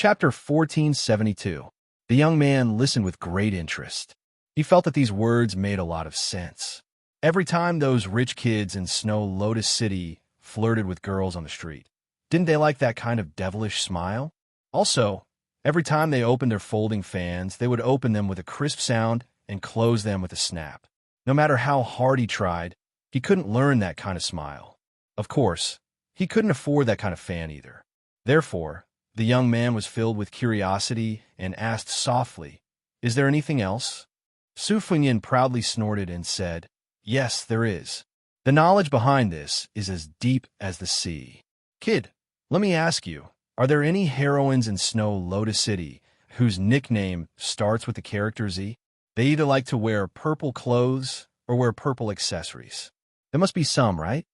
Chapter 1472. The young man listened with great interest. He felt that these words made a lot of sense. Every time those rich kids in Snow Lotus City flirted with girls on the street, didn't they like that kind of devilish smile? Also, every time they opened their folding fans, they would open them with a crisp sound and close them with a snap. No matter how hard he tried, he couldn't learn that kind of smile. Of course, he couldn't afford that kind of fan either. Therefore, the young man was filled with curiosity and asked softly, "Is there anything else?" Su Fengyin proudly snorted and said, "Yes, there is. The knowledge behind this is as deep as the sea. Kid, let me ask you, are there any heroines in Snow Lotus City whose nickname starts with the character Z? They either like to wear purple clothes or wear purple accessories. There must be some, right?"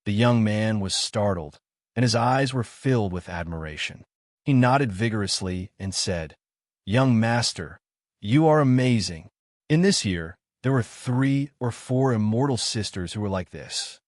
The young man was startled, and his eyes were filled with admiration. He nodded vigorously and said, "Young master, you are amazing. In this year, there were 3 or 4 immortal sisters who were like this."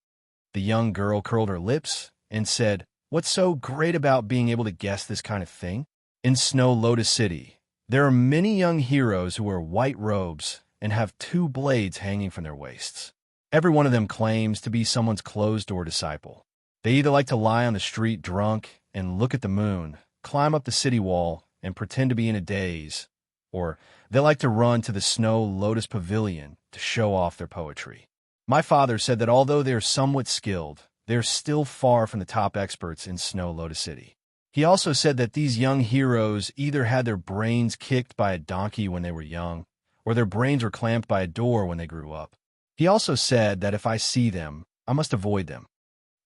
The young girl curled her lips and said, "What's so great about being able to guess this kind of thing? In Snow Lotus City, there are many young heroes who wear white robes and have 2 blades hanging from their waists. Every one of them claims to be someone's closed-door disciple. They either like to lie on the street drunk and look at the moon, climb up the city wall, and pretend to be in a daze, or they like to run to the Snow Lotus Pavilion to show off their poetry. My father said that although they are somewhat skilled, they are still far from the top experts in Snow Lotus City. He also said that these young heroes either had their brains kicked by a donkey when they were young, or their brains were clamped by a door when they grew up. He also said that if I see them, I must avoid them."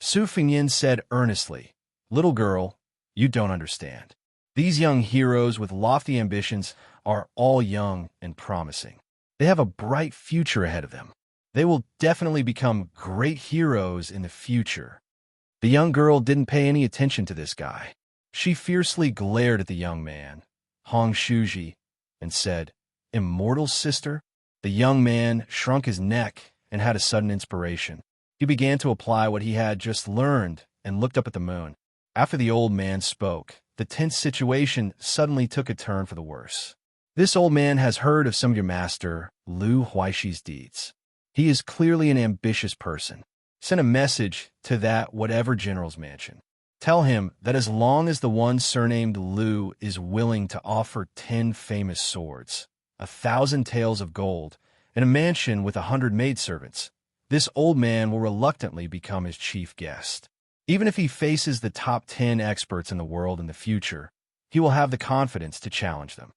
Su Fengyin said earnestly, "Little girl, you don't understand. These young heroes with lofty ambitions are all young and promising. They have a bright future ahead of them. They will definitely become great heroes in the future." The young girl didn't pay any attention to this guy. She fiercely glared at the young man, Hong Shuji, and said, "Immortal sister?" The young man shrunk his neck and had a sudden inspiration. He began to apply what he had just learned and looked up at the moon. After the old man spoke, the tense situation suddenly took a turn for the worse. "This old man has heard of some of your master, Lu Huaishi's deeds. He is clearly an ambitious person. Send a message to that whatever general's mansion. Tell him that as long as the one surnamed Lu is willing to offer 10 famous swords, 1,000 taels of gold, and a mansion with 100 maidservants, this old man will reluctantly become his chief guest. Even if he faces the top 10 experts in the world in the future, he will have the confidence to challenge them."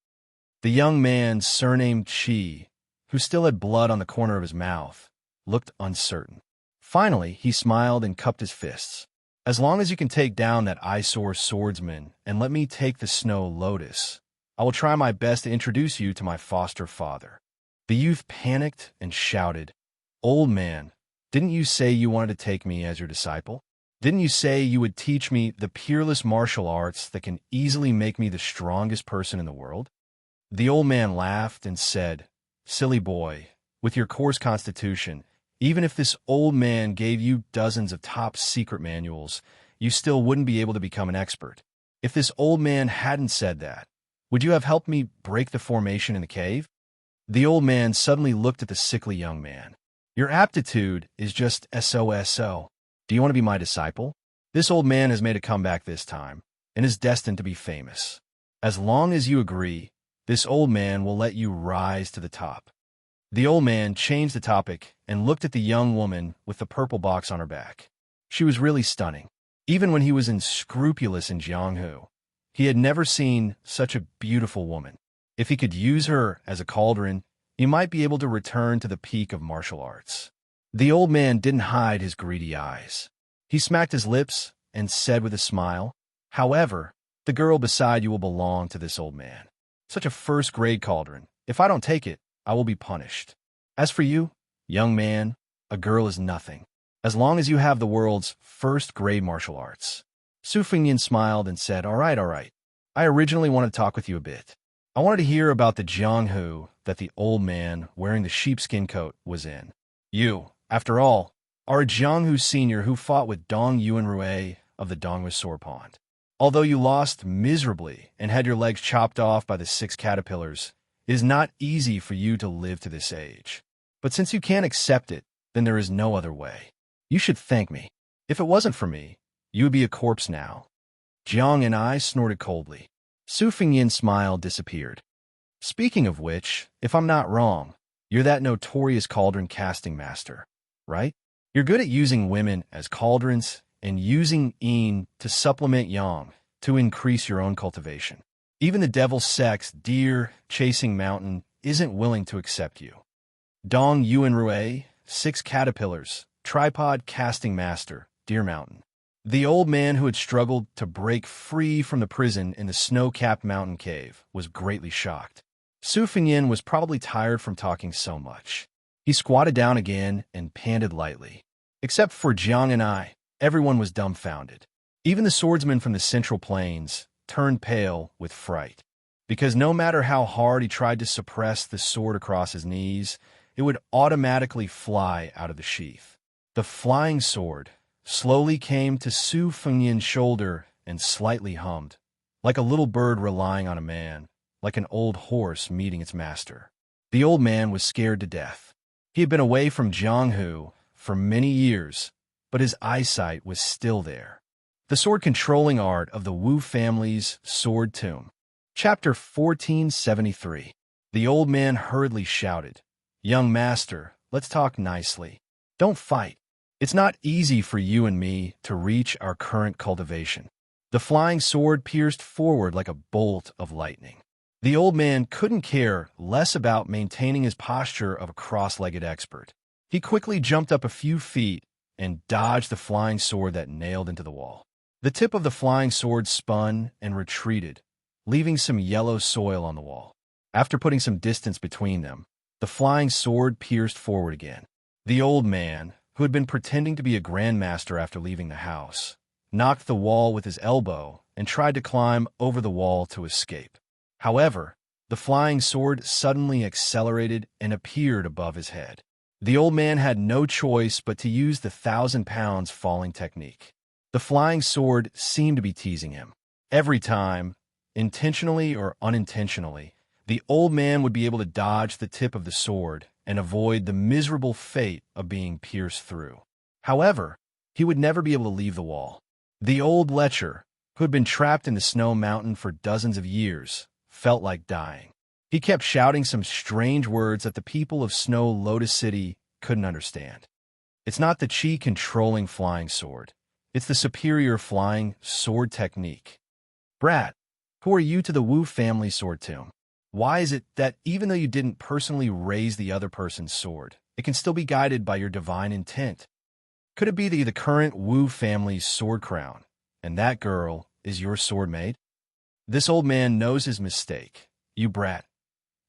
The young man, surnamed Qi, who still had blood on the corner of his mouth, looked uncertain. Finally, he smiled and cupped his fists. "As long as you can take down that eyesore swordsman and let me take the Snow Lotus, I will try my best to introduce you to my foster father." The youth panicked and shouted, "Old man, didn't you say you wanted to take me as your disciple? Didn't you say you would teach me the peerless martial arts that can easily make me the strongest person in the world?" The old man laughed and said, "Silly boy, with your coarse constitution, even if this old man gave you dozens of top-secret manuals, you still wouldn't be able to become an expert. If this old man hadn't said that, would you have helped me break the formation in the cave?" The old man suddenly looked at the sickly young man. "Your aptitude is just SOSO. Do you want to be my disciple? This old man has made a comeback this time, and is destined to be famous. As long as you agree, this old man will let you rise to the top." The old man changed the topic and looked at the young woman with the purple box on her back. She was really stunning. Even when he was unscrupulous in Jianghu, he had never seen such a beautiful woman. If he could use her as a cauldron, he might be able to return to the peak of martial arts. The old man didn't hide his greedy eyes. He smacked his lips and said with a smile, "However, the girl beside you will belong to this old man. Such a first-grade cauldron. If I don't take it, I will be punished. As for you, young man, a girl is nothing, as long as you have the world's first-grade martial arts." Su Fengyin smiled and said, all right. I originally wanted to talk with you a bit. I wanted to hear about the Jianghu that the old man wearing the sheepskin coat was in. You, after all, are a Jianghu senior who fought with Dong Yuanrui of the Dongwa Sword Pond. Although you lost miserably and had your legs chopped off by the 6 caterpillars, it is not easy for you to live to this age. But since you can't accept it, then there is no other way. You should thank me. If it wasn't for me, you would be a corpse now." Jiang and I snorted coldly. Su Fengyin's smile disappeared. "Speaking of which, if I'm not wrong, you're that notorious cauldron casting master, right? You're good at using women as cauldrons and using yin to supplement yang to increase your own cultivation. Even the devil's sex, deer chasing mountain, isn't willing to accept you. Dong Yuan Rue, 6 caterpillars, tripod casting master, Deer Mountain." The old man who had struggled to break free from the prison in the snow-capped mountain cave was greatly shocked. Su Fengyin was probably tired from talking so much. He squatted down again and panted lightly. Except for Jiang and I, everyone was dumbfounded. Even the swordsman from the Central Plains turned pale with fright, because no matter how hard he tried to suppress the sword across his knees, it would automatically fly out of the sheath. The flying sword slowly came to Su Fengyin's shoulder and slightly hummed, like a little bird relying on a man, like an old horse meeting its master. The old man was scared to death. He had been away from Jianghu for many years, but his eyesight was still there. The sword-controlling art of the Wu family's sword tomb. Chapter 1473. The old man hurriedly shouted, "Young master, let's talk nicely. Don't fight. It's not easy for you and me to reach our current cultivation." The flying sword pierced forward like a bolt of lightning. The old man couldn't care less about maintaining his posture of a cross-legged expert. He quickly jumped up a few feet and dodged the flying sword that nailed into the wall. The tip of the flying sword spun and retreated, leaving some yellow soil on the wall. After putting some distance between them, the flying sword pierced forward again. The old man, who had been pretending to be a grandmaster after leaving the house, knocked the wall with his elbow and tried to climb over the wall to escape. However, the flying sword suddenly accelerated and appeared above his head. The old man had no choice but to use the 1,000-pound falling technique. The flying sword seemed to be teasing him. Every time, intentionally or unintentionally, the old man would be able to dodge the tip of the sword and avoid the miserable fate of being pierced through. However, he would never be able to leave the wall. The old lecher, who had been trapped in the snow mountain for dozens of years, felt like dying. He kept shouting some strange words that the people of Snow Lotus City couldn't understand. It's not the chi-controlling flying sword. It's the superior flying sword technique. "Brat, who are you to the Wu family sword tomb? Why is it that even though you didn't personally raise the other person's sword, it can still be guided by your divine intent? Could it be the current Wu family's sword crown, and that girl is your sword mate?" This old man knows his mistake. "You brat."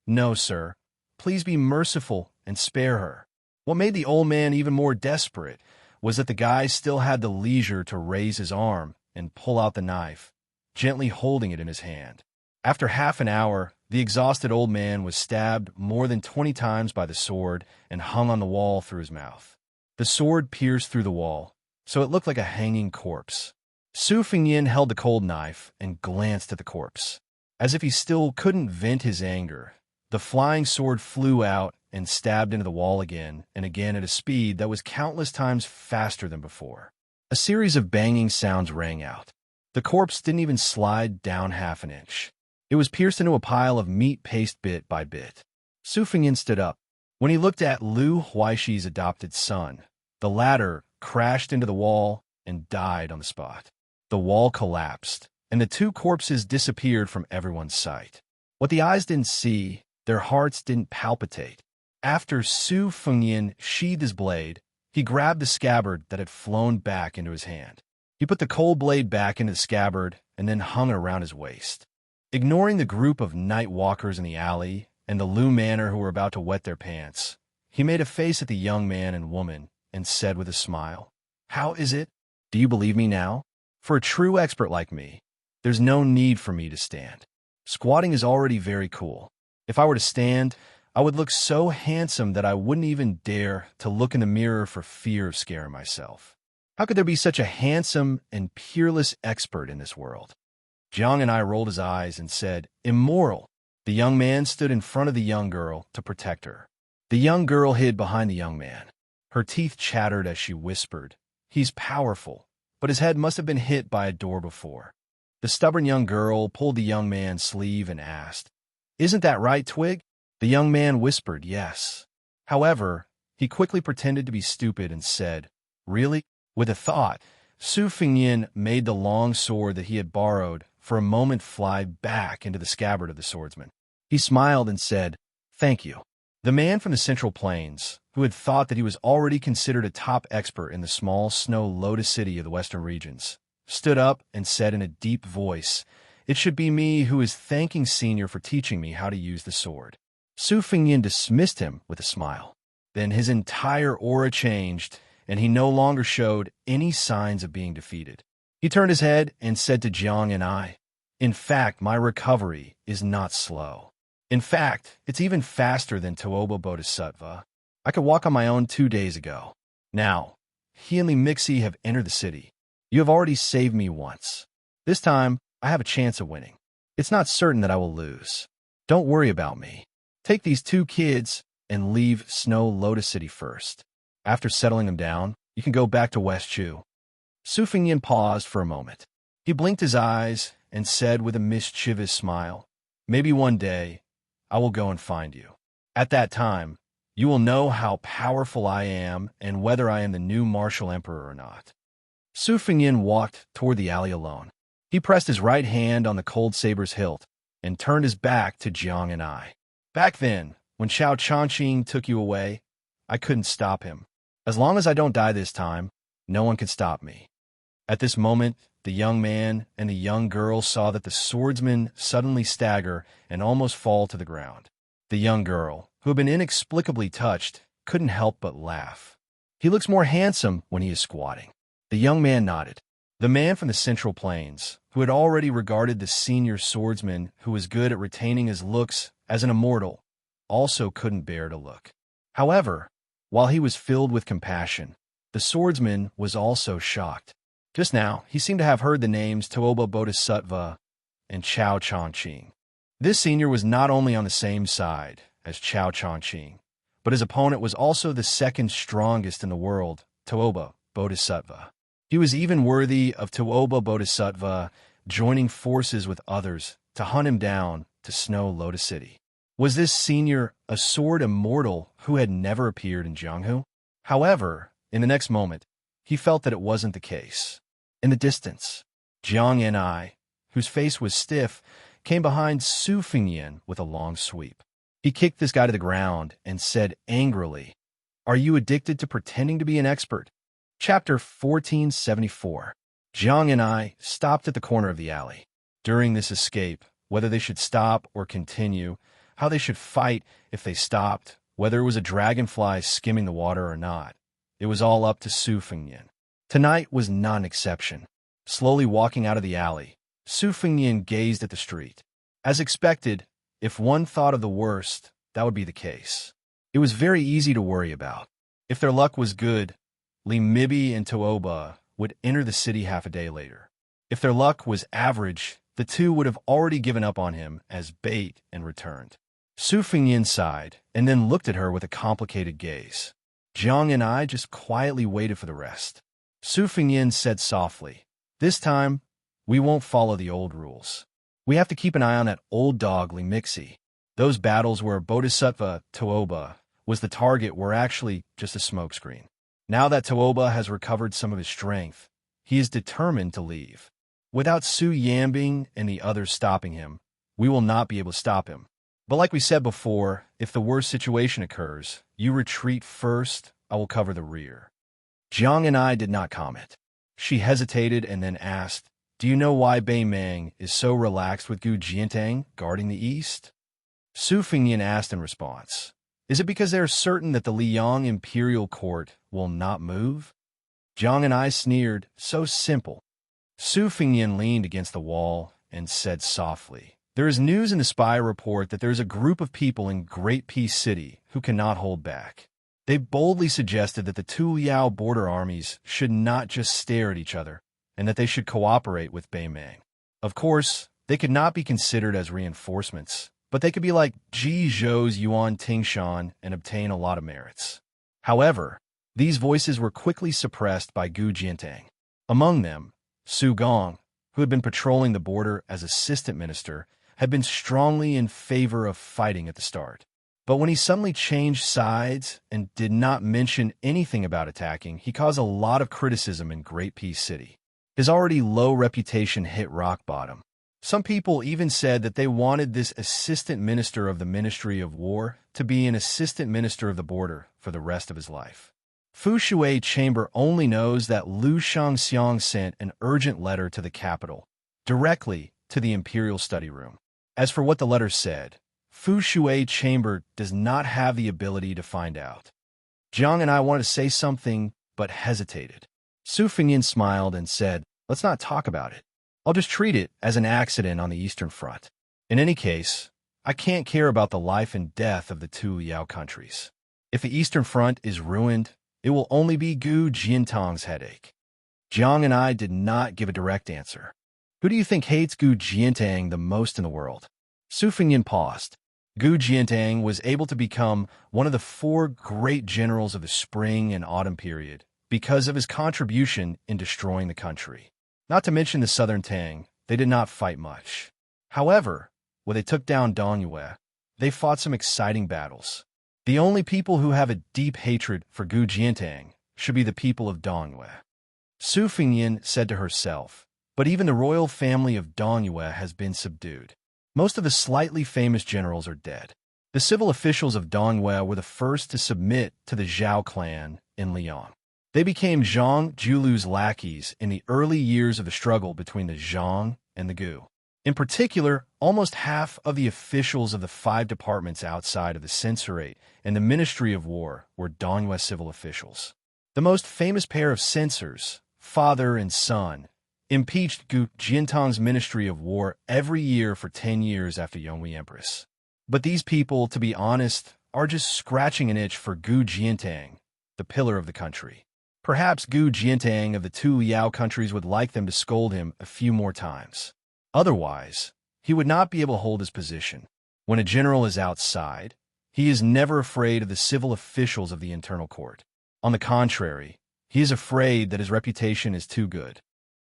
"No, sir. Please be merciful and spare her." What made the old man even more desperate was that the guy still had the leisure to raise his arm and pull out the knife, gently holding it in his hand. After half an hour, the exhausted old man was stabbed more than 20 times by the sword and hung on the wall through his mouth. The sword pierced through the wall, so it looked like a hanging corpse. Su Fengyin held the cold knife and glanced at the corpse. As if he still couldn't vent his anger, the flying sword flew out and stabbed into the wall again and again at a speed that was countless times faster than before. A series of banging sounds rang out. The corpse didn't even slide down half an inch. It was pierced into a pile of meat paste bit by bit. Su Fengyin stood up. When he looked at Lu Huaishi's adopted son, the latter crashed into the wall and died on the spot. The wall collapsed, and the 2 corpses disappeared from everyone's sight. What the eyes didn't see, their hearts didn't palpitate. After Su Fengyin sheathed his blade, he grabbed the scabbard that had flown back into his hand. He put the cold blade back into the scabbard and then hung it around his waist. Ignoring the group of night walkers in the alley and the Lu Manor who were about to wet their pants, he made a face at the young man and woman and said with a smile, "How is it? Do you believe me now? For a true expert like me, there's no need for me to stand. Squatting is already very cool. If I were to stand, I would look so handsome that I wouldn't even dare to look in the mirror for fear of scaring myself. How could there be such a handsome and peerless expert in this world? Jiang and I rolled his eyes and said, immoral. The young man stood in front of the young girl to protect her. The young girl hid behind the young man. Her teeth chattered as she whispered, he's powerful, but his head must have been hit by a door before. The stubborn young girl pulled the young man's sleeve and asked, isn't that right, Twig? The young man whispered, yes. However, he quickly pretended to be stupid and said, really? With a thought, Su Fingyin made the long sword that he had borrowed for a moment fly back into the scabbard of the swordsman. He smiled and said, thank you. The man from the Central Plains, who had thought that he was already considered a top expert in the small snow lotus city of the western regions, stood up and said in a deep voice, it should be me who is thanking Senior for teaching me how to use the sword. Su Fingyin dismissed him with a smile. Then his entire aura changed, and he no longer showed any signs of being defeated. He turned his head and said to Jiang and I, in fact, my recovery is not slow. In fact, it's even faster than Toba Bodhisattva. I could walk on my own 2 days ago. Now, he and Li Mixi have entered the city. You have already saved me once. This time, I have a chance of winning. It's not certain that I will lose. Don't worry about me. Take these 2 kids and leave Snow Lotus City first. After settling them down, you can go back to West Chu. Su Fingyin paused for a moment. He blinked his eyes and said with a mischievous smile, maybe one day, I will go and find you. At that time, you will know how powerful I am and whether I am the new martial emperor or not. Su Fingyin walked toward the alley alone. He pressed his right hand on the cold saber's hilt and turned his back to Jiang and I. Back then, when Xiao Changqing took you away, I couldn't stop him. As long as I don't die this time, no one can stop me. At this moment, the young man and the young girl saw that the swordsman suddenly stagger and almost fall to the ground. The young girl, who had been inexplicably touched, couldn't help but laugh. He looks more handsome when he is squatting. The young man nodded. The man from the Central Plains, who had already regarded the senior swordsman who was good at retaining his looks as an immortal, also couldn't bear to look. However, while he was filled with compassion, the swordsman was also shocked. Just now, he seemed to have heard the names Toba Bodhisattva and Xiao Changqing. This senior was not only on the same side as Xiao Changqing, but his opponent was also the second strongest in the world, Toba Bodhisattva. He was even worthy of Toba Bodhisattva joining forces with others to hunt him down to Snow Lotus City. Was this senior a sword immortal who had never appeared in Jianghu? However, in the next moment, he felt that it wasn't the case. In the distance, Jiang and I, whose face was stiff, came behind Su Fingyin with a long sweep. He kicked this guy to the ground and said angrily, are you addicted to pretending to be an expert? Chapter 1474. Jiang and I stopped at the corner of the alley. During this escape, whether they should stop or continue, how they should fight if they stopped, whether it was a dragonfly skimming the water or not, it was all up to Su Fingyin. Tonight was not an exception. Slowly walking out of the alley, Su Fingyin gazed at the street. As expected, if one thought of the worst, that would be the case. It was very easy to worry about. If their luck was good, Li Mibi and Toba would enter the city half a day later. If their luck was average, the two would have already given up on him as bait and returned. Su Fingyin sighed and then looked at her with a complicated gaze. Jiang and I just quietly waited for the rest. Su Fingyin said softly, this time, we won't follow the old rules. We have to keep an eye on that old dog Li Mixi. Those battles where Bodhisattva Toba was the target were actually just a smokescreen. Now that Toba has recovered some of his strength, he is determined to leave. Without Su Yambing and the others stopping him, we will not be able to stop him. But like we said before, if the worst situation occurs, you retreat first, I will cover the rear. Jiang and I did not comment. She hesitated and then asked, do you know why Bei Meng is so relaxed with Gu Jiantang guarding the east? Su Fingyin asked in response, is it because they are certain that the Liang Imperial Court will not move? Jiang and I sneered, so simple. Su Fingyin leaned against the wall and said softly, there is news in the spy report that there is a group of people in Great Peace City who cannot hold back. They boldly suggested that the two Liao border armies should not just stare at each other, and that they should cooperate with Beimang. Of course, they could not be considered as reinforcements, but they could be like Ji Zhou's Yuan Tingshan and obtain a lot of merits. However, these voices were quickly suppressed by Gu Jiantang. Among them, Su Gong, who had been patrolling the border as assistant minister, had been strongly in favor of fighting at the start. But when he suddenly changed sides and did not mention anything about attacking, he caused a lot of criticism in Great Peace City. His already low reputation hit rock bottom. Some people even said that they wanted this assistant minister of the Ministry of War to be an assistant minister of the border for the rest of his life. Fu Shui Chamber only knows that Liu Shangxiang sent an urgent letter to the capital, directly to the Imperial Study Room. As for what the letter said, Fu Shui Chamber does not have the ability to find out. Jiang and I wanted to say something, but hesitated. Su Fengyin smiled and said, "Let's not talk about it. I'll just treat it as an accident on the Eastern Front. In any case, I can't care about the life and death of the two Liao countries. If the Eastern Front is ruined, it will only be Gu Jiantang's headache." Jiang and I did not give a direct answer. Who do you think hates Gu Jiantang the most in the world? Su Fengyin paused. Gu Jiantang was able to become one of the 4 great generals of the spring and autumn period because of his contribution in destroying the country. Not to mention the Southern Tang, they did not fight much. However, when they took down Dongyue, they fought some exciting battles. The only people who have a deep hatred for Gu Jiantang should be the people of Dongyue. Su Fengyin said to herself, but even the royal family of Dongyue has been subdued. Most of the slightly famous generals are dead. The civil officials of Dongyue were the first to submit to the Zhao clan in Liang. They became Zhang Julu's lackeys in the early years of the struggle between the Zhang and the Gu. In particular, almost half of the officials of the 5 departments outside of the censorate and the Ministry of War were Dongyue civil officials. The most famous pair of censors, father and son, impeached Gu Jiantang's Ministry of War every year for 10 years after Yonghui Empress. But these people, to be honest, are just scratching an itch for Gu Jiantang, the pillar of the country. Perhaps Gu Jiantang of the 2 Liao countries would like them to scold him a few more times. Otherwise, he would not be able to hold his position. When a general is outside, he is never afraid of the civil officials of the internal court. On the contrary, he is afraid that his reputation is too good.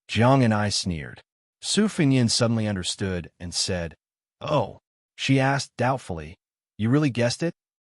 Jiang and I sneered. Su Fengyin suddenly understood and said, "Oh," she asked doubtfully, "You really guessed it?"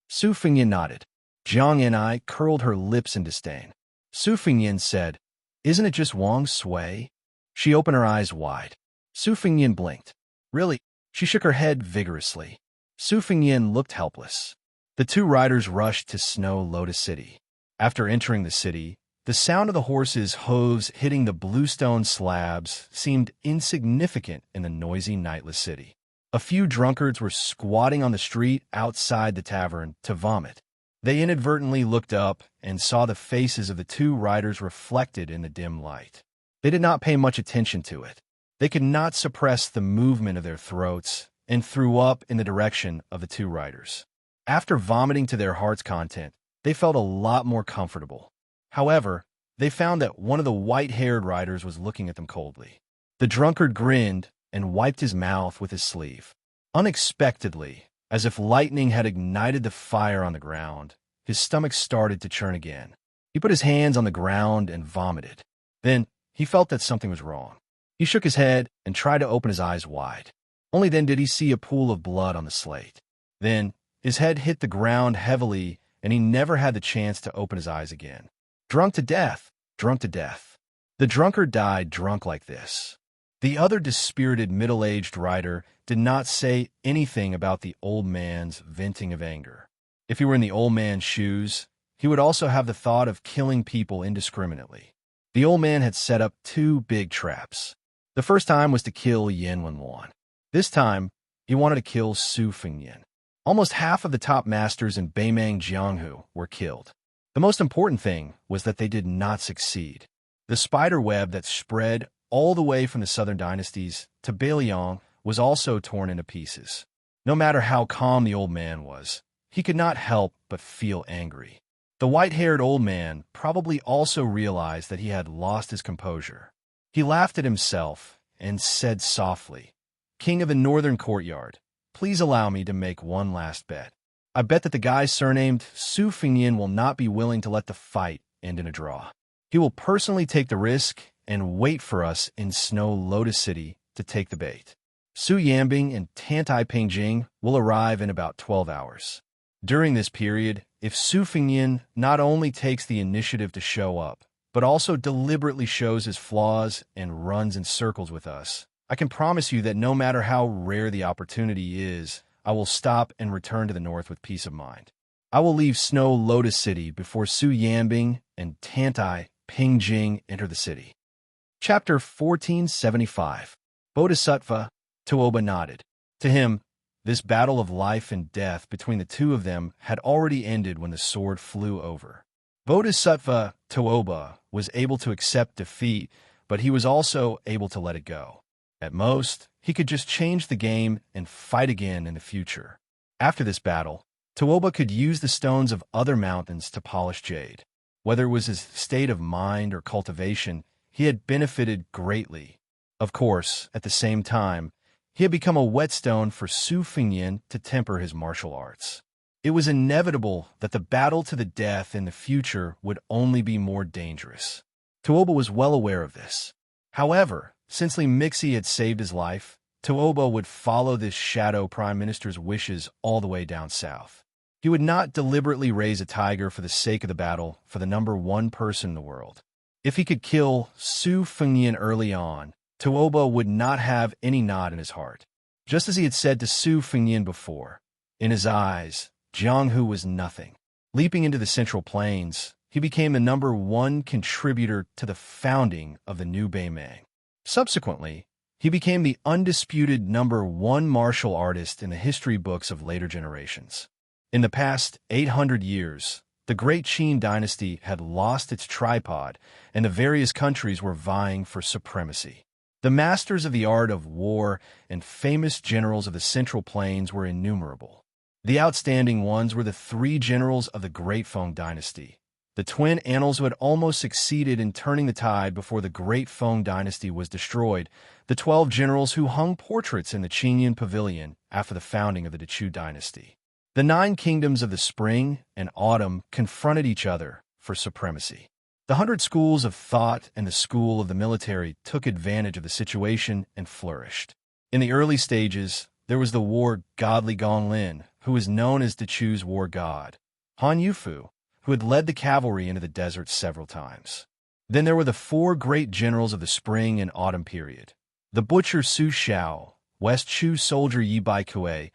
Su Fengyin nodded. Jiang and I curled her lips in disdain. Su Fengyin said, "Isn't it just Wang Sui?" She opened her eyes wide. Su Fengyin blinked. "Really?" She shook her head vigorously. Su Fengyin looked helpless. The 2 riders rushed to Snow Lotus City. After entering the city, the sound of the horses' hooves hitting the bluestone slabs seemed insignificant in the noisy, nightless city. A few drunkards were squatting on the street outside the tavern to vomit. They inadvertently looked up and saw the faces of the 2 riders reflected in the dim light. They did not pay much attention to it. They could not suppress the movement of their throats and threw up in the direction of the 2 riders. After vomiting to their heart's content, they felt a lot more comfortable. However, they found that one of the white-haired riders was looking at them coldly. The drunkard grinned and wiped his mouth with his sleeve. Unexpectedly, as if lightning had ignited the fire on the ground, his stomach started to churn again. He put his hands on the ground and vomited. Then, he felt that something was wrong. He shook his head and tried to open his eyes wide. Only then did he see a pool of blood on the slate. Then, his head hit the ground heavily, and he never had the chance to open his eyes again. Drunk to death, drunk to death. The drunkard died drunk like this. The other dispirited middle-aged rider did not say anything about the old man's venting of anger. If he were in the old man's shoes, he would also have the thought of killing people indiscriminately. The old man had set up 2 big traps. The first time was to kill Yan Wenwan. This time, he wanted to kill Su Fengyin. Almost half of the top masters in Beimang Jianghu were killed. The most important thing was that they did not succeed. The spider web that spread all the way from the southern dynasties to Beiliang was also torn into pieces. No matter how calm the old man was, he could not help but feel angry. The white-haired old man probably also realized that he had lost his composure. He laughed at himself and said softly, "King of the Northern Courtyard, please allow me to make one last bet. I bet that the guy surnamed Su Fingyan will not be willing to let the fight end in a draw. He will personally take the risk and wait for us in Snow Lotus City to take the bait. Su Yambing and Tantai Pingjing will arrive in about 12 hours. During this period, if Su Fingyan not only takes the initiative to show up, but also deliberately shows his flaws and runs in circles with us, I can promise you that no matter how rare the opportunity is, I will stop and return to the north with peace of mind. I will leave Snow Lotus City before Su Yambing and Tantai Pingjing enter the city." Chapter 1475. Bodhisattva Tuoba nodded. To him, this battle of life and death between the two of them had already ended when the sword flew over. Bodhisattva Tuoba was able to accept defeat, but he was also able to let it go. At most, he could just change the game and fight again in the future. After this battle, Tuoba could use the stones of other mountains to polish jade. Whether it was his state of mind or cultivation, he had benefited greatly. Of course, at the same time, he had become a whetstone for Su Fingyan to temper his martial arts. It was inevitable that the battle to the death in the future would only be more dangerous. Tuoba was well aware of this. However, since Li Mixi had saved his life, Tuoba would follow this shadow prime minister's wishes all the way down south. He would not deliberately raise a tiger for the sake of the battle for the number one person in the world. If he could kill Su Fingyan early on, Tuoba would not have any knot in his heart. Just as he had said to Su Fingyan before, in his eyes, Jianghu was nothing. Leaping into the Central Plains, he became the number one contributor to the founding of the new Beimang. Subsequently, he became the undisputed number one martial artist in the history books of later generations. In the past 800 years, the great Qin dynasty had lost its tripod, and the various countries were vying for supremacy. The masters of the art of war and famous generals of the Central Plains were innumerable. The outstanding ones were the three generals of the Great Feng dynasty, the twin annals who had almost succeeded in turning the tide before the Great Feng dynasty was destroyed, the 12 generals who hung portraits in the Qingyan Pavilion after the founding of the Dechu dynasty. The 9 kingdoms of the spring and autumn confronted each other for supremacy. The 100 schools of thought and the school of the military took advantage of the situation and flourished. In the early stages, there was the war god Li Gonglin, who was known as Dechu's war god, Han Yufu, who had led the cavalry into the desert several times. Then there were the 4 great generals of the spring and autumn period, the butcher Su Xiao, West Chu soldier Yi Baikue,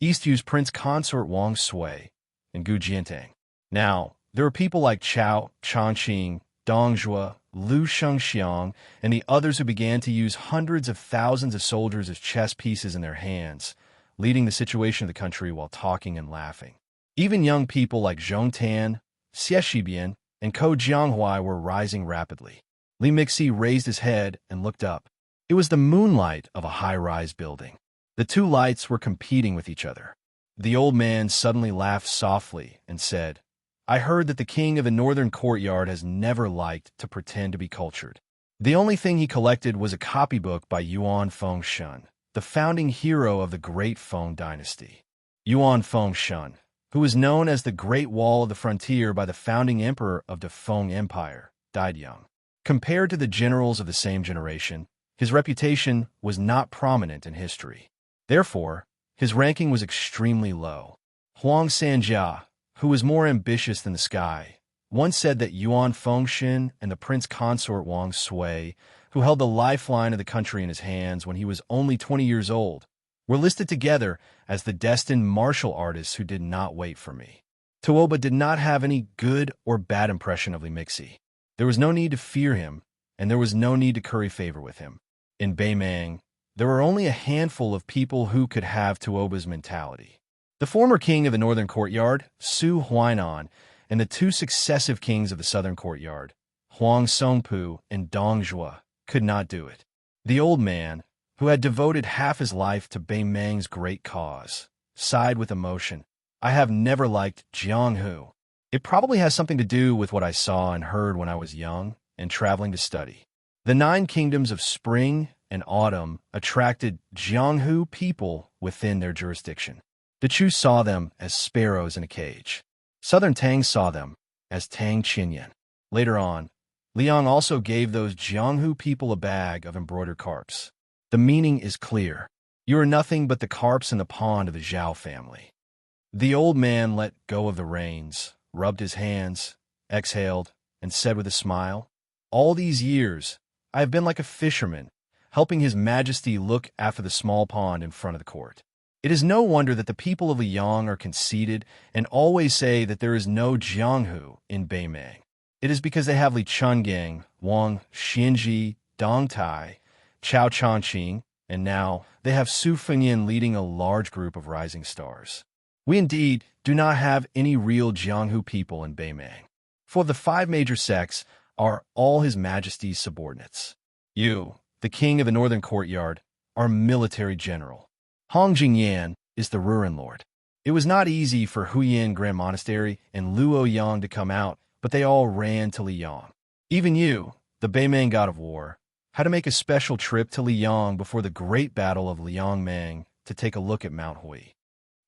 East Yu's prince consort Wang Sui, and Gu Jiantang. Now, there were people like Chao Changqing, Dong Zhuo, Lu Shengxiang, and the others who began to use hundreds of thousands of soldiers as chess pieces in their hands, leading the situation of the country while talking and laughing. Even young people like Zhong Tan, Xie Shibian, and Ko Jianghuai were rising rapidly. Li Mixi raised his head and looked up. It was the moonlight of a high-rise building. The 2 lights were competing with each other. The old man suddenly laughed softly and said, "I heard that the king of the Northern Courtyard has never liked to pretend to be cultured. The only thing he collected was a copybook by Yuan Fengshen, the founding hero of the Great Feng dynasty. Yuan Fengshen, who was known as the Great Wall of the Frontier by the founding emperor of the Feng Empire, died young. Compared to the generals of the same generation, his reputation was not prominent in history. Therefore, his ranking was extremely low. Huang Sanjia, who was more ambitious than the sky, once said that Yuan Fengshen and the prince consort Wang Sui, who held the lifeline of the country in his hands when he was only 20 years old, were listed together as the destined martial artists who did not wait for me. Tuoba did not have any good or bad impression of Li Mixi. There was no need to fear him, and there was no need to curry favor with him. In Beimang, there were only a handful of people who could have Tuoba's mentality. The former king of the Northern Courtyard, Su Huainan, and the 2 successive kings of the Southern Courtyard, Huang Songpu and Dong Zhuo, could not do it. The old man, who had devoted half his life to Beimang's great cause, sighed with emotion. "I have never liked Jianghu." It probably has something to do with what I saw and heard when I was young and traveling to study. The 9 kingdoms of spring and autumn attracted Jianghu people within their jurisdiction. The Chu saw them as sparrows in a cage. Southern Tang saw them as Tang Qinyan. Later on, Liang also gave those Jianghu people a bag of embroidered carps. The meaning is clear. You are nothing but the carps in the pond of the Zhao family. The old man let go of the reins, rubbed his hands, exhaled, and said with a smile, "All these years, I have been like a fisherman, helping His Majesty look after the small pond in front of the court. It is no wonder that the people of Liang are conceited and always say that there is no Jianghu in Beimang. It is because they have Li Chungang, Wang Xinji, Dong Tai, Chao Changqing, and now they have Su Fengyan leading a large group of rising stars. We indeed do not have any real Jianghu people in Beimang. For the 5 major sects are all His Majesty's subordinates. You, the king of the northern courtyard, are military general. Hong Jingyan is the Ruren Lord. It was not easy for Huyan Grand Monastery and Luo Yang to come out, but they all ran to Liyang. Even you, the Beimang god of war, had to make a special trip to Liyang before the great battle of Liangmang to take a look at Mount Hui.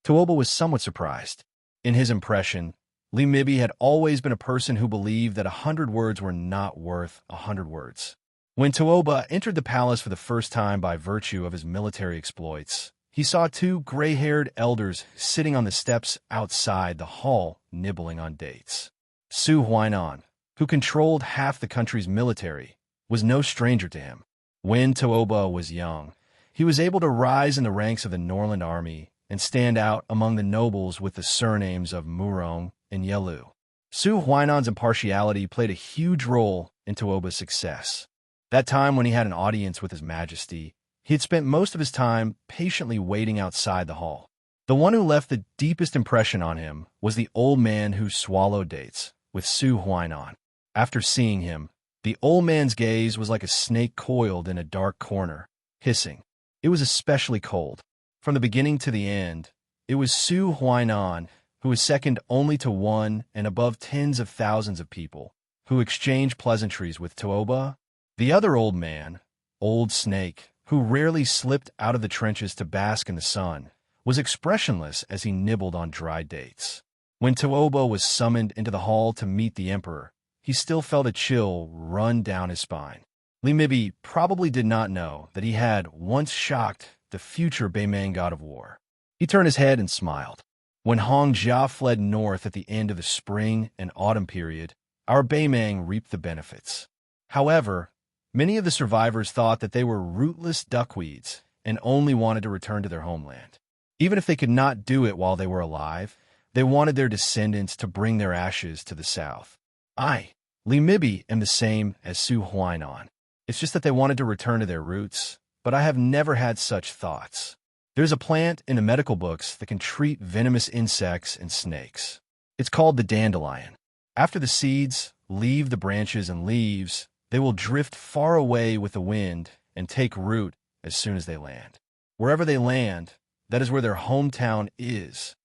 Tuoba was somewhat surprised. In his impression, Li Mibi had always been a person who believed that 100 words were not worth 100 words. When Tuoba entered the palace for the first time by virtue of his military exploits, he saw 2 gray-haired elders sitting on the steps outside the hall nibbling on dates. Su Huainan, who controlled half the country's military, was no stranger to him. When Tuoba was young, he was able to rise in the ranks of the Norland army and stand out among the nobles with the surnames of Murong and Yelu. Su Huainan's impartiality played a huge role in Tuoba's success. That time when he had an audience with His Majesty, he had spent most of his time patiently waiting outside the hall. The one who left the deepest impression on him was the old man who swallowed dates, with Su Huainan. After seeing him, the old man's gaze was like a snake coiled in a dark corner, hissing. It was especially cold. From the beginning to the end, it was Su Huainan, who was second only to one and above tens of thousands of people, who exchanged pleasantries with Tuoba. The other old man, Old Snake, who rarely slipped out of the trenches to bask in the sun, was expressionless as he nibbled on dried dates. When Tuoba was summoned into the hall to meet the emperor, he still felt a chill run down his spine. Li Mibi probably did not know that he had once shocked the future Beimang god of war. He turned his head and smiled. When Hong Jia fled north at the end of the spring and autumn period, our Beimang reaped the benefits. However, many of the survivors thought that they were rootless duckweeds and only wanted to return to their homeland. Even if they could not do it while they were alive, they wanted their descendants to bring their ashes to the south. I, Li Mibi, am the same as Su Huainan. It's just that they wanted to return to their roots, but I have never had such thoughts. There's a plant in the medical books that can treat venomous insects and snakes. It's called the dandelion. After the seeds leave the branches and leaves, they will drift far away with the wind and take root as soon as they land. Wherever they land, that is where their hometown is.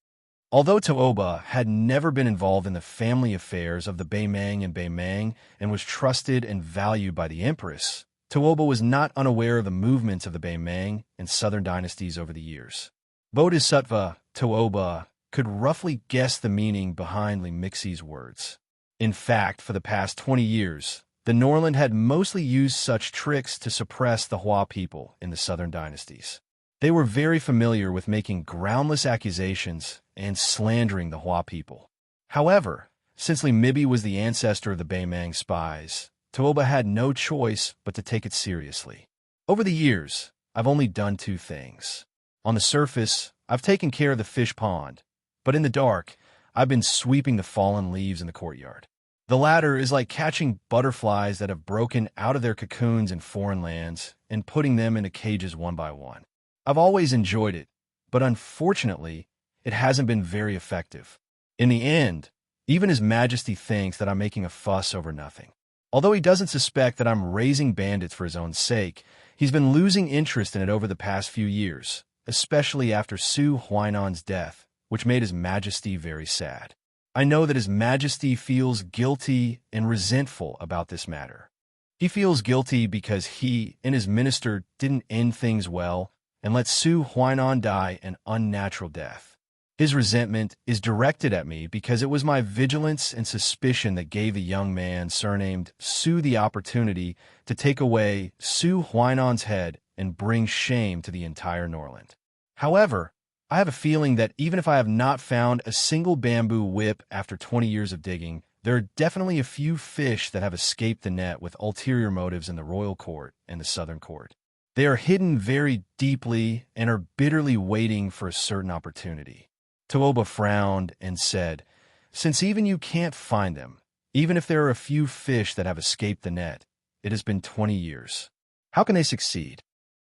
Although Tuoba had never been involved in the family affairs of the Beimang and was trusted and valued by the empress, Tuoba was not unaware of the movements of the Beimang and southern dynasties over the years. Bodhisattva Tuoba could roughly guess the meaning behind Li Mixi's words. In fact, for the past 20 years, the Norland had mostly used such tricks to suppress the Hua people in the southern dynasties. They were very familiar with making groundless accusations and slandering the Hua people. However, since Li Mibi was the ancestor of the Beimang spies, Tuoba had no choice but to take it seriously. Over the years, I've only done 2 things. On the surface, I've taken care of the fish pond, but in the dark, I've been sweeping the fallen leaves in the courtyard. The latter is like catching butterflies that have broken out of their cocoons in foreign lands and putting them into cages one by one. I've always enjoyed it, but unfortunately, it hasn't been very effective. In the end, even His Majesty thinks that I'm making a fuss over nothing. Although he doesn't suspect that I'm raising bandits for his own sake, he's been losing interest in it over the past few years, especially after Su Huainan's death, which made His Majesty very sad. I know that His Majesty feels guilty and resentful about this matter. He feels guilty because he and his minister didn't end things well and let Su Huainan die an unnatural death. His resentment is directed at me because it was my vigilance and suspicion that gave the young man surnamed Su the opportunity to take away Su Huainan's head and bring shame to the entire Norland. However, I have a feeling that even if I have not found a single bamboo whip after 20 years of digging, there are definitely a few fish that have escaped the net with ulterior motives in the royal court and the southern court. They are hidden very deeply and are bitterly waiting for a certain opportunity. Tooba frowned and said, "Since even you can't find them, even if there are a few fish that have escaped the net, it has been 20 years. How can they succeed?"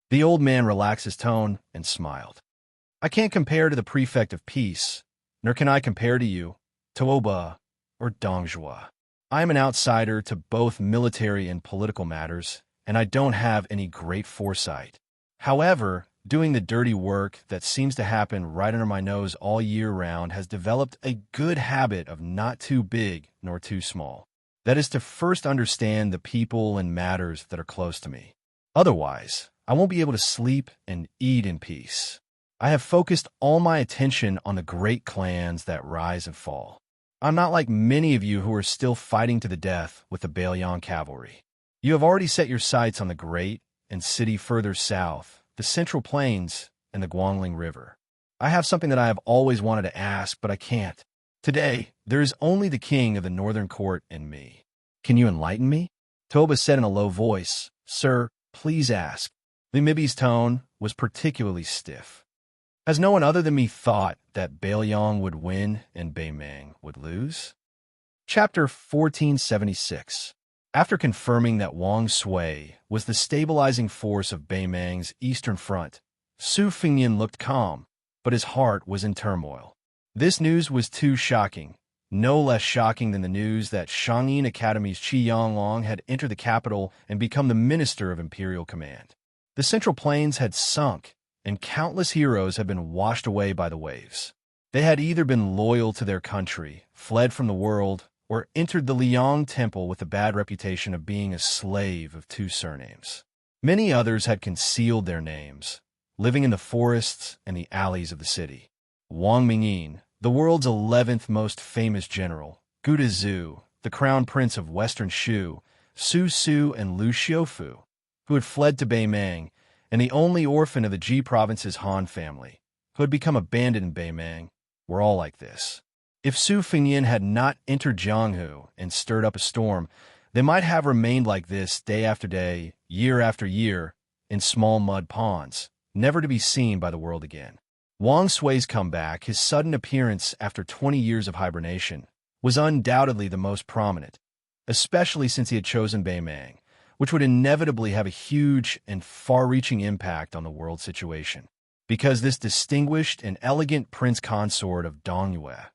The old man relaxed his tone and smiled. "I can't compare to the prefect of peace, nor can I compare to you, Tooba or Dongjua. I am an outsider to both military and political matters, and I don't have any great foresight. However, doing the dirty work that seems to happen right under my nose all year round has developed a good habit of not too big nor too small. That is to first understand the people and matters that are close to me. Otherwise, I won't be able to sleep and eat in peace. I have focused all my attention on the great clans that rise and fall. I'm not like many of you who are still fighting to the death with the Bailiang cavalry. You have already set your sights on the great and city further south, the Central Plains, and the Guangling River. I have something that I have always wanted to ask, but I can't. Today, there is only the king of the northern court and me. Can you enlighten me?" Toba said in a low voice, "Sir, please ask." Li Mibi's tone was particularly stiff. Has no one other than me thought that Bailiang would win and Beimang would lose? Chapter 1476. After confirming that Wang Sui was the stabilizing force of Beimang's eastern front, Su Fengnian looked calm, but his heart was in turmoil. This news was too shocking, no less shocking than the news that Shangyin Academy's Qi Yanglong had entered the capital and become the minister of imperial command. The Central Plains had sunk, and countless heroes had been washed away by the waves. They had either been loyal to their country, fled from the world, or entered the Liang Temple with the bad reputation of being a slave of two surnames. Many others had concealed their names, living in the forests and the alleys of the city. Wang Mingyin, the world's 11th most famous general, Gu Dezhu, the crown prince of western Shu, Su Su and Lu Xiufu, who had fled to Beimang, and the only orphan of the Ji province's Han family, who had become abandoned in Beimang, were all like this. If Su Fengnian had not entered Jianghu and stirred up a storm, they might have remained like this day after day, year after year, in small mud ponds, never to be seen by the world again. Wang Sui's comeback, his sudden appearance after 20 years of hibernation, was undoubtedly the most prominent, especially since he had chosen Beimang, which would inevitably have a huge and far-reaching impact on the world situation. Because this distinguished and elegant prince consort of Dongyue,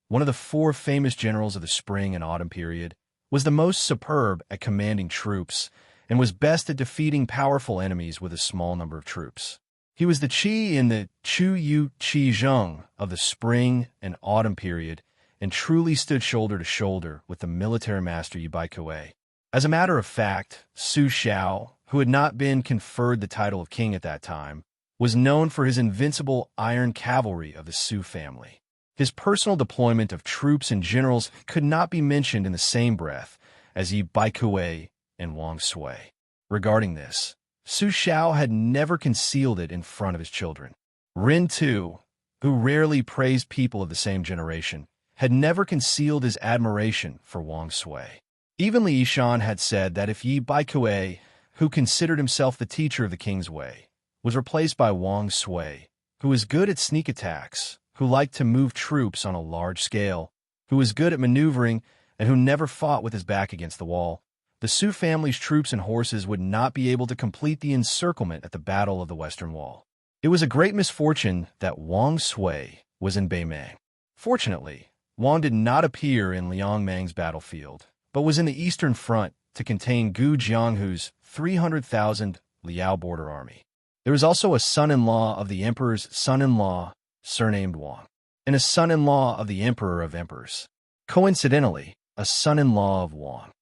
one of the 4 famous generals of the spring and autumn period, was the most superb at commanding troops and was best at defeating powerful enemies with a small number of troops. He was the Qi in the Chu Yu Qi Zheng of the spring and autumn period and truly stood shoulder to shoulder with the military master Yi Baikue. As a matter of fact, Su Xiao, who had not been conferred the title of king at that time, was known for his invincible iron cavalry of the Su family. His personal deployment of troops and generals could not be mentioned in the same breath as Yi Baikue and Wang Sui. Regarding this, Su Xiao had never concealed it in front of his children. Ren Tu, who rarely praised people of the same generation, had never concealed his admiration for Wang Sui. Even Li Yishan had said that if Yi Baikue, who considered himself the teacher of the King's Way, was replaced by Wang Sui, who was good at sneak attacks, who liked to move troops on a large scale, who was good at maneuvering, and who never fought with his back against the wall, the Su family's troops and horses would not be able to complete the encirclement at the Battle of the Western Wall. It was a great misfortune that Wang Sui was in Beimang. Fortunately, Wang did not appear in Liangmang's battlefield, but was in the eastern front to contain Gu Jianghu's 300,000 Liao border army. There was also a son-in-law of the emperor's son-in-law, surnamed Wang, and a son-in-law of the emperor of emperors, Coincidentally, a son-in-law of Wang.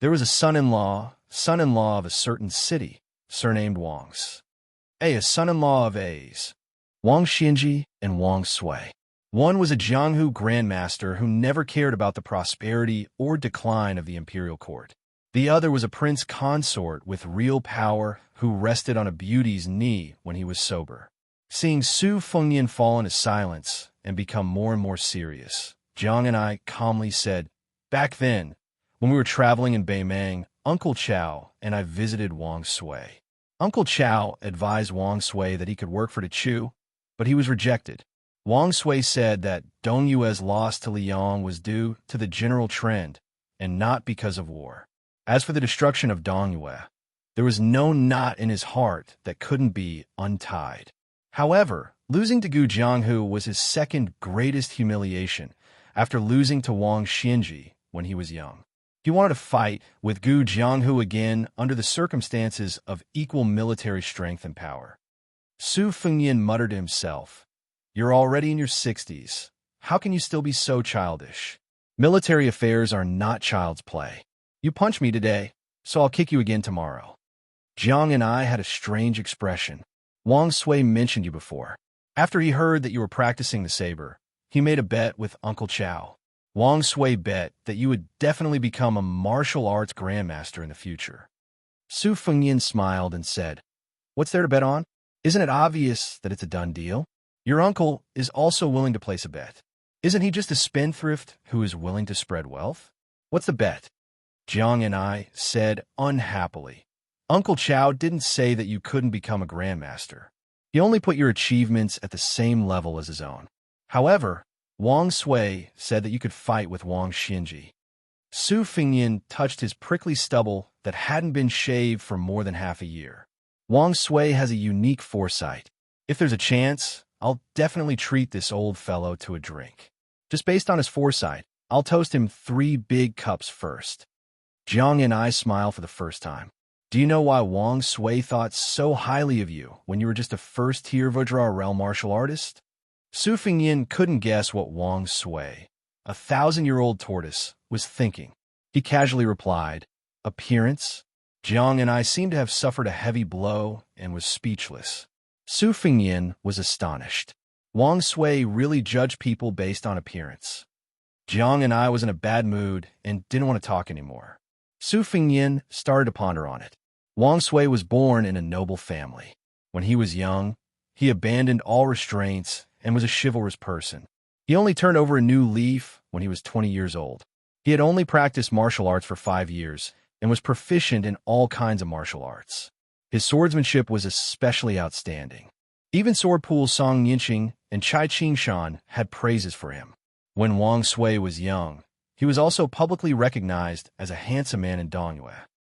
There was a son-in-law of a certain city, surnamed Wang's. A son-in-law of A's, Wang Xinji and Wang Sui. One was a Jianghu grandmaster who never cared about the prosperity or decline of the imperial court. The other was a prince consort with real power who rested on a beauty's knee when he was sober. Seeing Su Fengnian fall into silence and become more and more serious, Jiang and I calmly said, "Back then, when we were traveling in Beimang, Uncle Chao and I visited Wang Sui. Uncle Chao advised Wang Sui that he could work for the Chu, but he was rejected. Wang Sui said that Dong Yue's loss to Liang was due to the general trend and not because of war. As for the destruction of Dong Yue, there was no knot in his heart that couldn't be untied. However, losing to Gu Jianghu was his second greatest humiliation after losing to Wang Xinji when he was young. He wanted to fight with Gu Jianghu again under the circumstances of equal military strength and power." Su Fengnian muttered to himself, "You're already in your 60s. How can you still be so childish? Military affairs are not child's play. You punched me today, so I'll kick you again tomorrow." Jiang and I had a strange expression. "Wang Sui mentioned you before. After he heard that you were practicing the saber, he made a bet with Uncle Chao. Wang Sui bet that you would definitely become a martial arts grandmaster in the future." Su Fengnian smiled and said, "What's there to bet on? Isn't it obvious that it's a done deal? Your uncle is also willing to place a bet. Isn't he just a spendthrift who is willing to spread wealth? What's the bet?" Jiang and I said unhappily, "Uncle Chao didn't say that you couldn't become a grandmaster. He only put your achievements at the same level as his own. However, Wang Sui said that you could fight with Wang Xinji." Su Fengnian touched his prickly stubble that hadn't been shaved for more than half a year. "Wang Sui has a unique foresight. If there's a chance, I'll definitely treat this old fellow to a drink. Just based on his foresight, I'll toast him 3 big cups first." Jiang and I smiled for the first time. "Do you know why Wang Sui thought so highly of you when you were just a first-tier Vajra martial artist?" Su Fengnian couldn't guess what Wang Sui, a 1,000-year-old tortoise, was thinking. He casually replied, "Appearance?" Jiang and I seemed to have suffered a heavy blow and was speechless. Su Fengnian was astonished. Wang Sui really judged people based on appearance. Jiang and I was in a bad mood and didn't want to talk anymore. Su Fengnian started to ponder on it. Wang Sui was born in a noble family. When he was young, he abandoned all restraints and was a chivalrous person. He only turned over a new leaf when he was 20 years old. He had only practiced martial arts for 5 years and was proficient in all kinds of martial arts. His swordsmanship was especially outstanding. Even sword pools Song Yinqing and Chai Qingshan had praises for him. When Wang Sui was young, he was also publicly recognized as a handsome man in Dongyue.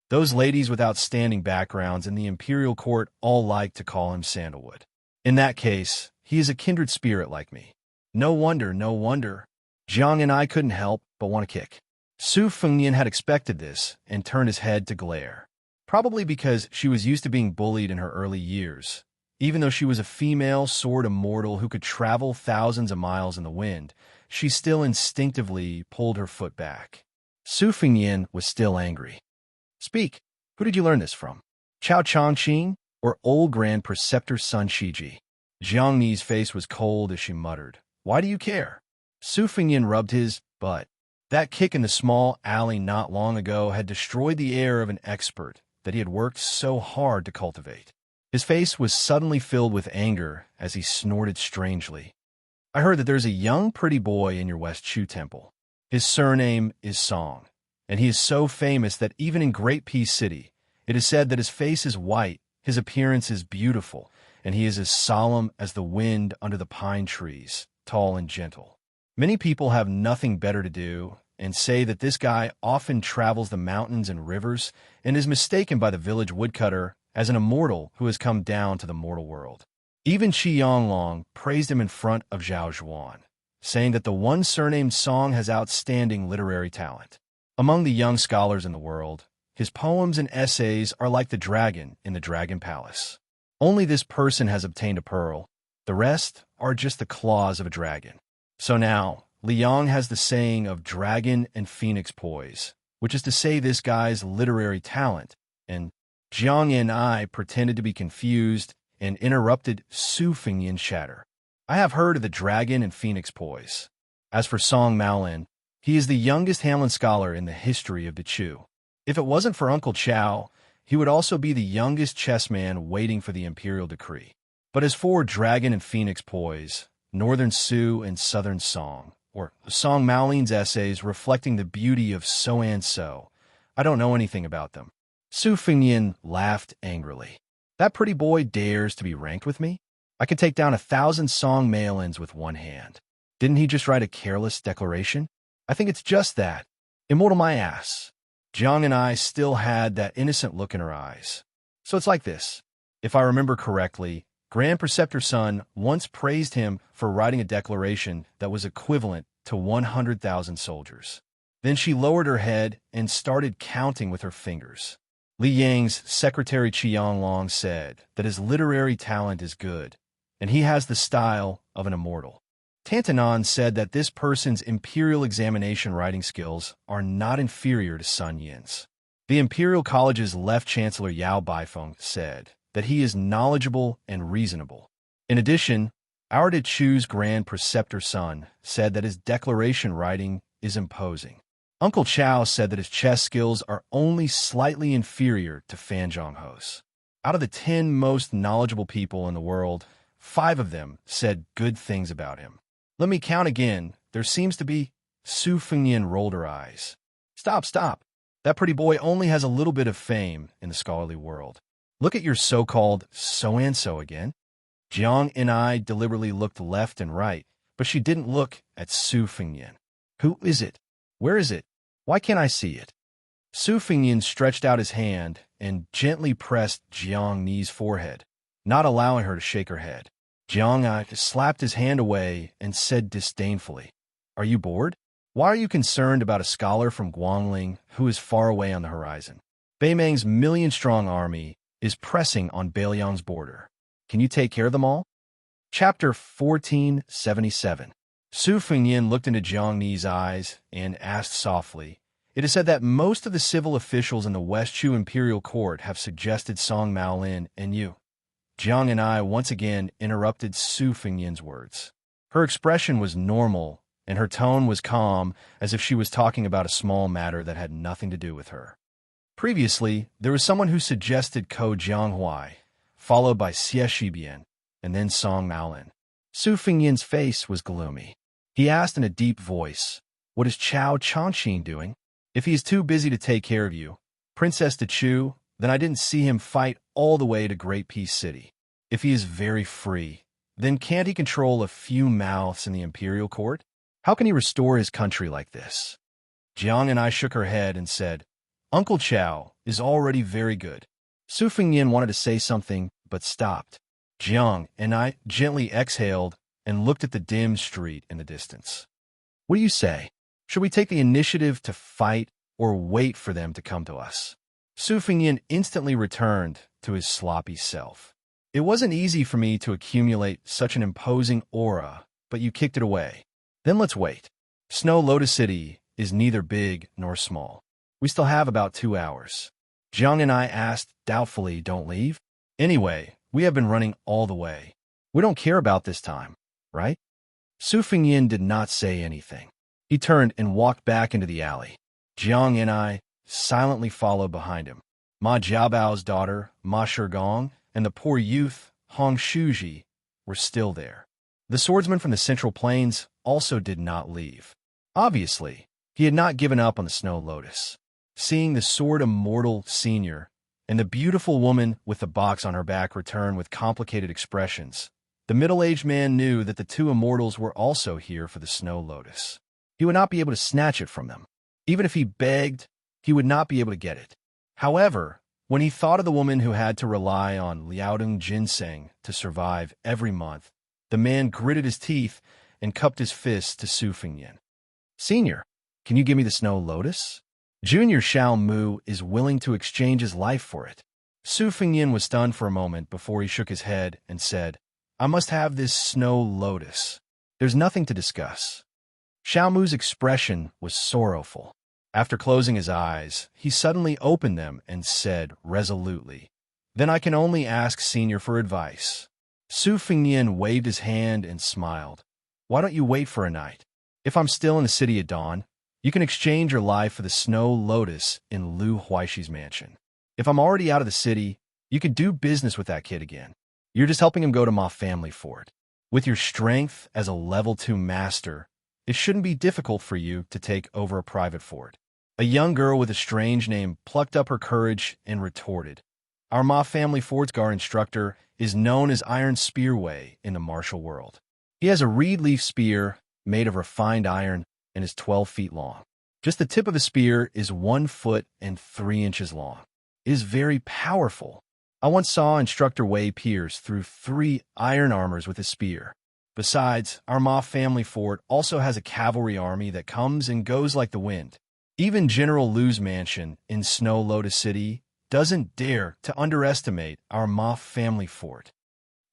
Those ladies with outstanding backgrounds in the imperial court all liked to call him Sandalwood. In that case, he is a kindred spirit like me. No wonder, no wonder. Jiang and I couldn't help but want to kick. Su Fengnian had expected this and turned his head to glare. Probably because she was used to being bullied in her early years. Even though she was a female sword immortal who could travel thousands of miles in the wind, she still instinctively pulled her foot back. Su Fengnian was still angry. "Speak. Who did you learn this from? Chao Chongqing or old Grand Preceptor Sun Shiji?" Jiang Ni's face was cold as she muttered, "Why do you care?" Su Fengnian rubbed his butt. That kick in the small alley not long ago had destroyed the air of an expert that he had worked so hard to cultivate. His face was suddenly filled with anger as he snorted strangely. "I heard that there's a young, pretty boy in your West Chu temple. His surname is Song, and he is so famous that even in Great Peace City, it is said that his face is white, his appearance is beautiful, and he is as solemn as the wind under the pine trees, tall and gentle. Many people have nothing better to do and say that this guy often travels the mountains and rivers and is mistaken by the village woodcutter as an immortal who has come down to the mortal world. Even Qi Yonglong praised him in front of Zhao Zhuan, saying that the one surnamed Song has outstanding literary talent. Among the young scholars in the world, his poems and essays are like the dragon in the Dragon Palace. Only this person has obtained a pearl. The rest are just the claws of a dragon. So now, Liang has the saying of dragon and phoenix poise, which is to say this guy's literary talent, and Jiang and I pretended to be confused and interrupted Su Fengyan's chatter. I have heard of the dragon and phoenix poise. As for Song Maolin, he is the youngest Hamlin scholar in the history of the Chu. If it wasn't for Uncle Chow, he would also be the youngest chessman waiting for the imperial decree. But as for dragon and phoenix poise, Northern Su and Southern Song, or Song Maolin's essays reflecting the beauty of So and So, I don't know anything about them. Su Fengyan laughed angrily. That pretty boy dares to be ranked with me? I could take down 1,000 Song Maolins with one hand. Didn't he just write a careless declaration? I think it's just that. Immortal my ass. Jiang and I still had that innocent look in her eyes. So it's like this. If I remember correctly, Grand Preceptor Sun once praised him for writing a declaration that was equivalent to 100,000 soldiers. Then she lowered her head and started counting with her fingers. Li Yang's secretary Qiang Long said that his literary talent is good, and he has the style of an immortal. Tantanan said that this person's imperial examination writing skills are not inferior to Sun Yin's. The Imperial College's Left Chancellor Yao Baifeng said that he is knowledgeable and reasonable. In addition, our De Chu's Grand Preceptor Sun said that his declaration writing is imposing. Uncle Chow said that his chess skills are only slightly inferior to Fan Zhongho's. Out of the 10 most knowledgeable people in the world, 5 of them said good things about him. Let me count again. There seems to be... Su Fengyan rolled her eyes. Stop. That pretty boy only has a little bit of fame in the scholarly world. Look at your so-called so-and-so again. Jiang and I deliberately looked left and right, but she didn't look at Su Fengyan. Who is it? Where is it? Why can't I see it? Su Fengyan stretched out his hand and gently pressed Jiang Ni's forehead, not allowing her to shake her head. Jiang slapped his hand away and said disdainfully, Are you bored? Why are you concerned about a scholar from Guangling who is far away on the horizon? Beimang's million-strong army is pressing on Beiliang's border. Can you take care of them all? Chapter 1477. Su Fengyan looked into Jiang Ni's eyes and asked softly, It is said that most of the civil officials in the West Chu Imperial Court have suggested Song Maolin and you. Jiang and I once again interrupted Su Fengyan's words. Her expression was normal, and her tone was calm, as if she was talking about a small matter that had nothing to do with her. Previously, there was someone who suggested Ko Jianghuai, followed by Xie Shibian, and then Song Maolin. Su Fengyan's face was gloomy. He asked in a deep voice, What is Chao Changqing doing? If he is too busy to take care of you, Princess De Chu, then I didn't see him fight all the way to Great Peace City. If he is very free, then can't he control a few mouths in the imperial court? How can he restore his country like this? Jiang and I shook her head and said, Uncle Chow is already very good. Su Fengyan wanted to say something, but stopped. Jiang and I gently exhaled and looked at the dim street in the distance. What do you say? Should we take the initiative to fight or wait for them to come to us? Su Fengyan instantly returned to his sloppy self. It wasn't easy for me to accumulate such an imposing aura, but you kicked it away. Then let's wait. Snow Lotus City is neither big nor small. We still have about 2 hours. Jiang and I asked doubtfully, Don't leave? Anyway, we have been running all the way. We don't care about this time, right? Su Fengyan did not say anything. He turned and walked back into the alley. Jiang and I silently followed behind him. Ma Jiabao's daughter, Ma Shigong, and the poor youth, Hong Shuji, were still there. The swordsman from the Central Plains also did not leave. Obviously, he had not given up on the Snow Lotus. Seeing the Sword Immortal Senior and the beautiful woman with the box on her back return with complicated expressions, the middle-aged man knew that the 2 immortals were also here for the Snow Lotus. He would not be able to snatch it from them. Even if he begged, he would not be able to get it. However, when he thought of the woman who had to rely on Liaodong ginseng to survive every month, the man gritted his teeth and cupped his fists to Su Fengyan. Senior, can you give me the Snow Lotus? Junior Xiao Mu is willing to exchange his life for it. Su Fengyan was stunned for a moment before he shook his head and said, I must have this Snow Lotus. There's nothing to discuss. Xiao Mu's expression was sorrowful. After closing his eyes, he suddenly opened them and said resolutely, "Then I can only ask Senior for advice." Su Fengnian waved his hand and smiled. "Why don't you wait for a night? If I'm still in the city at dawn, you can exchange your life for the Snow Lotus in Lu Huaishi's mansion. If I'm already out of the city, you can do business with that kid again. You're just helping him go to Ma Family Fort. With your strength as a level 2 master, it shouldn't be difficult for you to take over a private fort." A young girl with a strange name plucked up her courage and retorted, "Our Ma Family Fort's guard instructor is known as Iron Spearway in the martial world. He has a reed leaf spear made of refined iron and is 12 feet long. Just the tip of the spear is 1 foot and 3 inches long. It is very powerful. I once saw Instructor Wei pierce through 3 iron armors with a spear. Besides, our Ma Family Fort also has a cavalry army that comes and goes like the wind. Even General Lu's mansion in Snow Lotus City doesn't dare to underestimate our Ma Family Fort."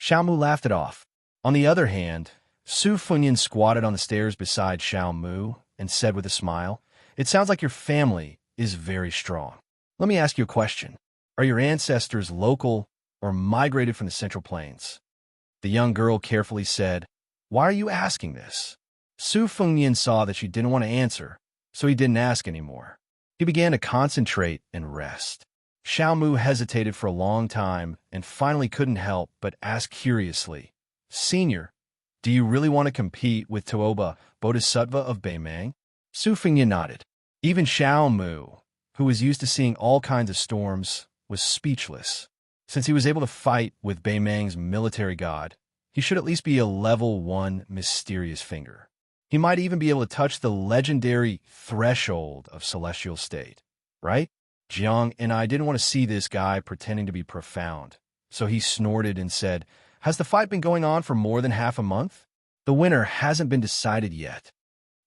Xiao Mu laughed it off. On the other hand, Su Fengnian squatted on the stairs beside Xiao Mu and said with a smile, "It sounds like your family is very strong. Let me ask you a question. Are your ancestors local or migrated from the Central Plains?" The young girl carefully said, "Why are you asking this?" Su Fengnian saw that she didn't want to answer, so he didn't ask anymore. He began to concentrate and rest. Xiao Mu hesitated for a long time and finally couldn't help but ask curiously, "Senior, do you really want to compete with Tuoba Bodhisattva of Beimang?" Su Fengnian nodded. Even Xiao Mu, who was used to seeing all kinds of storms, was speechless. Since he was able to fight with Beimang's military god, he should at least be a level 1 mysterious finger. He might even be able to touch the legendary threshold of celestial state, right? Jiang and I didn't want to see this guy pretending to be profound, so he snorted and said, "Has the fight been going on for more than half a month? The winner hasn't been decided yet."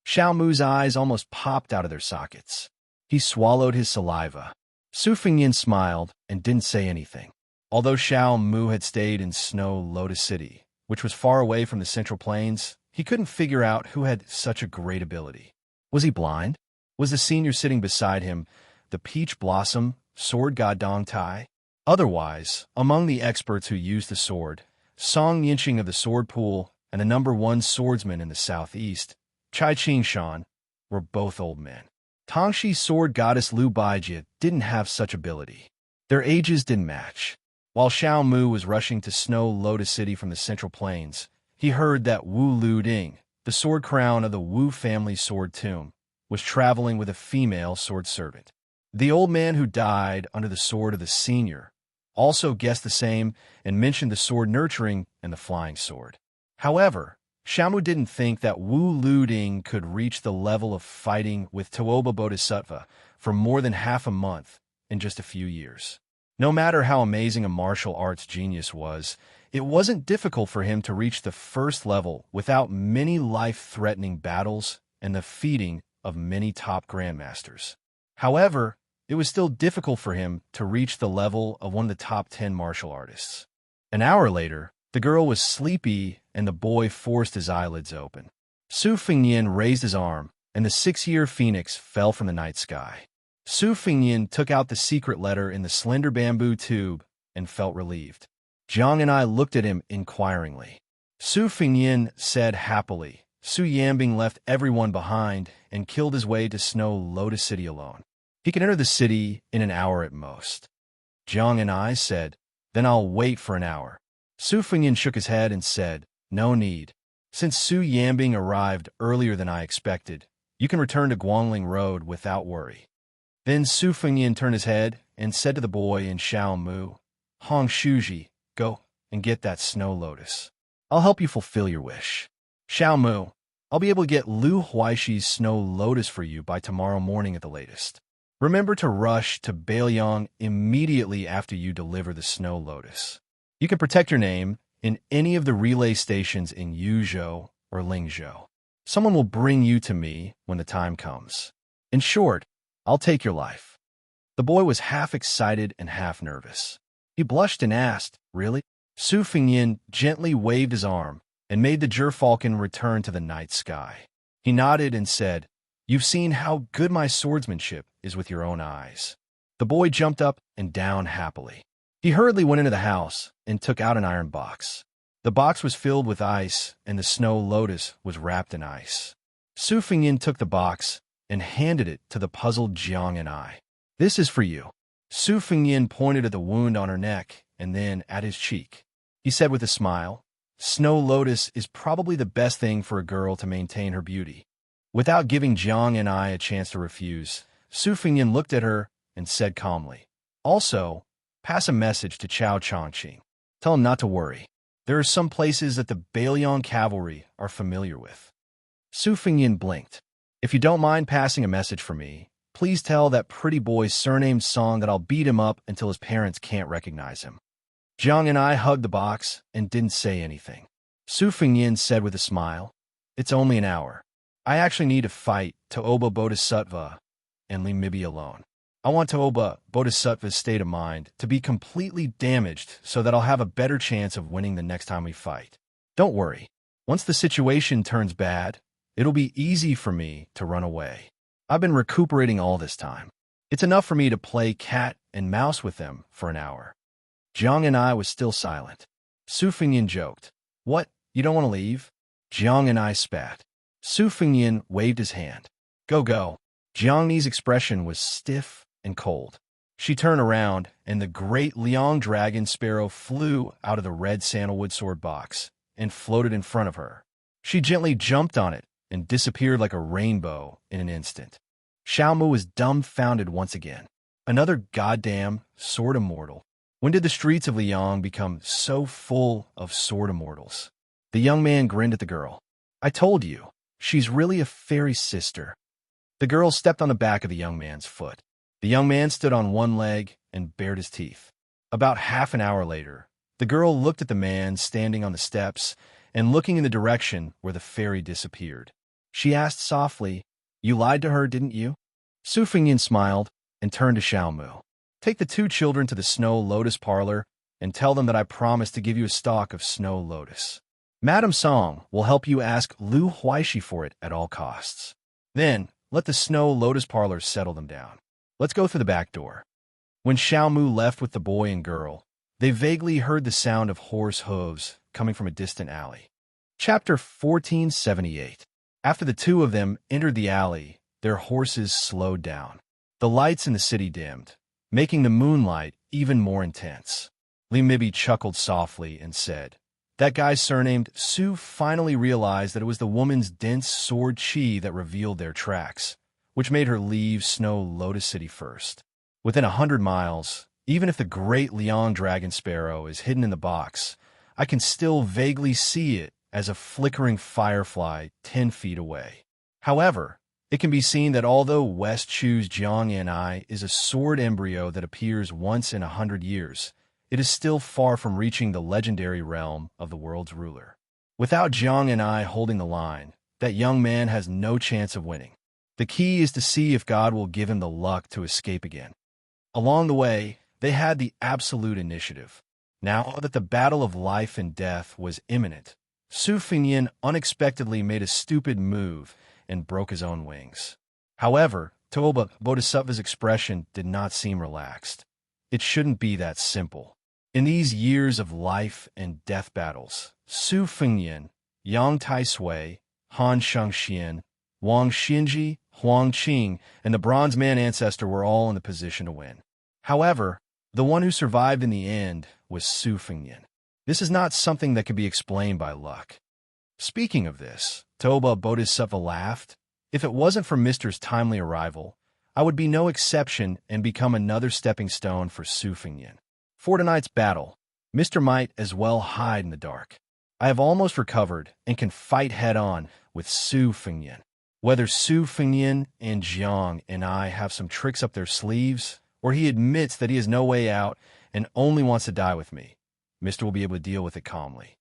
Xiao Mu's eyes almost popped out of their sockets. He swallowed his saliva. Su Fengnian smiled and didn't say anything. Although Xiao Mu had stayed in Snow Lotus City, which was far away from the Central Plains, he couldn't figure out who had such a great ability. Was he blind? Was the senior sitting beside him the Peach Blossom sword god Dong Tai? Otherwise, among the experts who used the sword, Song Yinqing of the Sword Pool and the #1 swordsman in the southeast, Chai Qingshan, were both old men. Tongxi's sword goddess Lu Baijie didn't have such ability. Their ages didn't match. While Xiao Mu was rushing to Snow Lotus City from the Central Plains, he heard that Wu Lu Ding, the sword crown of the Wu family's sword tomb, was traveling with a female sword servant. The old man who died under the sword of the senior also guessed the same and mentioned the sword nurturing and the flying sword. However, Xiao Mu didn't think that Wu Lu Ding could reach the level of fighting with Tuoba Bodhisattva for more than half a month in just a few years. No matter how amazing a martial arts genius was, it wasn't difficult for him to reach the first level without many life-threatening battles and the defeating of many top grandmasters. However, it was still difficult for him to reach the level of one of the top 10 martial artists. An hour later, the girl was sleepy and the boy forced his eyelids open. Su Fengnian raised his arm, and the 6-year phoenix fell from the night sky. Su Fengnian took out the secret letter in the slender bamboo tube and felt relieved. Jiang and I looked at him inquiringly. Su Fengnian said happily, "Su Yambing left everyone behind and killed his way to Snow Lotus City alone. He can enter the city in an hour at most." Jiang and I said, "Then I'll wait for an hour." Su Fengnian shook his head and said, "No need. Since Su Yambing arrived earlier than I expected, you can return to Guangling Road without worry." Then Su Fengnian turned his head and said to the boy in Xiao Mu, "Hong Shuji, go and get that snow lotus. I'll help you fulfill your wish. Xiao Mu, I'll be able to get Lu Huaishi's snow lotus for you by tomorrow morning at the latest. Remember to rush to Beiliang immediately after you deliver the snow lotus. You can protect your name in any of the relay stations in Yuzhou or Lingzhou. Someone will bring you to me when the time comes. In short, I'll take your life." The boy was half excited and half nervous. He blushed and asked, "Really?" Su Fengnian gently waved his arm and made the gerfalcon return to the night sky. He nodded and said, "You've seen how good my swordsmanship is with your own eyes." The boy jumped up and down happily. He hurriedly went into the house and took out an iron box. The box was filled with ice, and the snow lotus was wrapped in ice. Su Fengyin took the box and handed it to the puzzled Jiang and I. "This is for you." Su Fengyin pointed at the wound on her neck and then at his cheek. He said with a smile, "Snow lotus is probably the best thing for a girl to maintain her beauty." Without giving Jiang and I a chance to refuse, Su Fengyin looked at her and said calmly, "Also, pass a message to Chao Chongqing. Tell him not to worry. There are some places that the Bailiang cavalry are familiar with." Su Fengyin blinked. "If you don't mind passing a message for me, please tell that pretty boy's surnamed Song that I'll beat him up until his parents can't recognize him." Jiang and I hugged the box and didn't say anything. Su Fengyin said with a smile, "It's only an hour. I actually need to fight Toba Bodhisattva and Li Mibi alone. I want Toba Bodhisattva's state of mind to be completely damaged so that I'll have a better chance of winning the next time we fight. Don't worry. Once the situation turns bad, it'll be easy for me to run away. I've been recuperating all this time. It's enough for me to play cat and mouse with them for an hour." Jiang and I was still silent. Su Fengyin joked, "What, you don't want to leave?" Jiang and I spat. Su Fengyin waved his hand. "Go, go." Jiang's expression was stiff and cold. She turned around, and the great Liang dragon sparrow flew out of the red sandalwood sword box and floated in front of her. She gently jumped on it and disappeared like a rainbow in an instant. Xiaomu was dumbfounded once again. Another goddamn sword immortal. When did the streets of Liang become so full of sword immortals? The young man grinned at the girl. "I told you, she's really a fairy sister." The girl stepped on the back of the young man's foot. The young man stood on one leg and bared his teeth. About half an hour later, the girl looked at the man standing on the steps and looking in the direction where the fairy disappeared. She asked softly, "You lied to her, didn't you?" Su Fengyin smiled and turned to Xiaomu. "Take the two children to the Snow Lotus parlor and tell them that I promised to give you a stalk of Snow Lotus. Madame Song will help you ask Lu Huaishi for it at all costs. Then, let the Snow Lotus parlor settle them down. Let's go through the back door." When Xiaomu left with the boy and girl, they vaguely heard the sound of horse hooves coming from a distant alley. Chapter 1478. After the two of them entered the alley, their horses slowed down. The lights in the city dimmed, making the moonlight even more intense. Li Mibi chuckled softly and said, "That guy surnamed Su finally realized that it was the woman's dense sword chi that revealed their tracks, which made her leave Snow Lotus City first. Within 100 miles, even if the great Liang dragon sparrow is hidden in the box, I can still vaguely see it as a flickering firefly 10 feet away. However, it can be seen that although West Chu's Jiang and I is a sword embryo that appears once in 100 years, it is still far from reaching the legendary realm of the world's ruler. Without Jiang and I holding the line, that young man has no chance of winning. The key is to see if God will give him the luck to escape again." Along the way, they had the absolute initiative. Now that the battle of life and death was imminent, Su Fengyin unexpectedly made a stupid move and broke his own wings. However, Toba Bodhisattva's expression did not seem relaxed. It shouldn't be that simple. In these years of life and death battles, Su Fengyin, Yang Taisui, Han Shengxian, Wang Xinji, Huang Qing, and the Bronze Man ancestor were all in the position to win. However, the one who survived in the end was Su Fengyin. This is not something that can be explained by luck. Speaking of this, Toba Bodhisattva laughed. "If it wasn't for Mister's timely arrival, I would be no exception and become another stepping stone for Su Fengyin. For tonight's battle, Mister might as well hide in the dark. I have almost recovered and can fight head-on with Su Fengyin. Whether Su Fengyin and Jiang and I have some tricks up their sleeves, or he admits that he has no way out and only wants to die with me, Mister will be able to deal with it calmly."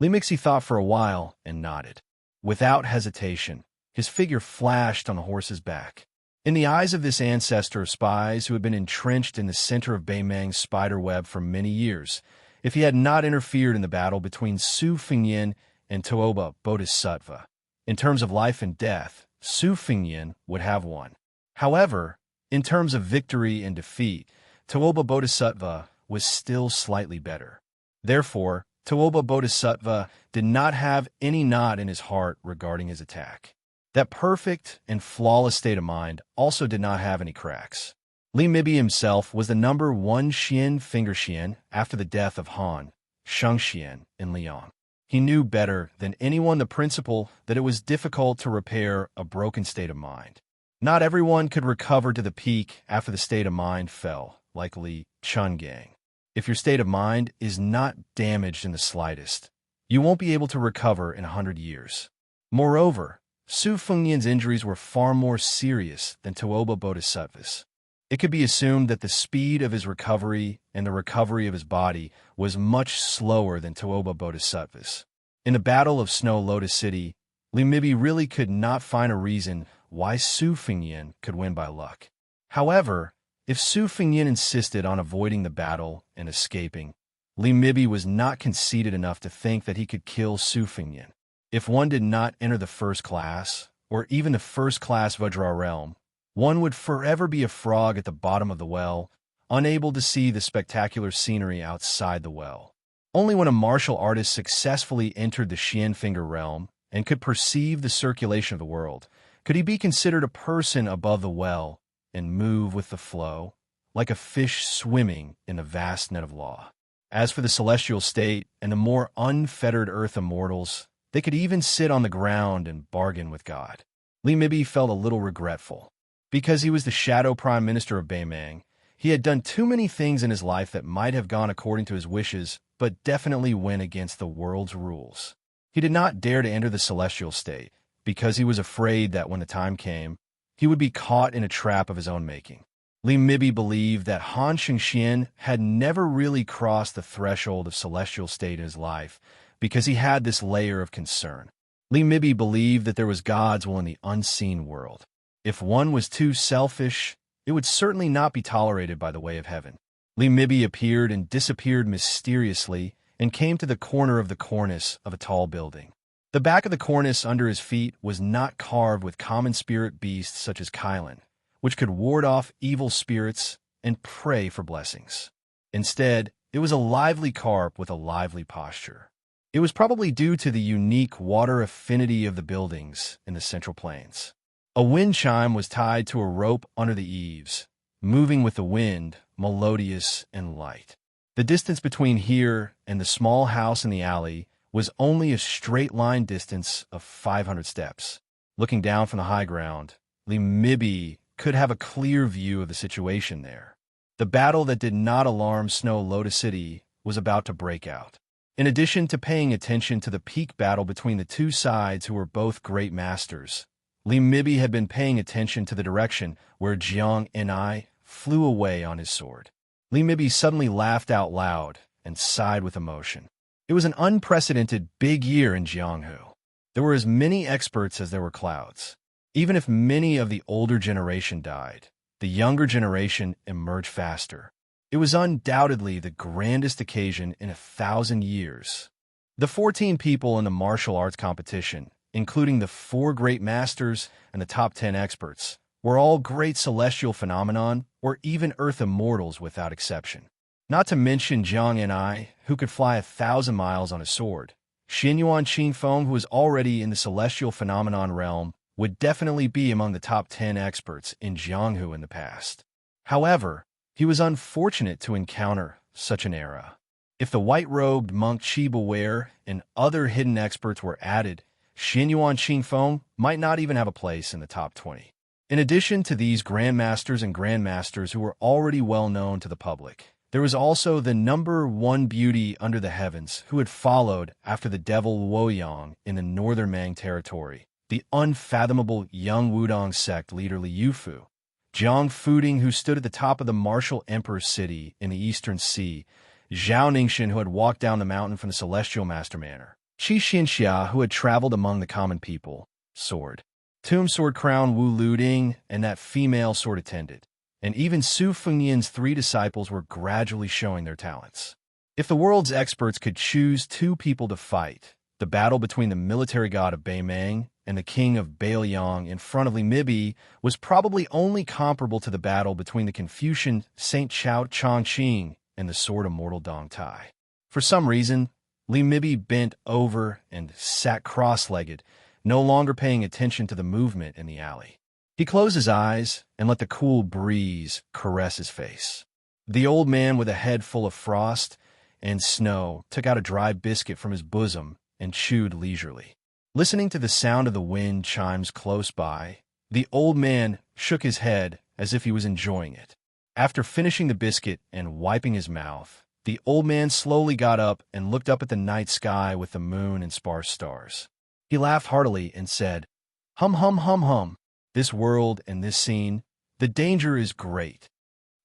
Li Mixi thought for a while and nodded. Without hesitation, his figure flashed on the horse's back. In the eyes of this ancestor of spies who had been entrenched in the center of Beimang's spider web for many years, if he had not interfered in the battle between Su Fengyin and Toba Bodhisattva, In terms of life and death, Su Fengnian would have won. However, in terms of victory and defeat, Tooba Bodhisattva was still slightly better. Therefore, Tooba Bodhisattva did not have any knot in his heart regarding his attack. That perfect and flawless state of mind also did not have any cracks. Li Mibi himself was the number 1 Xian finger Xian after the death of Han, Sheng Xian, in Liang. He knew better than anyone the principle that it was difficult to repair a broken state of mind. Not everyone could recover to the peak after the state of mind fell, like Li Chungang. If your state of mind is not damaged in the slightest, you won't be able to recover in 100 years. Moreover, Su Fengnian's injuries were far more serious than Tooba Bodhisattva's. It could be assumed that the speed of his recovery and the recovery of his body was much slower than Tooba Bodhisattva's. In the Battle of Snow Lotus City, Li Mibi really could not find a reason why Su Fengnian could win by luck. However, if Su Fengnian insisted on avoiding the battle and escaping, Li Mibi was not conceited enough to think that he could kill Su Fengnian. If one did not enter the first class, or even the first-class Vajra realm, one would forever be a frog at the bottom of the well, unable to see the spectacular scenery outside the well. Only when a martial artist successfully entered the Xian finger realm and could perceive the circulation of the world could he be considered a person above the well and move with the flow, like a fish swimming in the vast net of law. As for the celestial state and the more unfettered earth immortals, they could even sit on the ground and bargain with God. Li Mibi felt a little regretful. Because he was the shadow prime minister of Beimang, he had done too many things in his life that might have gone according to his wishes, but definitely went against the world's rules. He did not dare to enter the celestial state, because he was afraid that when the time came, he would be caught in a trap of his own making. Li Mibi believed that Han Shengxian had never really crossed the threshold of celestial state in his life, because he had this layer of concern. Li Mibi believed that there was God's will in the unseen world. If one was too selfish, it would certainly not be tolerated by the way of heaven. Li Mibi appeared and disappeared mysteriously and came to the corner of the cornice of a tall building. The back of the cornice under his feet was not carved with common spirit beasts such as Kylan, which could ward off evil spirits and pray for blessings. Instead, it was a lively carp with a lively posture. It was probably due to the unique water affinity of the buildings in the Central Plains. A wind chime was tied to a rope under the eaves, moving with the wind, melodious and light. The distance between here and the small house in the alley was only a straight-line distance of 500 steps. Looking down from the high ground, Li Mibi could have a clear view of the situation there. The battle that did not alarm Snow Lotus City was about to break out. In addition to paying attention to the peak battle between the two sides who were both great masters, Li Mibi had been paying attention to the direction where Jiang Enai flew away on his sword. Li Mibi suddenly laughed out loud and sighed with emotion. It was an unprecedented big year in Jianghu. There were as many experts as there were clouds. Even if many of the older generation died, the younger generation emerged faster. It was undoubtedly the grandest occasion in 1,000 years. The 14 people in the martial arts competition, including the 4 great masters and the top 10 experts, were all great celestial phenomenon or even earth immortals without exception. Not to mention Jiang Enai, who could fly 1,000 miles on a sword. Xinyuan Qingfeng, who was already in the celestial phenomenon realm, would definitely be among the top 10 experts in Jianghu in the past. However, he was unfortunate to encounter such an era. If the white-robed monk Qi Beware and other hidden experts were added, Xinyuan Qingfeng might not even have a place in the top 20. In addition to these grandmasters and grandmasters who were already well known to the public, there was also the number 1 beauty under the heavens who had followed after the devil Luoyang in the northern Mang territory, the unfathomable young Wudong sect leader Li Yufu, Jiang Fuding, who stood at the top of the martial emperor's city in the eastern sea, Zhao Ningxin, who had walked down the mountain from the celestial master manor, Qi Xinxia, who had traveled among the common people, sword, Tomb Sword Crown Wu Luding, and that female sword attendant. And even Su Fengnian's 3 disciples were gradually showing their talents. If the world's experts could choose 2 people to fight, the battle between the military god of Beimang and the king of Baelyang in front of Li Mibi was probably only comparable to the battle between the Confucian Saint Chao Chongqing and the sword immortal Dong Tai. For some reason, Li Mibi bent over and sat cross-legged, no longer paying attention to the movement in the alley. He closed his eyes and let the cool breeze caress his face. The old man, with a head full of frost and snow, took out a dry biscuit from his bosom and chewed leisurely. Listening to the sound of the wind chimes close by, the old man shook his head as if he was enjoying it. After finishing the biscuit and wiping his mouth, the old man slowly got up and looked up at the night sky with the moon and sparse stars. He laughed heartily and said, "Hum, hum, hum, hum. This world and this scene, the danger is great."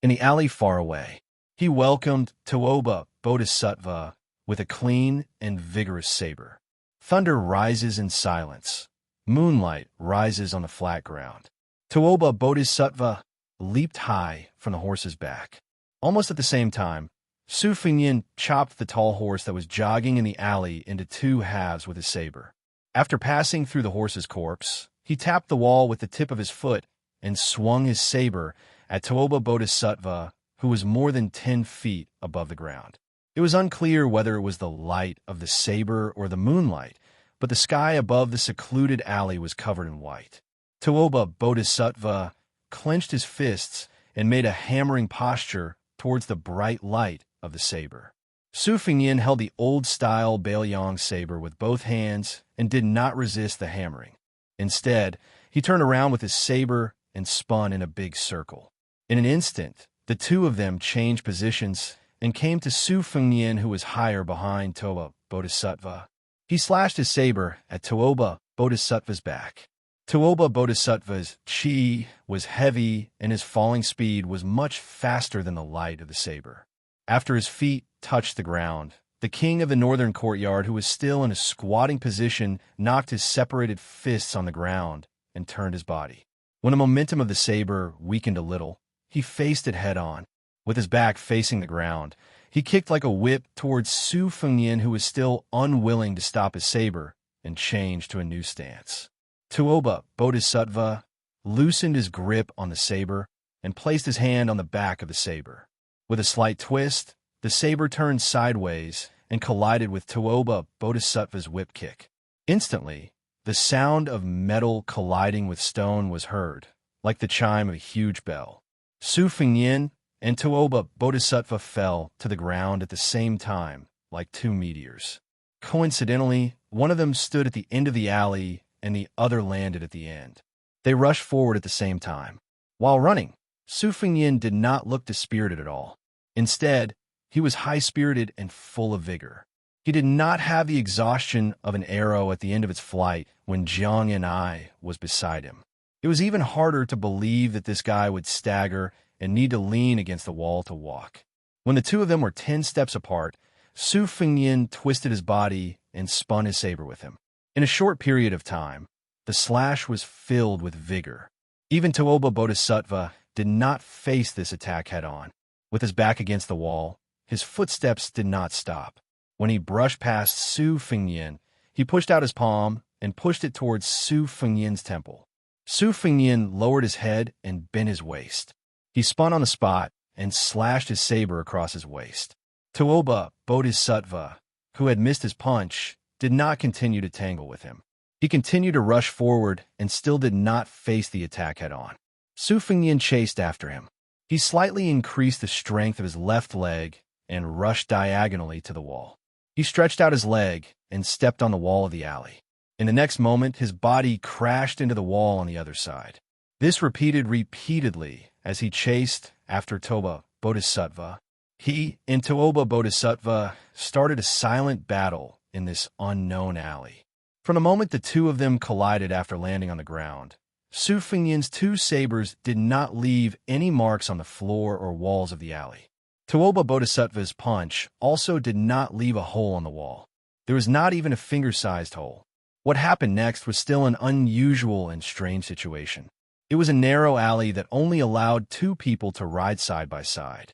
In the alley far away, he welcomed Tuoba Bodhisattva with a clean and vigorous saber. Thunder rises in silence. Moonlight rises on the flat ground. Tuoba Bodhisattva leaped high from the horse's back. Almost at the same time, Su Fengyin chopped the tall horse that was jogging in the alley into two halves with his saber. After passing through the horse's corpse, he tapped the wall with the tip of his foot and swung his saber at Tuoba Bodhisattva, who was more than 10 feet above the ground. It was unclear whether it was the light of the saber or the moonlight, but the sky above the secluded alley was covered in white. Tuoba Bodhisattva clenched his fists and made a hammering posture towards the bright light of the saber. Su Fengyin held the old-style Baelyang saber with both hands and did not resist the hammering. Instead, he turned around with his saber and spun in a big circle. In an instant, the two of them changed positions and came to Su Fengyin, who was higher behind Tuoba Bodhisattva. He slashed his saber at Tuoba Bodhisattva's back. Tuoba Bodhisattva's chi was heavy and his falling speed was much faster than the light of the saber. After his feet touched the ground, the king of the northern courtyard, who was still in a squatting position, knocked his separated fists on the ground and turned his body. When the momentum of the saber weakened a little, he faced it head-on. With his back facing the ground, he kicked like a whip towards Su Fengyin, who was still unwilling to stop his saber, and changed to a new stance. Tuoba Bodhisattva loosened his grip on the saber and placed his hand on the back of the saber. With a slight twist, the saber turned sideways and collided with Tuoba Bodhisattva's whip kick. Instantly, the sound of metal colliding with stone was heard, like the chime of a huge bell. Su Fengyin and Tuoba Bodhisattva fell to the ground at the same time, like two meteors. Coincidentally, one of them stood at the end of the alley and the other landed at the end. They rushed forward at the same time. While running, Su Fengyin did not look dispirited at all. Instead, he was high-spirited and full of vigor. He did not have the exhaustion of an arrow at the end of its flight when Jiang and I was beside him. It was even harder to believe that this guy would stagger and need to lean against the wall to walk. When the two of them were 10 steps apart, Su Fengyin twisted his body and spun his saber with him. In a short period of time, the slash was filled with vigor. Even Tuoba Bodhisattva did not face this attack head-on. With his back against the wall, his footsteps did not stop. When he brushed past Su Fengyin, he pushed out his palm and pushed it towards Su Fengyin's temple. Su Fengyin lowered his head and bent his waist. He spun on the spot and slashed his saber across his waist. Tuoba Bodhisattva, who had missed his punch, did not continue to tangle with him. He continued to rush forward and still did not face the attack head-on. Su Fengyin chased after him. He slightly increased the strength of his left leg and rushed diagonally to the wall. He stretched out his leg and stepped on the wall of the alley. In the next moment, his body crashed into the wall on the other side. This repeated repeatedly as he chased after Tuoba Bodhisattva. He and Tuoba Bodhisattva started a silent battle in this unknown alley. From the moment the two of them collided after landing on the ground, Su Fengyin's two sabers did not leave any marks on the floor or walls of the alley. Tuoba Bodhisattva's punch also did not leave a hole on the wall. There was not even a finger-sized hole. What happened next was still an unusual and strange situation. It was a narrow alley that only allowed two people to ride side by side.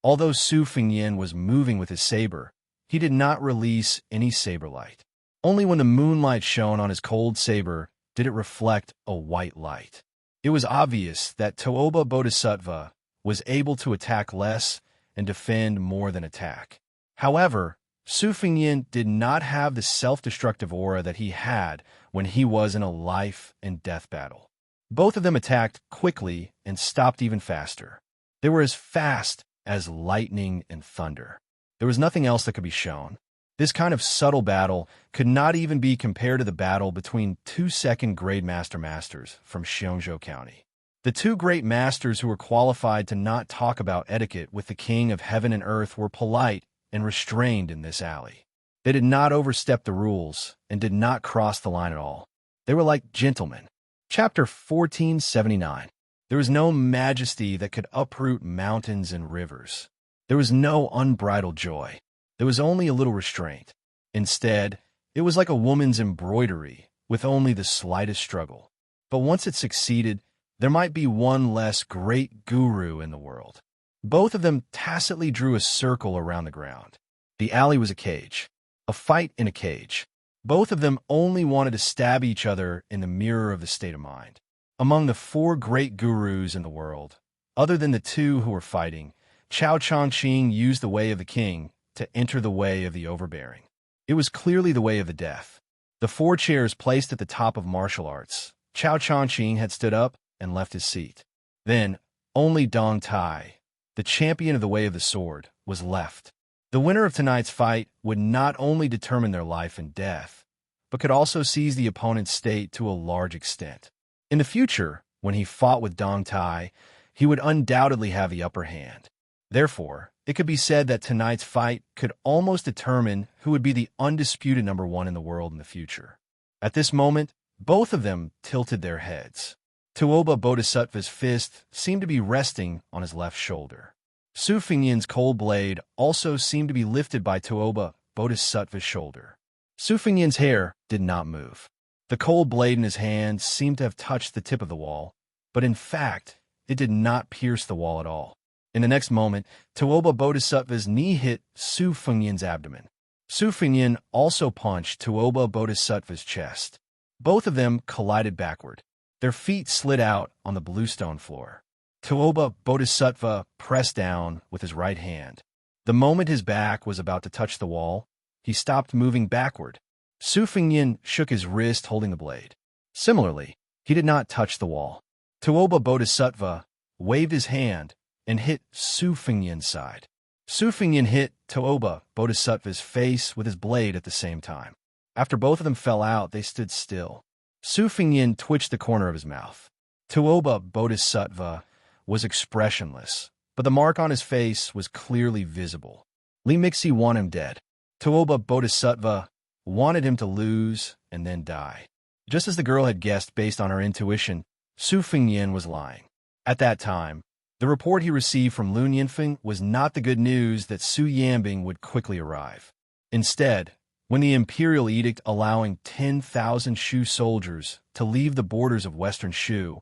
Although Su Fengyin was moving with his saber, he did not release any saber light. Only when the moonlight shone on his cold saber did it reflect a white light. It was obvious that Toba Bodhisattva was able to attack less and defend more than attack. However, Su Fengyan did not have the self-destructive aura that he had when he was in a life-and-death battle. Both of them attacked quickly and stopped even faster. They were as fast as lightning and thunder. There was nothing else that could be shown. This kind of subtle battle could not even be compared to the battle between two second-grade masters from Xiongzhou County. The two great masters who were qualified to not talk about etiquette with the king of heaven and earth were polite and restrained in this alley. They did not overstep the rules and did not cross the line at all. They were like gentlemen. Chapter 1479. There was no majesty that could uproot mountains and rivers. There was no unbridled joy. There was only a little restraint. Instead, it was like a woman's embroidery with only the slightest struggle. But once it succeeded, there might be one less great guru in the world. Both of them tacitly drew a circle around the ground. The alley was a cage. A fight in a cage. Both of them only wanted to stab each other in the mirror of the state of mind. Among the four great gurus in the world, other than the two who were fighting, Chao Chongqing used the way of the king to enter the way of the overbearing. It was clearly the way of the deaf. The four chairs placed at the top of martial arts. Chao Chongqing had stood up and left his seat. Then, only Dong Tai, the champion of the way of the sword, was left. The winner of tonight's fight would not only determine their life and death, but could also seize the opponent's state to a large extent. In the future, when he fought with Dong Tai, he would undoubtedly have the upper hand. Therefore, it could be said that tonight's fight could almost determine who would be the undisputed number one in the world in the future. At this moment, both of them tilted their heads. Tuoba Bodhisattva's fist seemed to be resting on his left shoulder. Su Fengyan's cold blade also seemed to be lifted by Tuoba Bodhisattva's shoulder. Su Fengyan's hair did not move. The cold blade in his hand seemed to have touched the tip of the wall, but in fact, it did not pierce the wall at all. In the next moment, Tuoba Bodhisattva's knee hit Su Fengyan's abdomen. Su Fengyan also punched Tuoba Bodhisattva's chest. Both of them collided backward. Their feet slid out on the bluestone floor. Tuoba Bodhisattva pressed down with his right hand. The moment his back was about to touch the wall, he stopped moving backward. Su Fengyan shook his wrist holding the blade. Similarly, he did not touch the wall. Tuoba Bodhisattva waved his hand and hit Su Fengyan's side. Su Fengyan hit Tuoba Bodhisattva's face with his blade at the same time. After both of them fell out, they stood still. Su Fengyan twitched the corner of his mouth. Tuoba Bodhisattva was expressionless, but the mark on his face was clearly visible. Li Mixi wanted him dead. Tuoba Bodhisattva wanted him to lose and then die. Just as the girl had guessed based on her intuition, Su Fengyan was lying. At that time, the report he received from Lun Yinfeng was not the good news that Su Yanbing would quickly arrive. Instead, when the imperial edict allowing 10,000 Shu soldiers to leave the borders of western Shu,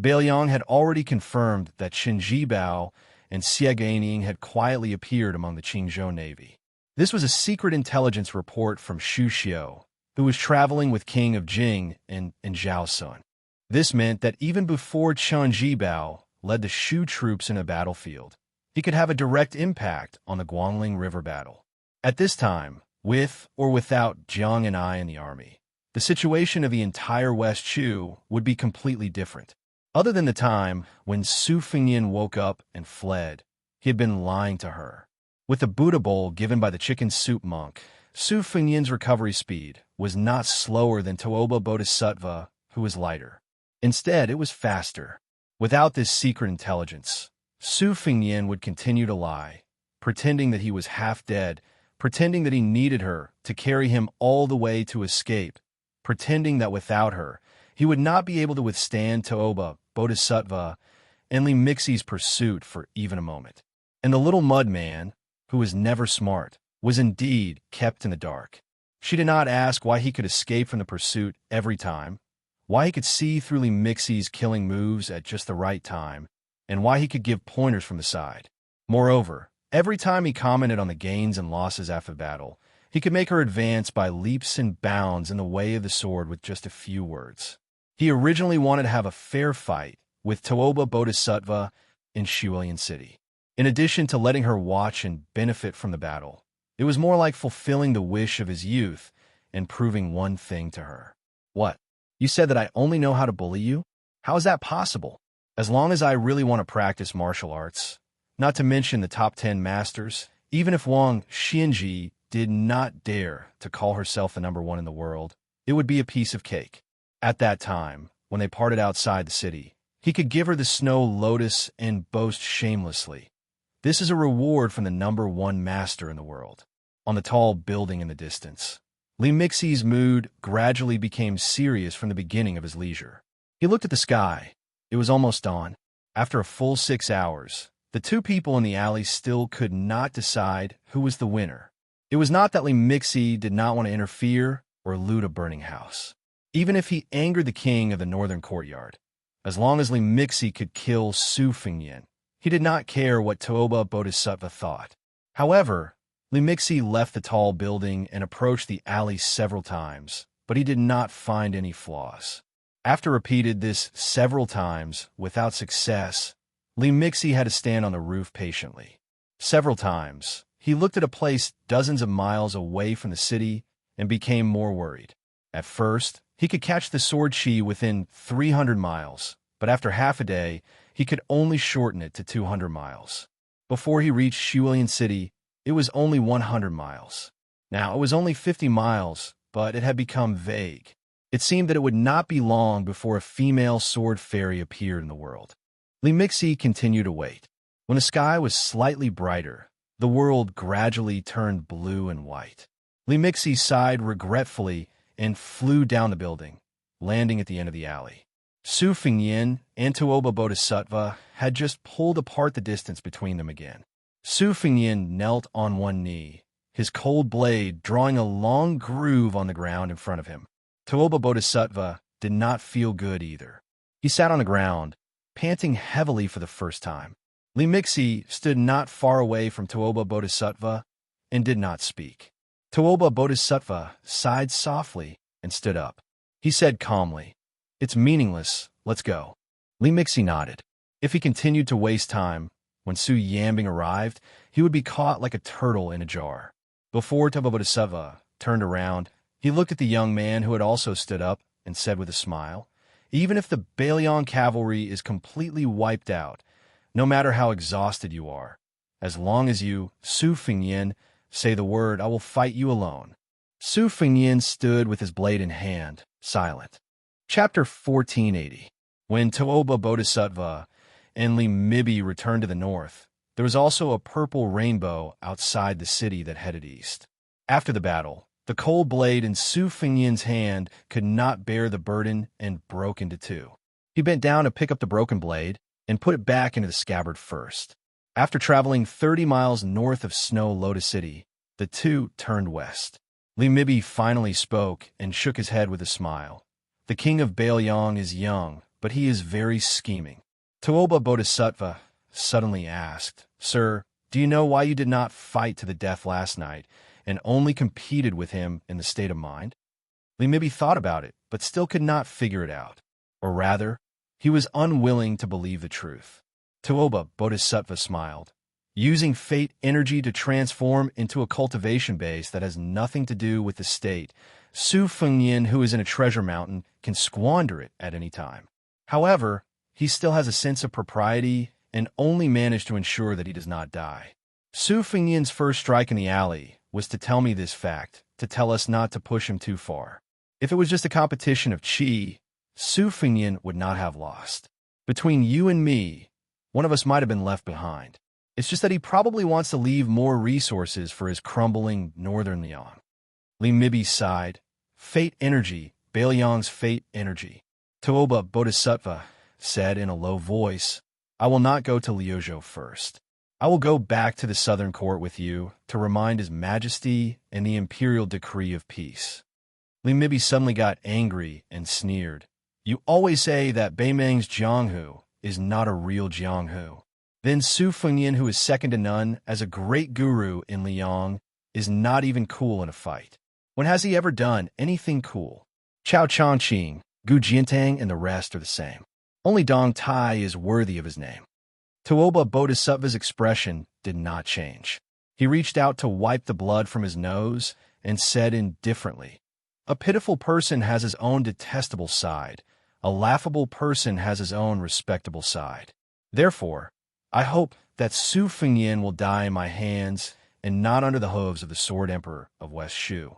Beiliang had already confirmed that Qin Jibao and Xie Gaining had quietly appeared among the Qingzhou Navy. This was a secret intelligence report from Xu Xiu, who was traveling with King of Jing and Zhao Sun. This meant that even before Qin Jibao led the Shu troops in a battlefield, he could have a direct impact on the Guangling River battle. At this time, with or without Jiang and I in the army, the situation of the entire West Shu would be completely different. Other than the time when Su Fengyan woke up and fled, he had been lying to her. With the Buddha bowl given by the chicken soup monk, Su Fengyan's recovery speed was not slower than Tuoba Bodhisattva, who was lighter. Instead, it was faster. Without this secret intelligence, Su Fengyan would continue to lie, pretending that he was half dead, pretending that he needed her to carry him all the way to escape, pretending that without her, he would not be able to withstand Tuoba Bodhisattva and Li Mixi's pursuit for even a moment. And the little mud man, who was never smart, was indeed kept in the dark. She did not ask why he could escape from the pursuit every time, why he could see through Li Mixi's killing moves at just the right time, and why he could give pointers from the side. Moreover, every time he commented on the gains and losses after battle, he could make her advance by leaps and bounds in the way of the sword with just a few words. He originally wanted to have a fair fight with Tooba Bodhisattva in Shiulian City. In addition to letting her watch and benefit from the battle, it was more like fulfilling the wish of his youth and proving one thing to her. What? You said that I only know how to bully you? How is that possible? As long as I really want to practice martial arts, not to mention the top 10 masters, even if Wang Xianji did not dare to call herself the number 1 in the world, it would be a piece of cake. At that time, when they parted outside the city, he could give her the snow lotus and boast shamelessly, "This is a reward from the number 1 master in the world." On the tall building in the distance, Li Mixie's mood gradually became serious from the beginning of his leisure. He looked at the sky. It was almost dawn. After a full 6 hours, the two people in the alley still could not decide who was the winner. It was not that Li Mixie did not want to interfere or loot a burning house. Even if he angered the king of the northern courtyard, as long as Li Mixie could kill Su Fengyan, he did not care what Tooba Bodhisattva thought. However, Li Mixie left the tall building and approached the alley several times, but he did not find any flaws. After repeated this several times without success, Li Mixie had to stand on the roof patiently. Several times, he looked at a place dozens of miles away from the city and became more worried. At first, he could catch the sword chi within 300 miles, but after half a day, he could only shorten it to 200 miles. Before he reached Shiulian City, it was only 100 miles. Now, it was only 50 miles, but it had become vague. It seemed that it would not be long before a female sword fairy appeared in the world. Li Mixie continued to wait. When the sky was slightly brighter, the world gradually turned blue and white. Li Mixie sighed regretfully and flew down the building, landing at the end of the alley. Su Fengyan and Tooba Bodhisattva had just pulled apart the distance between them again. Su Fengyan knelt on one knee, his cold blade drawing a long groove on the ground in front of him. Tooba Bodhisattva did not feel good either. He sat on the ground, panting heavily for the first time. Li Mixie stood not far away from Tooba Bodhisattva and did not speak. Tooba Bodhisattva sighed softly and stood up. He said calmly, "It's meaningless, let's go." Li Mixie nodded. If he continued to waste time, when Su Yambing arrived, he would be caught like a turtle in a jar. Before Tooba Bodhisattva turned around, he looked at the young man who had also stood up and said with a smile, "Even if the Bailiang cavalry is completely wiped out, no matter how exhausted you are, as long as you, Su Fengyan, say the word, I will fight you alone." Su Fengyan stood with his blade in hand, silent. Chapter 1480. When Tooba Bodhisattva and Li Mixie returned to the north, there was also a purple rainbow outside the city that headed east. After the battle, the cold blade in Su Fengyan's hand could not bear the burden and broke into two. He bent down to pick up the broken blade and put it back into the scabbard first. After traveling 30 miles north of Snow Lotus City, the two turned west. Li Mixie finally spoke and shook his head with a smile. "The king of Bailiang is young, but he is very scheming." Tooba Bodhisattva suddenly asked, "Sir, do you know why you did not fight to the death last night and only competed with him in the state of mind?" Li Mixie thought about it, but still could not figure it out. Or rather, he was unwilling to believe the truth. Tooba Bodhisattva smiled. "Using fate energy to transform into a cultivation base that has nothing to do with the state, Su Fengyan, who is in a treasure mountain, can squander it at any time. However, he still has a sense of propriety and only managed to ensure that he does not die. Su Fengyan's first strike in the alley was to tell me this fact, to tell us not to push him too far. If it was just a competition of chi, Su Fengyan would not have lost. Between you and me, one of us might have been left behind. It's just that he probably wants to leave more resources for his crumbling northern Liang." Li Mixie sighed. "Fate energy, Bailiang's fate energy." Tooba Bodhisattva said in a low voice, "I will not go to Liuzhou first. I will go back to the southern court with you to remind His Majesty and the imperial decree of peace." Li Mixie suddenly got angry and sneered. "You always say that Beimeng's Jianghu is not a real Jianghu. Then Su Fengyan, who is second to none as a great guru in Liang, is not even cool in a fight. When has he ever done anything cool?" Chao Chongqing Gu Jiantang and the rest are the same. Only Dong Tai is worthy of his name. Tuoba Bodhisattva's expression did not change. He reached out to wipe the blood from his nose and said indifferently, "A pitiful person has his own detestable side. A laughable person has his own respectable side. Therefore, I hope that Su Fengyan will die in my hands and not under the hooves of the Sword Emperor of West Shu."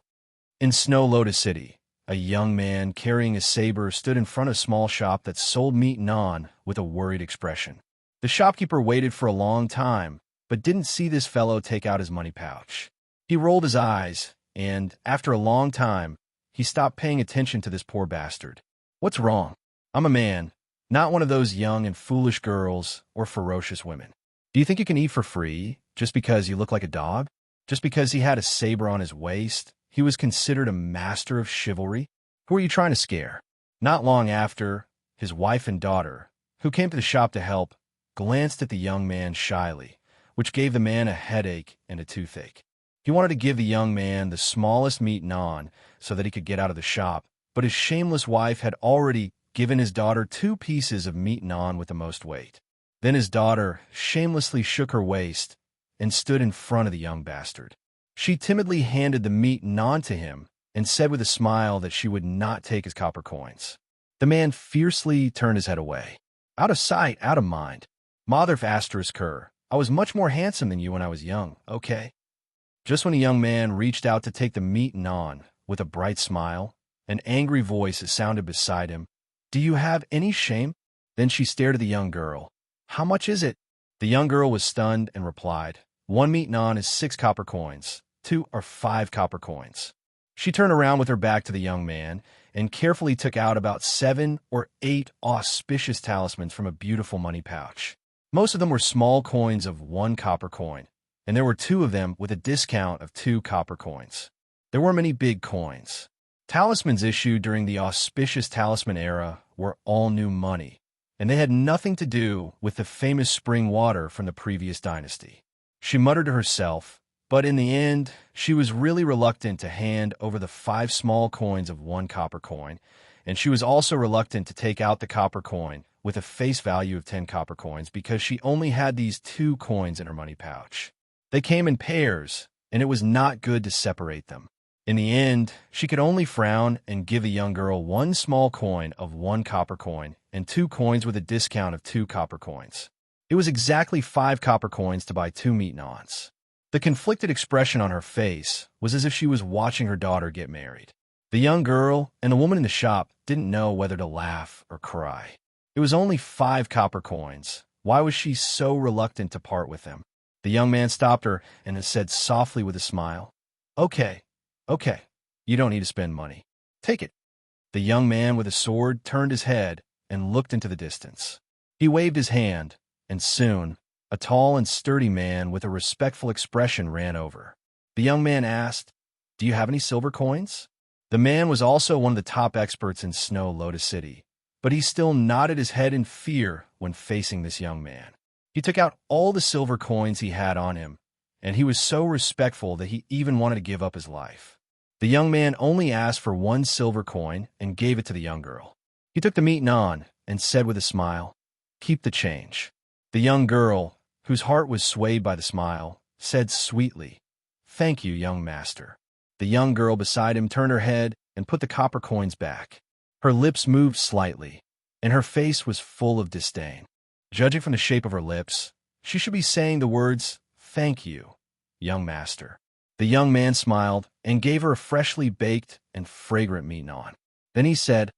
In Snow Lotus City, a young man carrying a saber stood in front of a small shop that sold meat naan with a worried expression. The shopkeeper waited for a long time, but didn't see this fellow take out his money pouch. He rolled his eyes, and, after a long time, he stopped paying attention to this poor bastard. "What's wrong? I'm a man, not one of those young and foolish girls or ferocious women. Do you think you can eat for free just because you look like a dog? Just because he had a saber on his waist, he was considered a master of chivalry? Who are you trying to scare?" Not long after, his wife and daughter, who came to the shop to help, glanced at the young man shyly, which gave the man a headache and a toothache. He wanted to give the young man the smallest meat naan so that he could get out of the shop, but his shameless wife had already given his daughter 2 pieces of meat naan with the most weight. Then his daughter shamelessly shook her waist and stood in front of the young bastard. She timidly handed the meat naan to him and said with a smile that she would not take his copper coins. The man fiercely turned his head away. "Out of sight, out of mind. Mother of asterisk her, I was much more handsome than you when I was young, okay?" Just when the young man reached out to take the meat naan, with a bright smile, an angry voice sounded beside him. "Do you have any shame?" Then she stared at the young girl. "How much is it?" The young girl was stunned and replied, "1 meat naan is 6 copper coins. 2 are 5 copper coins." She turned around with her back to the young man and carefully took out about 7 or 8 auspicious talismans from a beautiful money pouch. Most of them were small coins of 1 copper coin, and there were 2 of them with a discount of 2 copper coins. There were many big coins. Talismans issued during the auspicious talisman era were all new money, and they had nothing to do with the famous spring water from the previous dynasty. She muttered to herself, but in the end, she was really reluctant to hand over the 5 small coins of 1 copper coin, and she was also reluctant to take out the copper coin with a face value of 10 copper coins because she only had these 2 coins in her money pouch. They came in pairs, and it was not good to separate them. In the end, she could only frown and give the young girl 1 small coin of 1 copper coin and 2 coins with a discount of 2 copper coins. It was exactly 5 copper coins to buy 2 meat naans. The conflicted expression on her face was as if she was watching her daughter get married. The young girl and the woman in the shop didn't know whether to laugh or cry. It was only 5 copper coins. Why was she so reluctant to part with them? The young man stopped her and said softly with a smile, Okay, you don't need to spend money. Take it." The young man with a sword turned his head and looked into the distance. He waved his hand, and soon, a tall and sturdy man with a respectful expression ran over. The young man asked, "Do you have any silver coins?" The man was also one of the top experts in Snow Lotus City, but he still nodded his head in fear when facing this young man. He took out all the silver coins he had on him, and he was so respectful that he even wanted to give up his life. The young man only asked for 1 silver coin and gave it to the young girl. He took the meat naan and said with a smile, "Keep the change." The young girl, whose heart was swayed by the smile, said sweetly, "Thank you, young master." The young girl beside him turned her head and put the copper coins back. Her lips moved slightly, and her face was full of disdain. Judging from the shape of her lips, she should be saying the words, "Thank you, young master." The young man smiled and gave her a freshly baked and fragrant meat naan. Then he said,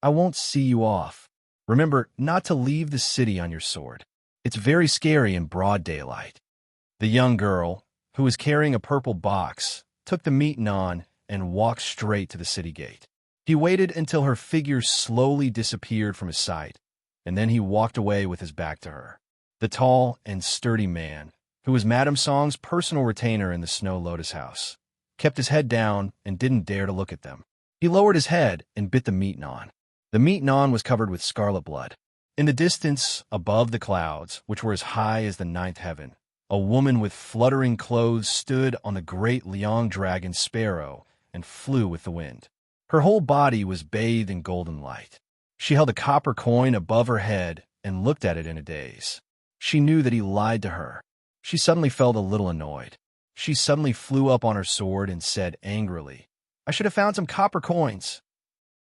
"I won't see you off. Remember not to leave the city on your sword. It's very scary in broad daylight." The young girl, who was carrying a purple box, took the meat naan and walked straight to the city gate. He waited until her figure slowly disappeared from his sight, and then he walked away with his back to her. The tall and sturdy man, who was Madame Song's personal retainer in the Snow Lotus house, kept his head down and didn't dare to look at them. He lowered his head and bit the meat naan. The meat naan was covered with scarlet blood. In the distance, above the clouds, which were as high as the 9th heaven, a woman with fluttering clothes stood on the great Liang dragon sparrow and flew with the wind. Her whole body was bathed in golden light. She held a copper coin above her head and looked at it in a daze. She knew that he lied to her. She suddenly felt a little annoyed. She suddenly flew up on her sword and said angrily, "I should have found some copper coins."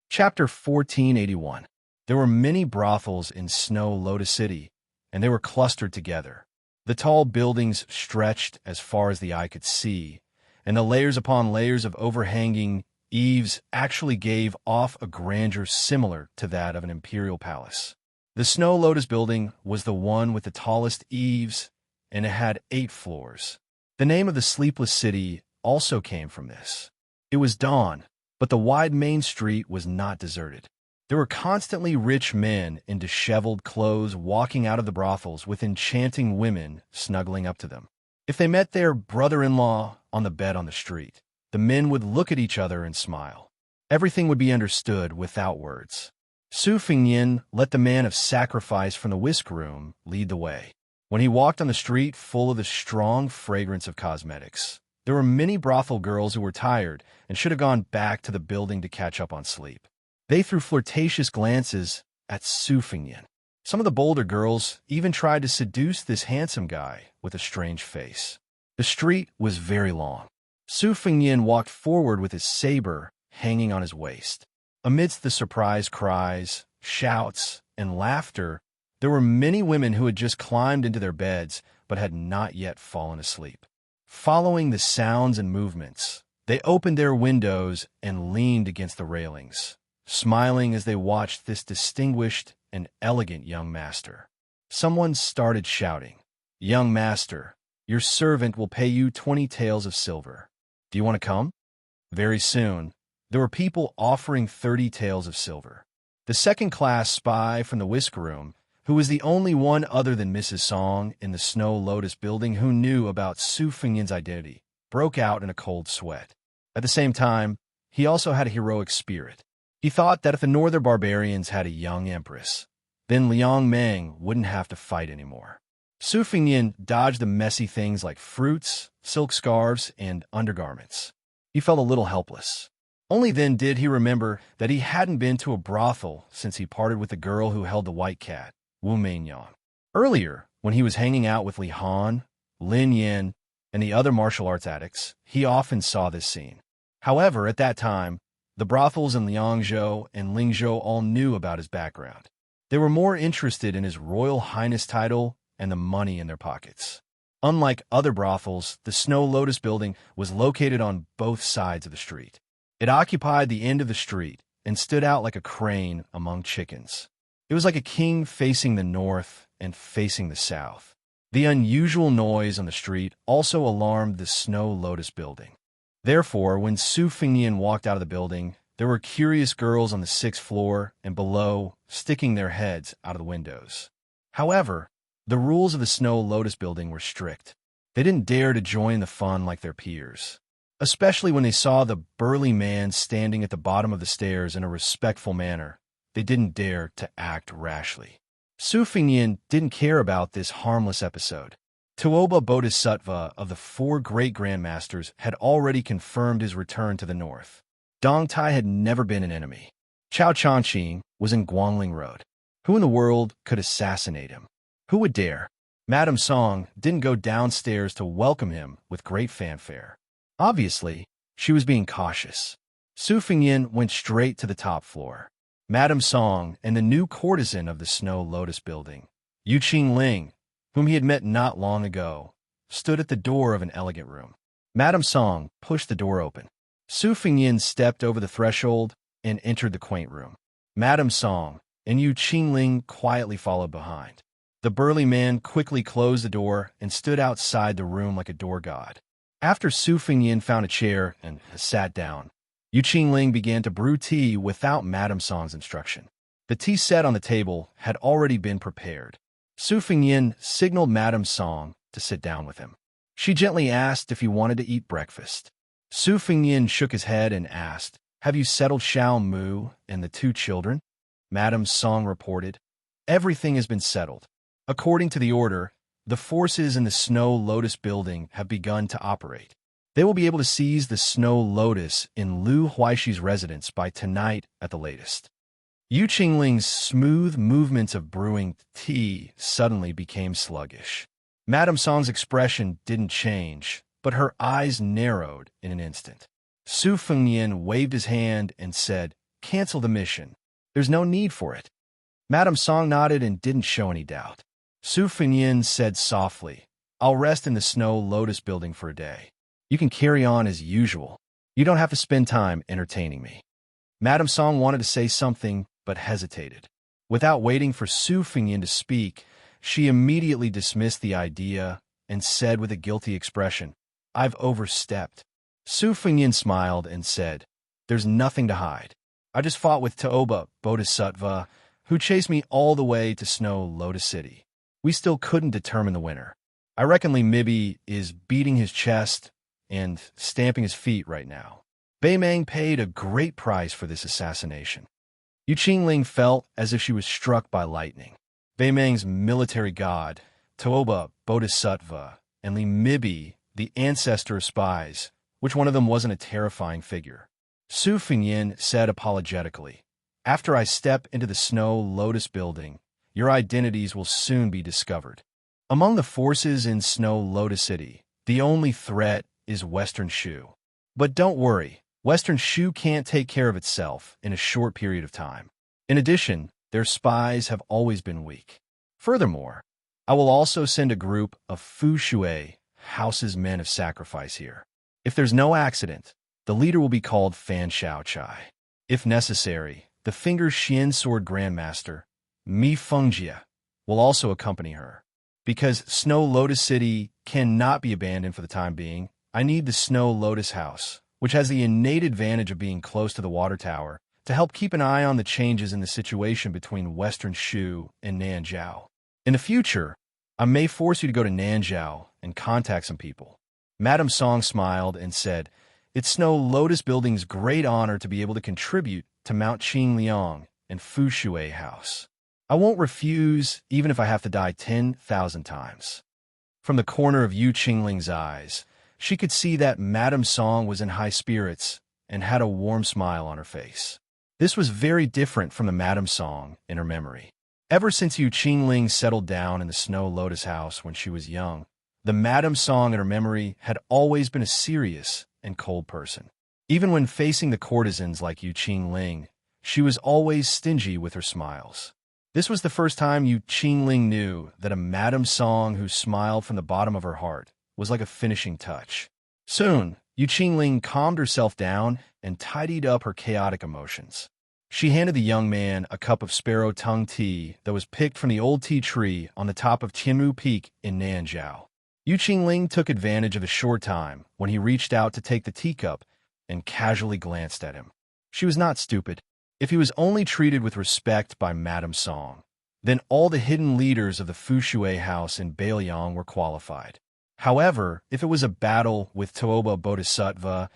Chapter 1481. There were many brothels in Snow Lotus City, and they were clustered together. The tall buildings stretched as far as the eye could see, and the layers upon layers of overhanging eaves actually gave off a grandeur similar to that of an imperial palace. The Snow Lotus building was the one with the tallest eaves, and it had 8 floors. The name of the sleepless city also came from this. It was dawn, but the wide main street was not deserted. There were constantly rich men in disheveled clothes walking out of the brothels with enchanting women snuggling up to them. If they met their brother-in-law on the bed on the street, the men would look at each other and smile. Everything would be understood without words. Su Fingyin let the man of sacrifice from the whisk room lead the way. When he walked on the street full of the strong fragrance of cosmetics, there were many brothel girls who were tired and should have gone back to the building to catch up on sleep. They threw flirtatious glances at Su Fingyin. Some of the bolder girls even tried to seduce this handsome guy with a strange face. The street was very long. Su Fingyin walked forward with his saber hanging on his waist. Amidst the surprised cries, shouts, and laughter, there were many women who had just climbed into their beds but had not yet fallen asleep. Following the sounds and movements, they opened their windows and leaned against the railings, smiling as they watched this distinguished and elegant young master. Someone started shouting, "Young master, your servant will pay you 20 taels of silver. Do you want to come?" Very soon, there were people offering 30 taels of silver. The second-class spy from the whisk room, who was the only one other than Mrs. Song in the Snow Lotus building who knew about Su Fingyin's identity, broke out in a cold sweat. At the same time, he also had a heroic spirit. He thought that if the northern barbarians had a young empress, then Liang Meng wouldn't have to fight anymore. Su Fingyin dodged the messy things like fruits, silk scarves, and undergarments. He felt a little helpless. Only then did he remember that he hadn't been to a brothel since he parted with the girl who held the white cat, Wu Meinyang. Earlier, when he was hanging out with Li Han, Lin Yin, and the other martial arts addicts, he often saw this scene. However, at that time, the brothels in Liangzhou and Lingzhou all knew about his background. They were more interested in his Royal Highness title and the money in their pockets. Unlike other brothels, the Snow Lotus building was located on both sides of the street. It occupied the end of the street and stood out like a crane among chickens. It was like a king facing the north and facing the south. The unusual noise on the street also alarmed the Snow Lotus building. Therefore, when Su Fingyin walked out of the building, there were curious girls on the 6th floor and below sticking their heads out of the windows. However, the rules of the Snow Lotus building were strict. They didn't dare to join the fun like their peers, especially when they saw the burly man standing at the bottom of the stairs in a respectful manner. They didn't dare to act rashly. Su Fingyin didn't care about this harmless episode. Tuoba Bodhisattva of the 4 great grandmasters had already confirmed his return to the north. Dong Tai had never been an enemy. Chao Changqing was in Guangling Road. Who in the world could assassinate him? Who would dare? Madame Song didn't go downstairs to welcome him with great fanfare. Obviously, she was being cautious. Su Fingyin went straight to the top floor. Madame Song and the new courtesan of the Snow Lotus building, Yu Qingling, whom he had met not long ago, stood at the door of an elegant room. Madame Song pushed the door open. Su Fingyin stepped over the threshold and entered the quaint room. Madame Song and Yu Qingling quietly followed behind. The burly man quickly closed the door and stood outside the room like a door god. After Su Fingyin found a chair and sat down, Yu Qingling began to brew tea without Madame Song's instruction. The tea set on the table had already been prepared. Su Fingyin signaled Madame Song to sit down with him. She gently asked if he wanted to eat breakfast. Su Fingyin shook his head and asked, "Have you settled Xiao Mu and the 2 children?" Madame Song reported, "Everything has been settled. According to the order, the forces in the Snow Lotus building have begun to operate." They will be able to seize the Snow Lotus in Lu Huaishi's residence by tonight at the latest. Yu Qingling's smooth movements of brewing tea suddenly became sluggish. Madame Song's expression didn't change, but her eyes narrowed in an instant. Su Fengyan waved his hand and said, "Cancel the mission. There's no need for it." Madame Song nodded and didn't show any doubt. Su Fengyan said softly, "I'll rest in the Snow Lotus building for a day. You can carry on as usual. You don't have to spend time entertaining me." Madame Song wanted to say something, but hesitated. Without waiting for Su Fengyan to speak, she immediately dismissed the idea and said with a guilty expression, "I've overstepped." Su Fengyan smiled and said, "There's nothing to hide. I just fought with Taoba Bodhisattva, who chased me all the way to Snow Lotus City. We still couldn't determine the winner. I reckon Li Mibi is beating his chest and stamping his feet right now. Bei Meng paid a great price for this assassination." Yu Qingling felt as if she was struck by lightning. Bei Meng's military god, Taoba Bodhisattva, and Li Mibi, the ancestor of spies, which one of them wasn't a terrifying figure? Su Fengyan said apologetically, "After I step into the Snow Lotus building, your identities will soon be discovered. Among the forces in Snow Lotus City, the only threat is Western Shu. But don't worry, Western Shu can't take care of itself in a short period of time. In addition, their spies have always been weak. Furthermore, I will also send a group of Fu Shui, House's men of sacrifice here. If there's no accident, the leader will be called Fan Shaochai. If necessary, the Finger Xian Sword Grandmaster, Mi Fengjie, will also accompany her. Because Snow Lotus City cannot be abandoned for the time being, I need the Snow Lotus House, which has the innate advantage of being close to the water tower, to help keep an eye on the changes in the situation between Western Shu and Nanzhao. In the future, I may force you to go to Nanzhao and contact some people." Madame Song smiled and said, "It's Snow Lotus Building's great honor to be able to contribute to Mount Qingliang and Fu Shui House. I won't refuse even if I have to die 10,000 times." From the corner of Yu Qingling's eyes, she could see that Madame Song was in high spirits and had a warm smile on her face. This was very different from the Madame Song in her memory. Ever since Yu Qingling settled down in the Snow Lotus House when she was young, the Madame Song in her memory had always been a serious and cold person. Even when facing the courtesans like Yu Qingling, she was always stingy with her smiles. This was the first time Yu Qingling knew that a Madame Song who smiled from the bottom of her heart was like a finishing touch. Soon, Yu Qingling calmed herself down and tidied up her chaotic emotions. She handed the young man a cup of sparrow tongue tea that was picked from the old tea tree on the top of Tianmu Peak in Nanzhao. Yu Qingling took advantage of the short time when he reached out to take the teacup and casually glanced at him. She was not stupid. If he was only treated with respect by Madame Song, then all the hidden leaders of the Fu Shui house in Beiliang were qualified. However, if it was a battle with Taoba Bodhisattva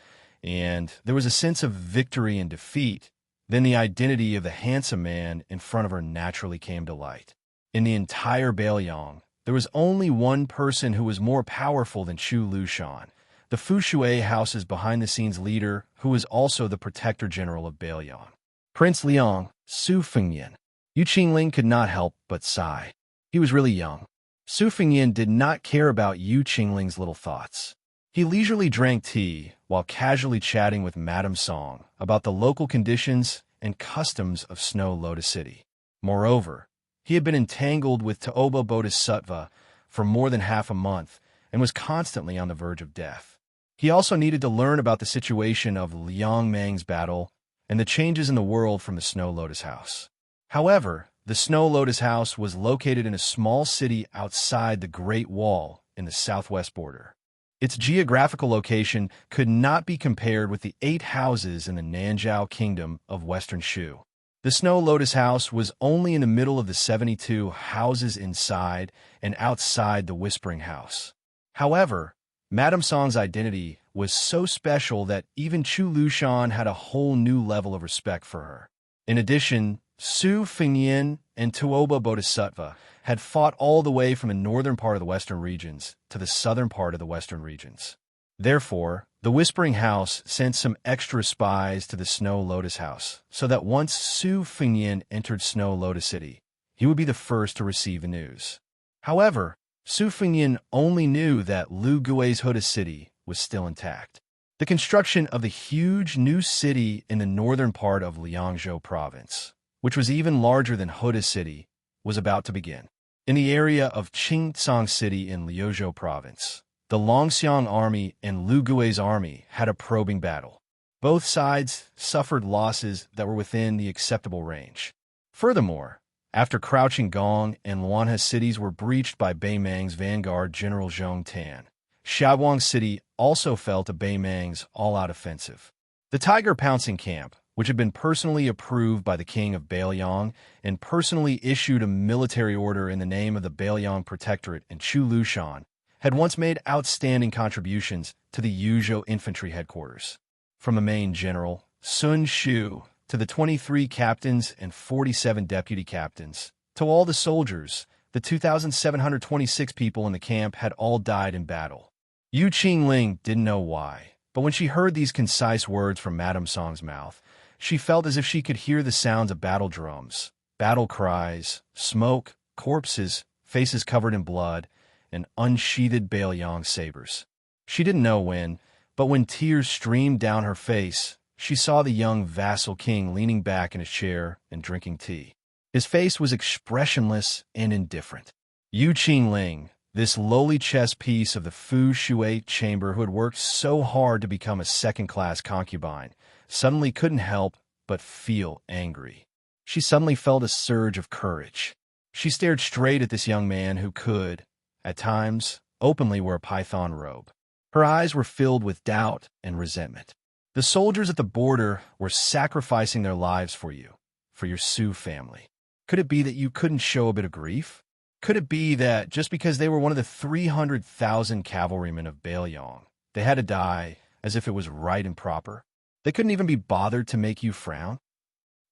and there was a sense of victory and defeat, then the identity of the handsome man in front of her naturally came to light. In the entire Beiliang, there was only one person who was more powerful than Chu Lushan, the Fu Shui house's behind-the-scenes leader who was also the protector general of Beiliang. Prince Liang, Su Fengyan. Yu Qingling could not help but sigh. He was really young. Su Fengyan did not care about Yu Qingling's little thoughts. He leisurely drank tea while casually chatting with Madame Song about the local conditions and customs of Snow Lotus City. Moreover, he had been entangled with Taoba Bodhisattva for more than half a month and was constantly on the verge of death. He also needed to learn about the situation of Liang Meng's battle and the changes in the world from the Snow Lotus House. However, the Snow Lotus House was located in a small city outside the Great Wall in the southwest border. Its geographical location could not be compared with the 8 houses in the Nanzhao Kingdom of Western Shu. The Snow Lotus House was only in the middle of the 72 houses inside and outside the Whispering House. However, Madame Song's identity was so special that even Chu Lushan had a whole new level of respect for her. In addition, Su Fengyan and Taoba Bodhisattva had fought all the way from the northern part of the western regions to the southern part of the western regions. Therefore, the Whispering House sent some extra spies to the Snow Lotus House, so that once Su Fengnian entered Snow Lotus City, he would be the first to receive the news. However, Su Fengnian only knew that Lu Gui's Huda City was still intact. The construction of the huge new city in the northern part of Liangzhou province, which was even larger than Huda City, was about to begin. In the area of Qingcang City in Liuzhou province, the Longxiang army and Lu Gui's army had a probing battle. Both sides suffered losses that were within the acceptable range. Furthermore, after Crouching Gong and Luanhe cities were breached by Beimang's vanguard General Zhong Tan, Xiaoguang City also fell to Beimang's all-out offensive. The Tiger Pouncing Camp, which had been personally approved by the king of Bailiang and personally issued a military order in the name of the Bailiang Protectorate in Chu-Lushan, had once made outstanding contributions to the Yuzhou infantry headquarters. From the main general, Sun Shu, to the 23 captains and 47 deputy captains, to all the soldiers, the 2,726 people in the camp had all died in battle. Yu Qingling didn't know why, but when she heard these concise words from Madame Song's mouth, she felt as if she could hear the sounds of battle drums, battle cries, smoke, corpses, faces covered in blood, and unsheathed Bailiang sabers. She didn't know when, but when tears streamed down her face, she saw the young vassal king leaning back in his chair and drinking tea. His face was expressionless and indifferent. Yu Qingling, this lowly chess piece of the Fu Shui chamber who had worked so hard to become a second-class concubine, suddenly couldn't help but feel angry. She suddenly felt a surge of courage. She stared straight at this young man who could, at times, openly wear a python robe. Her eyes were filled with doubt and resentment. The soldiers at the border were sacrificing their lives for you, for your Su family. Could it be that you couldn't show a bit of grief? Could it be that just because they were one of the 300,000 cavalrymen of Bailiang, they had to die as if it was right and proper? They couldn't even be bothered to make you frown?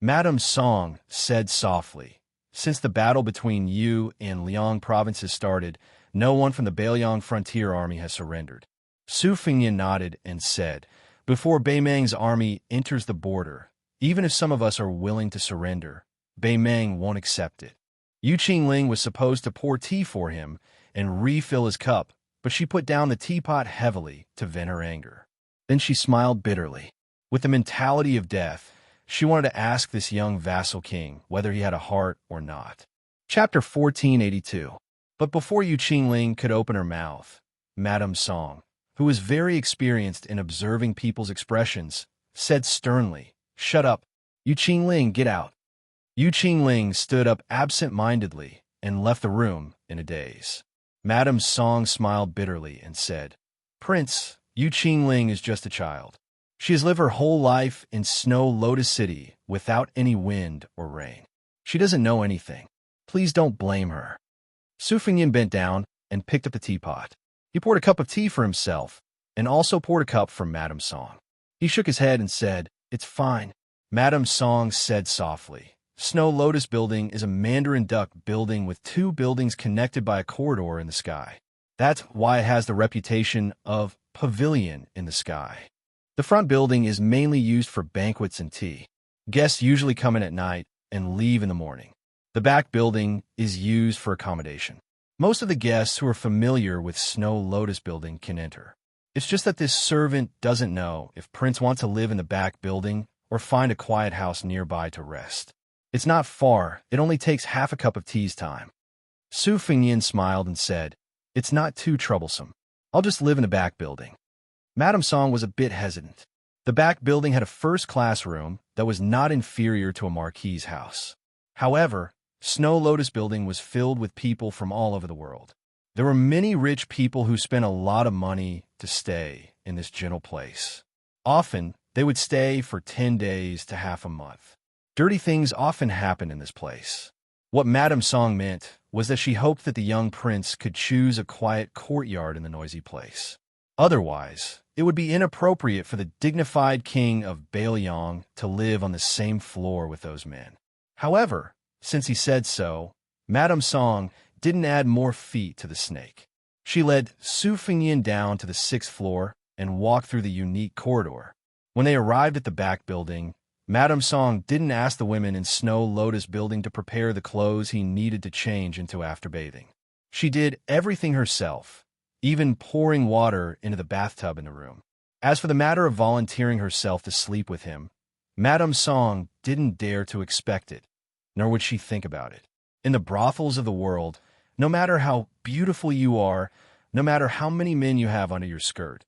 Madame Song said softly, "Since the battle between you and Liang provinces started, no one from the Bailiang frontier army has surrendered." Su Fengnian nodded and said, "Before Beimang's army enters the border, even if some of us are willing to surrender, Beimang won't accept it." Yu Qingling was supposed to pour tea for him and refill his cup, but she put down the teapot heavily to vent her anger. Then she smiled bitterly. With the mentality of death, she wanted to ask this young vassal king whether he had a heart or not. Chapter 1482. But before Yu Qingling could open her mouth, Madame Song, who was very experienced in observing people's expressions, said sternly, "Shut up. Yu Qingling, get out." Yu Qingling stood up absent-mindedly and left the room in a daze. Madame Song smiled bitterly and said, "Prince, Yu Qingling is just a child. She has lived her whole life in Snow Lotus City without any wind or rain. She doesn't know anything. Please don't blame her." Su Fengnian bent down and picked up the teapot. He poured a cup of tea for himself and also poured a cup for Madame Song. He shook his head and said, "It's fine." Madame Song said softly, "Snow Lotus Building is a Mandarin duck building with two buildings connected by a corridor in the sky. That's why it has the reputation of pavilion in the sky. The front building is mainly used for banquets and tea. Guests usually come in at night and leave in the morning. The back building is used for accommodation. Most of the guests who are familiar with Snow Lotus Building can enter. It's just that this servant doesn't know if Prince wants to live in the back building or find a quiet house nearby to rest. It's not far. It only takes half a cup of tea's time." Su Fengnian smiled and said, "It's not too troublesome. I'll just live in the back building." Madame Song was a bit hesitant. The back building had a first-class room that was not inferior to a marquis's house. However, Snow Lotus Building was filled with people from all over the world. There were many rich people who spent a lot of money to stay in this gentle place. Often, they would stay for 10 days to half a month. Dirty things often happened in this place. What Madame Song meant was that she hoped that the young prince could choose a quiet courtyard in the noisy place. Otherwise, it would be inappropriate for the dignified king of Bailiang to live on the same floor with those men. However, since he said so, Madame Song didn't add more feet to the snake. She led Su Fengnian down to the 6th floor and walked through the unique corridor. When they arrived at the back building, Madame Song didn't ask the women in Snow Lotus Building to prepare the clothes he needed to change into after bathing. She did everything herself, even pouring water into the bathtub in the room. As for the matter of volunteering herself to sleep with him, Madame Song didn't dare to expect it, nor would she think about it. In the brothels of the world, no matter how beautiful you are, no matter how many men you have under your skirt,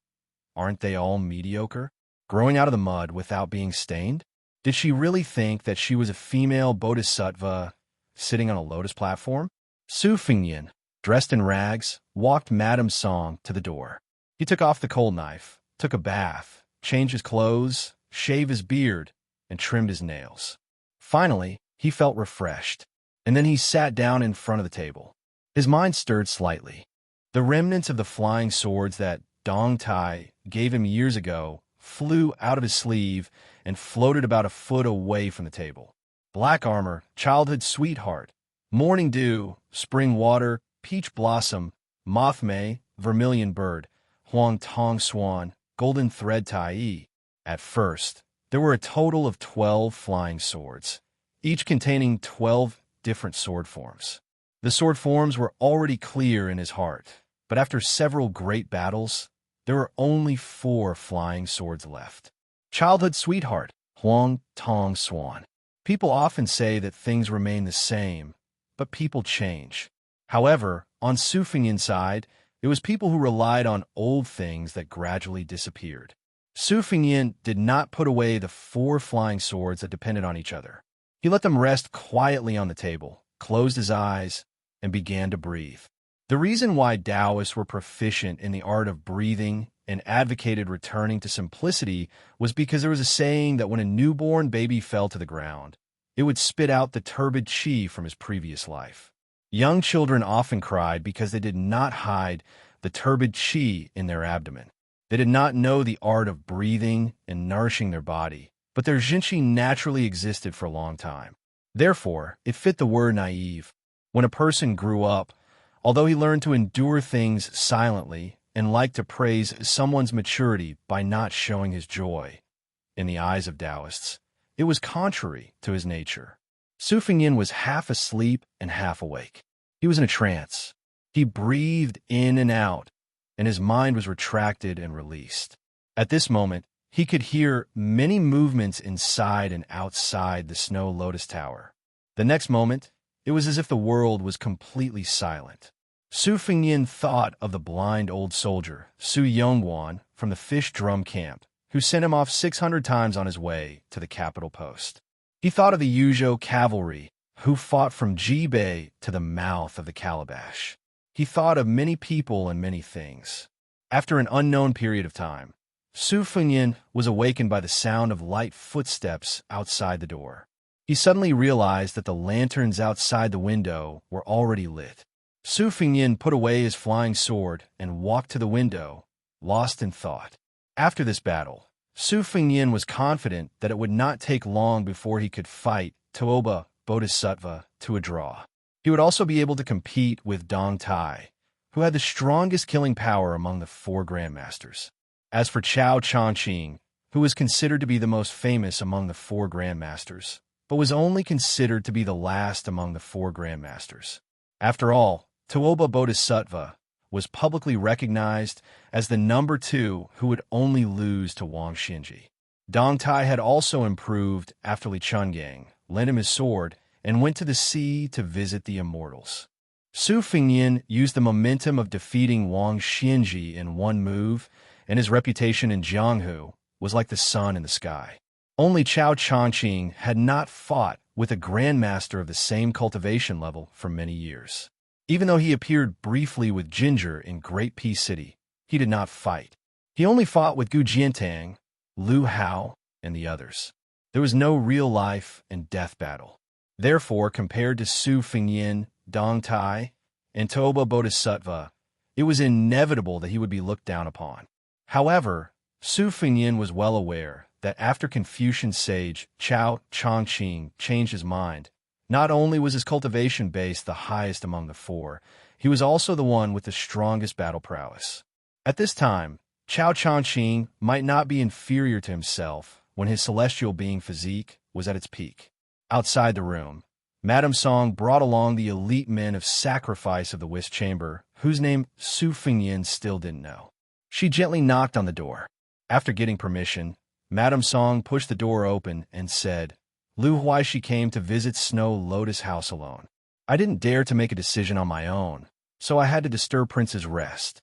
aren't they all mediocre? Growing out of the mud without being stained? Did she really think that she was a female bodhisattva sitting on a lotus platform? Su Fingyin, dressed in rags, walked Madame Song to the door. He took off the cold knife, took a bath, changed his clothes, shaved his beard, and trimmed his nails. Finally, he felt refreshed, and then he sat down in front of the table. His mind stirred slightly. The remnants of the flying swords that Dong Tai gave him years ago flew out of his sleeve and floated about a foot away from the table. Black armor, childhood sweetheart, morning dew, spring water, peach blossom, moth may, vermilion bird, huang tong swan, golden thread tai. At first, there were a total of 12 flying swords, each containing 12 different sword forms. The sword forms were already clear in his heart, but after several great battles, there were only 4 flying swords left. Childhood sweetheart, huang tong swan. People often say that things remain the same, but people change. However, on Su Fingyin's side, it was people who relied on old things that gradually disappeared. Su Fingyin did not put away the 4 flying swords that depended on each other. He let them rest quietly on the table, closed his eyes, and began to breathe. The reason why Taoists were proficient in the art of breathing and advocated returning to simplicity was because there was a saying that when a newborn baby fell to the ground, it would spit out the turbid qi from his previous life. Young children often cried because they did not hide the turbid qi in their abdomen. They did not know the art of breathing and nourishing their body, but their jinqi naturally existed for a long time. Therefore, it fit the word naive. When a person grew up, although he learned to endure things silently and liked to praise someone's maturity by not showing his joy, in the eyes of Taoists, it was contrary to his nature. Su Fingyin was half asleep and half awake. He was in a trance. He breathed in and out, and his mind was retracted and released. At this moment, he could hear many movements inside and outside the Snow Lotus Tower. The next moment, it was as if the world was completely silent. Su Fingyin thought of the blind old soldier, Su Yongguan, from the fish drum camp, who sent him off 600 times on his way to the capital post. He thought of the Yuzhou cavalry, who fought from Jibei to the mouth of the calabash. He thought of many people and many things. After an unknown period of time, Su Fingyin was awakened by the sound of light footsteps outside the door. He suddenly realized that the lanterns outside the window were already lit. Su Fingyin put away his flying sword and walked to the window, lost in thought. After this battle, Su Fingyin was confident that it would not take long before he could fight Toba Bodhisattva to a draw. He would also be able to compete with Dong Tai, who had the strongest killing power among the 4 grandmasters. As for Chao Chongqing, who was considered to be the most famous among the 4 grandmasters, but was only considered to be the last among the 4 grandmasters. After all, Toba Bodhisattva was publicly recognized as the number 2 who would only lose to Wang Xinji. Dong Tai had also improved after Li Chungang lent him his sword and went to the sea to visit the immortals. Su Fingyin used the momentum of defeating Wang Xinji in one move, and his reputation in Jianghu was like the sun in the sky. Only Chao Chongqing had not fought with a grandmaster of the same cultivation level for many years. Even though he appeared briefly with Ginger in Great Peace City, he did not fight. He only fought with Gu Jiantang, Lu Hao, and the others. There was no real life and death battle. Therefore, compared to Su Fingyin, Dong Tai, and Toba Bodhisattva, it was inevitable that he would be looked down upon. However, Su Fingyin was well aware that after Confucian sage Chao Chongqing changed his mind, not only was his cultivation base the highest among the 4, he was also the one with the strongest battle prowess. At this time, Chao Changqing might not be inferior to himself when his celestial being physique was at its peak. Outside the room, Madame Song brought along the elite men of sacrifice of the whist chamber, whose name Su Fingyin still didn't know. She gently knocked on the door. After getting permission, Madame Song pushed the door open and said, Lu Huaishi came to visit Snow Lotus House alone. I didn't dare to make a decision on my own, so I had to disturb Prince's rest.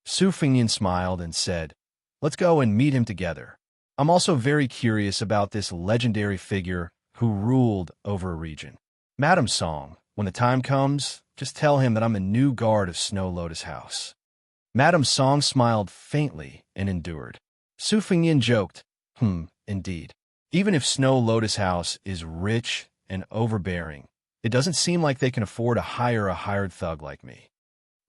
Su Fingyin smiled and said, Let's go and meet him together. I'm also very curious about this legendary figure who ruled over a region. Madame Song, when the time comes, just tell him that I'm a new guard of Snow Lotus House. Madame Song smiled faintly and endured. Su Fingyin joked, indeed. Even if Snow Lotus House is rich and overbearing, it doesn't seem like they can afford to hire a hired thug like me.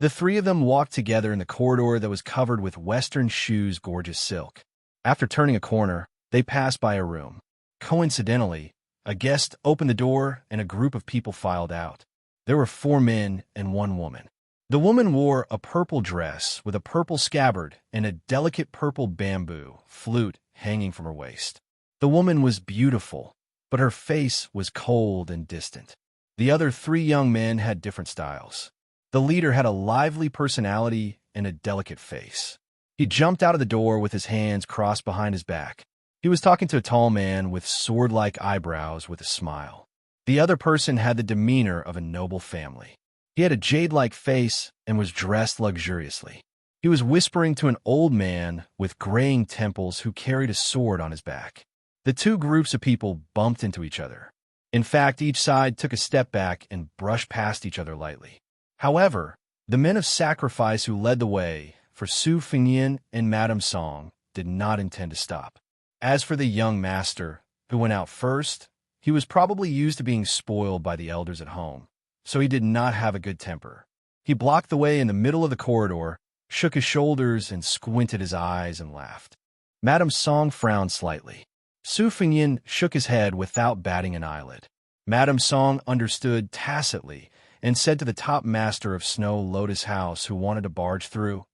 The three of them walked together in the corridor that was covered with Western Shu's gorgeous silk. After turning a corner, they passed by a room. Coincidentally, a guest opened the door and a group of people filed out. There were 4 men and 1 woman. The woman wore a purple dress with a purple scabbard and a delicate purple bamboo flute hanging from her waist. The woman was beautiful, but her face was cold and distant. The other 3 young men had different styles. The leader had a lively personality and a delicate face. He jumped out of the door with his hands crossed behind his back. He was talking to a tall man with sword-like eyebrows with a smile. The other person had the demeanor of a noble family. He had a jade-like face and was dressed luxuriously. He was whispering to an old man with graying temples who carried a sword on his back. The 2 groups of people bumped into each other. In fact, each side took a step back and brushed past each other lightly. However, the men of sacrifice who led the way for Su Fingyin and Madame Song did not intend to stop. As for the young master, who went out first, he was probably used to being spoiled by the elders at home, so he did not have a good temper. He blocked the way in the middle of the corridor, shook his shoulders and squinted his eyes and laughed. Madame Song frowned slightly. Su Fingyin shook his head without batting an eyelid. Madame Song understood tacitly and said to the top master of Snow Lotus House who wanted to barge through,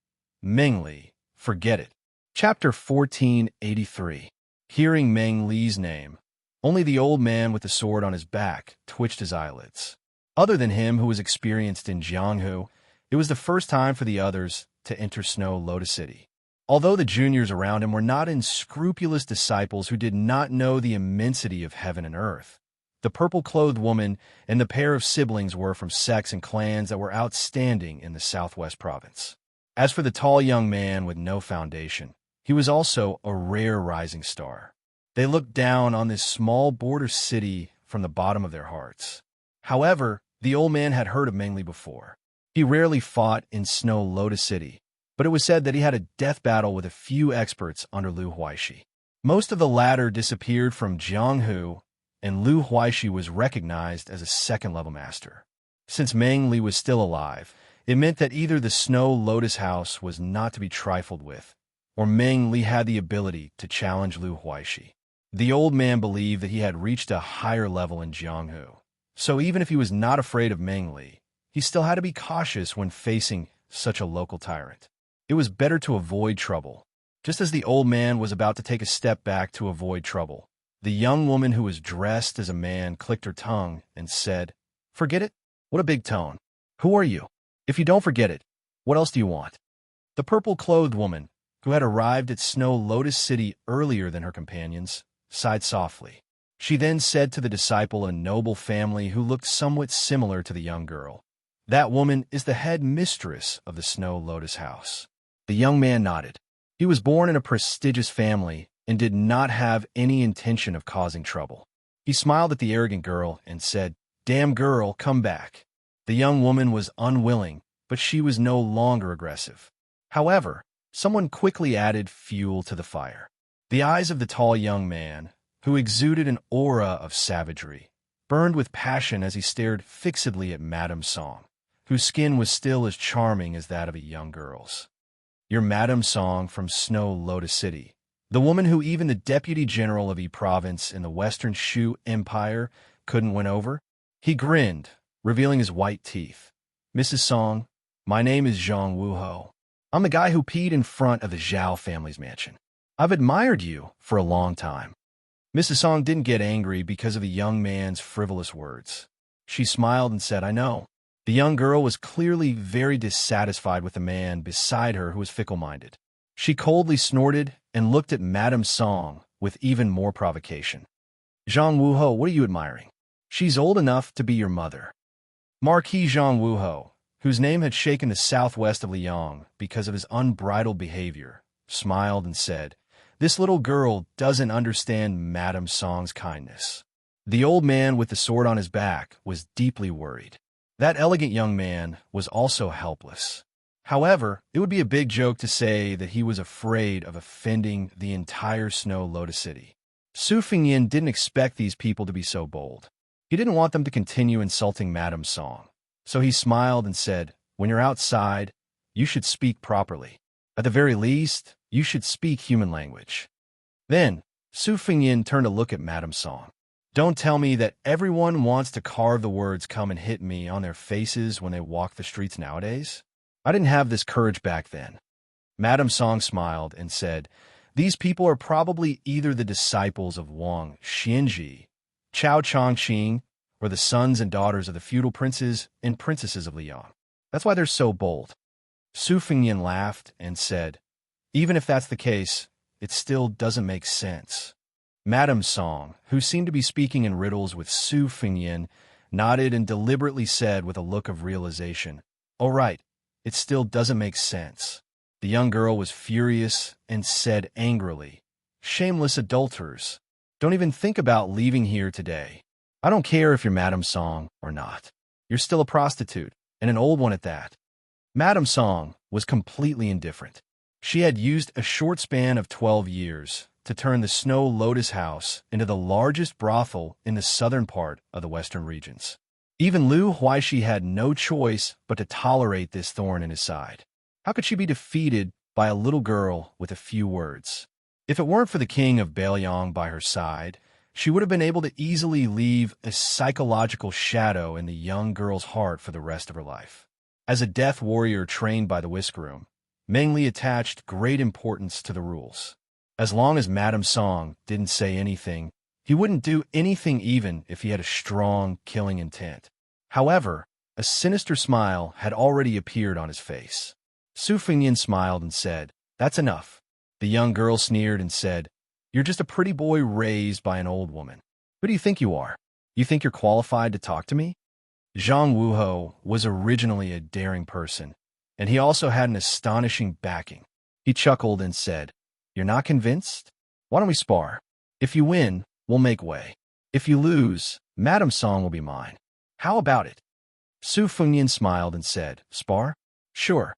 Meng Li, forget it. Chapter 1483. Hearing Meng Li's name, only the old man with the sword on his back twitched his eyelids. Other than him who was experienced in Jianghu, it was the first time for the others to enter Snow Lotus City. Although the juniors around him were not unscrupulous disciples who did not know the immensity of heaven and earth, the purple-clothed woman and the pair of siblings were from sects and clans that were outstanding in the southwest province. As for the tall young man with no foundation, he was also a rare rising star. They looked down on this small border city from the bottom of their hearts. However, the old man had heard of Meng Li before. He rarely fought in Snow Lotus City, but it was said that he had a death battle with a few experts under Lu Huaishi. Most of the latter disappeared from Jianghu, and Lu Huaishi was recognized as a second-level master. Since Meng Li was still alive, it meant that either the Snow Lotus House was not to be trifled with, or Meng Li had the ability to challenge Lu Huaishi. The old man believed that he had reached a higher level in Jianghu, so even if he was not afraid of Meng Li, he still had to be cautious when facing such a local tyrant. It was better to avoid trouble. Just as the old man was about to take a step back to avoid trouble, the young woman who was dressed as a man clicked her tongue and said, Forget it? What a big tone. Who are you? If you don't forget it, what else do you want? The purple-clothed woman, who had arrived at Snow Lotus City earlier than her companions, sighed softly. She then said to the disciple of a noble family who looked somewhat similar to the young girl, That woman is the head mistress of the Snow Lotus House. The young man nodded. He was born in a prestigious family and did not have any intention of causing trouble. He smiled at the arrogant girl and said, Damn girl, come back. The young woman was unwilling, but she was no longer aggressive. However, someone quickly added fuel to the fire. The eyes of the tall young man, who exuded an aura of savagery, burned with passion as he stared fixedly at Madame Song, whose skin was still as charming as that of a young girl's. You're Madame Song from Snow Lotus City, the woman who even the deputy general of E Province in the Western Shu Empire couldn't win over? He grinned, revealing his white teeth. Mrs. Song, my name is Zhang Wuho. I'm the guy who peed in front of the Zhao family's mansion. I've admired you for a long time." Mrs. Song didn't get angry because of the young man's frivolous words. She smiled and said, "I know." The young girl was clearly very dissatisfied with the man beside her who was fickle-minded. She coldly snorted and looked at Madame Song with even more provocation. "Zhang Wuho, what are you admiring? She's old enough to be your mother." Marquis Zhang Wuho, whose name had shaken the southwest of Liang because of his unbridled behavior, smiled and said, "This little girl doesn't understand Madame Song's kindness." The old man with the sword on his back was deeply worried. That elegant young man was also helpless. However, it would be a big joke to say that he was afraid of offending the entire Snow Lotus City. Su Fingyin didn't expect these people to be so bold. He didn't want them to continue insulting Madame Song. So he smiled and said, "When you're outside, you should speak properly. At the very least, you should speak human language." Then, Su Fingyin turned to look at Madame Song. "Don't tell me that everyone wants to carve the words 'come and hit me' on their faces when they walk the streets nowadays. I didn't have this courage back then." Madame Song smiled and said, "These people are probably either the disciples of Wang Xianji, Chao Chongqing, or the sons and daughters of the feudal princes and princesses of Liang. That's why they're so bold." Su Fingyin laughed and said, "Even if that's the case, it still doesn't make sense." Madame Song, who seemed to be speaking in riddles with Su Fingyin, nodded and deliberately said with a look of realization, "Oh right, it still doesn't make sense." The young girl was furious and said angrily, "Shameless adulterers, don't even think about leaving here today. I don't care if you're Madame Song or not. You're still a prostitute, and an old one at that." Madame Song was completely indifferent. She had used a short span of 12 years to turn the Snow Lotus House into the largest brothel in the southern part of the western regions. Even Liu Huaishi had no choice but to tolerate this thorn in his side. How could she be defeated by a little girl with a few words? If it weren't for the king of Beliang by her side, she would have been able to easily leave a psychological shadow in the young girl's heart for the rest of her life. As a death warrior trained by the whisk room, Meng Li attached great importance to the rules. As long as Madame Song didn't say anything, he wouldn't do anything even if he had a strong, killing intent. However, a sinister smile had already appeared on his face. Su Fingyin smiled and said, "That's enough." The young girl sneered and said, "You're just a pretty boy raised by an old woman. Who do you think you are? You think you're qualified to talk to me?" Zhang Wuho was originally a daring person, and he also had an astonishing backing. He chuckled and said, "You're not convinced? Why don't we spar? If you win, we'll make way. If you lose, Madame Song will be mine. How about it?" Su Fengyin smiled and said, "Spar? Sure."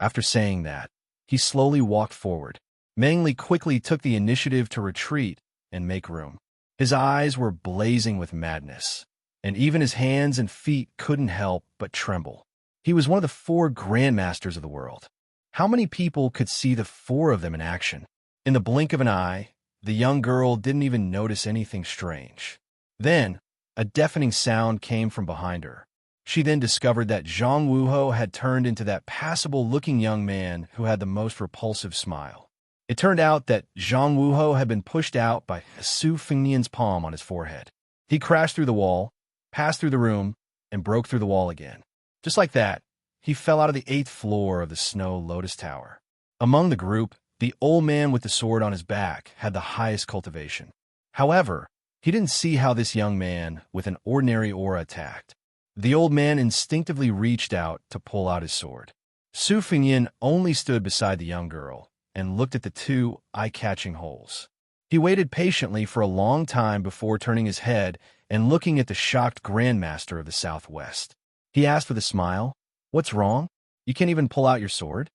After saying that, he slowly walked forward. Meng Li quickly took the initiative to retreat and make room. His eyes were blazing with madness, and even his hands and feet couldn't help but tremble. He was one of the 4 grandmasters of the world. How many people could see the 4 of them in action? In the blink of an eye, the young girl didn't even notice anything strange. Then, a deafening sound came from behind her. She then discovered that Zhang Wuho had turned into that passable-looking young man who had the most repulsive smile. It turned out that Zhang Wuho had been pushed out by Su Fengyin's palm on his forehead. He crashed through the wall, passed through the room, and broke through the wall again. Just like that, he fell out of the 8th floor of the Snow Lotus Tower. Among the group, the old man with the sword on his back had the highest cultivation. However, he didn't see how this young man with an ordinary aura attacked. The old man instinctively reached out to pull out his sword. Su Fengyin only stood beside the young girl and looked at the 2 eye-catching holes. He waited patiently for a long time before turning his head and looking at the shocked Grandmaster of the Southwest. He asked with a smile, "What's wrong? You can't even pull out your sword?"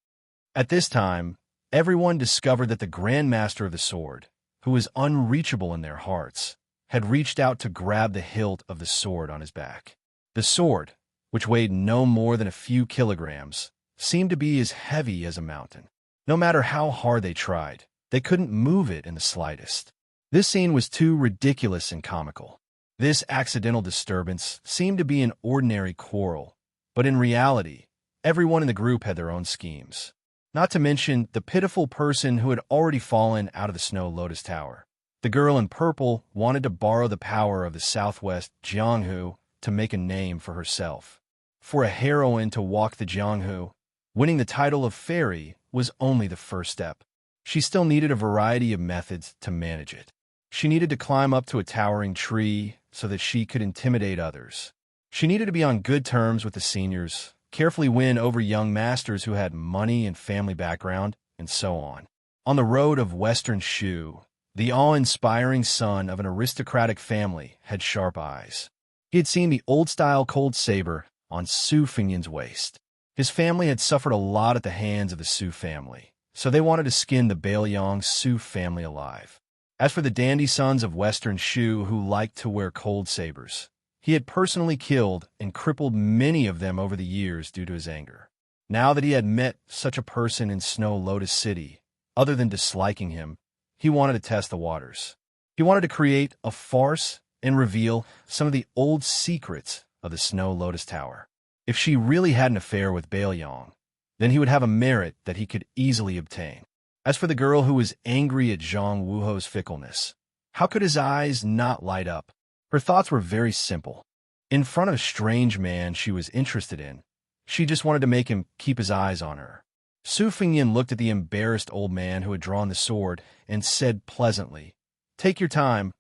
At this time, everyone discovered that the Grandmaster of the Sword, who was unreachable in their hearts, had reached out to grab the hilt of the sword on his back. The sword, which weighed no more than a few kilograms, seemed to be as heavy as a mountain. No matter how hard they tried, they couldn't move it in the slightest. This scene was too ridiculous and comical. This accidental disturbance seemed to be an ordinary quarrel, but in reality, everyone in the group had their own schemes. not to mention the pitiful person who had already fallen out of the Snow Lotus Tower. The girl in purple wanted to borrow the power of the Southwest Jianghu to make a name for herself. For a heroine to walk the Jianghu, winning the title of fairy was only the first step. She still needed a variety of methods to manage it. She needed to climb up to a towering tree so that she could intimidate others. She needed to be on good terms with the seniors, carefully win over young masters who had money and family background, and so on. On the road of Western Shu, the awe-inspiring son of an aristocratic family had sharp eyes. He had seen the old-style cold saber on Su Fengyan's waist. His family had suffered a lot at the hands of the Su family, so they wanted to skin the Bailiang Su family alive. As for the dandy sons of Western Shu who liked to wear cold sabers, he had personally killed and crippled many of them over the years due to his anger. Now that he had met such a person in Snow Lotus City, other than disliking him, he wanted to test the waters. He wanted to create a farce and reveal some of the old secrets of the Snow Lotus Tower. If she really had an affair with Bailiang, then he would have a merit that he could easily obtain. As for the girl who was angry at Zhang Wuho's fickleness, how could his eyes not light up? Her thoughts were very simple. In front of a strange man she was interested in, she just wanted to make him keep his eyes on her. Su Fengyan looked at the embarrassed old man who had drawn the sword and said pleasantly, "Take your time.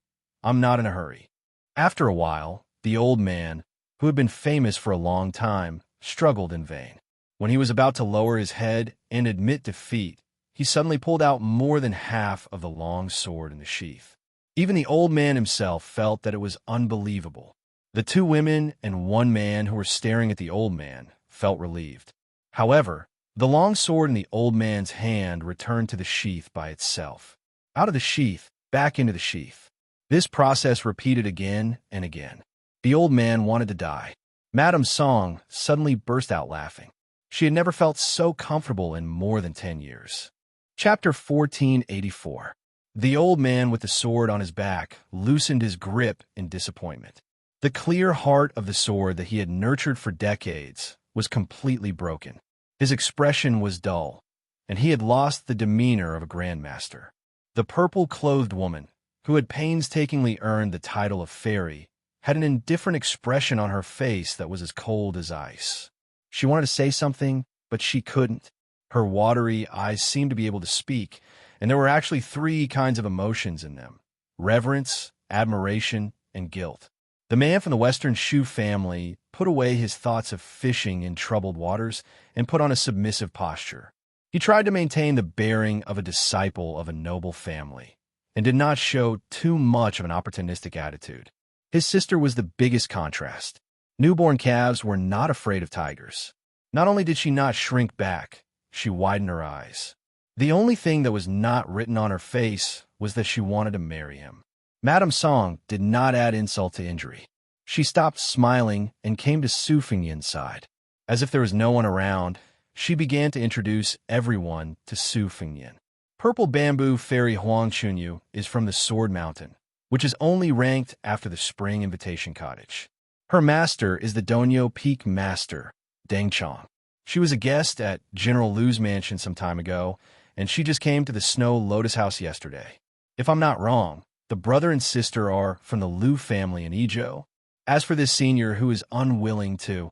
I'm not in a hurry." After a while, the old man, who had been famous for a long time, struggled in vain. When he was about to lower his head and admit defeat, he suddenly pulled out more than half of the long sword in the sheath. Even the old man himself felt that it was unbelievable. The two women and one man who were staring at the old man felt relieved. However, the long sword in the old man's hand returned to the sheath by itself. Out of the sheath, back into the sheath. This process repeated again and again. The old man wanted to die. Madame Song suddenly burst out laughing. She had never felt so comfortable in more than 10 years. Chapter 1484. The old man with the sword on his back loosened his grip in disappointment. The clear heart of the sword that he had nurtured for decades was completely broken. His expression was dull, and he had lost the demeanor of a grandmaster. The purple-clothed woman, who had painstakingly earned the title of fairy, had an indifferent expression on her face that was as cold as ice. She wanted to say something, but she couldn't. Her watery eyes seemed to be able to speak, and there were actually 3 kinds of emotions in them: reverence, admiration, and guilt. The man from the Western Shu family put away his thoughts of fishing in troubled waters and put on a submissive posture. He tried to maintain the bearing of a disciple of a noble family and did not show too much of an opportunistic attitude. His sister was the biggest contrast. Newborn calves were not afraid of tigers. Not only did she not shrink back, she widened her eyes. The only thing that was not written on her face was that she wanted to marry him. Madame Song did not add insult to injury. She stopped smiling and came to Su Fengyan's side. As if there was no one around, she began to introduce everyone to Su Fengyan. Purple Bamboo Fairy Huang Chunyu is from the Sword Mountain, which is only ranked after the Spring Invitation Cottage. Her master is the Donyo Peak Master, Deng Chong. She was a guest at General Lu's mansion some time ago, and she just came to the Snow Lotus House yesterday. If I'm not wrong, the brother and sister are from the Lu family in Izhou. As for this senior who is unwilling to,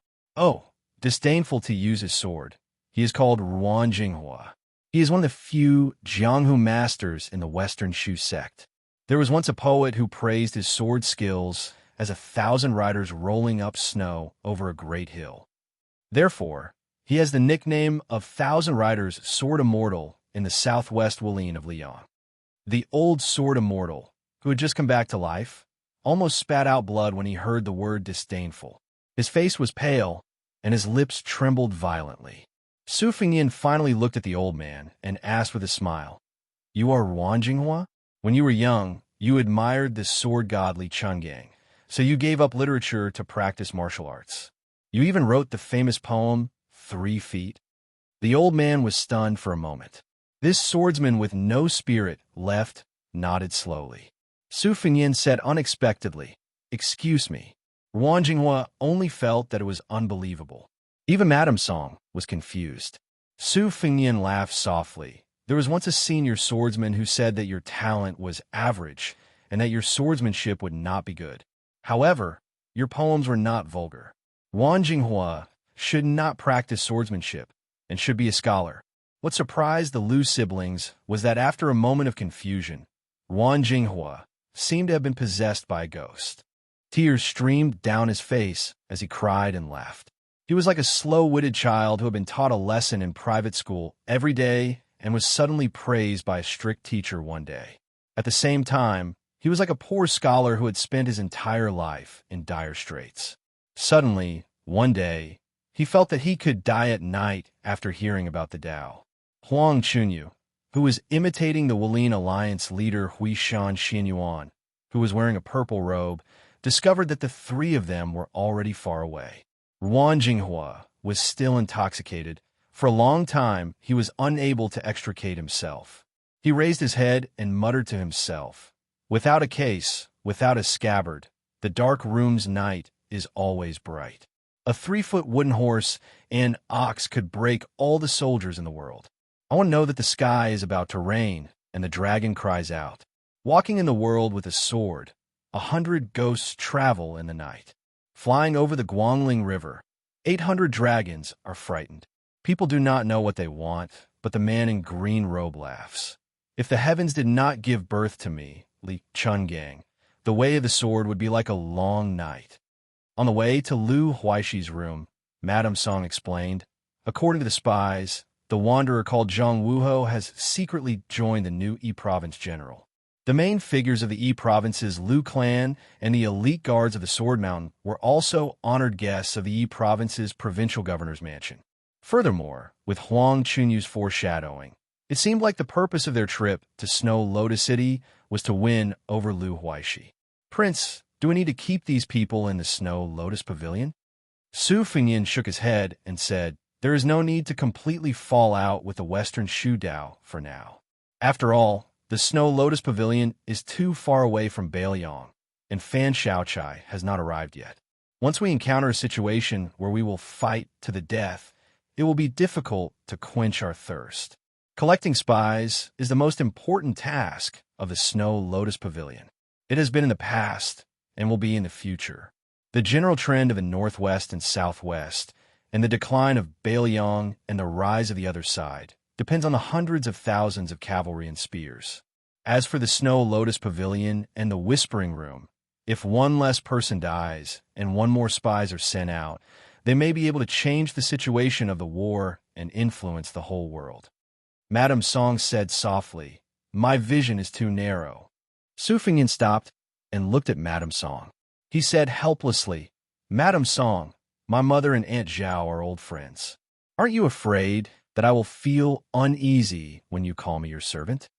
disdainful to use his sword, he is called Ruan Jinghua. He is one of the few Jianghu masters in the Western Shu sect. There was once a poet who praised his sword skills as 1,000 riders rolling up snow over a great hill. Therefore, he has the nickname of 1,000 Riders Sword Immortal in the southwest Wulian of Lyon. The old Sword Immortal, who had just come back to life, almost spat out blood when he heard the word disdainful. His face was pale, and his lips trembled violently. Su Fengyan finally looked at the old man and asked with a smile, "You are Ruan Jinghua? When you were young, you admired the sword god Li Chungang, so you gave up literature to practice martial arts. You even wrote the famous poem, 3 Feet." The old man was stunned for a moment. This swordsman with no spirit nodded slowly. Su Fengyan said unexpectedly, "Excuse me." Ruan Jinghua only felt that it was unbelievable. Even Madame Song was confused. Su Fengyan laughed softly. There was once a senior swordsman who said that your talent was average and that your swordsmanship would not be good. However, your poems were not vulgar. Wan Jinghua should not practice swordsmanship and should be a scholar. What surprised the Liu siblings was that after a moment of confusion, Wan Jinghua seemed to have been possessed by a ghost. Tears streamed down his face as he cried and laughed. He was like a slow-witted child who had been taught a lesson in private school every day and was suddenly praised by a strict teacher one day. At the same time, he was like a poor scholar who had spent his entire life in dire straits. Suddenly, one day, he felt that he could die at night after hearing about the Tao. Huang Chunyu, who was imitating the Wulin Alliance leader Huishan Xinyuan, who was wearing a purple robe, discovered that the three of them were already far away. Wan Jinghua was still intoxicated. For a long time, he was unable to extricate himself. He raised his head and muttered to himself, "Without a case, without a scabbard, the dark room's night is always bright." A 3-foot wooden horse and ox could break all the soldiers in the world. I want to know that the sky is about to rain, and the dragon cries out. Walking in the world with a sword, 100 ghosts travel in the night. Flying over the Guangling River, 800 dragons are frightened. People do not know what they want, but the man in green robe laughs. If the heavens did not give birth to me, Li Chungang, the way of the sword would be like a long night. On the way to Lu Huaishi's room, Madame Song explained, according to the spies, the wanderer called Zhang Wuho has secretly joined the new Yi Province general. The main figures of the Yi Province's Lu clan and the elite guards of the Sword Mountain were also honored guests of the Yi Province's provincial governor's mansion. Furthermore, with Huang Chunyu's foreshadowing, it seemed like the purpose of their trip to Snow Lotus City was to win over Lu Huaishi. Prince, do we need to keep these people in the Snow Lotus Pavilion? Su Fengyan shook his head and said, there is no need to completely fall out with the Western Shu Dao for now. After all, the Snow Lotus Pavilion is too far away from Bailiang, and Fan Shaochai has not arrived yet. Once we encounter a situation where we will fight to the death, it will be difficult to quench our thirst. Collecting spies is the most important task of the Snow Lotus Pavilion. It has been in the past and will be in the future. The general trend of the Northwest and Southwest and the decline of Bailiang and the rise of the other side depends on the hundreds of thousands of cavalry and spears. As for the Snow Lotus Pavilion and the Whispering Room, if one less person dies and one more spies are sent out, they may be able to change the situation of the war and influence the whole world. Madame Song said softly, my vision is too narrow. Su Fengyan stopped and looked at Madame Song. He said helplessly, Madame Song, my mother and Aunt Zhao are old friends. Aren't you afraid that I will feel uneasy when you call me your servant?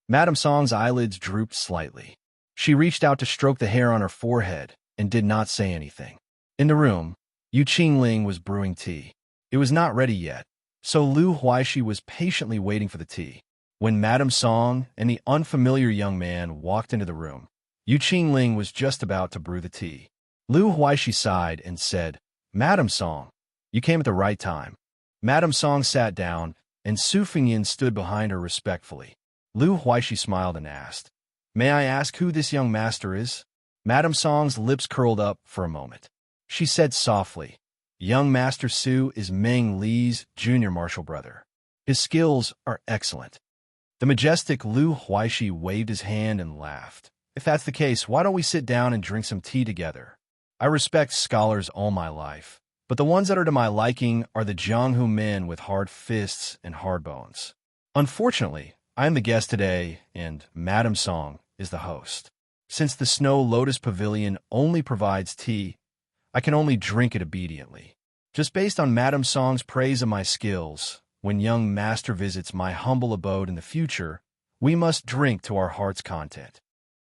Madame Song's eyelids drooped slightly. She reached out to stroke the hair on her forehead and did not say anything. In the room, Yu Qingling was brewing tea. It was not ready yet, so Lu Huaishi was patiently waiting for the tea. When Madame Song and the unfamiliar young man walked into the room, Yu Qingling was just about to brew the tea. Lu Huaishi sighed and said, Madame Song, you came at the right time. Madame Song sat down, and Su Fengyan stood behind her respectfully. Lu Huaishi smiled and asked, may I ask who this young master is? Madame Song's lips curled up for a moment. She said softly, young Master Su is Meng Li's junior martial brother. His skills are excellent. The majestic Lu Huaishi waved his hand and laughed. If that's the case, why don't we sit down and drink some tea together? I respect scholars all my life, but the ones that are to my liking are the Jianghu men with hard fists and hard bones. Unfortunately, I am the guest today, and Madame Song is the host. Since the Snow Lotus Pavilion only provides tea, I can only drink it obediently. Just based on Madame Song's praise of my skills, when young master visits my humble abode in the future, we must drink to our heart's content.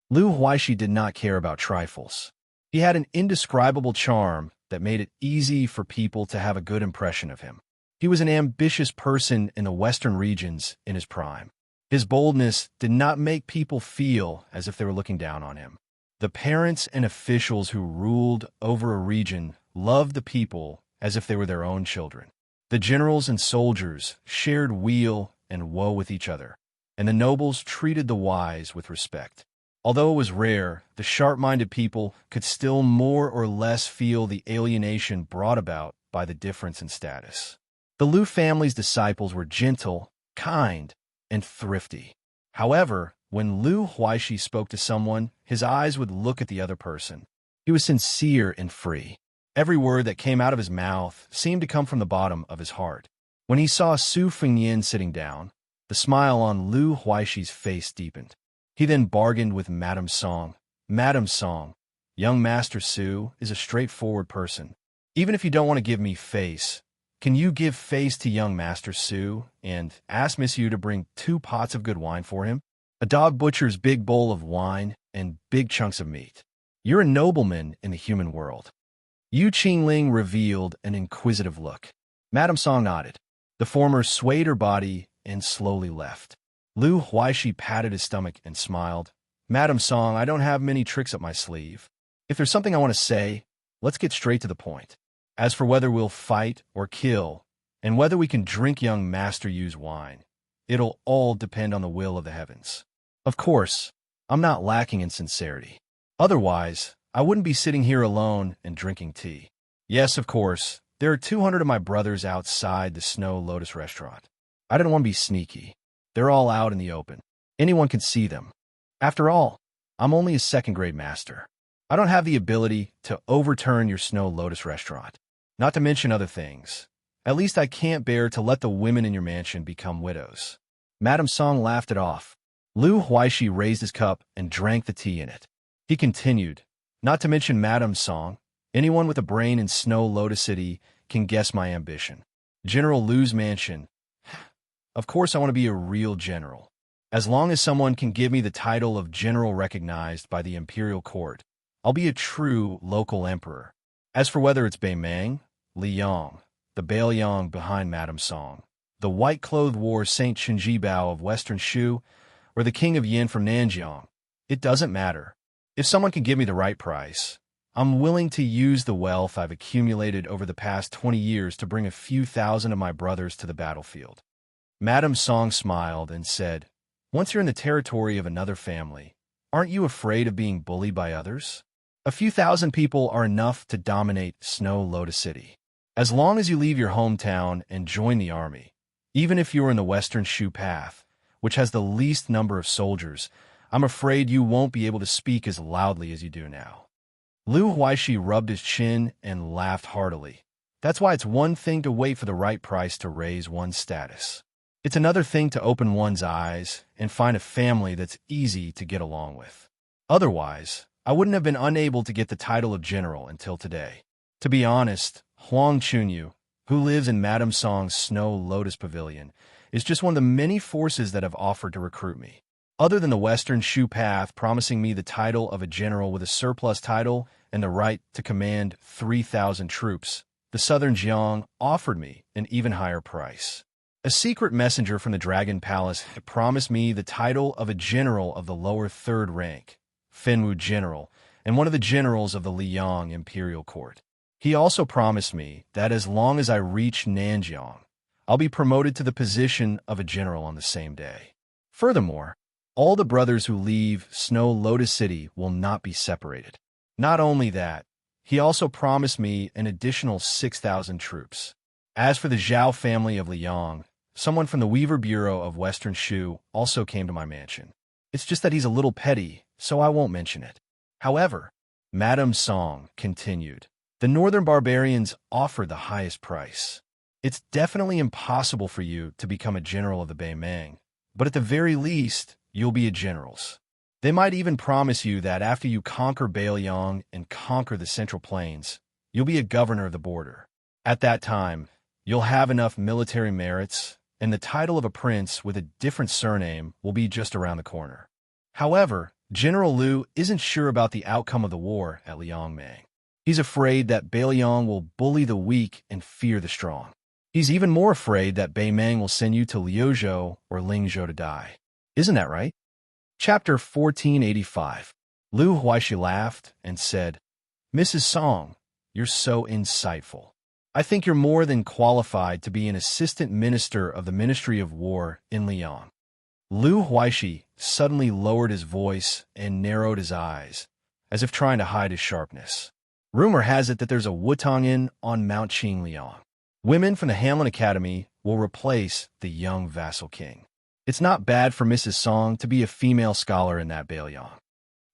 Lu Huaishi did not care about trifles. He had an indescribable charm that made it easy for people to have a good impression of him. He was an ambitious person in the western regions in his prime. His boldness did not make people feel as if they were looking down on him. The parents and officials who ruled over a region loved the people as if they were their own children. The generals and soldiers shared weal and woe with each other, and the nobles treated the wise with respect. Although it was rare, the sharp-minded people could still more or less feel the alienation brought about by the difference in status. The Liu family's disciples were gentle, kind, and thrifty. However, when Liu Huaishi spoke to someone, his eyes would look at the other person. He was sincere and free. Every word that came out of his mouth seemed to come from the bottom of his heart. When he saw Su Fengnian sitting down, the smile on Liu Huaishi's face deepened. He then bargained with Madame Song. Madame Song, young Master Su is a straightforward person. Even if you don't want to give me face, can you give face to young Master Su and ask Miss Yu to bring 2 pots of good wine for him? A dog butcher's big bowl of wine and big chunks of meat. You're a nobleman in the human world. Yu Qingling revealed an inquisitive look. Madame Song nodded. The former swayed her body and slowly left. Liu Huaishi patted his stomach and smiled. Madame Song, I don't have many tricks up my sleeve. If there's something I want to say, let's get straight to the point. As for whether we'll fight or kill, and whether we can drink young Master Yu's wine, it'll all depend on the will of the heavens. Of course, I'm not lacking in sincerity. Otherwise, I wouldn't be sitting here alone and drinking tea. Yes, of course, there are 200 of my brothers outside the Snow Lotus restaurant. I didn't want to be sneaky. They're all out in the open. Anyone can see them. After all, I'm only a second-grade master. I don't have the ability to overturn your Snow Lotus restaurant. Not to mention other things. At least I can't bear to let the women in your mansion become widows. Madame Song laughed it off. Liu Huaishi raised his cup and drank the tea in it. He continued, not to mention Madame Song, anyone with a brain in Snow Lotus City can guess my ambition. General Liu's mansion. Of course I want to be a real general. As long as someone can give me the title of general recognized by the imperial court, I'll be a true local emperor. As for whether it's Beimang, Liyang, the Bailiang behind Madame Song, the white-clothed war Saint Chenjibao of Western Shu, or the King of Yin from Nanjiang, it doesn't matter. If someone can give me the right price, I'm willing to use the wealth I've accumulated over the past 20 years to bring a few thousand of my brothers to the battlefield. Madame Song smiled and said, once you're in the territory of another family, aren't you afraid of being bullied by others? A few thousand people are enough to dominate Snow Lotus City. As long as you leave your hometown and join the army, even if you're in the Western Shu Path, which has the least number of soldiers, I'm afraid you won't be able to speak as loudly as you do now. Liu Huaishi rubbed his chin and laughed heartily. That's why it's one thing to wait for the right price to raise one's status. It's another thing to open one's eyes and find a family that's easy to get along with. Otherwise, I wouldn't have been unable to get the title of general until today. To be honest, Huang Chunyu, who lives in Madame Song's Snow Lotus Pavilion, is just one of the many forces that have offered to recruit me. Other than the Western Shu Path promising me the title of a general with a surplus title and the right to command 3,000 troops, the Southern Jiang offered me an even higher price. A secret messenger from the Dragon Palace had promised me the title of a general of the lower 3rd rank, Fenwu General, and one of the generals of the Liyang Imperial Court. He also promised me that as long as I reach Nanjiang, I'll be promoted to the position of a general on the same day. Furthermore, all the brothers who leave Snow Lotus City will not be separated. Not only that, he also promised me an additional 6,000 troops. As for the Zhao family of Liyang, someone from the Weaver Bureau of Western Shu also came to my mansion. It's just that he's a little petty, so I won't mention it. However, Madame Song continued, the northern barbarians offer the highest price. It's definitely impossible for you to become a general of the Beimang, but at the very least, you'll be a general's. They might even promise you that after you conquer Bailiang and conquer the Central Plains, you'll be a governor of the border. At that time, you'll have enough military merits, and the title of a prince with a different surname will be just around the corner. However, General Liu isn't sure about the outcome of the war at Liangmang. He's afraid that Bailiang will bully the weak and fear the strong. He's even more afraid that Beimang will send you to Liuzhou or Lingzhou to die. Isn't that right? Chapter 1485. Liu Huaishi laughed and said, Mrs. Song, you're so insightful. I think you're more than qualified to be an assistant minister of the Ministry of War in Lyon. Lu Huaishi suddenly lowered his voice and narrowed his eyes, as if trying to hide his sharpness. Rumor has it that there's a Wutong Inn on Mount Qingliang. Women from the Hamlin Academy will replace the young vassal king. It's not bad for Mrs. Song to be a female scholar in that Bailiang.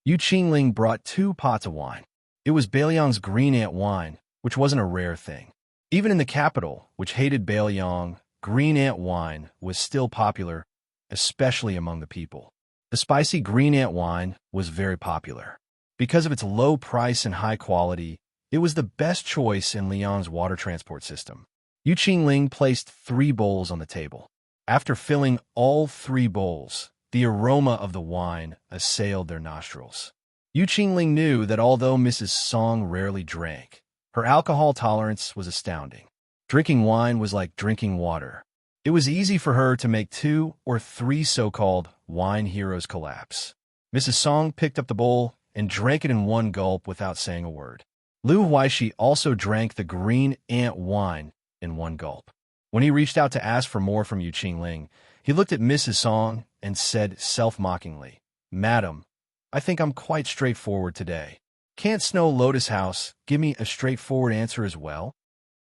Yu Qingling brought 2 pots of wine. It was Bailiang's green ant wine, which wasn't a rare thing. Even in the capital, which hated Bailiang, green ant wine was still popular, especially among the people. The spicy green ant wine was very popular. Because of its low price and high quality, it was the best choice in Lyon's water transport system. Yu Qingling placed 3 bowls on the table. After filling all 3 bowls, the aroma of the wine assailed their nostrils. Yu Qingling knew that although Mrs. Song rarely drank, her alcohol tolerance was astounding. Drinking wine was like drinking water. It was easy for her to make 2 or 3 so-called wine heroes collapse. Mrs. Song picked up the bowl and drank it in one gulp without saying a word. Lu Huaishi also drank the green ant wine in one gulp. When he reached out to ask for more from Yu Qingling, he looked at Mrs. Song and said self-mockingly, "Madam, I think I'm quite straightforward today. Can't Snow Lotus House give me a straightforward answer as well?"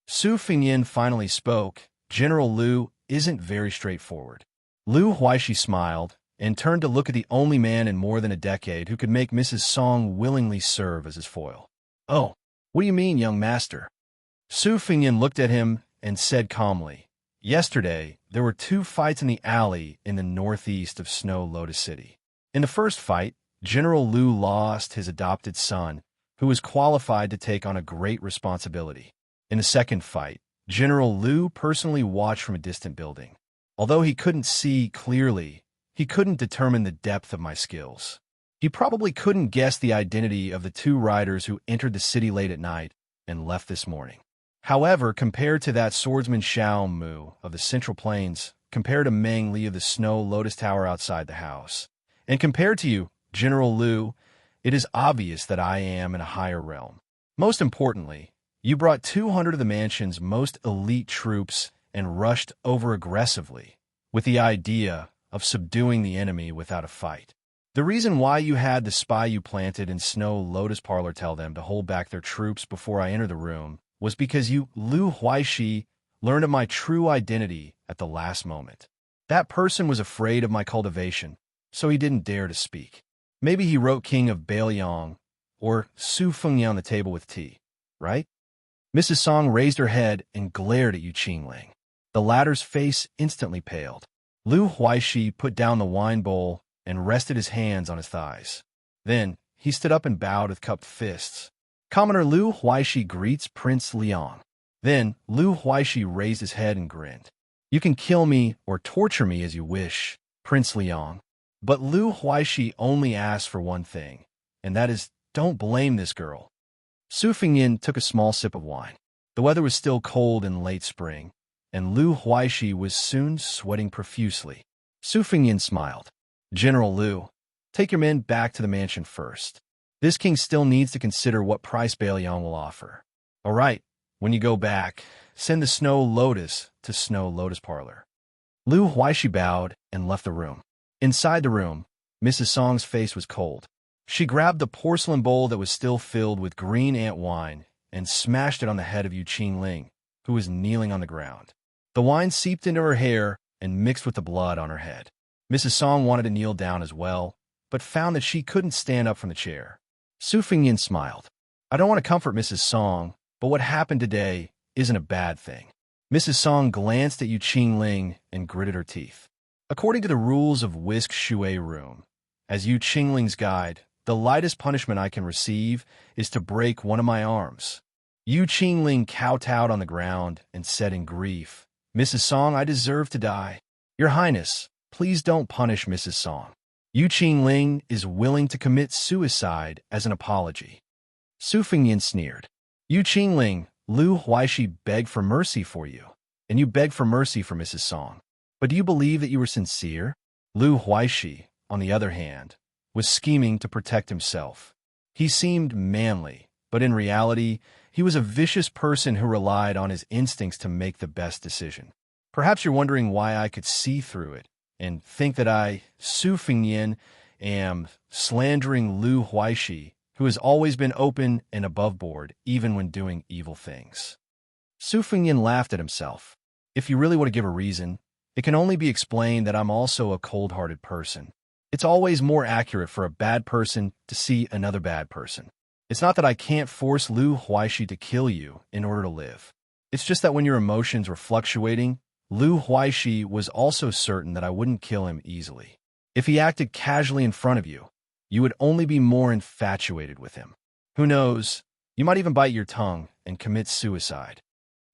Su Fingyin finally spoke. "General Lu isn't very straightforward." Lu Huaishi smiled and turned to look at the only man in more than a decade who could make Mrs. Song willingly serve as his foil. "Oh, what do you mean, young master?" Su Fingyin looked at him and said calmly, "Yesterday, there were 2 fights in the alley in the northeast of Snow Lotus City. In the first fight, General Lu lost his adopted son, who was qualified to take on a great responsibility. In the second fight, General Lu personally watched from a distant building. Although he couldn't see clearly, he couldn't determine the depth of my skills. He probably couldn't guess the identity of the 2 riders who entered the city late at night and left this morning. However, compared to that swordsman Xiao Mu of the Central Plains, compared to Meng Li of the Snow Lotus Tower outside the house, and compared to you, General Lu, it is obvious that I am in a higher realm. Most importantly, you brought 200 of the mansion's most elite troops and rushed over aggressively, with the idea of subduing the enemy without a fight. The reason why you had the spy you planted in Snow Lotus Parlor tell them to hold back their troops before I enter the room was because you, Lu Huaishi, learned of my true identity at the last moment. That person was afraid of my cultivation, so he didn't dare to speak. Maybe he wrote King of Bailiang or Su Fengyan on the table with tea, right?" Mrs. Song raised her head and glared at Yu Qingling. The latter's face instantly paled. Lu Huaishi put down the wine bowl and rested his hands on his thighs. Then he stood up and bowed with cupped fists. "Commoner Lu Huaishi greets Prince Liang." Then Lu Huaishi raised his head and grinned. "You can kill me or torture me as you wish, Prince Liang. But Lu Huaishi only asks for one thing, and that is, don't blame this girl." Su Fingyin took a small sip of wine. The weather was still cold in late spring, and Lu Huaishi was soon sweating profusely. Su Fingyin smiled. "General Lu, take your men back to the mansion first. This king still needs to consider what price Bailiang will offer. All right, when you go back, send the Snow Lotus to Snow Lotus Parlor." Lu Huaishi bowed and left the room. Inside the room, Mrs. Song's face was cold. She grabbed the porcelain bowl that was still filled with green ant wine and smashed it on the head of Yu Qingling, who was kneeling on the ground. The wine seeped into her hair and mixed with the blood on her head. Mrs. Song wanted to kneel down as well, but found that she couldn't stand up from the chair. Su Fingyin smiled. "I don't want to comfort Mrs. Song, but what happened today isn't a bad thing." Mrs. Song glanced at Yu Qingling and gritted her teeth. "According to the rules of Whisk Shui Room, as Yu Qingling's guide, the lightest punishment I can receive is to break one of my arms." Yu Qingling kowtowed on the ground and said in grief, "Mrs. Song, I deserve to die. Your Highness, please don't punish Mrs. Song. Yu Qingling is willing to commit suicide as an apology." Su Fingyin sneered. "Yu Qingling, Lu Huaishi begged for mercy for you, and you begged for mercy for Mrs. Song. But do you believe that you were sincere?" Lu Huaishi, on the other hand, was scheming to protect himself. He seemed manly, but in reality, he was a vicious person who relied on his instincts to make the best decision. Perhaps you're wondering why I could see through it and think that I, Su Fingyan, am slandering Lu Huaishi, who has always been open and above board, even when doing evil things. Su Fingyan laughed at himself. If you really want to give a reason, it can only be explained that I'm also a cold-hearted person. It's always more accurate for a bad person to see another bad person. It's not that I can't force Lu Huaishi to kill you in order to live. It's just that when your emotions were fluctuating, Lu Huaishi was also certain that I wouldn't kill him easily. If he acted casually in front of you, you would only be more infatuated with him. Who knows, you might even bite your tongue and commit suicide.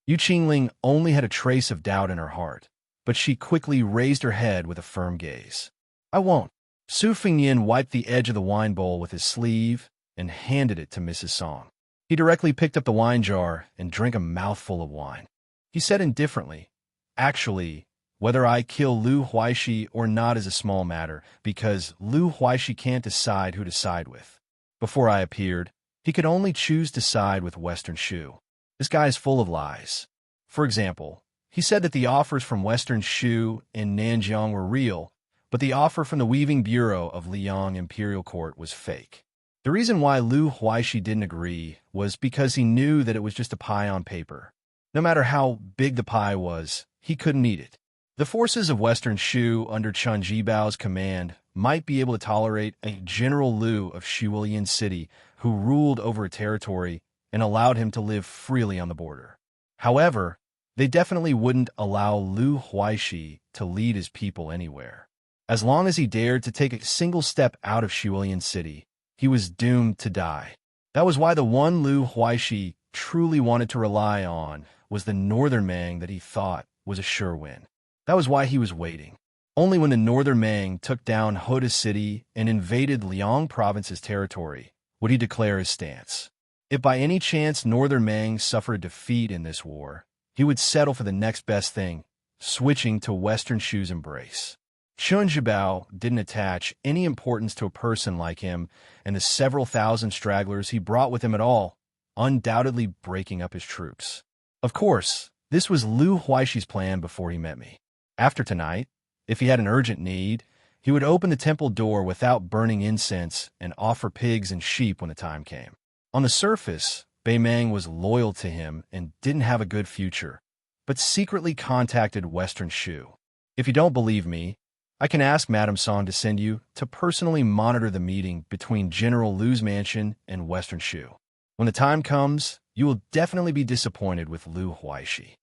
Yu Qingling only had a trace of doubt in her heart, but she quickly raised her head with a firm gaze. I won't. Su Fingyan wiped the edge of the wine bowl with his sleeve and handed it to Mrs. Song. He directly picked up the wine jar and drank a mouthful of wine. He said indifferently, actually, whether I kill Lu Huaishi or not is a small matter, because Lu Huaishi can't decide who to side with. Before I appeared, he could only choose to side with Western Shu. This guy is full of lies. For example, he said that the offers from Western Shu and Nanjiang were real, but the offer from the Weaving Bureau of Liang Imperial Court was fake. The reason why Lu Huaishi didn't agree was because he knew that it was just a pie on paper. No matter how big the pie was, he couldn't eat it. The forces of Western Shu under Chen Jibao's command might be able to tolerate a General Lu of Shiwilian City who ruled over a territory and allowed him to live freely on the border. However, they definitely wouldn't allow Lu Huaishi to lead his people anywhere. As long as he dared to take a single step out of Shiwilian City, he was doomed to die. That was why the one Lu Huaishi truly wanted to rely on was the Northern Mang that he thought was a sure win. That was why he was waiting. Only when the Northern Mang took down Hoda City and invaded Liang Province's territory would he declare his stance. If by any chance Northern Mang suffered defeat in this war, he would settle for the next best thing, switching to Western Shu's embrace. Chen Jiabao didn't attach any importance to a person like him and the several thousand stragglers he brought with him at all, undoubtedly breaking up his troops. Of course, this was Lu Huaishi's plan before he met me. After tonight, if he had an urgent need, he would open the temple door without burning incense and offer pigs and sheep when the time came. On the surface, Bei Mang was loyal to him and didn't have a good future, but secretly contacted Western Shu. If you don't believe me, I can ask Madame Song to send you to personally monitor the meeting between General Lu's mansion and Western Shu. When the time comes, you will definitely be disappointed with Lu Huaishi.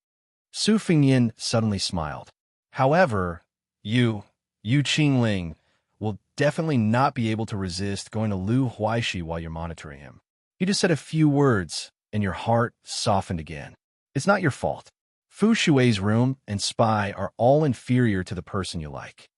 Su Fingyan suddenly smiled. However, Yu Qingling, will definitely not be able to resist going to Lu Huaishi while you're monitoring him. You just said a few words, and your heart softened again. It's not your fault. Fu Shui's room and spy are all inferior to the person you like.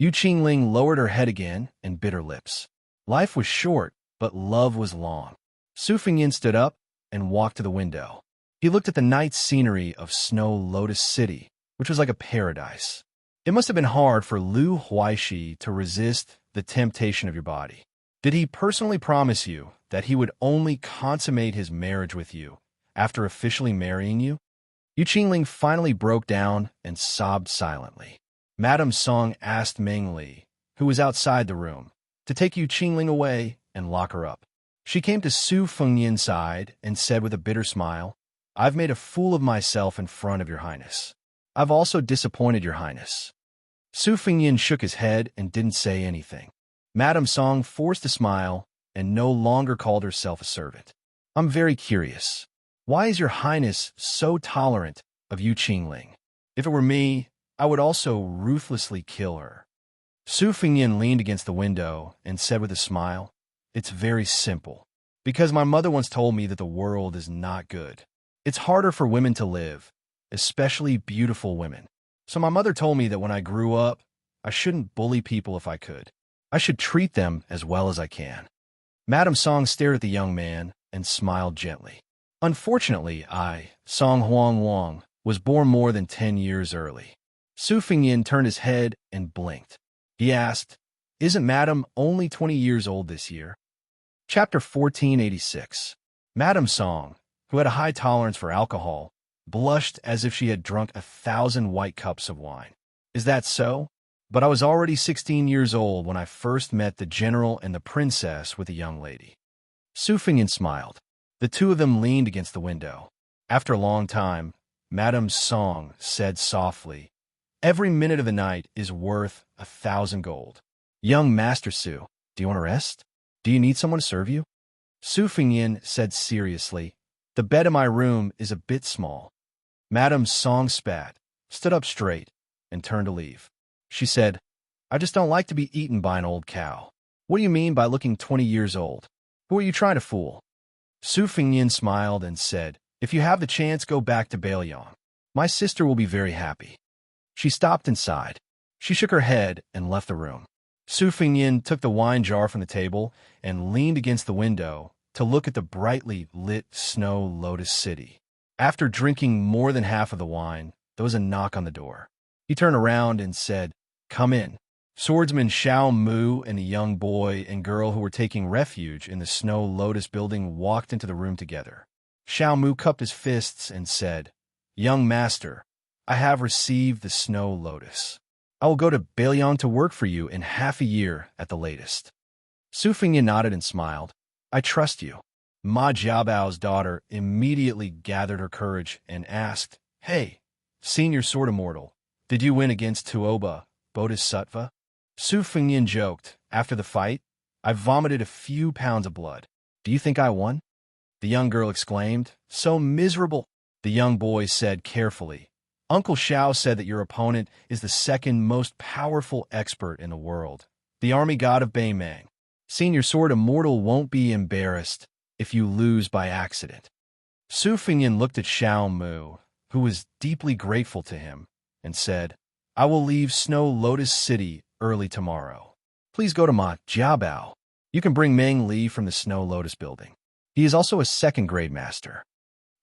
Yu Qingling lowered her head again and bit her lips. Life was short, but love was long. Su Fingyan stood up and walked to the window. He looked at the night scenery of Snow Lotus City, which was like a paradise. It must have been hard for Lu Huaishi to resist the temptation of your body. Did he personally promise you that he would only consummate his marriage with you after officially marrying you? Yu Qingling finally broke down and sobbed silently. Madame Song asked Meng Li, who was outside the room, to take Yu Qingling away and lock her up. She came to Su Fengyan's side and said with a bitter smile, I've made a fool of myself in front of your highness. I've also disappointed your highness. Su Fengyan shook his head and didn't say anything. Madame Song forced a smile and no longer called herself a servant. I'm very curious. Why is your highness so tolerant of Yu Qingling? If it were me, I would also ruthlessly kill her. Su Fengyan leaned against the window and said with a smile, It's very simple. Because my mother once told me that the world is not good. It's harder for women to live, especially beautiful women. So my mother told me that when I grew up, I shouldn't bully people if I could. I should treat them as well as I can. Madame Song stared at the young man and smiled gently. Unfortunately, I, Song Huang Wang, was born more than 10 years early. Su Fengyan turned his head and blinked. He asked, Isn't Madame only 20 years old this year? Chapter 1486. Madame Song, who had a high tolerance for alcohol, blushed as if she had drunk 1,000 white cups of wine. Is that so? But I was already 16 years old when I first met the general and the princess with the young lady. Su Fingyan smiled. The two of them leaned against the window. After a long time, Madame Song said softly, "Every minute of the night is worth 1,000 gold. Young Master Su, do you want to rest? Do you need someone to serve you?" Su Fingyan said seriously, "The bed in my room is a bit small." Madame Song spat, stood up straight, and turned to leave. She said, "I just don't like to be eaten by an old cow." "What do you mean by looking 20 years old? Who are you trying to fool?" Su Fingyan smiled and said, "If you have the chance, go back to Bailiang. My sister will be very happy." She stopped and sighed. She shook her head and left the room. Su Fingyan took the wine jar from the table and leaned against the window to look at the brightly lit Snow Lotus City. After drinking more than half of the wine, there was a knock on the door. He turned around and said, "Come in." Swordsman Xiao Mu and a young boy and girl who were taking refuge in the Snow Lotus building walked into the room together. Xiao Mu cupped his fists and said, "Young master, I have received the Snow Lotus. I will go to Bailiang to work for you in half a year at the latest." Su Fingyan nodded and smiled. "I trust you." Ma Jiabao's daughter immediately gathered her courage and asked, "Hey, senior sword immortal, did you win against Tuoba, Bodhisattva?" Su Fingyan joked, "After the fight, I vomited a few pounds of blood. Do you think I won?" The young girl exclaimed, "So miserable." The young boy said carefully, "Uncle Xiao said that your opponent is the second most powerful expert in the world, the army god of Baimang. Senior sword immortal won't be embarrassed if you lose by accident." Su Fingyan looked at Xiao Mu, who was deeply grateful to him, and said, "I will leave Snow Lotus City early tomorrow. Please go to Ma Jiabao. You can bring Meng Li from the Snow Lotus building. He is also a second-grade master."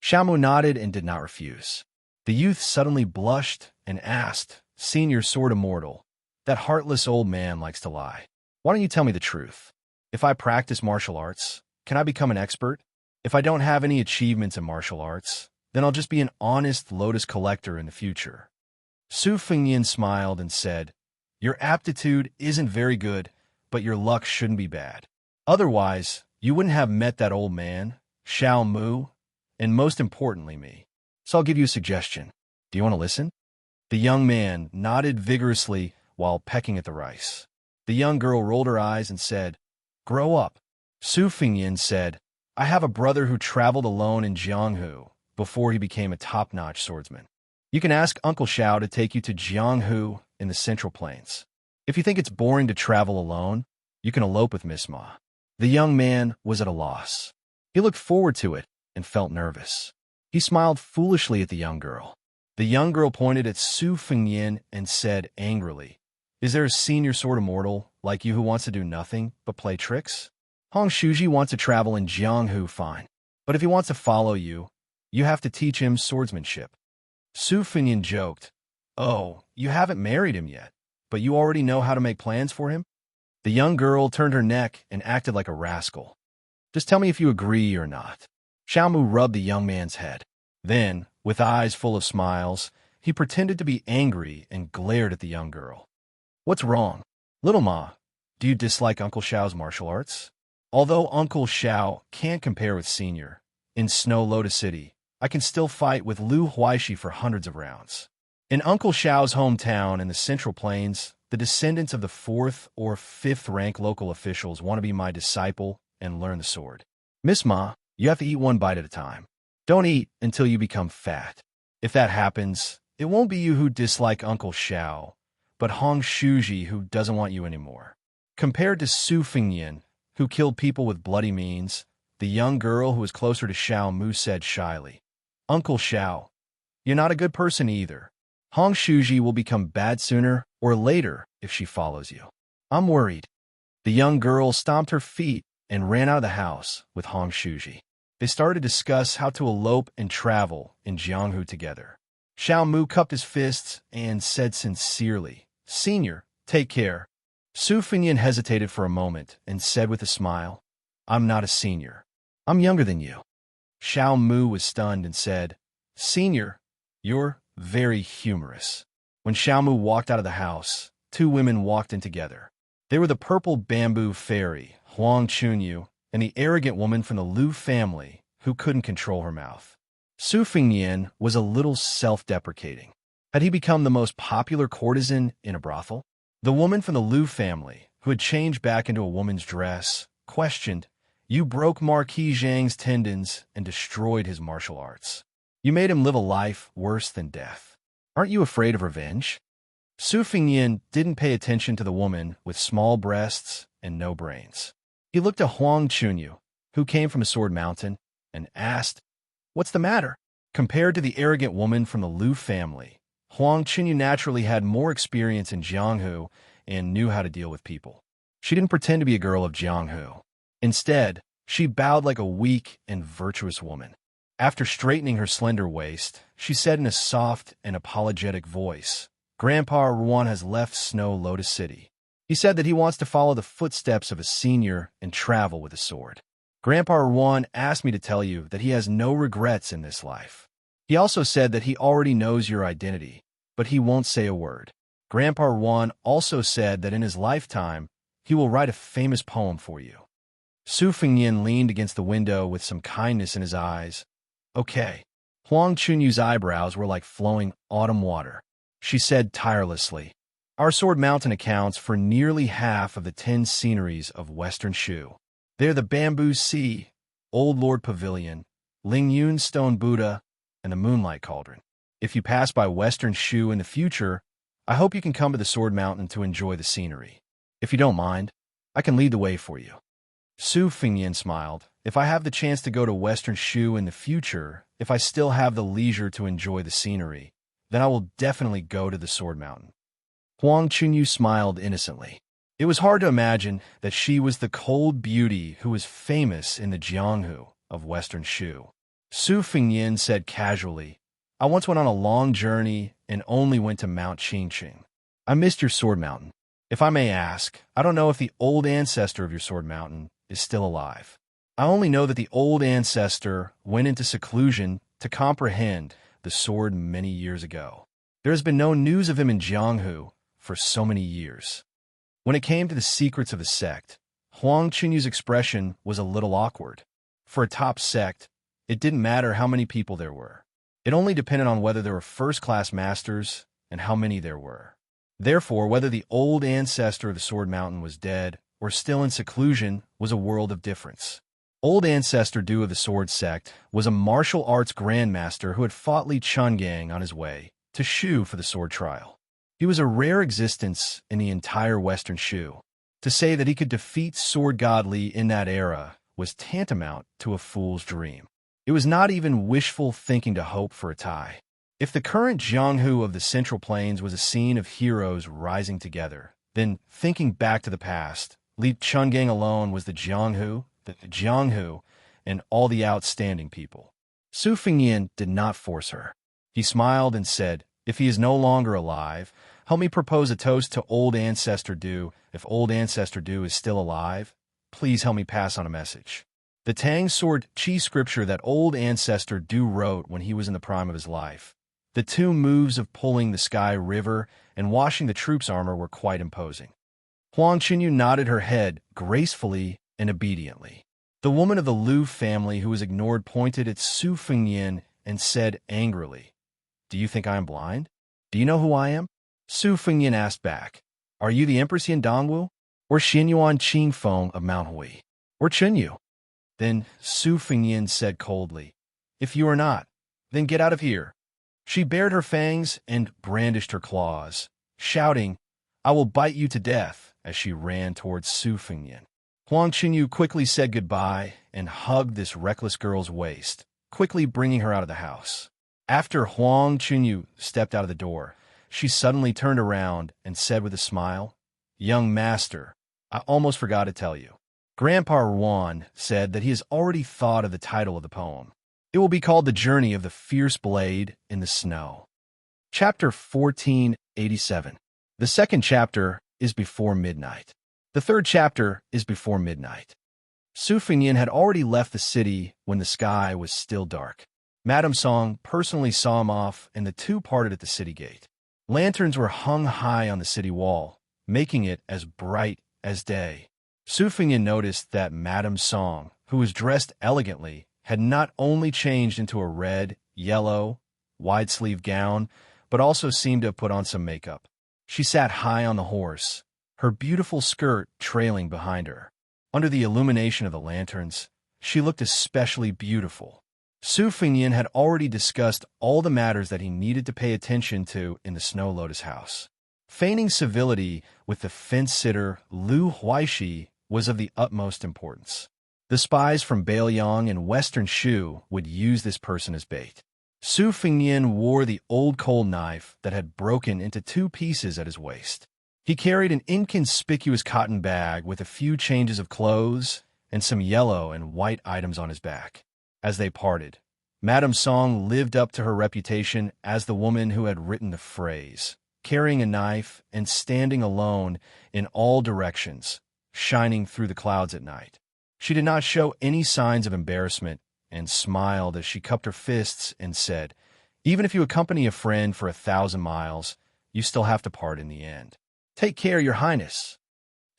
Xiao Mu nodded and did not refuse. The youth suddenly blushed and asked, "Senior sword immortal, that heartless old man likes to lie. Why don't you tell me the truth? If I practice martial arts, can I become an expert? If I don't have any achievements in martial arts, then I'll just be an honest lotus collector in the future." Su Fingyan smiled and said, "Your aptitude isn't very good, but your luck shouldn't be bad. Otherwise, you wouldn't have met that old man, Xiao Mu, and most importantly me. So I'll give you a suggestion. Do you want to listen?" The young man nodded vigorously while pecking at the rice. The young girl rolled her eyes and said, "Grow up." Su Fingyan said, "I have a brother who traveled alone in Jianghu before he became a top-notch swordsman. You can ask Uncle Xiao to take you to Jianghu in the Central Plains. If you think it's boring to travel alone, you can elope with Miss Ma." The young man was at a loss. He looked forward to it and felt nervous. He smiled foolishly at the young girl. The young girl pointed at Su Fingyan and said angrily, "Is there a senior sword immortal like you who wants to do nothing but play tricks? Hong Shuji wants to travel in Jianghu, fine. But if he wants to follow you, you have to teach him swordsmanship." Su Fingyan joked, "Oh, you haven't married him yet, but you already know how to make plans for him?" The young girl turned her neck and acted like a rascal. "Just tell me if you agree or not." Xiao Mu rubbed the young man's head. Then, with eyes full of smiles, he pretended to be angry and glared at the young girl. "What's wrong? Little Ma, do you dislike Uncle Xiao's martial arts? Although Uncle Xiao can't compare with Senior, in Snow Lotus City, I can still fight with Lu Huaishi for hundreds of rounds. In Uncle Xiao's hometown in the Central Plains, the descendants of the 4th or 5th rank local officials want to be my disciple and learn the sword. Miss Ma, you have to eat one bite at a time. Don't eat until you become fat. If that happens, it won't be you who dislike Uncle Xiao, but Hong Shuji who doesn't want you anymore." Compared to Su Fingyan, who killed people with bloody means, the young girl who was closer to Xiao Mu said shyly, "Uncle Xiao, you're not a good person either. Hong Shuji will become bad sooner or later if she follows you. I'm worried." The young girl stomped her feet and ran out of the house with Hong Shuji. They started to discuss how to elope and travel in Jianghu together. Xiao Mu cupped his fists and said sincerely, "Senior, take care." Su Fingyan hesitated for a moment and said with a smile, "I'm not a senior. I'm younger than you." Xiao Mu was stunned and said, "Senior, you're very humorous." When Xiao Mu walked out of the house, two women walked in together. They were the purple bamboo fairy, Huang Chunyu, and the arrogant woman from the Liu family who couldn't control her mouth. Su Fingnian was a little self-deprecating. Had he become the most popular courtesan in a brothel? The woman from the Liu family, who had changed back into a woman's dress, questioned, "You broke Marquis Zhang's tendons and destroyed his martial arts. You made him live a life worse than death. Aren't you afraid of revenge?" Su Fingnian didn't pay attention to the woman with small breasts and no brains. He looked at Huang Chunyu, who came from a Sword Mountain, and asked, "What's the matter?" Compared to the arrogant woman from the Liu family, Huang Chunyu naturally had more experience in Jianghu and knew how to deal with people. She didn't pretend to be a girl of Jianghu. Instead, she bowed like a weak and virtuous woman. After straightening her slender waist, she said in a soft and apologetic voice, "Grandpa Ruan has left Snow Lotus City. He said that he wants to follow the footsteps of a senior and travel with a sword. Grandpa Ruan asked me to tell you that he has no regrets in this life. He also said that he already knows your identity, but he won't say a word. Grandpa Ruan also said that in his lifetime, he will write a famous poem for you." Su Fingnian leaned against the window with some kindness in his eyes. "Okay." Huang Chunyu's eyebrows were like flowing autumn water. She said tirelessly, "Our Sword Mountain accounts for nearly half of the 10 sceneries of Western Shu. They're the Bamboo Sea, Old Lord Pavilion, Lingyun Stone Buddha, and the Moonlight Cauldron. If you pass by Western Shu in the future, I hope you can come to the Sword Mountain to enjoy the scenery. If you don't mind, I can lead the way for you." Su Fingnian smiled. "If I have the chance to go to Western Shu in the future, if I still have the leisure to enjoy the scenery, then I will definitely go to the Sword Mountain." Huang Chunyu smiled innocently. It was hard to imagine that she was the cold beauty who was famous in the Jianghu of Western Shu. Su Fingnian said casually, "I once went on a long journey and only went to Mount Qingqing. I missed your Sword Mountain. If I may ask, I don't know if the old ancestor of your Sword Mountain is still alive. I only know that the old ancestor went into seclusion to comprehend the sword many years ago. There has been no news of him in Jianghu for so many years." When it came to the secrets of the sect, Huang Chunyu's expression was a little awkward. For a top sect, it didn't matter how many people there were. It only depended on whether there were first-class masters and how many there were. Therefore, whether the old ancestor of the Sword Mountain was dead or still in seclusion was a world of difference. Old Ancestor Du of the Sword Sect was a martial arts grandmaster who had fought Li Chungang on his way to Shu for the sword trial. He was a rare existence in the entire Western Shu. To say that he could defeat Sword God Li in that era was tantamount to a fool's dream. It was not even wishful thinking to hope for a tie. If the current Jianghu of the Central Plains was a scene of heroes rising together, then, thinking back to the past, Li Chungang alone was the Jianghu, and all the outstanding people. Su Fingnian did not force her. He smiled and said, "If he is no longer alive, help me propose a toast to Old Ancestor Du. If Old Ancestor Du is still alive, please help me pass on a message." The Tang Sword Chi scripture that Old Ancestor Du wrote when he was in the prime of his life. The two moves of pulling the Sky River and washing the troops' armor were quite imposing. Huang Qinyu nodded her head gracefully and obediently. The woman of the Liu family who was ignored pointed at Su Fingnian and said angrily, "Do you think I am blind? Do you know who I am?" Su Fingnian asked back, "Are you the Empress Yin Dongwu? Or Xinyuan Qingfeng of Mount Hui? Or Chenyu?" Then Su Fingnian said coldly, "If you are not, then get out of here." She bared her fangs and brandished her claws, shouting, "I will bite you to death," as she ran towards Su Fingnian. Huang Qinyu quickly said goodbye and hugged this reckless girl's waist, quickly bringing her out of the house. After Huang Qinyu stepped out of the door, she suddenly turned around and said with a smile, "Young master, I almost forgot to tell you. Grandpa Ruan said that he has already thought of the title of the poem. It will be called The Journey of the Fierce Blade in the Snow." Chapter 1487. The second chapter is before midnight. The third chapter is before midnight. Su Fingyin had already left the city when the sky was still dark. Madame Song personally saw him off, and the two parted at the city gate. Lanterns were hung high on the city wall, making it as bright as day. Su Fingyin noticed that Madame Song, who was dressed elegantly, had not only changed into a red, yellow, wide-sleeved gown, but also seemed to have put on some makeup. She sat high on the horse, her beautiful skirt trailing behind her. Under the illumination of the lanterns, she looked especially beautiful. Su Fingyin had already discussed all the matters that he needed to pay attention to in the Snow Lotus house. Feigning civility with the fence-sitter Lu Huaishi was of the utmost importance. The spies from Bailiang and Western Shu would use this person as bait. Su Fingyin wore the old cold knife that had broken into 2 pieces at his waist. He carried an inconspicuous cotton bag with a few changes of clothes and some yellow and white items on his back. As they parted, Madame Song lived up to her reputation as the woman who had written the phrase, carrying a knife and standing alone in all directions, shining through the clouds at night. She did not show any signs of embarrassment and smiled as she cupped her fists and said, "Even if you accompany a friend for 1,000 miles, you still have to part in the end. Take care, Your Highness."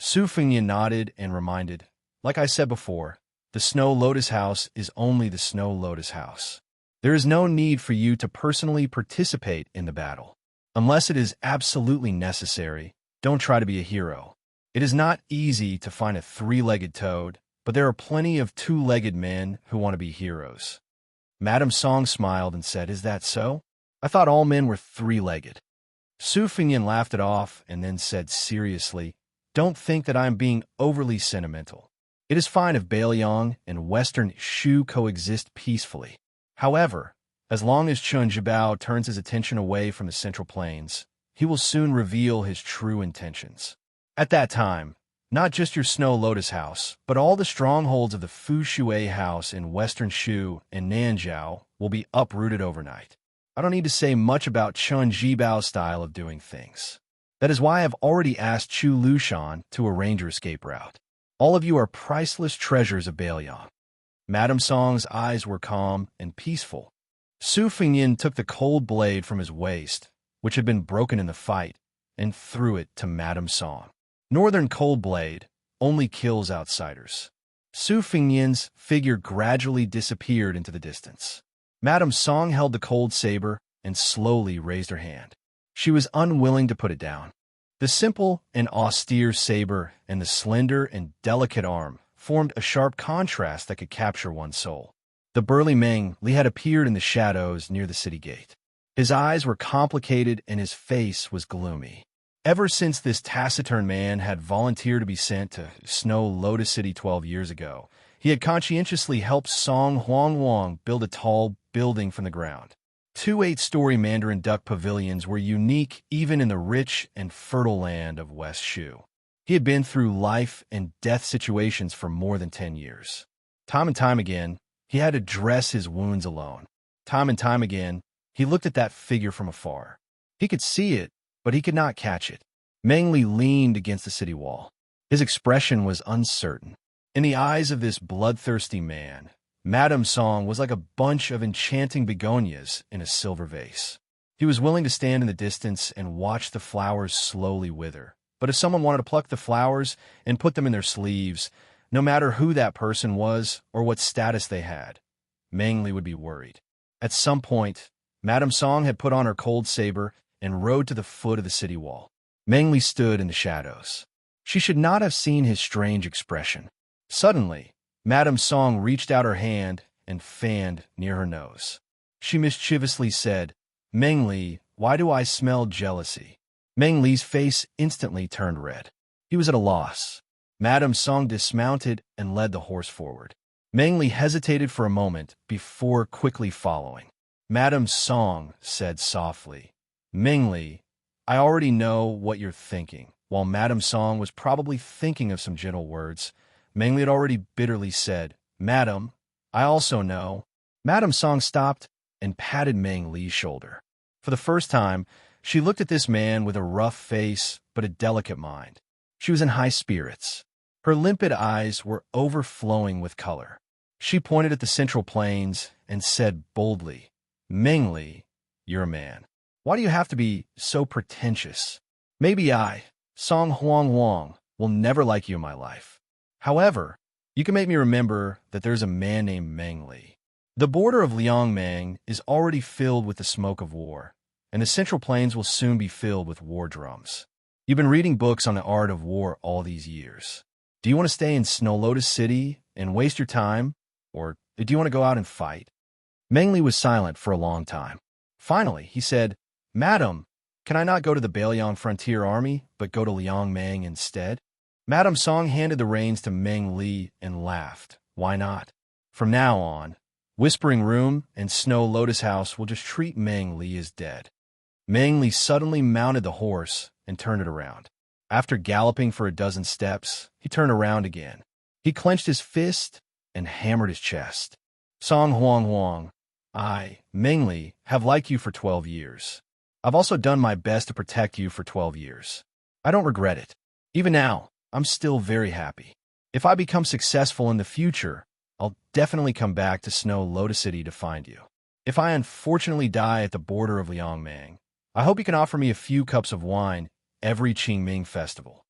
Su Fingyin nodded and reminded, "Like I said before, the Snow Lotus House is only the Snow Lotus House. There is no need for you to personally participate in the battle. Unless it is absolutely necessary, don't try to be a hero. It is not easy to find a 3-legged toad, but there are plenty of 2-legged men who want to be heroes." Madame Song smiled and said, "Is that so? I thought all men were 3-legged." Su Fingyin laughed it off and then said seriously, "Don't think that I am being overly sentimental. It is fine if Bailiang and Western Shu coexist peacefully. However, as long as Chun Zhibao turns his attention away from the Central Plains, he will soon reveal his true intentions. At that time, not just your Snow Lotus House, but all the strongholds of the Fu Shui House in Western Shu and Nanjiao will be uprooted overnight. I don't need to say much about Chun Zhibao's style of doing things. That is why I have already asked Chu Lushan to arrange your escape route. All of you are priceless treasures of Bailiang." Madame Song's eyes were calm and peaceful. Su Fingyin took the cold blade from his waist, which had been broken in the fight, and threw it to Madame Song. Northern cold blade only kills outsiders. Su Fingyin's figure gradually disappeared into the distance. Madame Song held the cold saber and slowly raised her hand. She was unwilling to put it down. The simple and austere saber and the slender and delicate arm formed a sharp contrast that could capture one's soul. The burly Meng Li had appeared in the shadows near the city gate. His eyes were complicated and his face was gloomy. Ever since this taciturn man had volunteered to be sent to Snow Lotus City 12 years ago, he had conscientiously helped Song Huangwang build a tall building from the ground. 2 8-story Mandarin duck pavilions were unique even in the rich and fertile land of West Shu. He had been through life and death situations for more than 10 years. Time and time again, he had to dress his wounds alone. Time and time again, he looked at that figure from afar. He could see it, but he could not catch it. Meng Li leaned against the city wall. His expression was uncertain. In the eyes of this bloodthirsty man, Madame Song was like a bunch of enchanting begonias in a silver vase. He was willing to stand in the distance and watch the flowers slowly wither. But if someone wanted to pluck the flowers and put them in their sleeves, no matter who that person was or what status they had, Meng Li would be worried. At some point, Madame Song had put on her cold saber and rode to the foot of the city wall. Meng Li stood in the shadows. She should not have seen his strange expression. Suddenly, Madame Song reached out her hand and fanned near her nose. She mischievously said, "Meng Li, why do I smell jealousy?" Meng Li's face instantly turned red. He was at a loss. Madame Song dismounted and led the horse forward. Meng Li hesitated for a moment before quickly following. Madame Song said softly, "Meng Li, I already know what you're thinking." While Madame Song was probably thinking of some gentle words, Meng Li had already bitterly said, "Madam, I also know." Madame Song stopped and patted Meng Li's shoulder. For the first time, she looked at this man with a rough face but a delicate mind. She was in high spirits. Her limpid eyes were overflowing with color. She pointed at the central plains and said boldly, "Mengli, you're a man. Why do you have to be so pretentious? Maybe I, Song Huang Wang, will never like you in my life. However, you can make me remember that there's a man named Mengli. The border of Liangmang is already filled with the smoke of war, and the central plains will soon be filled with war drums. You've been reading books on the art of war all these years. Do you want to stay in Snow Lotus City and waste your time, or do you want to go out and fight?" Mengli was silent for a long time. Finally, he said, "Madam, can I not go to the Bailiang Frontier Army, but go to Liangmang instead?" Madame Song handed the reins to Meng Li and laughed. "Why not? From now on, Whispering Room and Snow Lotus House will just treat Meng Li as dead." Meng Li suddenly mounted the horse and turned it around. After galloping for a dozen steps, he turned around again. He clenched his fist and hammered his chest. "Song Huang Huang, I, Meng Li, have liked you for 12 years. I've also done my best to protect you for 12 years. I don't regret it. Even now, I'm still very happy. If I become successful in the future, I'll definitely come back to Snow Lotus City to find you. If I unfortunately die at the border of Liangmang, I hope you can offer me a few cups of wine every Qingming festival."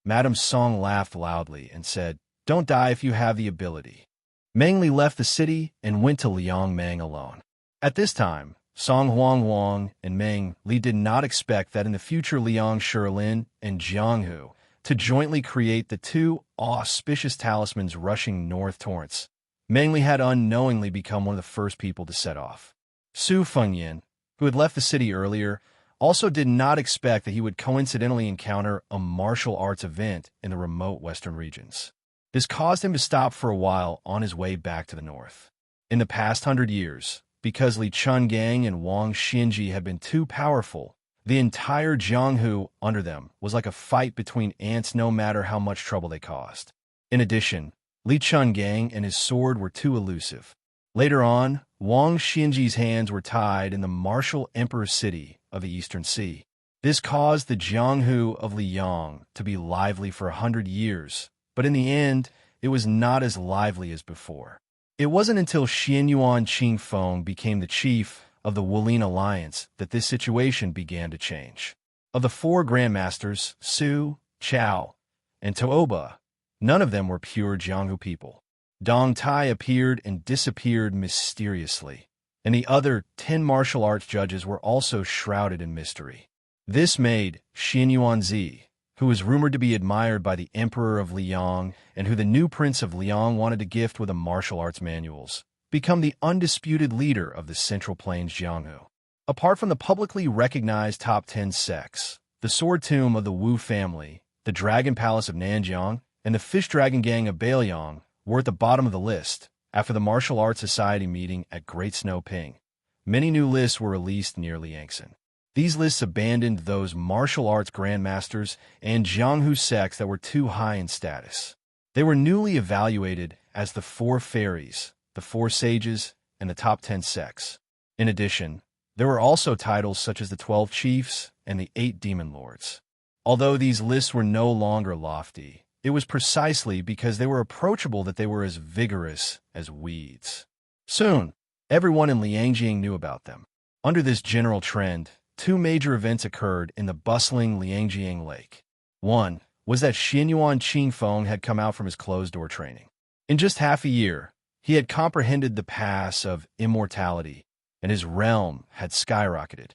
Madame Song laughed loudly and said, "Don't die if you have the ability." Meng Li left the city and went to Liangmang alone. At this time, Song Huang Wang and Meng Li did not expect that in the future Liang Shilin and Jianghu to jointly create the two auspicious talismans rushing north torrents. Meng Li had unknowingly become one of the first people to set off. Su Fengyan, who had left the city earlier, also did not expect that he would coincidentally encounter a martial arts event in the remote western regions. This caused him to stop for a while on his way back to the north. In the past 100 years, because Li Chungang and Wang Xinji had been too powerful, the entire Jianghu under them was like a fight between ants no matter how much trouble they caused. In addition, Li Chungang and his sword were too elusive. Later on, Wang Xinji's hands were tied in the martial emperor city of the Eastern Sea. This caused the Jianghu of Liang to be lively for 100 years, but in the end, it was not as lively as before. It wasn't until Xianyuan Qingfeng became the chief of the Wulin Alliance that this situation began to change. Of the four grandmasters, Su, Chao, and Tooba, none of them were pure Jianghu people. Dong Tai appeared and disappeared mysteriously, and the other 10 martial arts judges were also shrouded in mystery. This made Xianyuan Zi, who was rumored to be admired by the Emperor of Liang and who the new Prince of Liang wanted to gift with the martial arts manuals, become the undisputed leader of the Central Plains Jianghu. Apart from the publicly recognized top 10 sects, the Sword Tomb of the Wu family, the Dragon Palace of Nanjiang, and the Fish Dragon Gang of Bailiang were at the bottom of the list. After the Martial Arts Society meeting at Great Snow Ping, many new lists were released near Liangsan. These lists abandoned those martial arts grandmasters and Jianghu sects that were too high in status. They were newly evaluated as the 4 fairies, the 4 sages, and the top 10 sects. In addition, there were also titles such as the 12 chiefs and the 8 demon lords. Although these lists were no longer lofty, it was precisely because they were approachable that they were as vigorous as weeds. Soon, everyone in Liangjing knew about them. Under this general trend, 2 major events occurred in the bustling Liangjing Lake. One was that Xianyuan Qingfeng had come out from his closed-door training. In just half a year, he had comprehended the paths of immortality, and his realm had skyrocketed.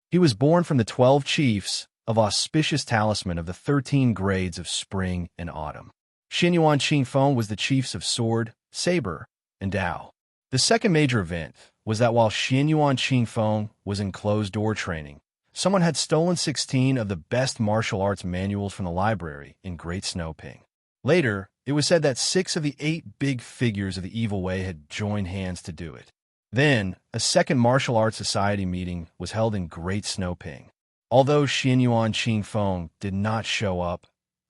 He was born from the 12 chiefs of auspicious talisman of the 13 grades of spring and autumn. Xianyuan Qingfeng was the chiefs of sword, saber, and Dao. The second major event was that while Xianyuan Qingfeng was in closed-door training, someone had stolen 16 of the best martial arts manuals from the library in Great Snow Ping. Later, it was said that 6 of the 8 big figures of the evil way had joined hands to do it. Then, a second martial arts society meeting was held in Great Snow Ping. Although Xianyuan Qingfeng did not show up,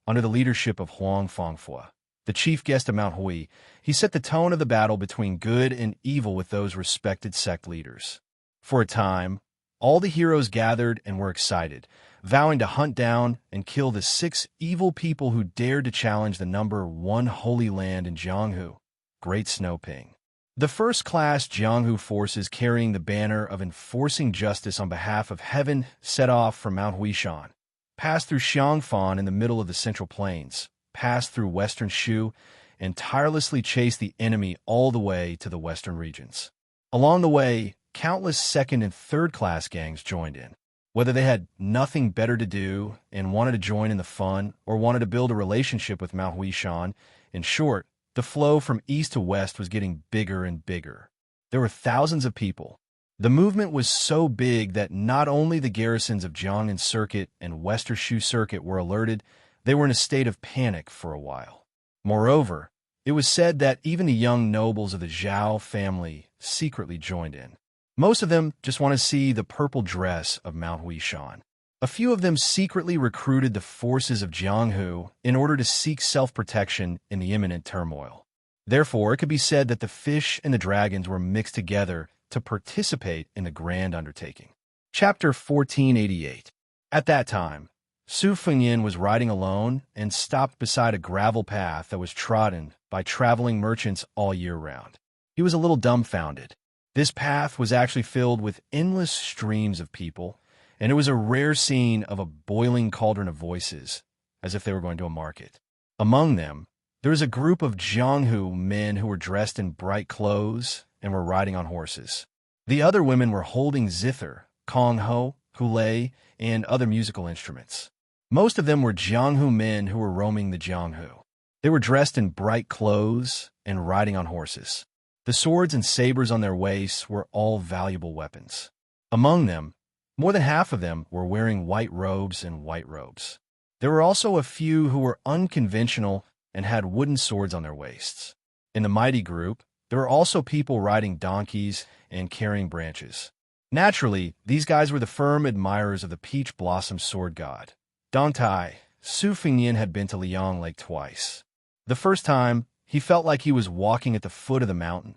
under the leadership of Huang Fangfua, the chief guest of Mount Hui, he set the tone of the battle between good and evil with those respected sect leaders. For a time, All the heroes gathered and were excited, vowing to hunt down and kill the 6 evil people who dared to challenge the #1 holy land in Jianghu, Great Snow Ping. The first-class Jianghu forces carrying the banner of enforcing justice on behalf of heaven set off from Mount Huishan, passed through Xiangfan in the middle of the Central Plains, passed through western Shu, and tirelessly chased the enemy all the way to the western regions. Along the way, countless second- and third-class gangs joined in. Whether they had nothing better to do and wanted to join in the fun or wanted to build a relationship with Mount Huishan, in short, the flow from east to west was getting bigger and bigger. There were thousands of people. The movement was so big that not only the garrisons of Jiangnan Circuit and Western Shu Circuit were alerted, they were in a state of panic for a while. Moreover, it was said that even the young nobles of the Zhao family secretly joined in. Most of them just want to see the purple dress of Mount Huishan. A few of them secretly recruited the forces of Jianghu in order to seek self-protection in the imminent turmoil. Therefore, it could be said that the fish and the dragons were mixed together to participate in the grand undertaking. Chapter 1488. At that time, Su Fengyin was riding alone and stopped beside a gravel path that was trodden by traveling merchants all year round. He was a little dumbfounded. This path was actually filled with endless streams of people, and it was a rare scene of a boiling cauldron of voices, as if they were going to a market. Among them, there was a group of Jianghu men who were dressed in bright clothes and were riding on horses. The other women were holding zither, kongho, hule, and other musical instruments. Most of them were Jianghu men who were roaming the Jianghu. They were dressed in bright clothes and riding on horses. The swords and sabers on their waists were all valuable weapons. Among them, more than half of them were wearing white robes and white robes. There were also a few who were unconventional and had wooden swords on their waists. In the mighty group, there were also people riding donkeys and carrying branches. Naturally, these guys were the firm admirers of the peach blossom sword god. Dong Tai, Su Fengyin had been to Liang Lake twice. The first time, he felt like he was walking at the foot of the mountain,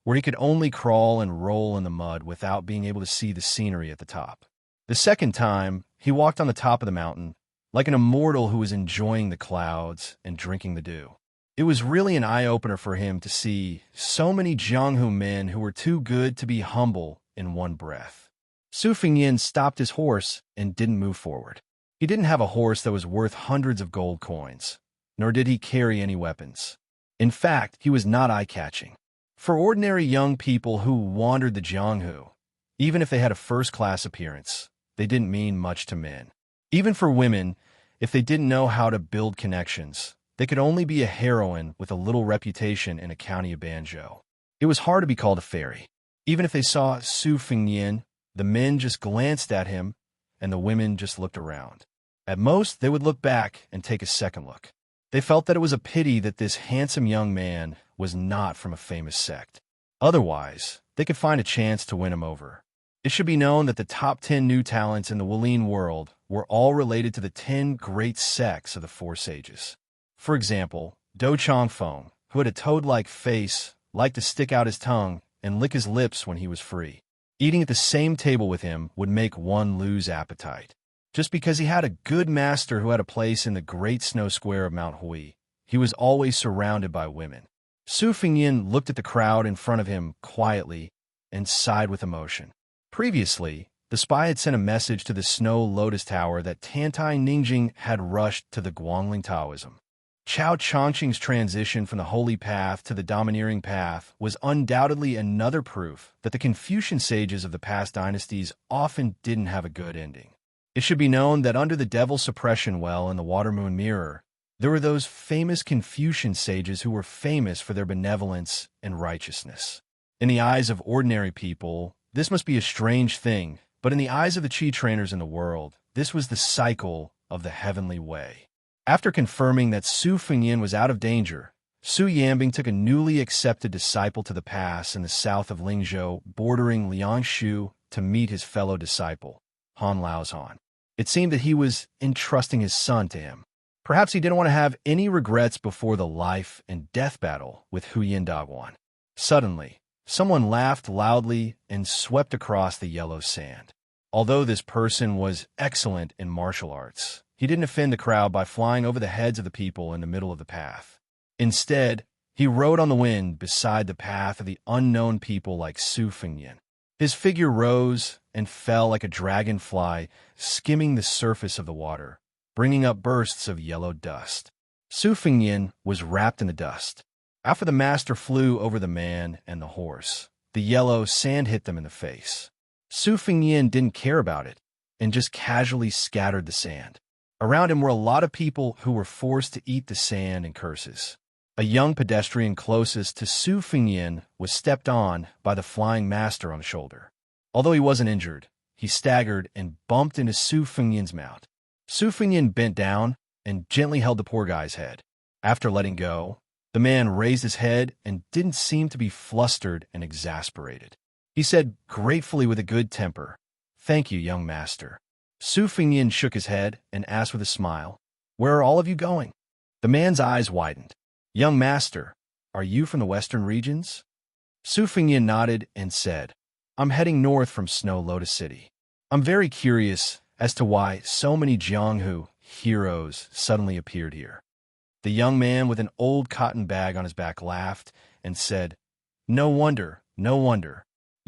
where he could only crawl and roll in the mud without being able to see the scenery at the top. The second time, he walked on the top of the mountain, like an immortal who was enjoying the clouds and drinking the dew. It was really an eye-opener for him to see so many Jianghu men who were too good to be humble in one breath. Su Fengyin stopped his horse and didn't move forward. He didn't have a horse that was worth hundreds of gold coins, nor did he carry any weapons. In fact, he was not eye-catching. For ordinary young people who wandered the Jianghu, even if they had a first-class appearance, they didn't mean much to men. Even for women, if they didn't know how to build connections, they could only be a heroine with a little reputation in a county of Banzhou. It was hard to be called a fairy. Even if they saw Su Fengyin, the men just glanced at him, and the women just looked around. At most, they would look back and take a second look. They felt that it was a pity that this handsome young man was not from a famous sect. Otherwise, they could find a chance to win him over. It should be known that the top 10 new talents in the Wulian world were all related to the 10 great sects of the Four Sages. For example, Do Chongfeng, who had a toad-like face, liked to stick out his tongue and lick his lips when he was free. Eating at the same table with him would make one lose appetite. Just because he had a good master who had a place in the great snow square of Mount Hui, he was always surrounded by women. Su Fengyin looked at the crowd in front of him quietly and sighed with emotion. Previously, the spy had sent a message to the Snow Lotus Tower that Tantai Ningjing had rushed to the Guangling Taoism. Chao Chongqing's transition from the holy path to the domineering path was undoubtedly another proof that the Confucian sages of the past dynasties often didn't have a good ending. It should be known that under the Devil Suppression Well in the Watermoon Mirror, there were those famous Confucian sages who were famous for their benevolence and righteousness. In the eyes of ordinary people, this must be a strange thing, but in the eyes of the Qi trainers in the world, this was the cycle of the heavenly way. After confirming that Su Fengyin was out of danger, Su Yambing took a newly accepted disciple to the pass in the south of Lingzhou, bordering Liangshu, to meet his fellow disciple, Han Laozhan. It seemed that he was entrusting his son to him. Perhaps he didn't want to have any regrets before the life and death battle with Huyin Dagwan. Suddenly, someone laughed loudly and swept across the yellow sand. Although this person was excellent in martial arts, he didn't offend the crowd by flying over the heads of the people in the middle of the path. Instead, he rode on the wind beside the path of the unknown people like Su Fengyan. His figure rose and fell like a dragonfly, skimming the surface of the water, bringing up bursts of yellow dust. Su Fengyan was wrapped in the dust. After the master flew over the man and the horse, the yellow sand hit them in the face. Su Fengyan didn't care about it and just casually scattered the sand. Around him were a lot of people who were forced to eat the sand and curses. A young pedestrian closest to Su Fengyan was stepped on by the flying master on the shoulder. Although he wasn't injured, he staggered and bumped into Su Fengyan's mount. Su Fengyan bent down and gently held the poor guy's head. After letting go, the man raised his head and didn't seem to be flustered and exasperated. He said gratefully with a good temper, "Thank you, young master." Su Fengyan shook his head and asked with a smile, "Where are all of you going?" The man's eyes widened. "Young master, are you from the western regions?" Su Fengyan nodded and said, "I'm heading north from Snow Lotus City. I'm very curious as to why so many Jianghu heroes suddenly appeared here." The young man with an old cotton bag on his back laughed and said, No wonder.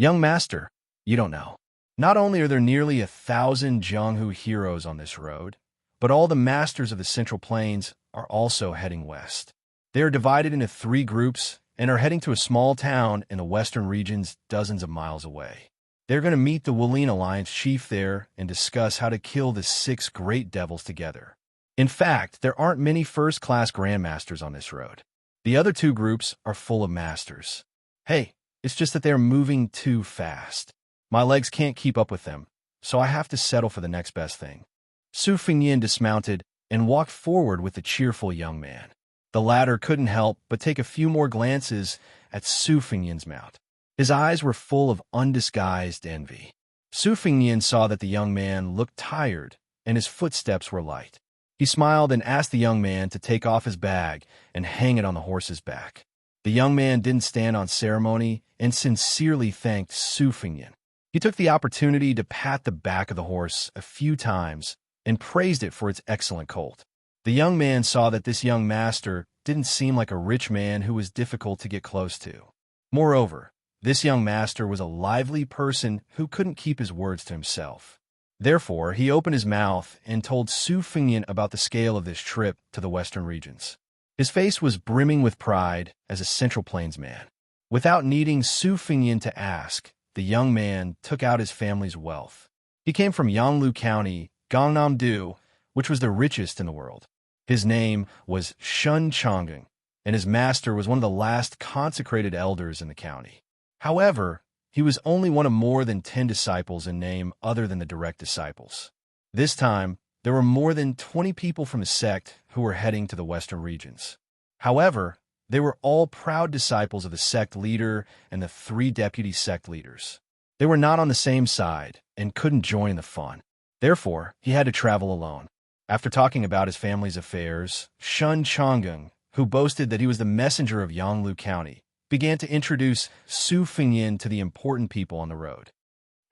Young master, you don't know. Not only are there nearly 1,000 Jianghu heroes on this road, but all the masters of the Central Plains are also heading west. They are divided into 3 groups and are heading to a small town in the western regions dozens of miles away. They're going to meet the Wulin Alliance chief there and discuss how to kill the 6 great devils together. In fact, there aren't many first-class grandmasters on this road. The other 2 groups are full of masters. Hey, it's just that they're moving too fast. My legs can't keep up with them, so I have to settle for the next best thing. Su Fengyan dismounted and walked forward with the cheerful young man. The latter couldn't help but take a few more glances at Su Fengyan's mount. His eyes were full of undisguised envy. Su Fengyan saw that the young man looked tired and his footsteps were light. He smiled and asked the young man to take off his bag and hang it on the horse's back. The young man didn't stand on ceremony and sincerely thanked Su Fengyan. He took the opportunity to pat the back of the horse a few times and praised it for its excellent colt. The young man saw that this young master didn't seem like a rich man who was difficult to get close to. Moreover, this young master was a lively person who couldn't keep his words to himself. Therefore, he opened his mouth and told Su Fengyan about the scale of this trip to the western regions. His face was brimming with pride as a Central Plains man. Without needing Su Fengyan to ask, the young man took out his family's wealth. He came from Yanglu County, Gangnam-do, which was the richest in the world. His name was Shun Changeng, and his master was one of the last consecrated elders in the county. However, he was only one of more than 10 disciples in name other than the direct disciples. This time, there were more than 20 people from the sect who were heading to the western regions. However, they were all proud disciples of the sect leader and the 3 deputy sect leaders. They were not on the same side and couldn't join the fun. Therefore, he had to travel alone. After talking about his family's affairs, Shun Changeng, who boasted that he was the messenger of Yanglu County, began to introduce Su Fengyan to the important people on the road.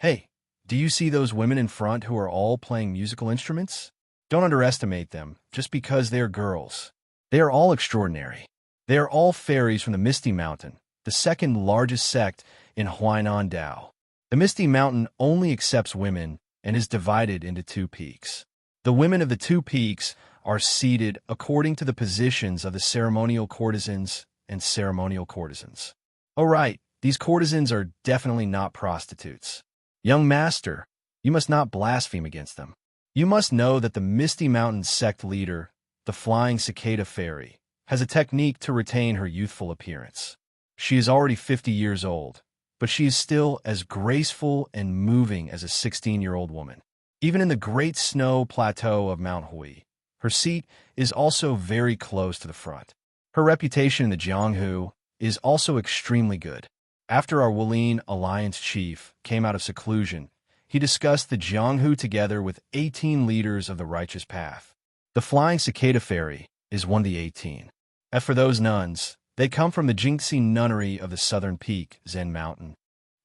"Hey, do you see those women in front who are all playing musical instruments? Don't underestimate them just because they are girls. They are all extraordinary. They are all fairies from the Misty Mountain, the 2nd largest sect in Huainan Dao. The Misty Mountain only accepts women and is divided into 2 peaks. The women of the 2 peaks are seated according to the positions of the ceremonial courtesans and ceremonial courtesans. Oh right, these courtesans are definitely not prostitutes. Young master, you must not blaspheme against them. You must know that the Misty Mountain sect leader, the Flying Cicada Fairy, has a technique to retain her youthful appearance. She is already 50 years old, but she is still as graceful and moving as a 16-year-old woman. Even in the Great Snow Plateau of Mount Hui, her seat is also very close to the front. Her reputation in the Jianghu is also extremely good. After our Wulin Alliance chief came out of seclusion, he discussed the Jianghu together with 18 leaders of the righteous path. The Flying Cicada Fairy is one of the 18. As for those nuns, they come from the Jingxi Nunnery of the southern peak, Zen Mountain.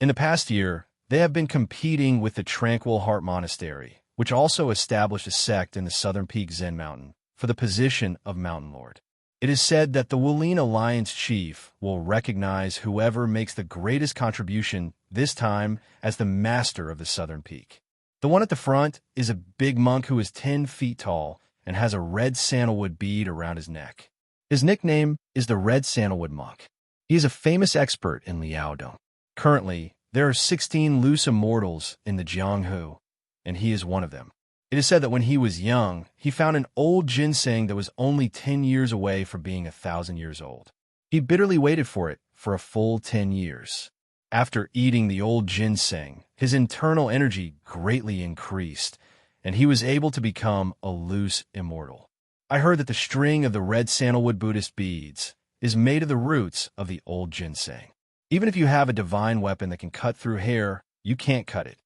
In the past year, They have been competing with the Tranquil Heart Monastery, which also established a sect in the southern peak Zen Mountain, for the position of Mountain Lord. It is said that the Wuling Alliance chief will recognize whoever makes the greatest contribution, this time as the master of the southern peak. The one at the front is a big monk who is 10 feet tall and has a red sandalwood bead around his neck. His nickname is the Red Sandalwood Monk. He is a famous expert in Liaodong. Currently, there are 16 loose immortals in the Jianghu, and he is one of them. It is said that when he was young, he found an old ginseng that was only 10 years away from being 1,000 years old. He bitterly waited for it for a full 10 years. After eating the old ginseng, his internal energy greatly increased, and he was able to become a loose immortal. I heard that the string of the red sandalwood Buddhist beads is made of the roots of the old ginseng. Even if you have a divine weapon that can cut through hair, you can't cut it.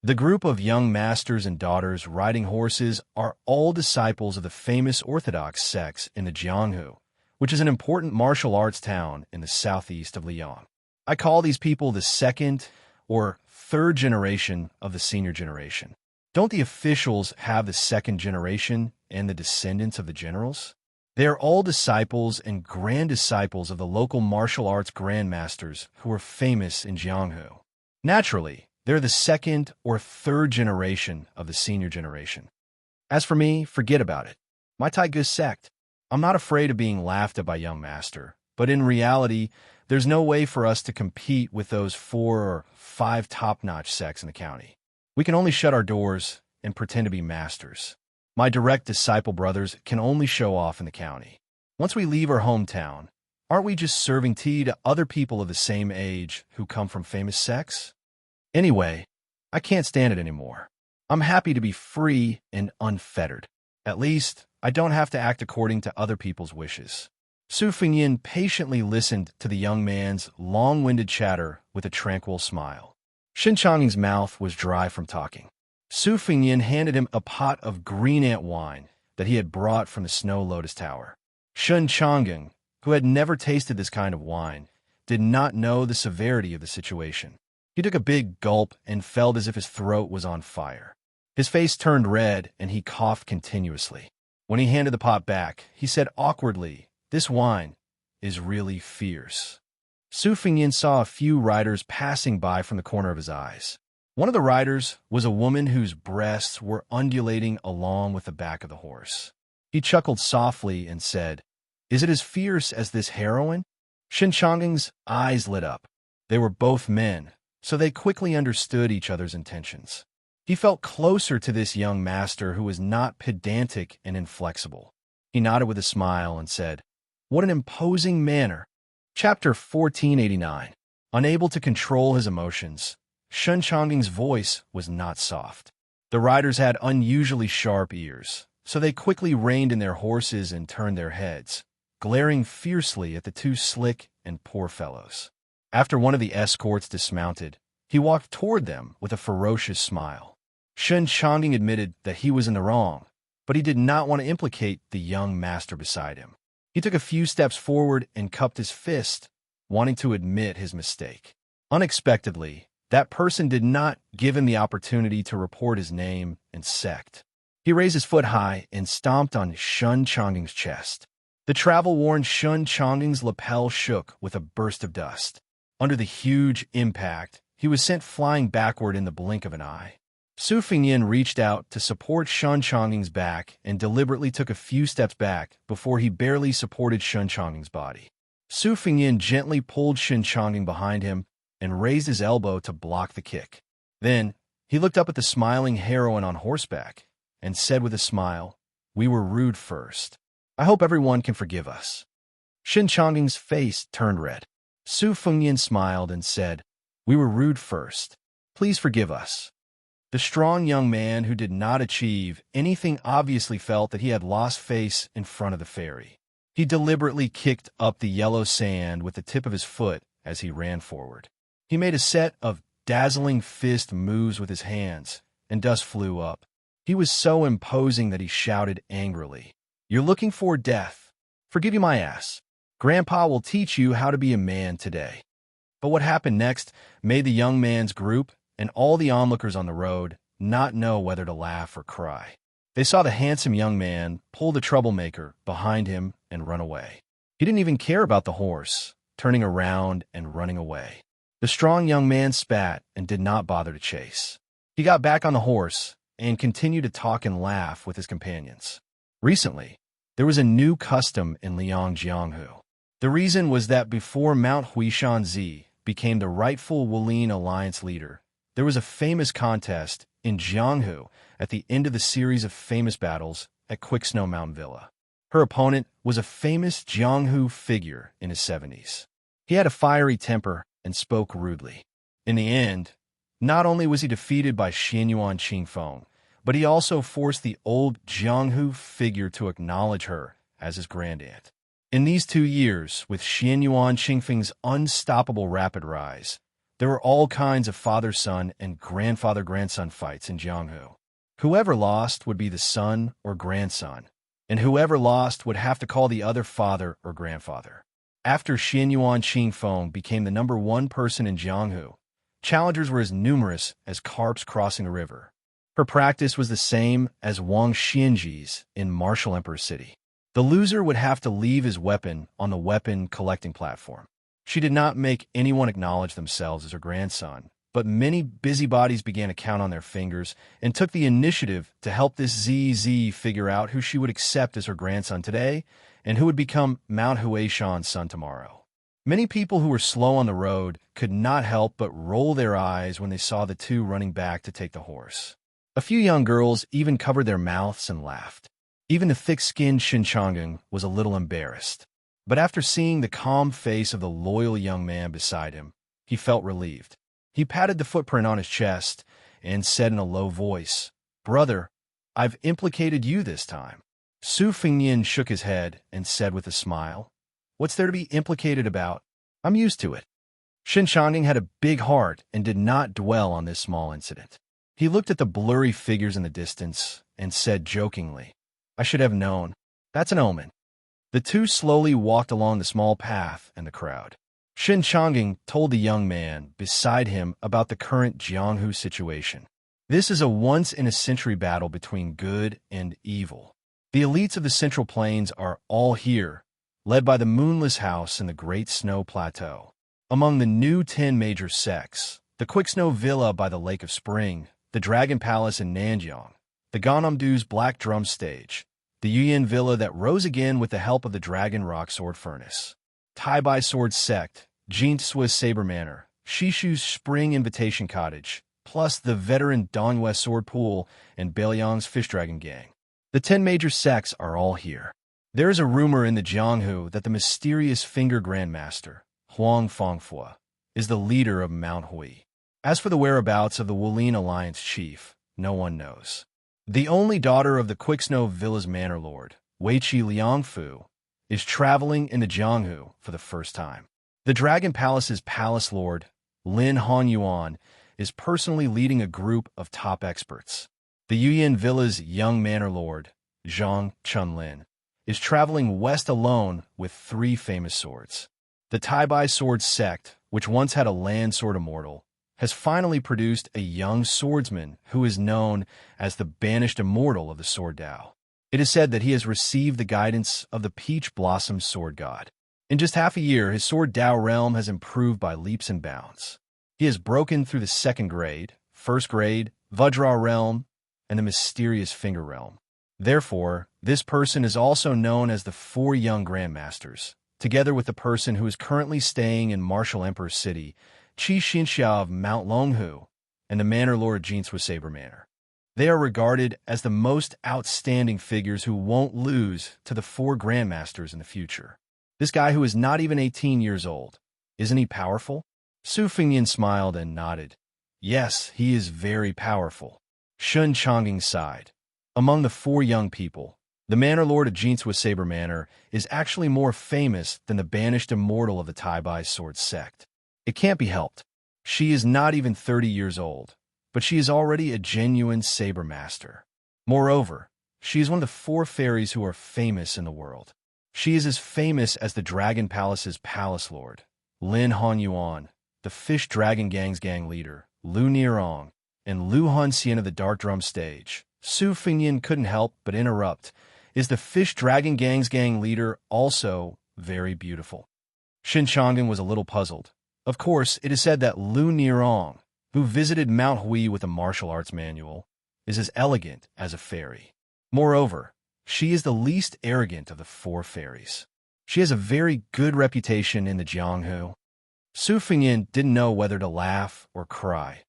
The group of young masters and daughters riding horses are all disciples of the famous Orthodox sects in the Jianghu, which is an important martial arts town in the southeast of Lyon. I call these people the second or third generation of the senior generation. Don't the officials have the second generation and the descendants of the generals? They are all disciples and grand disciples of the local martial arts grandmasters who are famous in Jianghu. Naturally, they're the second or third generation of the senior generation. As for me, forget about it. My Taiga sect. I'm not afraid of being laughed at by young master, but in reality, there's no way for us to compete with those 4 or 5 top-notch sects in the county. We can only shut our doors and pretend to be masters. My direct disciple brothers can only show off in the county. Once we leave our hometown, aren't we just serving tea to other people of the same age who come from famous sects? Anyway, I can't stand it anymore. I'm happy to be free and unfettered. At least, I don't have to act according to other people's wishes. Su Fengyin patiently listened to the young man's long-winded chatter with a tranquil smile. Shen Chang's mouth was dry from talking. Su Fengyin handed him a pot of green ant wine that he had brought from the Snow Lotus Tower. Shen Chang'eng, who had never tasted this kind of wine, did not know the severity of the situation. He took a big gulp and felt as if his throat was on fire. His face turned red and he coughed continuously. When he handed the pot back, he said awkwardly, "This wine is really fierce." Su Fengyin saw a few riders passing by from the corner of his eyes. One of the riders was a woman whose breasts were undulating along with the back of the horse. He chuckled softly and said, "Is it as fierce as this heroine?" Shen Chang'eng's eyes lit up. They were both men, so they quickly understood each other's intentions. He felt closer to this young master who was not pedantic and inflexible. He nodded with a smile and said, "What an imposing manner." Chapter 1489. Unable to control his emotions, Shen Chang'eng's voice was not soft. The riders had unusually sharp ears, so they quickly reined in their horses and turned their heads, glaring fiercely at the two slick and poor fellows. After one of the escorts dismounted, he walked toward them with a ferocious smile. Shen Chang'eng admitted that he was in the wrong, but he did not want to implicate the young master beside him. He took a few steps forward and cupped his fist, wanting to admit his mistake. Unexpectedly, that person did not give him the opportunity to report his name and sect. He raised his foot high and stomped on Shen Chang'eng's chest. The travel-worn Shen Chang'eng's lapel shook with a burst of dust. Under the huge impact, he was sent flying backward in the blink of an eye. Su Fengyin reached out to support Shen Chang'eng's back and deliberately took a few steps back before he barely supported Shen Chang'eng's body. Su Fengyin gently pulled Shen Chang'eng behind him and raised his elbow to block the kick. Then, he looked up at the smiling heroine on horseback and said with a smile, "We were rude first. I hope everyone can forgive us." Shen Chang'eng's face turned red. Su Fengyin smiled and said, "We were rude first. Please forgive us." The strong young man who did not achieve anything obviously felt that he had lost face in front of the fairy. He deliberately kicked up the yellow sand with the tip of his foot as he ran forward. He made a set of dazzling fist moves with his hands, and dust flew up. He was so imposing that he shouted angrily, "You're looking for death. Forgive you my ass. Grandpa will teach you how to be a man today." But what happened next made the young man's group and all the onlookers on the road not know whether to laugh or cry. They saw the handsome young man pull the troublemaker behind him and run away. He didn't even care about the horse, turning around and running away. The strong young man spat and did not bother to chase. He got back on the horse and continued to talk and laugh with his companions. Recently, there was a new custom in Liangjianghu. The reason was that before Mount Huishanzi became the rightful Wulin Alliance leader, there was a famous contest in Jianghu at the end of the series of famous battles at Quicksnow Mountain Villa. Her opponent was a famous Jianghu figure in his 70s. He had a fiery temper and spoke rudely. In the end, not only was he defeated by Xianyuan Qingfeng, but he also forced the old Jianghu figure to acknowledge her as his grandaunt. In these 2 years, with Xianyuan Qingfeng's unstoppable rapid rise, there were all kinds of father-son and grandfather-grandson fights in Jianghu. Whoever lost would be the son or grandson, and whoever lost would have to call the other father or grandfather. After Xianyuan Qingfeng became the #1 person in Jianghu, challengers were as numerous as carps crossing a river. Her practice was the same as Wang Xianji's in Martial Emperor City. The loser would have to leave his weapon on the weapon collecting platform. She did not make anyone acknowledge themselves as her grandson, but many busybodies began to count on their fingers and took the initiative to help this ZZ figure out who she would accept as her grandson today and who would become Mount Huishan's son tomorrow. Many people who were slow on the road could not help but roll their eyes when they saw the two running back to take the horse. A few young girls even covered their mouths and laughed. Even the thick-skinned Xinchangeng was a little embarrassed. But after seeing the calm face of the loyal young man beside him, he felt relieved. He patted the footprint on his chest and said in a low voice, "Brother, I've implicated you this time." Su Fengnian shook his head and said with a smile, "What's there to be implicated about? I'm used to it." Xinchangeng had a big heart and did not dwell on this small incident. He looked at the blurry figures in the distance and said jokingly, "I should have known. That's an omen." The two slowly walked along the small path and the crowd. Xinchangeng told the young man beside him about the current Jianghu situation. This is a once-in-a-century battle between good and evil. The elites of the Central Plains are all here, led by the Moonless House in the Great Snow Plateau. Among the new 10 major sects, the Quicksnow Villa by the Lake of Spring, the Dragon Palace in Nanjiang, the Ganamdu's Black Drum Stage, the Yuyan Villa that rose again with the help of the Dragon Rock Sword Furnace, Tai-Bai Sword Sect, Jinswi's Saber Manor, Shishu's Spring Invitation Cottage, plus the veteran Dongyue Sword Pool and Baliang's Fish Dragon Gang. The 10 major sects are all here. There is a rumor in the Jianghu that the mysterious Finger Grandmaster, Huang Fangfua, is the leader of Mount Hui. As for the whereabouts of the Wulin Alliance chief, no one knows. The only daughter of the Quicksnow Villa's manor lord, Weiqi Liangfu, is traveling in the Jianghu for the first time. The Dragon Palace's palace lord, Lin Honyuan, is personally leading a group of top experts. The Yuyan Villa's young manor lord, Zhang Chunlin, is traveling west alone with 3 famous swords. The Tai-Bai Sword Sect, which once had a land sword immortal, has finally produced a young swordsman who is known as the banished immortal of the Sword Dao. It is said that he has received the guidance of the Peach Blossom Sword God. In just half a year, his Sword Dao realm has improved by leaps and bounds. He has broken through the 2nd grade, 1st grade, Vajra realm, and the mysterious Finger realm. Therefore, this person is also known as the 4 Young Grandmasters, together with the person who is currently staying in Martial Emperor City, Qi Xinxia of Mount Longhu, and the Manor Lord Jinswi's Saber Manor. They are regarded as the most outstanding figures who won't lose to the 4 Grandmasters in the future. This guy who is not even 18 years old, isn't he powerful? Su Fengnian smiled and nodded. Yes, he is very powerful. Shun Changing sighed. Among the 4 young people, the Manor Lord of Jinswi's Saber Manor is actually more famous than the banished immortal of the Tai-Bai Sword Sect. It can't be helped. She is not even 30 years old, but she is already a genuine saber master. Moreover, she is one of the 4 fairies who are famous in the world. She is as famous as the Dragon Palace's palace lord, Lin Honyuan, the Fish Dragon Gang's gang leader, Lu Nirong, and Lu Hunxian of the Dark Drum stage, Su Fengyan couldn't help but interrupt. Is the Fish Dragon Gang's gang leader also very beautiful? Shen Chang'an was a little puzzled. Of course, it is said that Lu Nirong, who visited Mount Hui with a martial arts manual, is as elegant as a fairy. Moreover, she is the least arrogant of the four fairies. She has a very good reputation in the Jianghu. Su Fengyan didn't know whether to laugh or cry.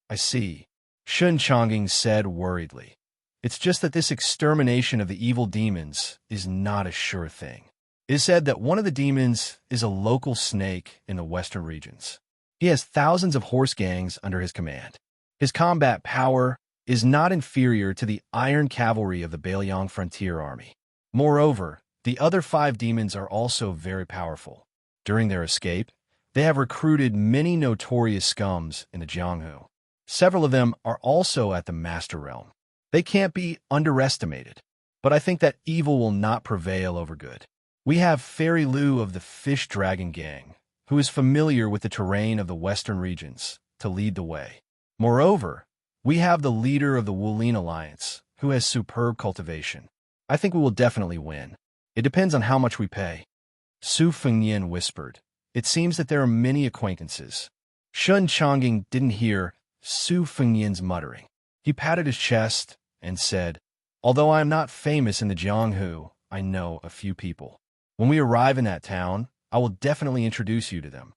I see, Shen Chang'an said worriedly. It's just that this extermination of the evil demons is not a sure thing. It is said that one of the demons is a local snake in the western regions. He has thousands of horse gangs under his command. His combat power is not inferior to the iron cavalry of the Bailiang Frontier Army. Moreover, the other 5 demons are also very powerful. During their escape, they have recruited many notorious scums in the Jianghu. Several of them are also at the Master Realm. They can't be underestimated, but I think that evil will not prevail over good. We have Fairy Lu of the Fish Dragon Gang, who is familiar with the terrain of the western regions, to lead the way. Moreover, we have the leader of the Wulin Alliance, who has superb cultivation. I think we will definitely win. It depends on how much we pay. Su Fengyan whispered. It seems that there are many acquaintances. Shen Chang'an didn't hear Su Fengyan's muttering. He patted his chest and said, although I am not famous in the Jianghu, I know a few people. When we arrive in that town, I will definitely introduce you to them.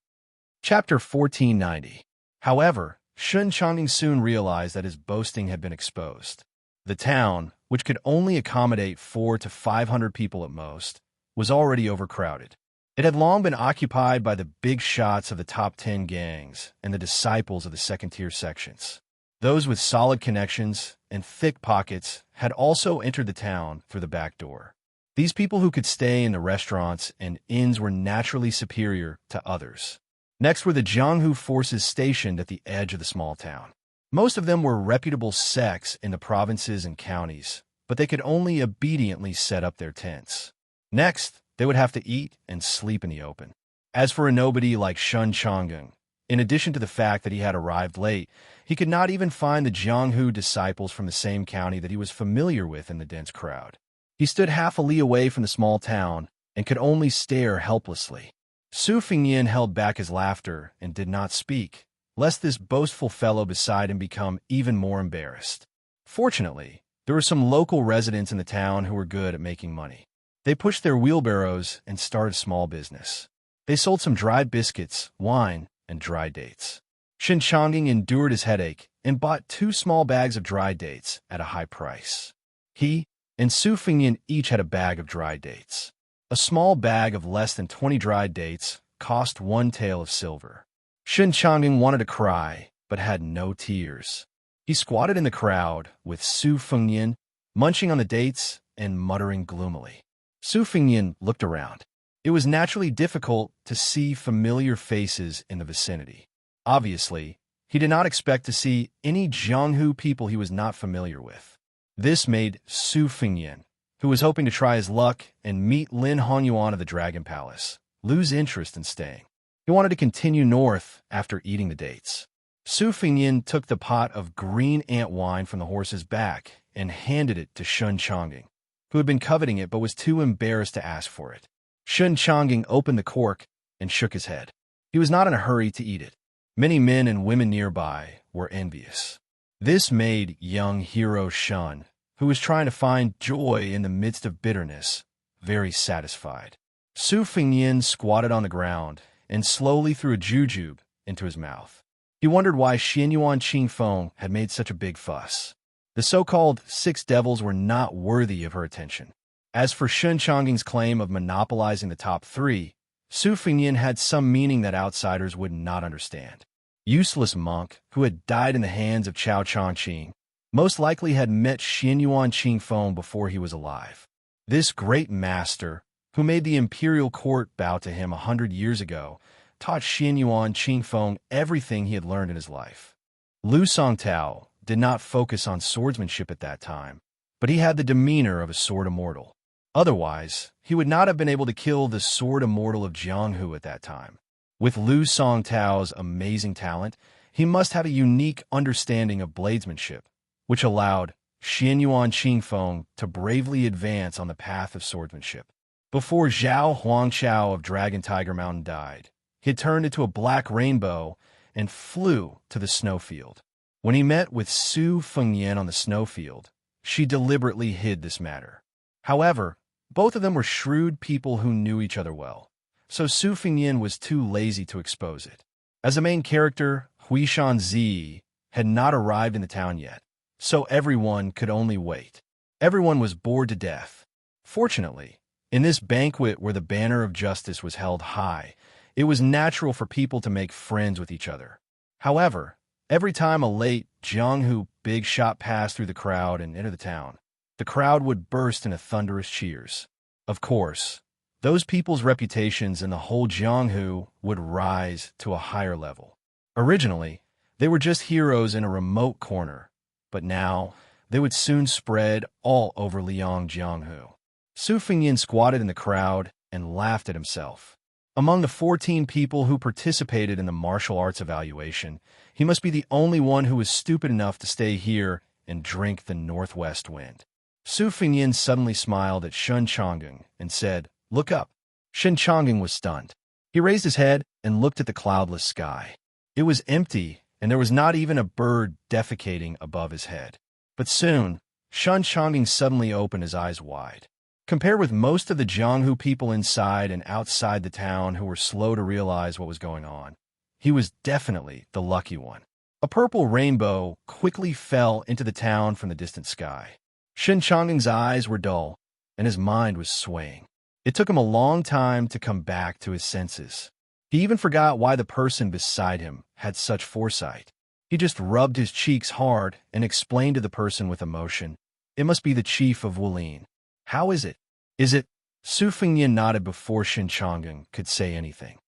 Chapter 1490. However, Shen Chang'an soon realized that his boasting had been exposed. The town, which could only accommodate 400 to 500 people at most, was already overcrowded. It had long been occupied by the big shots of the top 10 gangs and the disciples of the second-tier sections. Those with solid connections and thick pockets had also entered the town through the back door. These people who could stay in the restaurants and inns were naturally superior to others. Next were the Jianghu forces stationed at the edge of the small town. Most of them were reputable sects in the provinces and counties, but they could only obediently set up their tents. Next, they would have to eat and sleep in the open. As for a nobody like Shen Chang'an, in addition to the fact that he had arrived late, he could not even find the Jianghu disciples from the same county that he was familiar with in the dense crowd. He stood half a li away from the small town and could only stare helplessly. Su Fengyan held back his laughter and did not speak, lest this boastful fellow beside him become even more embarrassed. Fortunately, there were some local residents in the town who were good at making money. They pushed their wheelbarrows and started a small business. They sold some dried biscuits, wine, and dried dates. Shen Chang'an endured his headache and bought 2 small bags of dried dates at a high price. He and Su Fengyan each had a bag of dried dates. A small bag of less than 20 dried dates cost 1 tael of silver. Shen Chang'an wanted to cry, but had no tears. He squatted in the crowd with Su Fengyan, munching on the dates and muttering gloomily. Su Fengyan looked around. It was naturally difficult to see familiar faces in the vicinity. Obviously, he did not expect to see any Jianghu people he was not familiar with. This made Su Fengyan, who was hoping to try his luck and meet Lin Hongyuan of the Dragon Palace, lose interest in staying. He wanted to continue north after eating the dates. Su Fengyan took the pot of green ant wine from the horse's back and handed it to Shen Chang'an, who had been coveting it but was too embarrassed to ask for it. Shen Chang'an opened the cork and shook his head. He was not in a hurry to eat it. Many men and women nearby were envious. This made young hero Shen, who was trying to find joy in the midst of bitterness, very satisfied. Su Fengyan squatted on the ground and slowly threw a jujube into his mouth. He wondered why Xianyuan Qingfeng had made such a big fuss. The so-called 6 devils were not worthy of her attention. As for Shen Chang'an's claim of monopolizing the top 3, Su Fengyan had some meaning that outsiders would not understand. Useless monk who had died in the hands of Cao Changqing most likely had met Xianyuan Qingfeng before he was alive. This great master, who made the imperial court bow to him 100 years ago, taught Xianyuan Qingfeng everything he had learned in his life. Lu Songtao did not focus on swordsmanship at that time, but he had the demeanor of a sword immortal. Otherwise, he would not have been able to kill the sword immortal of Jianghu at that time. With Lu Songtao's amazing talent, He must have a unique understanding of bladesmanship, which allowed Xianyuan Qingfeng to bravely advance on the path of swordsmanship. Before Zhao Huangshao of Dragon Tiger Mountain died, he had turned into a black rainbow and flew to the snowfield. When he met with Su Fengyan on the snowfield, she deliberately hid this matter. However, both of them were shrewd people who knew each other well, so Su Fengyan was too lazy to expose it. As a main character, Huishan Zi had not arrived in the town yet, so everyone could only wait. Everyone was bored to death. Fortunately, in this banquet where the banner of justice was held high, it was natural for people to make friends with each other. However, every time a late Jianghu big shot passed through the crowd and entered the town, the crowd would burst into thunderous cheers. Of course, those people's reputations in the whole Jianghu would rise to a higher level. Originally, they were just heroes in a remote corner, but now they would soon spread all over Liang Jianghu. Su Fengyan squatted in the crowd and laughed at himself. Among the 14 people who participated in the martial arts evaluation, he must be the only one who was stupid enough to stay here and drink the northwest wind. Su Fengyan suddenly smiled at Shen Chang'eng and said, "Look up." Shen Chang'eng was stunned. He raised his head and looked at the cloudless sky. It was empty, and there was not even a bird defecating above his head. But soon, Shen Chang'eng suddenly opened his eyes wide. Compared with most of the Jianghu people inside and outside the town who were slow to realize what was going on, he was definitely the lucky one. A purple rainbow quickly fell into the town from the distant sky. Shen Chang'eng's eyes were dull, and his mind was swaying. It took him a long time to come back to his senses. He even forgot why the person beside him had such foresight. He just rubbed his cheeks hard and explained to the person with emotion, "It must be the chief of Wulin. How is it? Is it?" Su Fengyan nodded before Shen Chang'eng could say anything.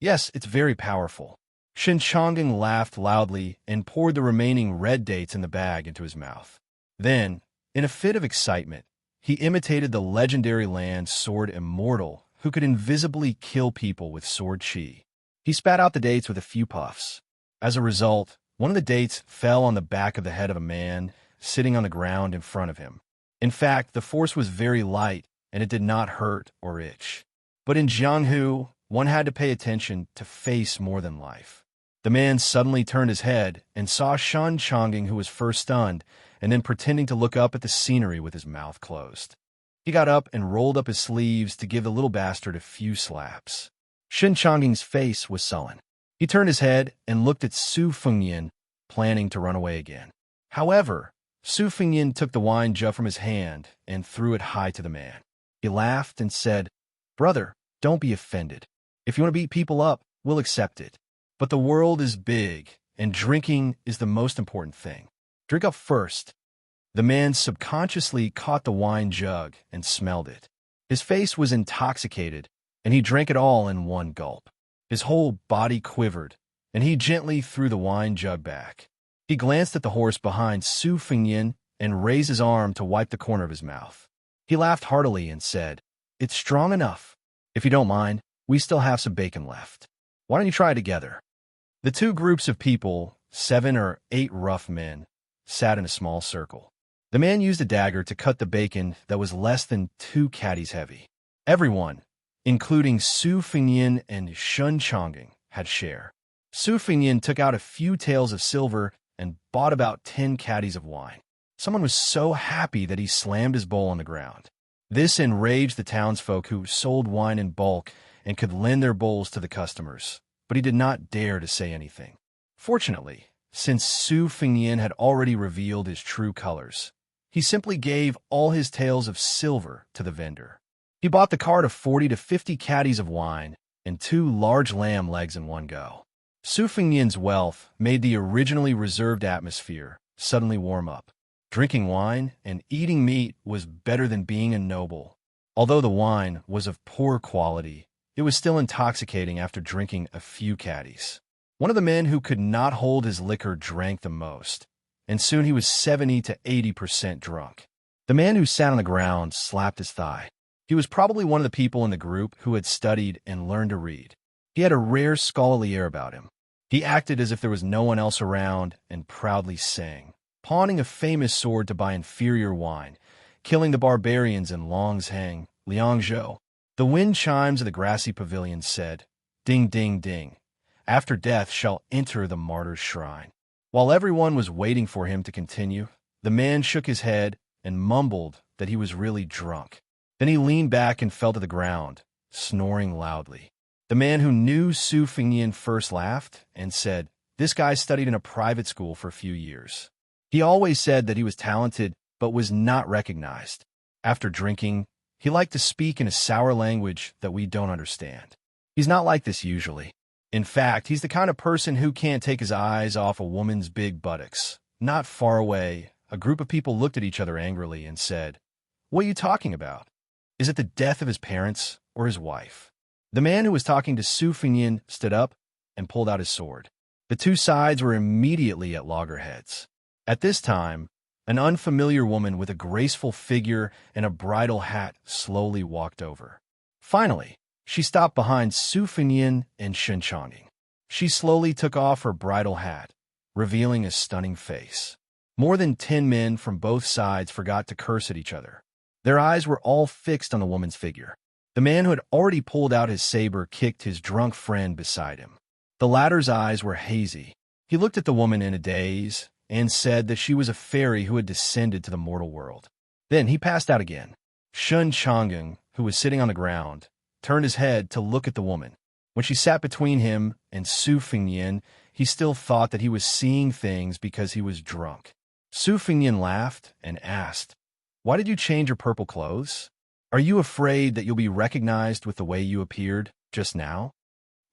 "Yes, it's very powerful." Shen Chang'eng laughed loudly and poured the remaining red dates in the bag into his mouth. Then, in a fit of excitement, he imitated the legendary land sword immortal who could invisibly kill people with sword chi. He spat out the dates with a few puffs. As a result, one of the dates fell on the back of the head of a man sitting on the ground in front of him. In fact, the force was very light, and it did not hurt or itch. But in Jianghu, one had to pay attention to face more than life. The man suddenly turned his head and saw Shen Chang'eng, who was first stunned, and then pretending to look up at the scenery with his mouth closed. He got up and rolled up his sleeves to give the little bastard a few slaps. Shen Chang'eng's face was sullen. He turned his head and looked at Su Fengyan, planning to run away again. However, Su Fengyan took the wine jug from his hand and threw it high to the man. He laughed and said, "Brother, don't be offended. If you want to beat people up, we'll accept it. But the world is big, and drinking is the most important thing. Drink up first." The man subconsciously caught the wine jug and smelled it. His face was intoxicated, and he drank it all in one gulp. His whole body quivered, and he gently threw the wine jug back. He glanced at the horse behind Su Fengyan and raised his arm to wipe the corner of his mouth. He laughed heartily and said, "It's strong enough. If you don't mind, we still have some bacon left. Why don't you try it together?" The two groups of people, 7 or 8 rough men, sat in a small circle. The man used a dagger to cut the bacon that was less than 2 caddies heavy. Everyone, including Su Fengyan and Shen Chang'eng, had share. Su Fengyan took out a few taels of silver and bought about 10 caddies of wine. Someone was so happy that he slammed his bowl on the ground. This enraged the townsfolk who sold wine in bulk and could lend their bowls to the customers, but he did not dare to say anything. Fortunately, since Su Fengyan had already revealed his true colors, he simply gave all his taels of silver to the vendor. He bought the cart of 40 to 50 caddies of wine and 2 large lamb legs in one go. Su Fengyan's wealth made the originally reserved atmosphere suddenly warm up. Drinking wine and eating meat was better than being a noble. Although the wine was of poor quality, it was still intoxicating after drinking a few caddies. One of the men who could not hold his liquor drank the most, and soon he was 70 to 80% drunk. The man who sat on the ground slapped his thigh. He was probably one of the people in the group who had studied and learned to read. He had a rare scholarly air about him. He acted as if there was no one else around and proudly sang, pawning a famous sword to buy inferior wine, killing the barbarians in Longsheng, Liangzhou. The wind chimes of the grassy pavilion said, "Ding, ding, ding. After death shall enter the martyr's shrine." While everyone was waiting for him to continue, the man shook his head and mumbled that he was really drunk. Then he leaned back and fell to the ground, snoring loudly. The man who knew Su Fingyan first laughed and said, "This guy studied in a private school for a few years. He always said that he was talented but was not recognized. After drinking, he liked to speak in a sour language that we don't understand. He's not like this usually. In fact, he's the kind of person who can't take his eyes off a woman's big buttocks." Not far away, a group of people looked at each other angrily and said, "What are you talking about? Is it the death of his parents or his wife?" The man who was talking to Su Fingyan stood up and pulled out his sword. The two sides were immediately at loggerheads. At this time, an unfamiliar woman with a graceful figure and a bridal hat slowly walked over. Finally, she stopped behind Su Fingyan and enchanting. She slowly took off her bridal hat, revealing a stunning face. More than 10 men from both sides forgot to curse at each other. Their eyes were all fixed on the woman's figure. The man who had already pulled out his saber kicked his drunk friend beside him. The latter's eyes were hazy. He looked at the woman in a daze and said that she was a fairy who had descended to the mortal world. Then he passed out again. Shun Chang'eng, who was sitting on the ground, turned his head to look at the woman. When she sat between him and Su Fingyan, he still thought that he was seeing things because he was drunk. Su Fingyan laughed and asked, "Why did you change your purple clothes? Are you afraid that you'll be recognized with the way you appeared just now?"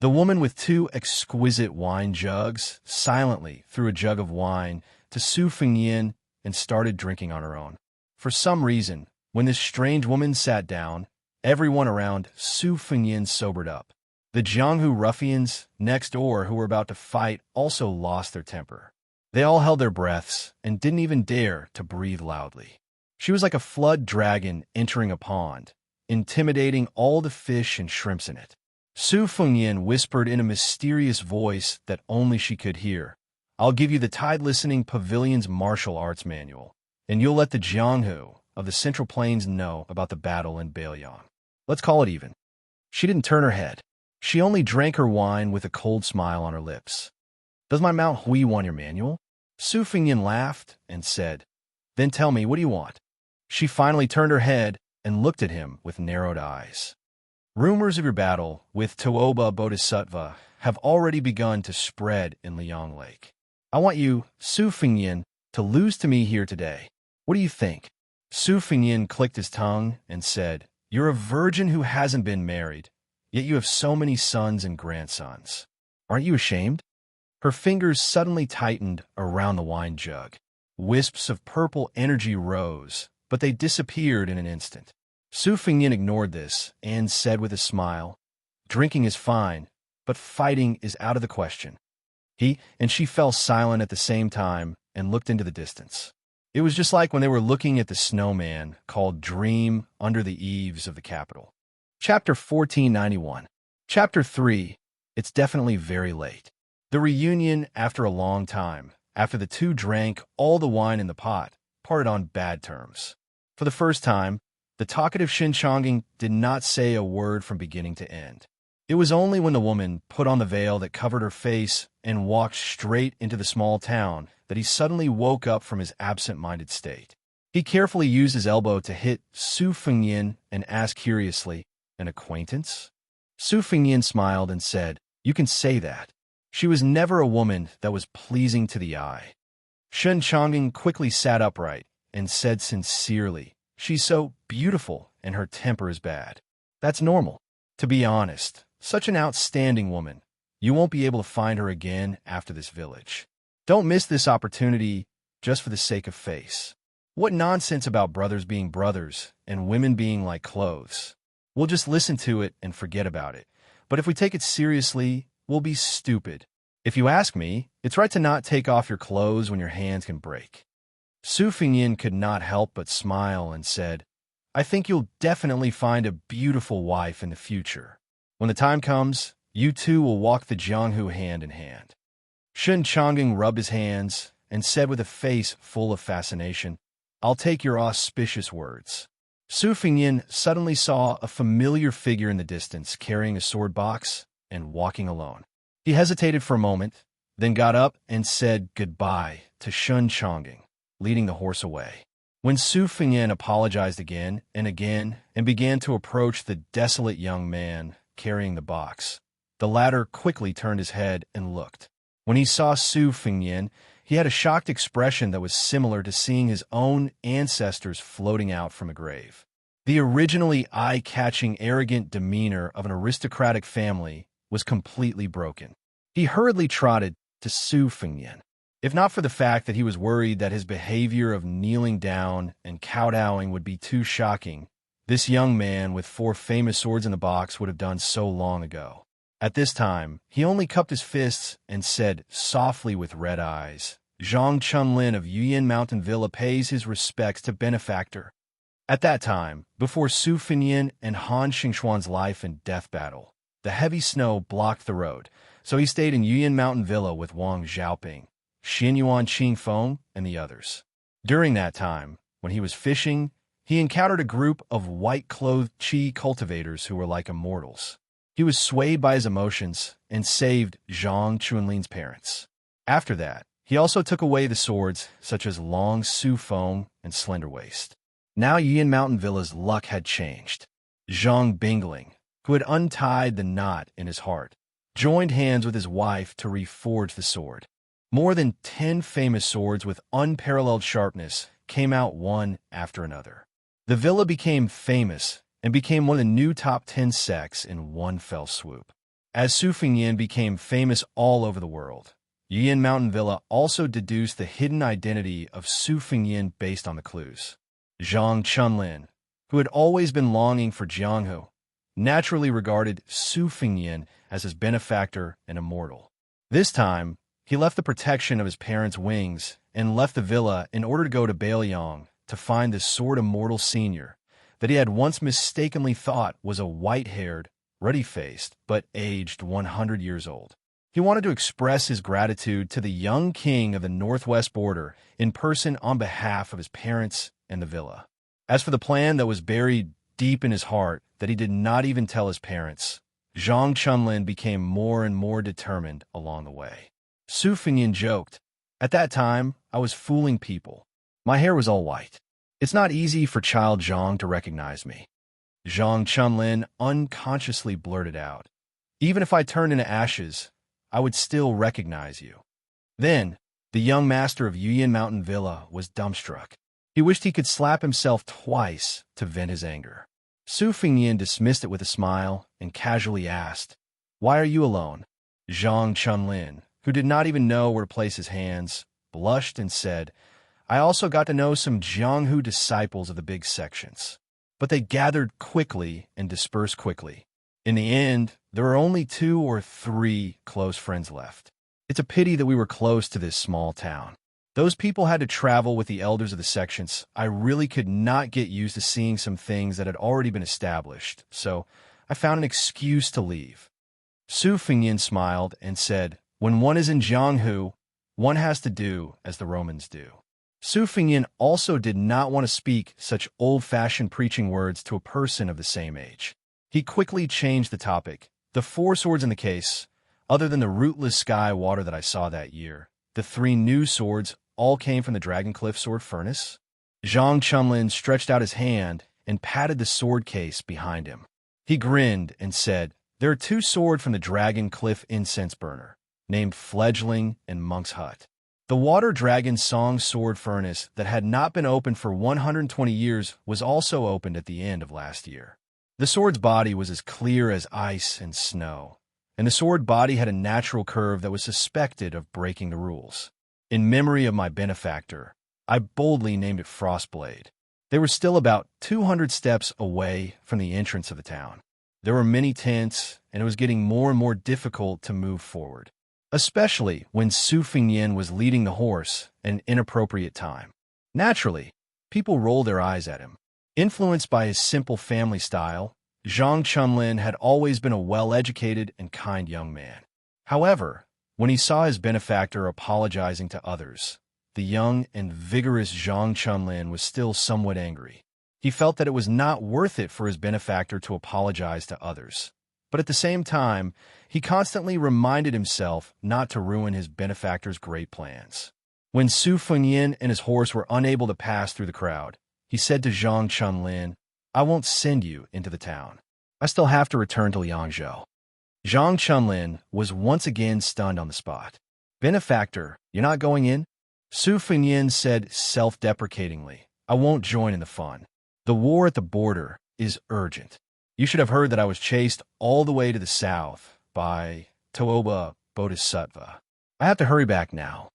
The woman with 2 exquisite wine jugs silently threw a jug of wine to Su Fingyan and started drinking on her own. For some reason, when this strange woman sat down, everyone around Su Fingyan sobered up. The Jianghu ruffians next door who were about to fight also lost their temper. They all held their breaths and didn't even dare to breathe loudly. She was like a flood dragon entering a pond, intimidating all the fish and shrimps in it. Su Fingyan whispered in a mysterious voice that only she could hear, "I'll give you the tide-listening pavilion's martial arts manual, and you'll let the Jianghu of the Central Plains know about the battle in Bailiang. Let's call it even." She didn't turn her head. She only drank her wine with a cold smile on her lips. "Does my Mount Hui want your manual?" Su Fingyan laughed and said, "Then tell me, what do you want?" She finally turned her head and looked at him with narrowed eyes. "Rumors of your battle with Tooba Bodhisattva have already begun to spread in Liang Lake. I want you, Su Fingyan, to lose to me here today. What do you think?" Su Fingyan clicked his tongue and said, "You're a virgin who hasn't been married, yet you have so many sons and grandsons. Aren't you ashamed?" Her fingers suddenly tightened around the wine jug. Wisps of purple energy rose, but they disappeared in an instant. Su Fingyan ignored this and said with a smile, "Drinking is fine, but fighting is out of the question." He and she fell silent at the same time and looked into the distance. It was just like when they were looking at the snowman called Dream under the eaves of the capital. Chapter 1491. Chapter 3. It's definitely very late. The reunion after a long time, after the two drank all the wine in the pot, parted on bad terms. For the first time, the talkative Xinchanging did not say a word from beginning to end. It was only when the woman put on the veil that covered her face and walked straight into the small town that he suddenly woke up from his absent-minded state. He carefully used his elbow to hit Su Fingyan and asked curiously, "An acquaintance?" Su Fingyan smiled and said, "You can say that." She was never a woman that was pleasing to the eye. Shen Chang'ing quickly sat upright and said sincerely, "She's so beautiful and her temper is bad. That's normal. To be honest, such an outstanding woman. You won't be able to find her again after this village. Don't miss this opportunity just for the sake of face. What nonsense about brothers being brothers and women being like clothes. We'll just listen to it and forget about it. But if we take it seriously, we'll be stupid. If you ask me, it's right to not take off your clothes when your hands can break." Su Fingyan could not help but smile and said, "I think you'll definitely find a beautiful wife in the future. When the time comes, you two will walk the Jianghu hand in hand." Shun Changing rubbed his hands and said with a face full of fascination, "I'll take your auspicious words." Su Fingyin suddenly saw a familiar figure in the distance carrying a sword box and walking alone. He hesitated for a moment, then got up and said goodbye to Shun Changing, leading the horse away. When Su Fingyin apologized again and began to approach the desolate young man carrying the box, the latter quickly turned his head and looked. When he saw Su Fingyin, he had a shocked expression that was similar to seeing his own ancestors floating out from a grave. The originally eye-catching, arrogant demeanor of an aristocratic family was completely broken. He hurriedly trotted to Su Fingyin. If not for the fact that he was worried that his behavior of kneeling down and kowtowing would be too shocking, this young man with 4 famous swords in the box would have done so long ago. At this time, he only cupped his fists and said softly with red eyes, "Zhang Chunlin of Yuyin Mountain Villa pays his respects to benefactor." At that time, before Su Fingyin and Han Xingxuan's life and death battle, the heavy snow blocked the road, so he stayed in Yuyin Mountain Villa with Wang Xiaoping, Xinyuan Qingfeng, and the others. During that time, when he was fishing, he encountered a group of white-clothed qi cultivators who were like immortals. He was swayed by his emotions and saved Zhang Chunlin's parents. After that, he also took away the swords such as Long Su Feng and Slender Waist. Now Yuyin Mountain Villa's luck had changed. Zhang Bingling, who had untied the knot in his heart, joined hands with his wife to reforge the sword. More than 10 famous swords with unparalleled sharpness came out one after another. The villa became famous and became one of the new top 10 sects in one fell swoop. As Su Fingyin became famous all over the world, Yuyin Mountain Villa also deduced the hidden identity of Su Fingyin based on the clues. Zhang Chunlin, who had always been longing for Jianghu, naturally regarded Su Fingyin as his benefactor and immortal. This time, he left the protection of his parents' wings and left the villa in order to go to Bailiang to find the sword immortal senior that he had once mistakenly thought was a white-haired, ruddy-faced, but aged 100 years old. He wanted to express his gratitude to the young king of the northwest border in person on behalf of his parents and the villa. As for the plan that was buried deep in his heart that he did not even tell his parents, Zhang Chunlin became more and more determined along the way. Su Fingyin joked, "At that time, I was fooling people. My hair was all white. It's not easy for child Zhang to recognize me." Zhang Chunlin unconsciously blurted out, "Even if I turned into ashes, I would still recognize you." Then, the young master of Yuyin Mountain Villa was dumbstruck. He wished he could slap himself twice to vent his anger. Su Fingyin dismissed it with a smile and casually asked, "Why are you alone?" Zhang Chunlin, who did not even know where to place his hands, blushed and said, "I also got to know some Jianghu disciples of the big sections, but they gathered quickly and dispersed quickly. In the end, there are only 2 or 3 close friends left. It's a pity that we were close to this small town. Those people had to travel with the elders of the sections. I really could not get used to seeing some things that had already been established, so I found an excuse to leave." Su Fingyin smiled and said, "When one is in Jianghu, one has to do as the Romans do." Su Fingyin also did not want to speak such old-fashioned preaching words to a person of the same age. He quickly changed the topic. "The 4 swords in the case, other than the rootless sky water that I saw that year, the 3 new swords all came from the Dragon Cliff sword furnace?" Zhang Chunlin stretched out his hand and patted the sword case behind him. He grinned and said, "There are 2 swords from the Dragon Cliff incense burner, named Fledgling and Monk's Hut. The Water Dragon Song sword furnace that had not been opened for 120 years was also opened at the end of last year. The sword's body was as clear as ice and snow, and the sword body had a natural curve that was suspected of breaking the rules. In memory of my benefactor, I boldly named it Frostblade." They were still about 200 steps away from the entrance of the town. There were many tents, and it was getting more and more difficult to move forward, especially when Su Fingyin was leading the horse at an inappropriate time. Naturally, people rolled their eyes at him. Influenced by his simple family style, Zhang Chunlin had always been a well-educated and kind young man. However, When he saw his benefactor apologizing to others, the young and vigorous Zhang Chunlin was still somewhat angry. He felt that it was not worth it for his benefactor to apologize to others. But at the same time, he constantly reminded himself not to ruin his benefactor's great plans. When Su Fengyin and his horse were unable to pass through the crowd, he said to Zhang Chunlin, "I won't send you into the town. I still have to return to Liangzhou." Zhang Chunlin was once again stunned on the spot. "Benefactor, you're not going in?" Su Fengyin said self-deprecatingly, "I won't join in the fun. The war at the border is urgent. You should have heard that I was chased all the way to the south by Tooba Bodhisattva. I have to hurry back now."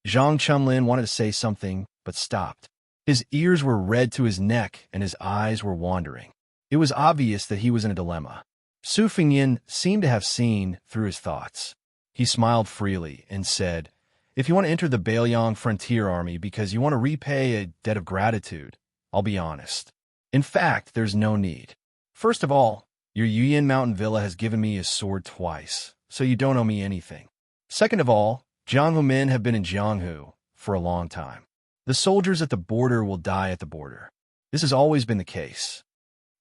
Zhang Chunlin wanted to say something, but stopped. His ears were red to his neck and his eyes were wandering. It was obvious that he was in a dilemma. Su Fengyin seemed to have seen through his thoughts. He smiled freely and said, "If you want to enter the Bailiang Frontier Army because you want to repay a debt of gratitude, I'll be honest. In fact, there's no need. First of all, your Yuyan Mountain Villa has given me his sword twice, so you don't owe me anything. Second of all, Jianghu men have been in Jianghu for a long time. The soldiers at the border will die at the border. This has always been the case."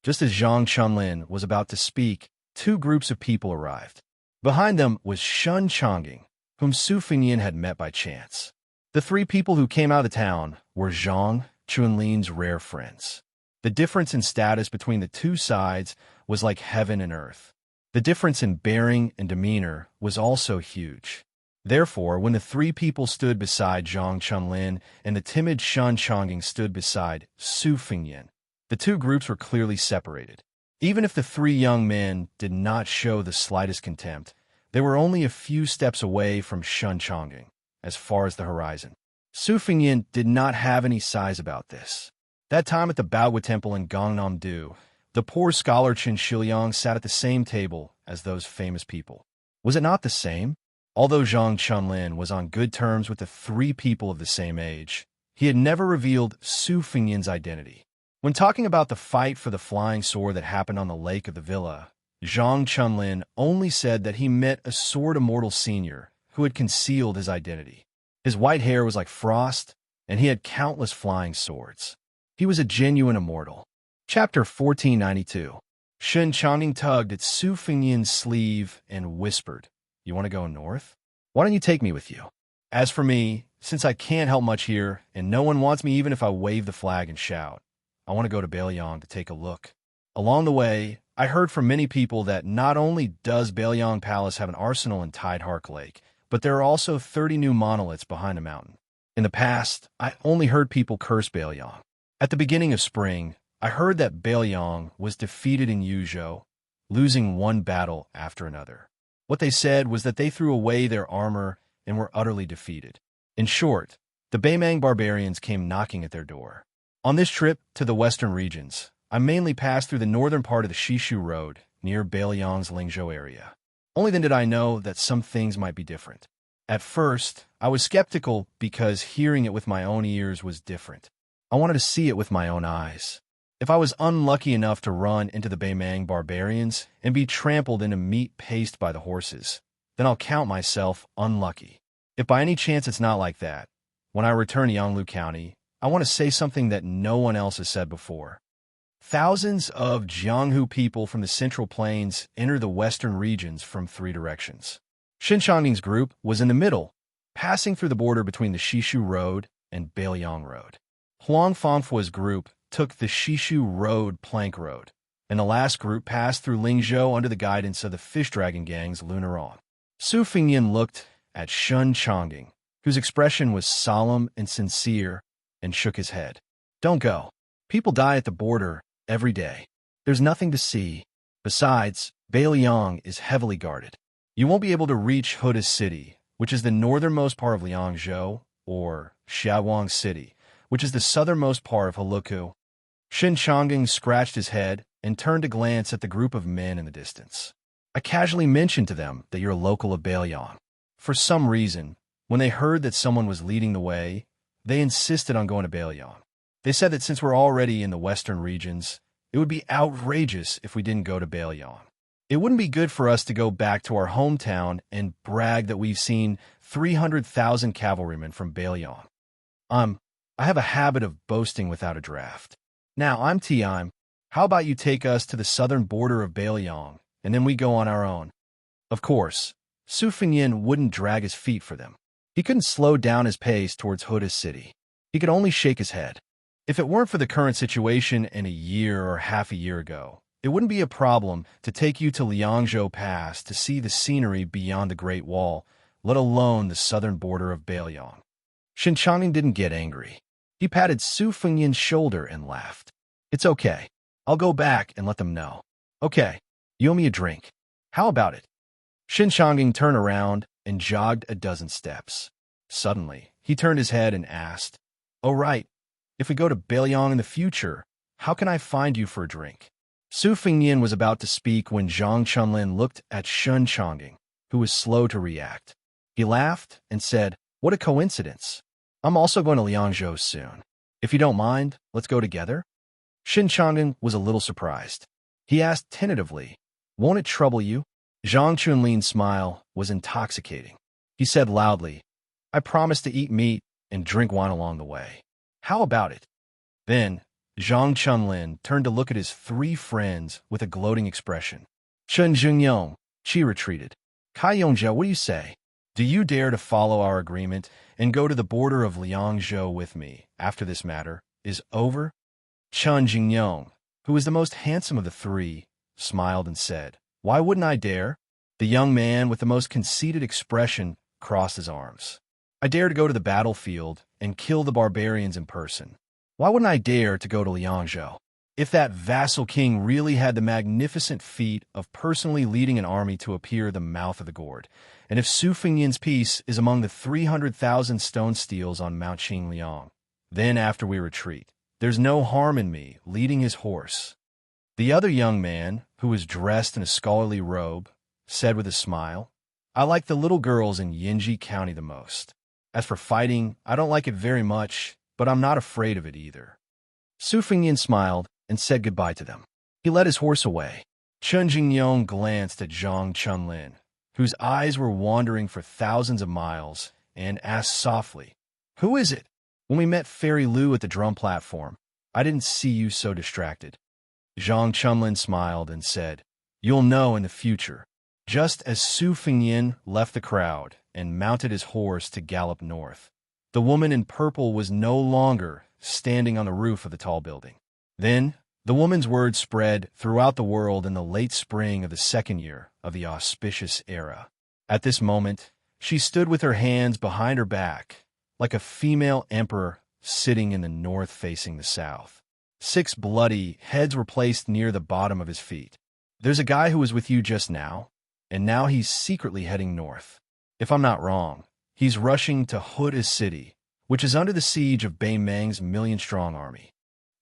Just as Zhang Chunlin was about to speak, two groups of people arrived. Behind them was Shun Chongqing, whom Su Fengyin had met by chance. The three people who came out of the town were Zhang Chunlin's rare friends. The difference in status between the two sides was like heaven and earth. The difference in bearing and demeanor was also huge. Therefore, when the three people stood beside Zhang Chunlin and the timid Shun Chongqing stood beside Su Fengyin, the two groups were clearly separated. Even if the three young men did not show the slightest contempt, they were only a few steps away from Shun Chongqing, as far as the horizon. Su Fengyin did not have any sighs about this. That time at the Baogu Temple in Gangnam-do, the poor scholar Chen Shiliang sat at the same table as those famous people. Was it not the same? Although Zhang Chunlin was on good terms with the three people of the same age, he had never revealed Su Fengyin's identity. When talking about the fight for the flying sword that happened on the lake of the villa, Zhang Chunlin only said that he met a sword immortal senior who had concealed his identity. His white hair was like frost, and he had countless flying swords. He was a genuine immortal. Chapter 1492. Shun Chongqing tugged at Su Fengyin's sleeve and whispered, "You want to go north? Why don't you take me with you? As for me, since I can't help much here, and no one wants me even if I wave the flag and shout, I want to go to Bailiang to take a look." Along the way, I heard from many people that not only does Bailiang Palace have an arsenal in Tidehark Lake, but there are also 30 new monoliths behind the mountain. In the past, I only heard people curse Bailiang. At the beginning of spring, I heard that Bailiang was defeated in Yuzhou, losing one battle after another. What they said was that they threw away their armor and were utterly defeated. In short, the Baimang barbarians came knocking at their door. On this trip to the western regions, I mainly passed through the northern part of the Shishu Road near Bailiang's Lingzhou area. Only then did I know that some things might be different. At first, I was skeptical because hearing it with my own ears was different. I wanted to see it with my own eyes. If I was unlucky enough to run into the Baimang barbarians and be trampled into meat paste by the horses, then I'll count myself unlucky. If by any chance it's not like that, when I return to Yanglu County, I want to say something that no one else has said before. Thousands of Jianghu people from the Central Plains enter the western regions from 3 directions. Xinchangding's group was in the middle, passing through the border between the Shishu Road and Bailiang Road. Huang Fangfua's group took the Shishu Road plank road, and the last group passed through Lingzhou under the guidance of the Fish Dragon Gang's Lunar On. Su Fengyin looked at Shun Chongqing, whose expression was solemn and sincere, and shook his head. "Don't go. People die at the border every day. There's nothing to see. Besides, Bailiang is heavily guarded. You won't be able to reach Huda City, which is the northernmost part of Liangzhou, or Xiaowang City, which is the southernmost part of Heluku." Shin Chongqing scratched his head and turned to glance at the group of men in the distance. "I casually mentioned to them that you're a local of Bailiang. For some reason, when they heard that someone was leading the way, they insisted on going to Bailiang. They said that since we're already in the western regions, it would be outrageous if we didn't go to Bailiang. It wouldn't be good for us to go back to our hometown and brag that we've seen 300,000 cavalrymen from Bailiang. I have a habit of boasting without a draft. Now, I'm Time. How about you take us to the southern border of Bailiang, and then we go on our own? Of course, Su Fengyin wouldn't drag his feet for them. He couldn't slow down his pace towards Huda's city. He could only shake his head. If it weren't for the current situation in a year or half a year ago, it wouldn't be a problem to take you to Liangzhou Pass to see the scenery beyond the Great Wall, let alone the southern border of Bailiang. Shinchangning didn't get angry. He patted Su Fengyin's shoulder and laughed. It's okay. I'll go back and let them know. Okay, you owe me a drink. How about it? Shinchangning turned around and jogged a dozen steps. Suddenly, he turned his head and asked, "Oh right, if we go to Bailiang in the future, how can I find you for a drink?" Su Fengyin was about to speak when Zhang Chunlin looked at Shun Chonging, who was slow to react. He laughed and said, "What a coincidence. I'm also going to Liangzhou soon. If you don't mind, let's go together." Shin Chonging was a little surprised. He asked tentatively, "Won't it trouble you?" Zhang Chunlin's smile was intoxicating. He said loudly, "I promise to eat meat and drink wine along the way. How about it?" Then, Zhang Chunlin turned to look at his three friends with a gloating expression. "Chen Jingyong," she retreated. "Kai Yongjia, what do you say? Do you dare to follow our agreement and go to the border of Liangzhou with me after this matter is over?" Chen Jingyong, who was the most handsome of the three, smiled and said, "Why wouldn't I dare?" The young man with the most conceited expression crossed his arms. "I dare to go to the battlefield and kill the barbarians in person. Why wouldn't I dare to go to Liangzhou? If that vassal king really had the magnificent feat of personally leading an army to appear the mouth of the gourd, and if Su Fengyin's piece is among the 300,000 stone steels on Mount Qingliang, then after we retreat, there's no harm in me leading his horse." The other young man, who was dressed in a scholarly robe, said with a smile, "I like the little girls in Yinji County the most. As for fighting, I don't like it very much, but I'm not afraid of it either." Su Fengyin smiled and said goodbye to them. He led his horse away. Chen Jingyong glanced at Zhang Chunlin, whose eyes were wandering for thousands of miles, and asked softly, "Who is it? When we met Fairy Lu at the drum platform, I didn't see you so distracted." Zhang Chunlin smiled and said, "You'll know in the future." Just as Su Fengyin left the crowd and mounted his horse to gallop north, the woman in purple was no longer standing on the roof of the tall building. Then, the woman's words spread throughout the world in the late spring of the second year of the auspicious era. At this moment, she stood with her hands behind her back, like a female emperor sitting in the north facing the south. 6 bloody heads were placed near the bottom of his feet. "There's a guy who was with you just now, and now he's secretly heading north. If I'm not wrong, he's rushing to Huda's city, which is under the siege of Bei Meng's million-strong army.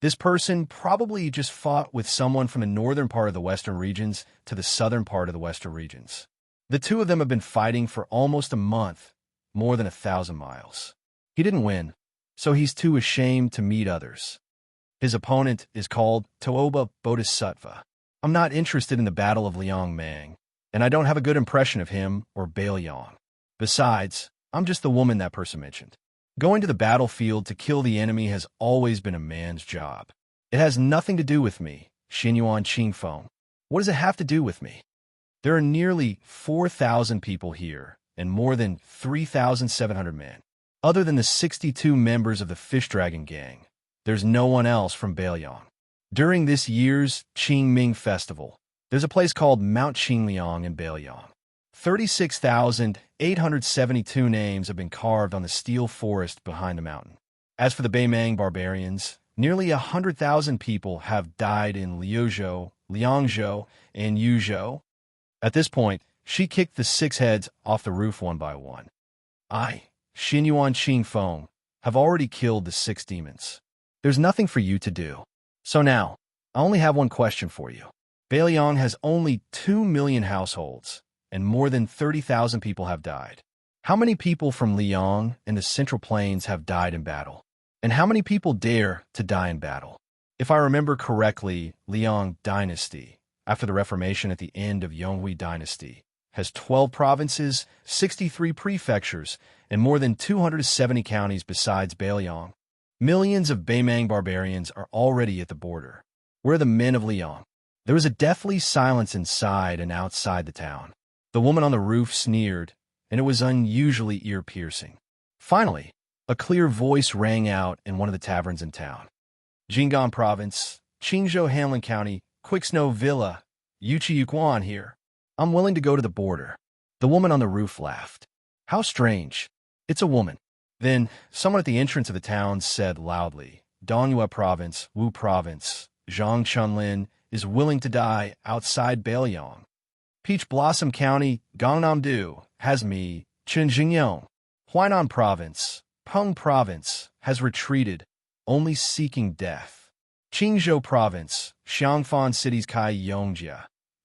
This person probably just fought with someone from the northern part of the western regions to the southern part of the western regions. The two of them have been fighting for almost a month, more than 1,000 miles. He didn't win, so he's too ashamed to meet others. His opponent is called Tooba Bodhisattva. I'm not interested in the Battle of Liangmang, and I don't have a good impression of him or Bailiang. Besides, I'm just the woman that person mentioned. Going to the battlefield to kill the enemy has always been a man's job. It has nothing to do with me, Xinyuan Qingfeng. What does it have to do with me? There are nearly 4,000 people here, and more than 3,700 men. Other than the 62 members of the Fish Dragon Gang, there's no one else from Bailiang. During this year's Qingming Festival, there's a place called Mount Qingliang in Bailiang. 36,872 names have been carved on the steel forest behind the mountain. As for the Beimang barbarians, nearly 100,000 people have died in Liuzhou, Liangzhou, and Yuzhou. At this point, she kicked the 6 heads off the roof one by one. I, Xinyuan Qingfeng, have already killed the 6 demons. There's nothing for you to do. So now, I only have one question for you. Bailiang has only 2 million households, and more than 30,000 people have died. How many people from Liang and the Central Plains have died in battle? And how many people dare to die in battle? If I remember correctly, Liang Dynasty, after the Reformation at the end of Yonghui Dynasty, has 12 provinces, 63 prefectures, and more than 270 counties besides Bailiang. Millions of Baimang barbarians are already at the border. Where are the men of Liang? There was a deathly silence inside and outside the town. The woman on the roof sneered, and it was unusually ear-piercing. Finally, a clear voice rang out in one of the taverns in town. Jinggan Province, Qingzhou Hanlin County, Quicksnow Villa, Yuchi Yuquan here. I'm willing to go to the border. The woman on the roof laughed. How strange. It's a woman. Then, someone at the entrance of the town said loudly, Dongyue Province, Wu Province, Zhang Chunlin is willing to die outside Bailiang. Peach Blossom County, Gangnam-do, has me, Qinjingyong. Huainan Province, Peng Province, has retreated, only seeking death. Qingzhou Province, Xiangfan City's Kai Yongjia,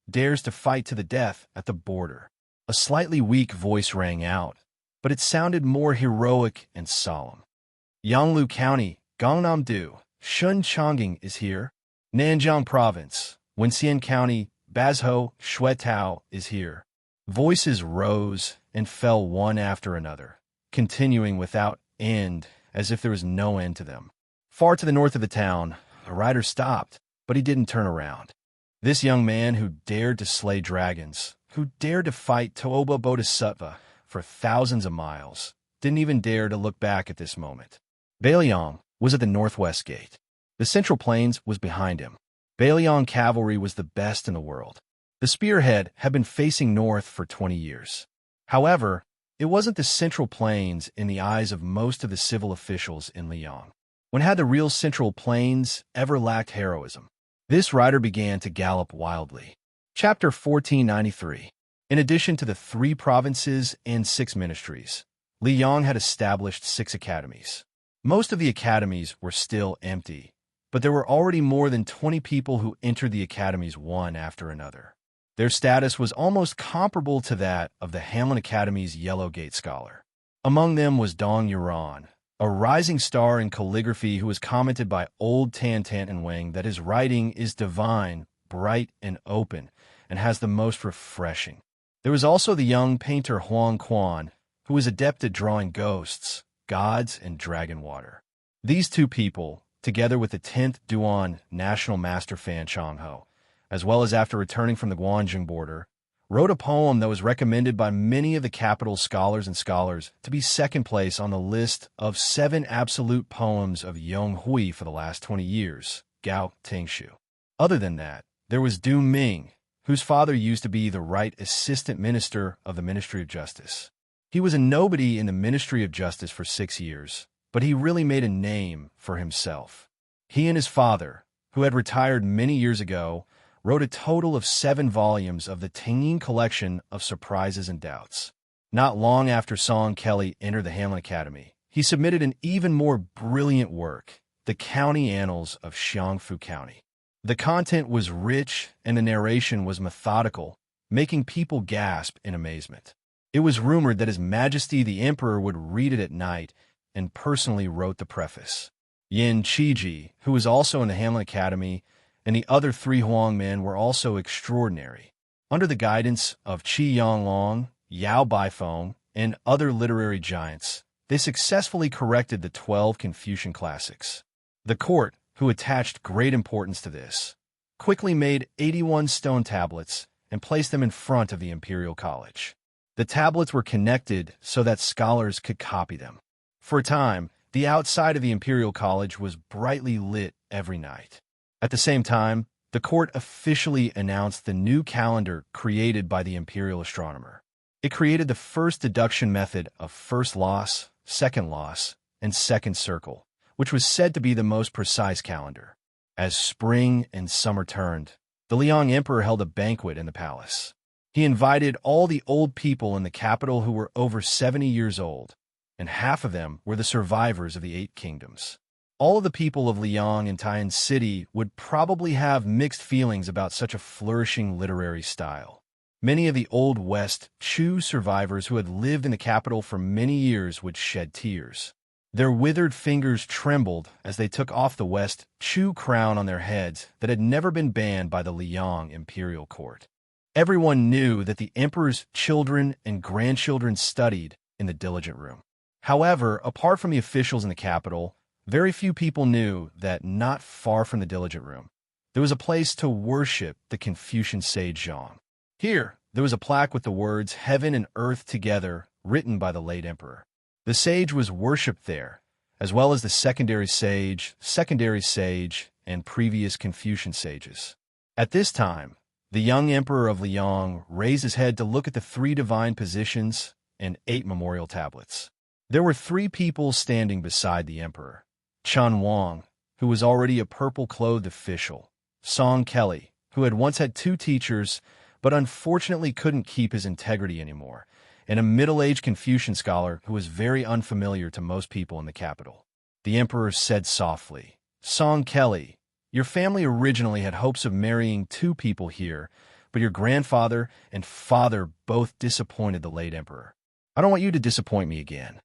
dares to fight to the death at the border. A slightly weak voice rang out, but it sounded more heroic and solemn. Yanglu County, Gangnam-do, Shun Chongqing is here. Nanjiang Province, Wenxian County, Bazhou, Shuetao is here. Voices rose and fell one after another, continuing without end, as if there was no end to them. Far to the north of the town, a rider stopped, but he didn't turn around. This young man who dared to slay dragons, who dared to fight Toba Bodhisattva for thousands of miles, didn't even dare to look back at this moment. Bailiang was at the northwest gate. The Central Plains was behind him. Bailiang cavalry was the best in the world. The spearhead had been facing north for 20 years. However, it wasn't the Central Plains in the eyes of most of the civil officials in Liang. When had the real Central Plains ever lacked heroism? This rider began to gallop wildly. Chapter 1493. In addition to the 3 provinces and 6 ministries, Liang had established 6 academies. Most of the academies were still empty, but there were already more than 20 people who entered the academies one after another. Their status was almost comparable to that of the Hamlin Academy's Yellow Gate Scholar. Among them was Dong Yuran, a rising star in calligraphy who was commented by old Tan Tan and Wang that his writing is divine, bright, and open, and has the most refreshing. There was also the young painter Huang Quan, who was adept at drawing ghosts, gods, and dragon water. These 2 people, together with the 10th Duan national master Fan Changho, as well as after returning from the Guanjing border, wrote a poem that was recommended by many of the capital's scholars to be second place on the list of 7 absolute poems of Yonghui for the last 20 years, Gao Tingshu. Other than that, there was Du Ming, whose father used to be the right assistant minister of the Ministry of Justice. He was a nobody in the Ministry of Justice for 6 years, but he really made a name for himself. He and his father, who had retired many years ago, wrote a total of 7 volumes of the Tingyin collection of surprises and doubts. Not long after Song Kelly entered the Hamlin Academy, he submitted an even more brilliant work, The County Annals of Xiangfu County. The content was rich and the narration was methodical, making people gasp in amazement. It was rumored that His Majesty the Emperor would read it at night and personally wrote the preface. Yin Qiji, who was also in the Hamlin Academy, and the other 3 Huang men were also extraordinary. Under the guidance of Qi Yanglong, Yao Baifeng, and other literary giants, they successfully corrected the 12 Confucian classics. The court, who attached great importance to this, quickly made 81 stone tablets and placed them in front of the Imperial College. The tablets were connected so that scholars could copy them. For a time, the outside of the Imperial College was brightly lit every night. At the same time, the court officially announced the new calendar created by the imperial astronomer. It created the first deduction method of first loss, and second circle, which was said to be the most precise calendar. As spring and summer turned, the Liang Emperor held a banquet in the palace. He invited all the old people in the capital who were over 70 years old, and half of them were the survivors of the 8 kingdoms. All of the people of Liang and Taiyan City would probably have mixed feelings about such a flourishing literary style. Many of the Old West Chu survivors who had lived in the capital for many years would shed tears. Their withered fingers trembled as they took off the West Chu crown on their heads that had never been banned by the Liang imperial court. Everyone knew that the emperor's children and grandchildren studied in the diligent room. However, apart from the officials in the capital, very few people knew that not far from the diligent room, there was a place to worship the Confucian sage Zhang. Here, there was a plaque with the words "Heaven and Earth Together" written by the late emperor. The sage was worshipped there, as well as the secondary sage, and previous Confucian sages. At this time, the young emperor of Liang raised his head to look at the 3 divine positions and 8 memorial tablets. There were 3 people standing beside the emperor: Chun Wang, who was already a purple-clothed official; Song Kelly, who had once had 2 teachers but unfortunately couldn't keep his integrity anymore, and a middle-aged Confucian scholar who was very unfamiliar to most people in the capital. The emperor said softly, "Song Kelly, your family originally had hopes of marrying 2 people here, but your grandfather and father both disappointed the late emperor. I don't want you to disappoint me again."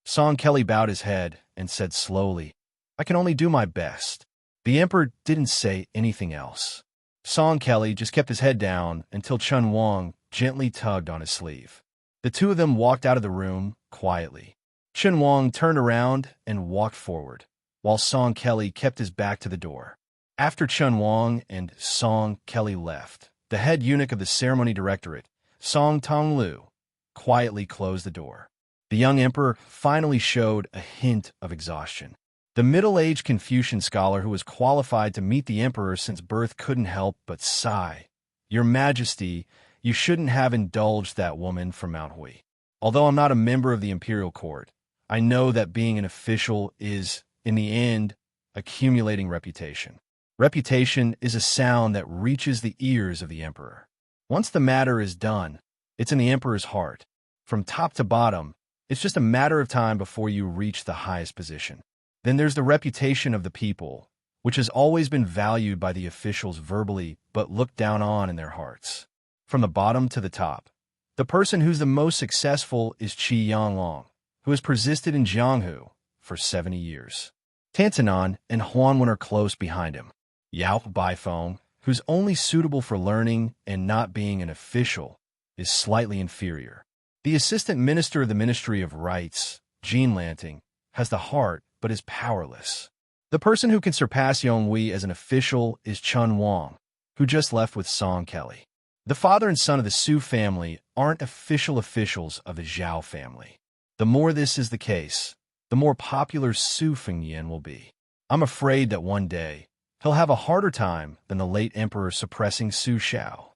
Song Kelly bowed his head and said slowly, "I can only do my best." The emperor didn't say anything else. Song Kelly just kept his head down until Chun Wang gently tugged on his sleeve. The 2 of them walked out of the room quietly. Chun Wang turned around and walked forward, while Song Kelly kept his back to the door. After Chun Wang and Song Kelly left, the head eunuch of the ceremony directorate, Song Tonglu, quietly closed the door. The young emperor finally showed a hint of exhaustion. The middle-aged Confucian scholar who was qualified to meet the emperor since birth couldn't help but sigh. "Your Majesty, you shouldn't have indulged that woman from Mount Hui. Although I'm not a member of the imperial court, I know that being an official is, in the end, accumulating reputation. Reputation is a sound that reaches the ears of the emperor. Once the matter is done, it's in the emperor's heart. From top to bottom, it's just a matter of time before you reach the highest position. Then there's the reputation of the people, which has always been valued by the officials verbally but looked down on in their hearts. From the bottom to the top, the person who's the most successful is Qi Yanglong, who has persisted in Jianghu for 70 years. Tantanan and Huanwen are close behind him. Yao Baifeng, who's only suitable for learning and not being an official, is slightly inferior. The assistant minister of the Ministry of Rights, Jean Lanting, has the heart but is powerless. The person who can surpass Yonghui as an official is Chun Wang, who just left with Song Kelly. The father and son of the Su family aren't official officials of the Zhao family. The more this is the case, the more popular Su Fengnian will be. I'm afraid that one day, he'll have a harder time than the late emperor suppressing Su Shao."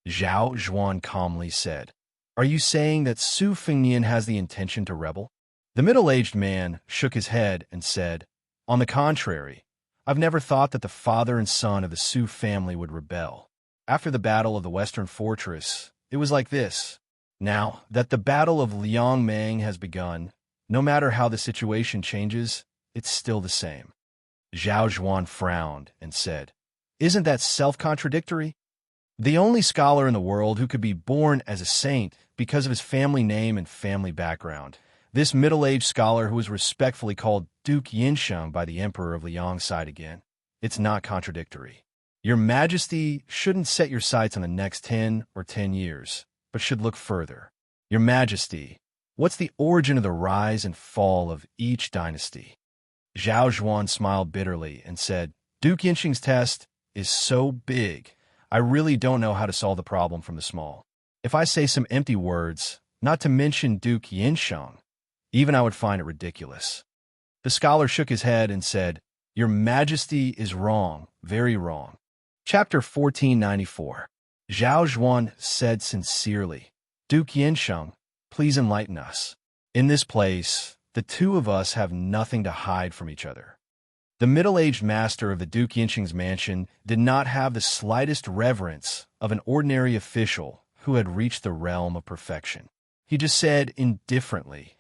Zhao Zhuan calmly said, "Are you saying that Su Fengnian has the intention to rebel?" The middle-aged man shook his head and said, "On the contrary, I've never thought that the father and son of the Su family would rebel. After the Battle of the Western Fortress, it was like this. Now that the Battle of Liangmang has begun, no matter how the situation changes, it's still the same." Zhao Zhuan frowned and said, "Isn't that self-contradictory? The only scholar in the world who could be born as a saint because of his family name and family background, this middle-aged scholar who was respectfully called Duke Yinsheng by the emperor of Liang sighed again. It's not contradictory. Your Majesty shouldn't set your sights on the next 10 or 10 years, but should look further. Your Majesty, what's the origin of the rise and fall of each dynasty?" Zhao Zhuan smiled bitterly and said, "Duke Yinsheng's test is so big, I really don't know how to solve the problem from the small. If I say some empty words, not to mention Duke Yinsheng, even I would find it ridiculous." The scholar shook his head and said, "Your Majesty is wrong, very wrong." Chapter 1494. Zhao Zhuan said sincerely, "Duke Yinsheng, please enlighten us. In this place, the 2 of us have nothing to hide from each other." The middle-aged master of the Duke Yinsheng's mansion did not have the slightest reverence of an ordinary official who had reached the realm of perfection. He just said indifferently,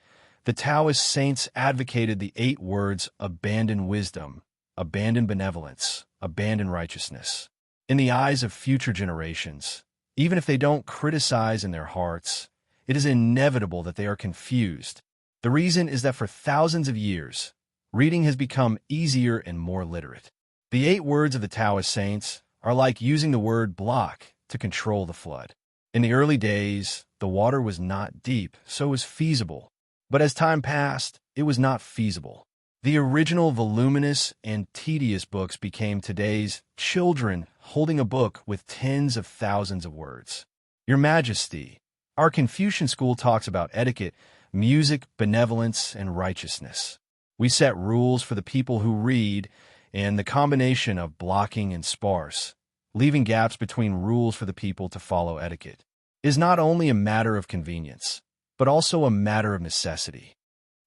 "The Taoist saints advocated the 8 words: abandon wisdom, abandon benevolence, abandon righteousness. In the eyes of future generations, even if they don't criticize in their hearts, it is inevitable that they are confused, The reason is that for thousands of years, reading has become easier and more literate. The 8 words of the Taoist saints are like using the word block to control the flood. In the early days, the water was not deep, so it was feasible. But as time passed, it was not feasible. The original voluminous and tedious books became today's children holding a book with tens of thousands of words. Your Majesty, our Confucian school talks about etiquette, music, benevolence, and righteousness. We set rules for the people who read, and the combination of blocking and sparse, leaving gaps between rules for the people to follow etiquette, is not only a matter of convenience, but also a matter of necessity.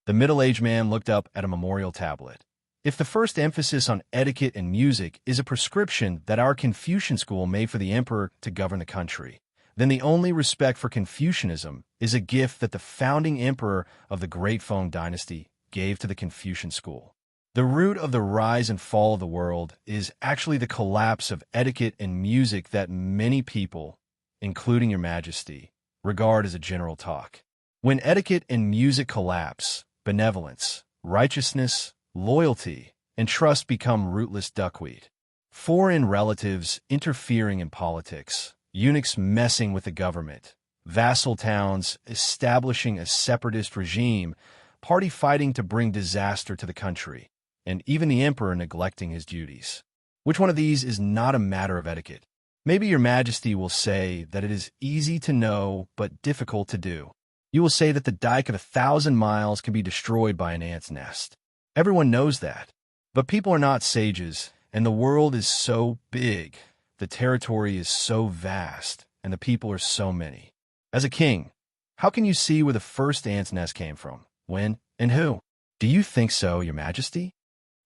The middle-aged man looked up at a memorial tablet. If the first emphasis on etiquette and music is a prescription that our Confucian school made for the emperor to govern the country, then the only respect for Confucianism is a gift that the founding emperor of the Great Feng dynasty gave to the Confucian school. The root of the rise and fall of the world is actually the collapse of etiquette and music that many people, including Your Majesty, regard as a general talk. When etiquette and music collapse, benevolence, righteousness, loyalty, and trust become rootless duckweed. Foreign relatives interfering in politics, eunuchs messing with the government, vassal towns establishing a separatist regime, party fighting to bring disaster to the country, and even the emperor neglecting his duties. Which one of these is not a matter of etiquette? Maybe Your Majesty will say that it is easy to know but difficult to do. You will say that the dike of 1,000 miles can be destroyed by an ant's nest. Everyone knows that. But people are not sages, and the world is so big, the territory is so vast, and the people are so many. As a king, how can you see where the first ant's nest came from, when, and who? Do you think so, Your Majesty?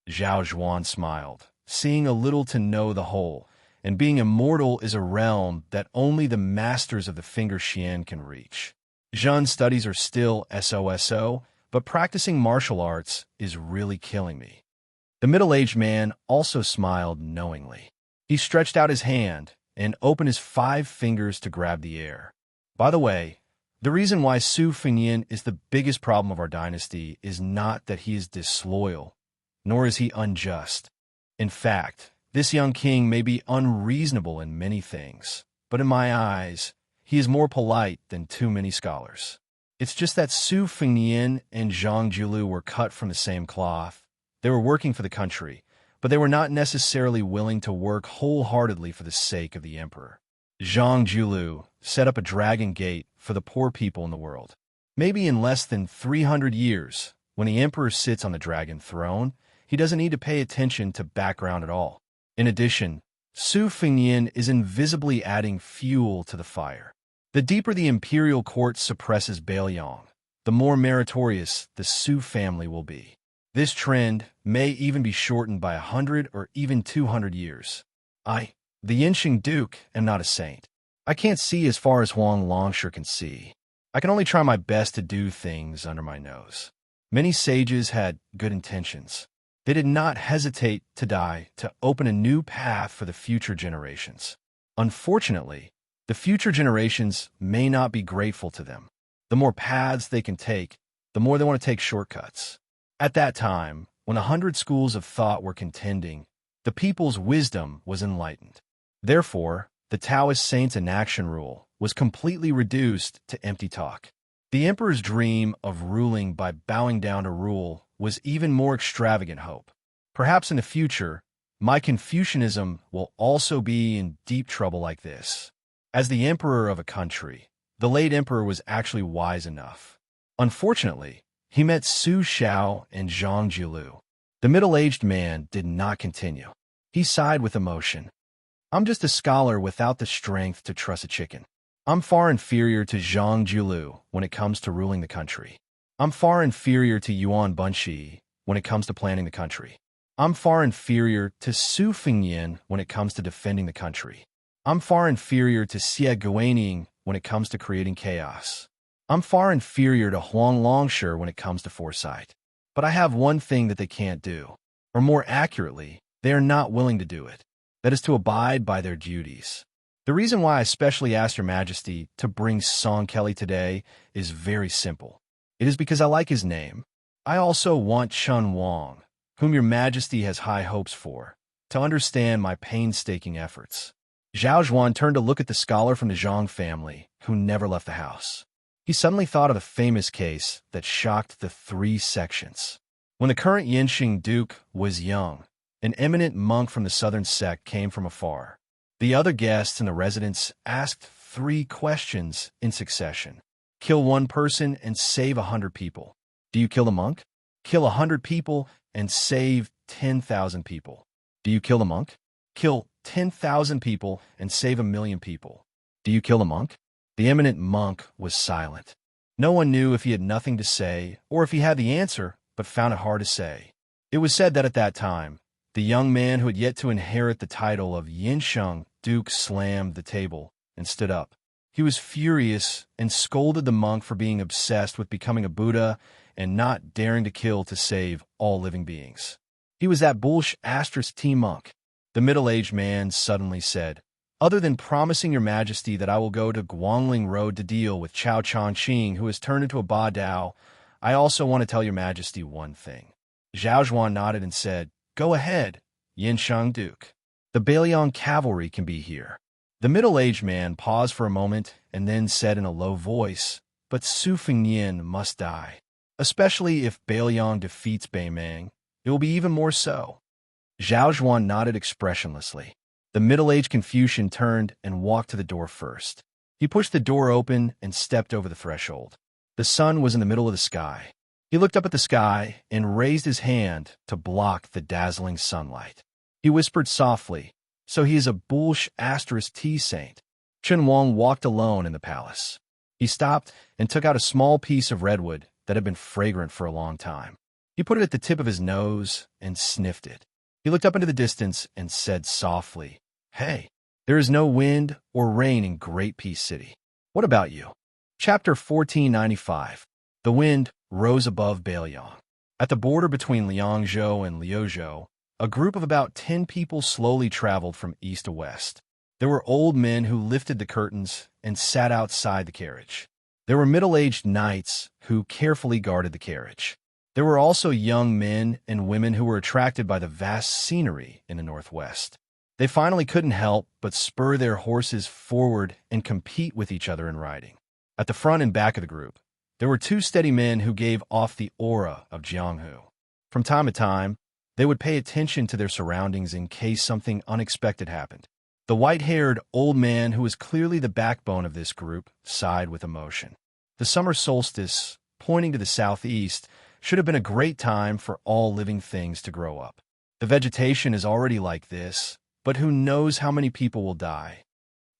Zhao Zhuan smiled, seeing a little to know the whole, and being immortal is a realm that only the masters of the finger Xian can reach. Zhen's studies are still SOSO, but practicing martial arts is really killing me. The middle-aged man also smiled knowingly. He stretched out his hand and opened his 5 fingers to grab the air. By the way, the reason why Su Fengnian is the biggest problem of our dynasty is not that he is disloyal, nor is he unjust. In fact, this young king may be unreasonable in many things, but in my eyes, he is more polite than too many scholars. It's just that Su Fengnian and Zhang Julu were cut from the same cloth. They were working for the country, but they were not necessarily willing to work wholeheartedly for the sake of the emperor. Zhang Julu set up a dragon gate for the poor people in the world. Maybe in less than 300 years, when the emperor sits on the dragon throne, he doesn't need to pay attention to background at all. In addition, Su Fengnian is invisibly adding fuel to the fire. The deeper the imperial court suppresses Bailiang, the more meritorious the Su family will be. This trend may even be shortened by 100 or even 200 years. I, the Yinxing Duke, am not a saint. I can't see as far as Huang Longshi can see. I can only try my best to do things under my nose. Many sages had good intentions. They did not hesitate to die to open a new path for the future generations. Unfortunately, the future generations may not be grateful to them. The more paths they can take, the more they want to take shortcuts. At that time, when 100 schools of thought were contending, the people's wisdom was enlightened. Therefore, the Taoist saints' inaction rule was completely reduced to empty talk. The emperor's dream of ruling by bowing down to rule was even more extravagant hope. Perhaps in the future, my Confucianism will also be in deep trouble like this. As the emperor of a country, the late emperor was actually wise enough. Unfortunately, he met Su Xiao and Zhang Julu. The middle-aged man did not continue. He sighed with emotion. I'm just a scholar without the strength to truss a chicken. I'm far inferior to Zhang Julu when it comes to ruling the country. I'm far inferior to Yuan Bunshi when it comes to planning the country. I'm far inferior to Su Fengnian when it comes to defending the country. I'm far inferior to Xie Guaning when it comes to creating chaos. I'm far inferior to Huang Longshi when it comes to foresight. But I have one thing that they can't do, or more accurately, they are not willing to do it. That is to abide by their duties. The reason why I especially asked Your Majesty to bring Song Kelly today is very simple. It is because I like his name. I also want Chun Wang, whom your majesty has high hopes for, to understand my painstaking efforts. Zhao Zhuan turned to look at the scholar from the Zhang family, who never left the house. He suddenly thought of a famous case that shocked the three sections. When the current Yinxing Duke was young, an eminent monk from the southern sect came from afar. The other guests in the residence asked 3 questions in succession. Kill 1 person and save 100 people. Do you kill the monk? Kill 100 people and save 10,000 people. Do you kill the monk? Kill 10,000 people and save 1,000,000 people. Do you kill the monk? The eminent monk was silent. No one knew if he had nothing to say or if he had the answer, but found it hard to say. It was said that at that time, the young man who had yet to inherit the title of Yinsheng Duke slammed the table and stood up. He was furious and scolded the monk for being obsessed with becoming a Buddha and not daring to kill to save all living beings. He was that *T monk. The middle-aged man suddenly said, "Other than promising your majesty that I will go to Guangling Road to deal with Chao Chongqing, who has turned into a Ba Dao, I also want to tell your majesty one thing." Zhao Zhuan nodded and said, "Go ahead, Yinsheng Duke. The Bailiang cavalry can be here." The middle-aged man paused for a moment and then said in a low voice, "But Su Fengnian must die. Especially if Bailiang defeats Beimang, it will be even more so." Zhao Zhuan nodded expressionlessly. The middle-aged Confucian turned and walked to the door first. He pushed the door open and stepped over the threshold. The sun was in the middle of the sky. He looked up at the sky and raised his hand to block the dazzling sunlight. He whispered softly, "So he is a *T saint." Chen Wang walked alone in the palace. He stopped and took out a small piece of redwood that had been fragrant for a long time. He put it at the tip of his nose and sniffed it. He looked up into the distance and said softly, "Hey, there is no wind or rain in Great Peace City. What about you?" Chapter 1495. The wind rose above Bailiang. At the border between Liangzhou and Liuzhou, a group of about 10 people slowly traveled from east to west. There were old men who lifted the curtains and sat outside the carriage. There were middle-aged knights who carefully guarded the carriage. There were also young men and women who were attracted by the vast scenery in the northwest. They finally couldn't help but spur their horses forward and compete with each other in riding. At the front and back of the group, there were 2 steady men who gave off the aura of Jianghu. From time to time, they would pay attention to their surroundings in case something unexpected happened. The white-haired old man, who was clearly the backbone of this group, sighed with emotion. The summer solstice, pointing to the southeast, should have been a great time for all living things to grow up. The vegetation is already like this, but who knows how many people will die.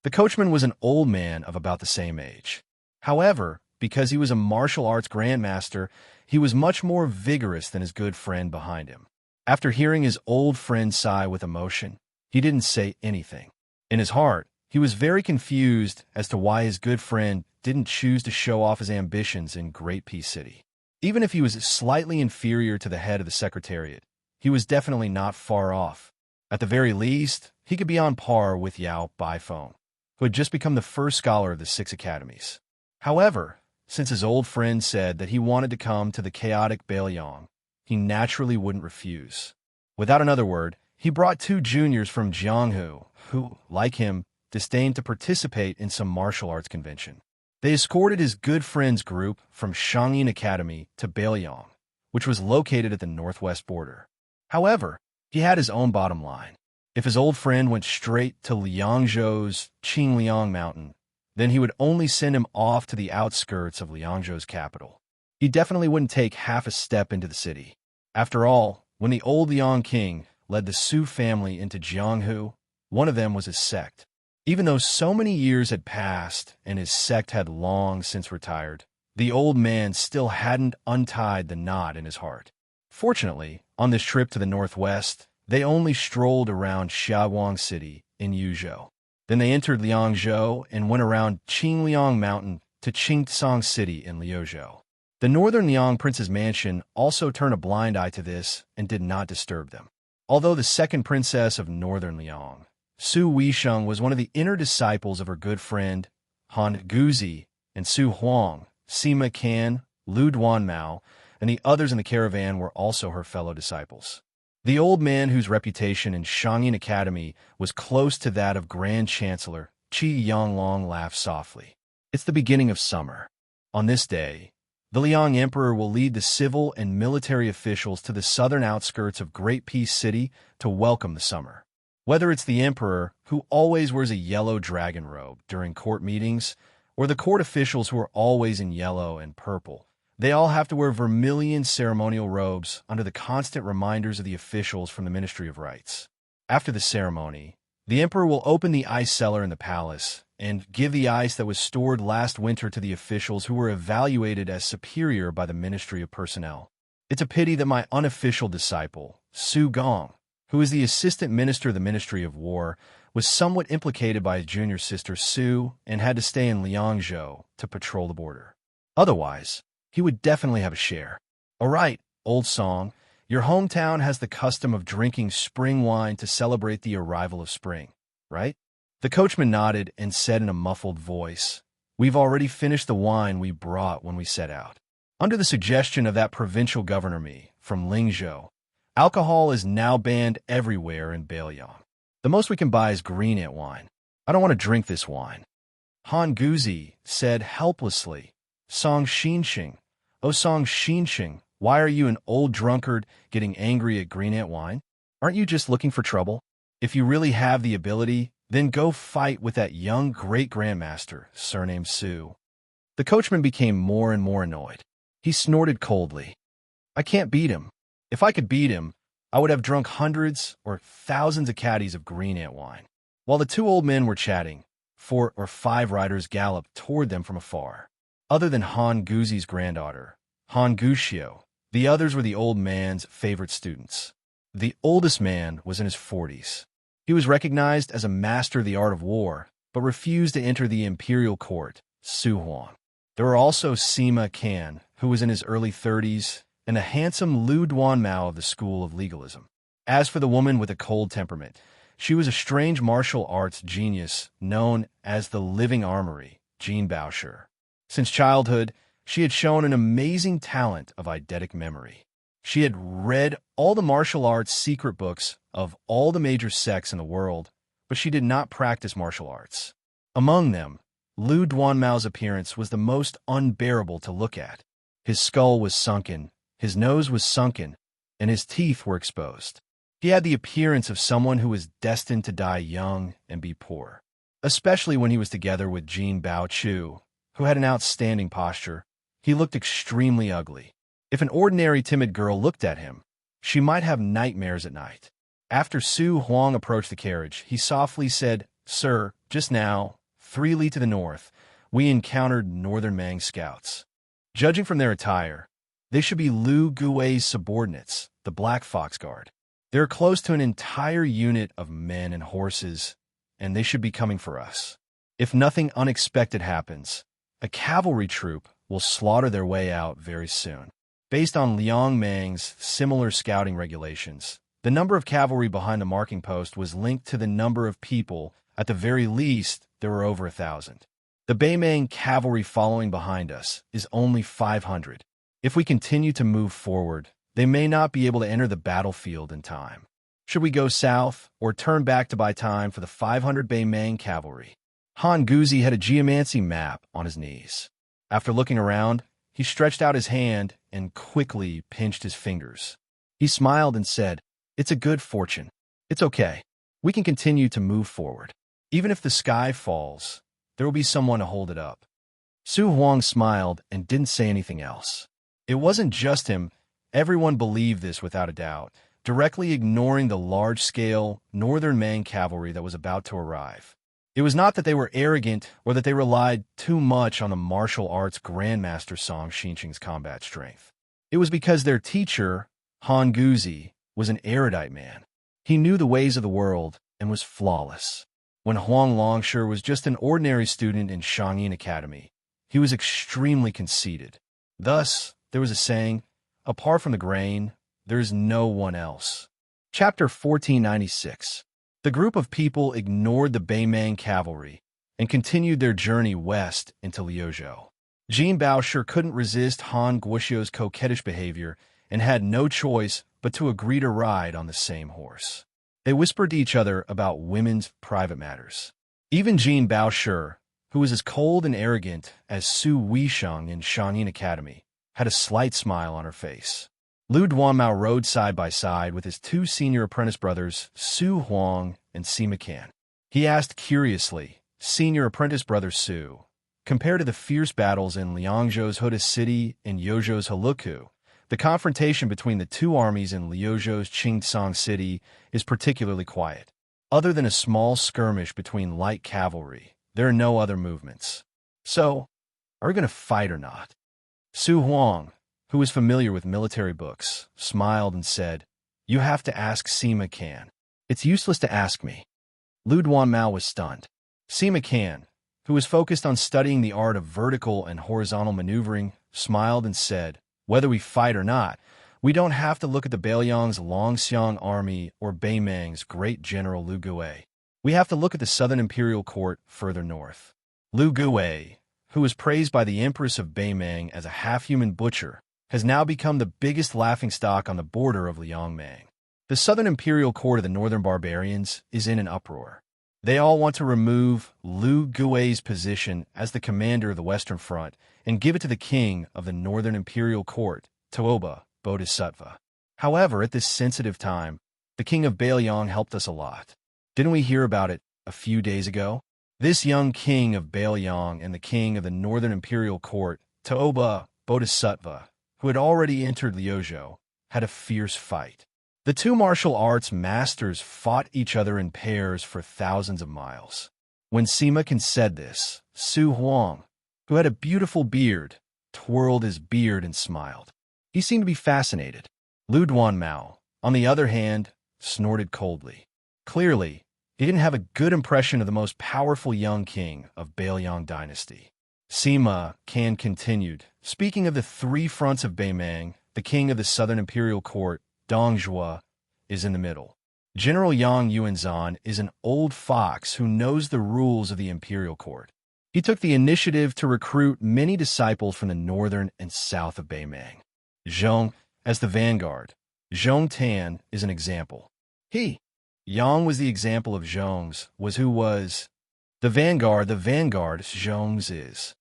The coachman was an old man of about the same age. However, because he was a martial arts grandmaster, he was much more vigorous than his good friend behind him. After hearing his old friend sigh with emotion, he didn't say anything. In his heart, he was very confused as to why his good friend didn't choose to show off his ambitions in Great Peace City. Even if he was slightly inferior to the head of the Secretariat, he was definitely not far off. At the very least, he could be on par with Yao Baifeng, who had just become the first scholar of the 6 academies. However, since his old friend said that he wanted to come to the chaotic Bailiang, he naturally wouldn't refuse. Without another word, he brought 2 juniors from Jianghu, who, like him, disdained to participate in some martial arts convention. They escorted his good friend's group from Shangyin Academy to Bailiang, which was located at the northwest border. However, he had his own bottom line. If his old friend went straight to Liangzhou's Qingliang Mountain, then he would only send him off to the outskirts of Liangzhou's capital. He definitely wouldn't take half a step into the city. After all, when the old Liang king led the Su family into Jianghu, one of them was his sect. Even though so many years had passed and his sect had long since retired, the old man still hadn't untied the knot in his heart. Fortunately, on this trip to the northwest, they only strolled around Xiaoguang City in Yuzhou. Then they entered Liangzhou and went around Qingliang Mountain to Qingtsang City in Liuzhou. The northern Liang prince's mansion also turned a blind eye to this and did not disturb them. Although the second princess of northern Liang, Su Weisheng, was one of the inner disciples of her good friend Han Guzi, and Su Huang, Sima Can, Lu Duanmao, and the others in the caravan were also her fellow disciples. The old man, whose reputation in Shangyin Academy was close to that of Grand Chancellor Qi Yonglong, laughed softly. It's the beginning of summer. On this day, the Liang Emperor will lead the civil and military officials to the southern outskirts of Great Peace City to welcome the summer. Whether it's the emperor, who always wears a yellow dragon robe during court meetings, or the court officials who are always in yellow and purple, they all have to wear vermilion ceremonial robes under the constant reminders of the officials from the Ministry of Rites. After the ceremony, the emperor will open the ice cellar in the palace and give the ice that was stored last winter to the officials who were evaluated as superior by the Ministry of Personnel. It's a pity that my unofficial disciple, Su Gong, who is the assistant minister of the Ministry of War, was somewhat implicated by his junior sister Su and had to stay in Liangzhou to patrol the border. Otherwise, he would definitely have a share. All right, old song, your hometown has the custom of drinking spring wine to celebrate the arrival of spring, right? The coachman nodded and said in a muffled voice, "We've already finished the wine we brought when we set out." Under the suggestion of that provincial governor Mi from Lingzhou, alcohol is now banned everywhere in Beiyang. The most we can buy is green ant wine. I don't want to drink this wine. Han Guzi said helplessly, "Song Xinxing, oh Song Xinxing, why are you, an old drunkard, getting angry at green ant wine? Aren't you just looking for trouble? If you really have the ability, then go fight with that young great-grandmaster, surnamed Su." The coachman became more and more annoyed. He snorted coldly. "I can't beat him. If I could beat him, I would have drunk hundreds or thousands of caddies of green ant wine." While the two old men were chatting, 4 or 5 riders galloped toward them from afar. Other than Han Guzi's granddaughter, Han Guxiu, the others were the old man's favorite students. The oldest man was in his 40s. He was recognized as a master of the art of war, but refused to enter the imperial court, Su Huang. There were also Sima Can, who was in his early 30s, and the handsome Lu Duanmao of the School of Legalism. As for the woman with a cold temperament, she was a strange martial arts genius known as the Living Armory, Jean Baosher. Since childhood, she had shown an amazing talent of eidetic memory. She had read all the martial arts secret books of all the major sects in the world, but she did not practice martial arts. Among them, Lu Duanmao's appearance was the most unbearable to look at. His skull was sunken, his nose was sunken, and his teeth were exposed. He had the appearance of someone who was destined to die young and be poor, especially when he was together with Jean Baochu, who had an outstanding posture. He looked extremely ugly. If an ordinary timid girl looked at him, she might have nightmares at night. After Su Huang approached the carriage, he softly said, "Sir, just now, 3 li to the north, we encountered Northern Mang scouts. Judging from their attire, they should be Lu Gui's subordinates, the Black Fox Guard. They're close to an entire unit of men and horses, and they should be coming for us. If nothing unexpected happens, a cavalry troop will slaughter their way out very soon." Based on Liang Mang's similar scouting regulations, the number of cavalry behind the marking post was linked to the number of people. At the very least, there were over 1,000. The Beimang cavalry following behind us is only 500. If we continue to move forward, they may not be able to enter the battlefield in time. Should we go south or turn back to buy time for the 500 Beimang cavalry? Han Guzi had a geomancy map on his knees. After looking around, he stretched out his hand and quickly pinched his fingers. He smiled and said, "It's a good fortune. It's okay. We can continue to move forward. Even if the sky falls, there will be someone to hold it up." Su Huang smiled and didn't say anything else. It wasn't just him. Everyone believed this without a doubt, directly ignoring the large-scale Northern Mang cavalry that was about to arrive. It was not that they were arrogant or that they relied too much on the martial arts grandmaster Song Xinxing's combat strength. It was because their teacher, Han Guzi, was an erudite man. He knew the ways of the world and was flawless. When Huang Longshi was just an ordinary student in Shangyin Academy, he was extremely conceited. Thus, there was a saying, "Apart from the grain, there is no one else." Chapter 1496. The group of people ignored the Beimang cavalry and continued their journey west into Liuzhou. Jean Bao sure couldn't resist Han Guoxiu's coquettish behavior and had no choice but to agree to ride on the same horse. They whispered to each other about women's private matters. Even Jean Baosher, who was as cold and arrogant as Su Weisheng in Shaonin Academy, had a slight smile on her face. Lu Duanmao rode side by side with his two senior apprentice brothers, Su Huang and Sima Can. He asked curiously, "Senior apprentice brother Su, compared to the fierce battles in Liangzhou's Huda City and Yozhou's Heluku, the confrontation between the two armies in Liuzhou's Qingcang City is particularly quiet. Other than a small skirmish between light cavalry, there are no other movements. So, are we going to fight or not?" Su Huang, who was familiar with military books, smiled and said, "You have to ask Sima Can. It's useless to ask me." Lu Duanmao was stunned. Sima Can, who was focused on studying the art of vertical and horizontal maneuvering, smiled and said, "Whether we fight or not, we don't have to look at the Beiliang's Longxiang army or Beimang's great general Lu Gui. We have to look at the Southern Imperial Court further north." Lu Gui, who was praised by the Empress of Beimang as a half-human butcher, has now become the biggest laughingstock on the border of Liangmang. The Southern Imperial Court of the Northern Barbarians is in an uproar. They all want to remove Lu Gui's position as the commander of the Western Front and give it to the king of the Northern Imperial Court, Toba Bodhisattva. However, at this sensitive time, the king of Beiliang helped us a lot. Didn't we hear about it a few days ago? This young king of Beiliang and the king of the Northern Imperial Court, Toba Bodhisattva, who had already entered Liuzhou, had a fierce fight. The two martial arts masters fought each other in pairs for thousands of miles. When Sima Can said this, Su Huang, who had a beautiful beard, twirled his beard and smiled. He seemed to be fascinated. Lu Duanmao, on the other hand, snorted coldly. Clearly, he didn't have a good impression of the most powerful young king of Beiliang dynasty. Sima Can continued, "Speaking of the three fronts of Beimang, the king of the Southern Imperial Court, Dongzhua, is in the middle. General Yang Yuanzhan is an old fox who knows the rules of the Imperial Court. He took the initiative to recruit many disciples from the northern and south of Beimang. Zhong, as the vanguard. Zhong Tan is an example. Yang was the example of Zhong's, was who was. The vanguard, Zhong's is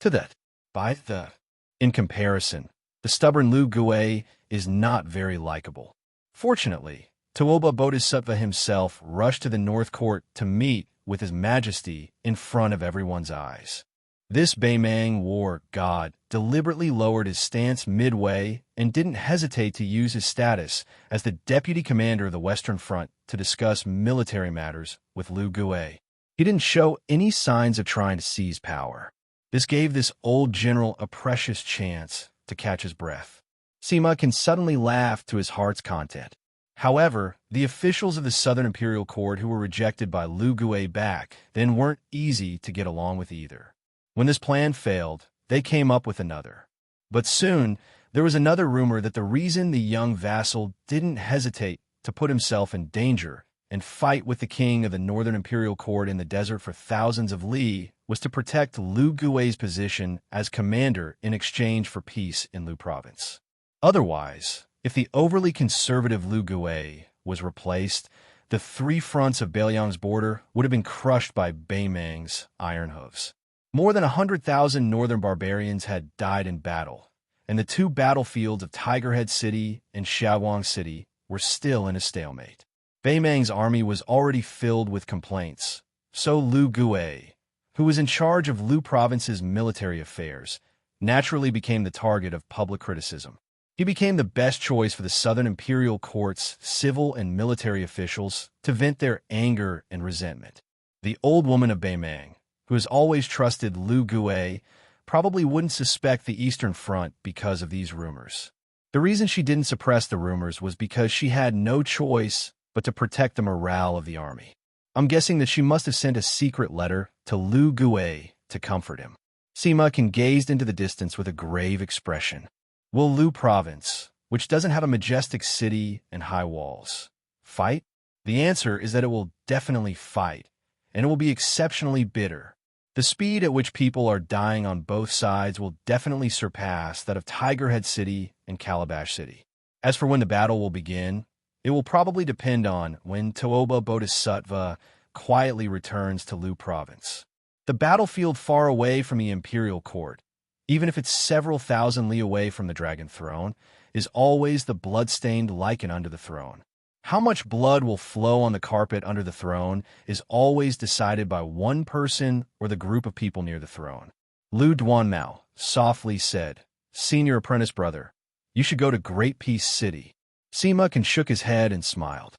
to that. By the. In comparison, the stubborn Lu Gui is not very likable. Fortunately, Toba Bodhisattva himself rushed to the North Court to meet with His Majesty in front of everyone's eyes. This Beimang war god deliberately lowered his stance midway and didn't hesitate to use his status as the deputy commander of the Western Front to discuss military matters with Lu Gui. He didn't show any signs of trying to seize power. This gave this old general a precious chance to catch his breath. Sima Can suddenly laugh to his heart's content. However, the officials of the Southern Imperial Court who were rejected by Lu Gui back then weren't easy to get along with either. When this plan failed, they came up with another. But soon, there was another rumor that the reason the young vassal didn't hesitate to put himself in danger and fight with the king of the Northern Imperial Court in the desert for thousands of li was to protect Lu Gui's position as commander in exchange for peace in Lu Province. Otherwise, if the overly conservative Lu Gui was replaced, the three fronts of Beiliang's border would have been crushed by Beimang's iron hooves. More than 100,000 northern barbarians had died in battle, and the two battlefields of Tigerhead City and Shaoguang City were still in a stalemate. Beimang's army was already filled with complaints, so Lu Gui, who was in charge of Lu Province's military affairs, naturally became the target of public criticism. He became the best choice for the Southern Imperial Court's civil and military officials to vent their anger and resentment. The old woman of Beimang, who has always trusted Lu Gui, probably wouldn't suspect the Eastern Front because of these rumors. The reason she didn't suppress the rumors was because she had no choice but to protect the morale of the army. I'm guessing that she must have sent a secret letter to Lu Gui to comfort him. Sima Can gazed into the distance with a grave expression. Will Lu Province, which doesn't have a majestic city and high walls, fight? The answer is that it will definitely fight, and it will be exceptionally bitter. The speed at which people are dying on both sides will definitely surpass that of Tiger Head City and Calabash City. As for when the battle will begin, it will probably depend on when Toba Bodhisattva quietly returns to Lu Province. The battlefield far away from the imperial court, even if it's several thousand li away from the dragon throne, is always the blood-stained lichen under the throne. How much blood will flow on the carpet under the throne is always decided by one person or the group of people near the throne. Lu Duanmao softly said, "Senior apprentice brother, you should go to Great Peace City." Sima Can shook his head and smiled.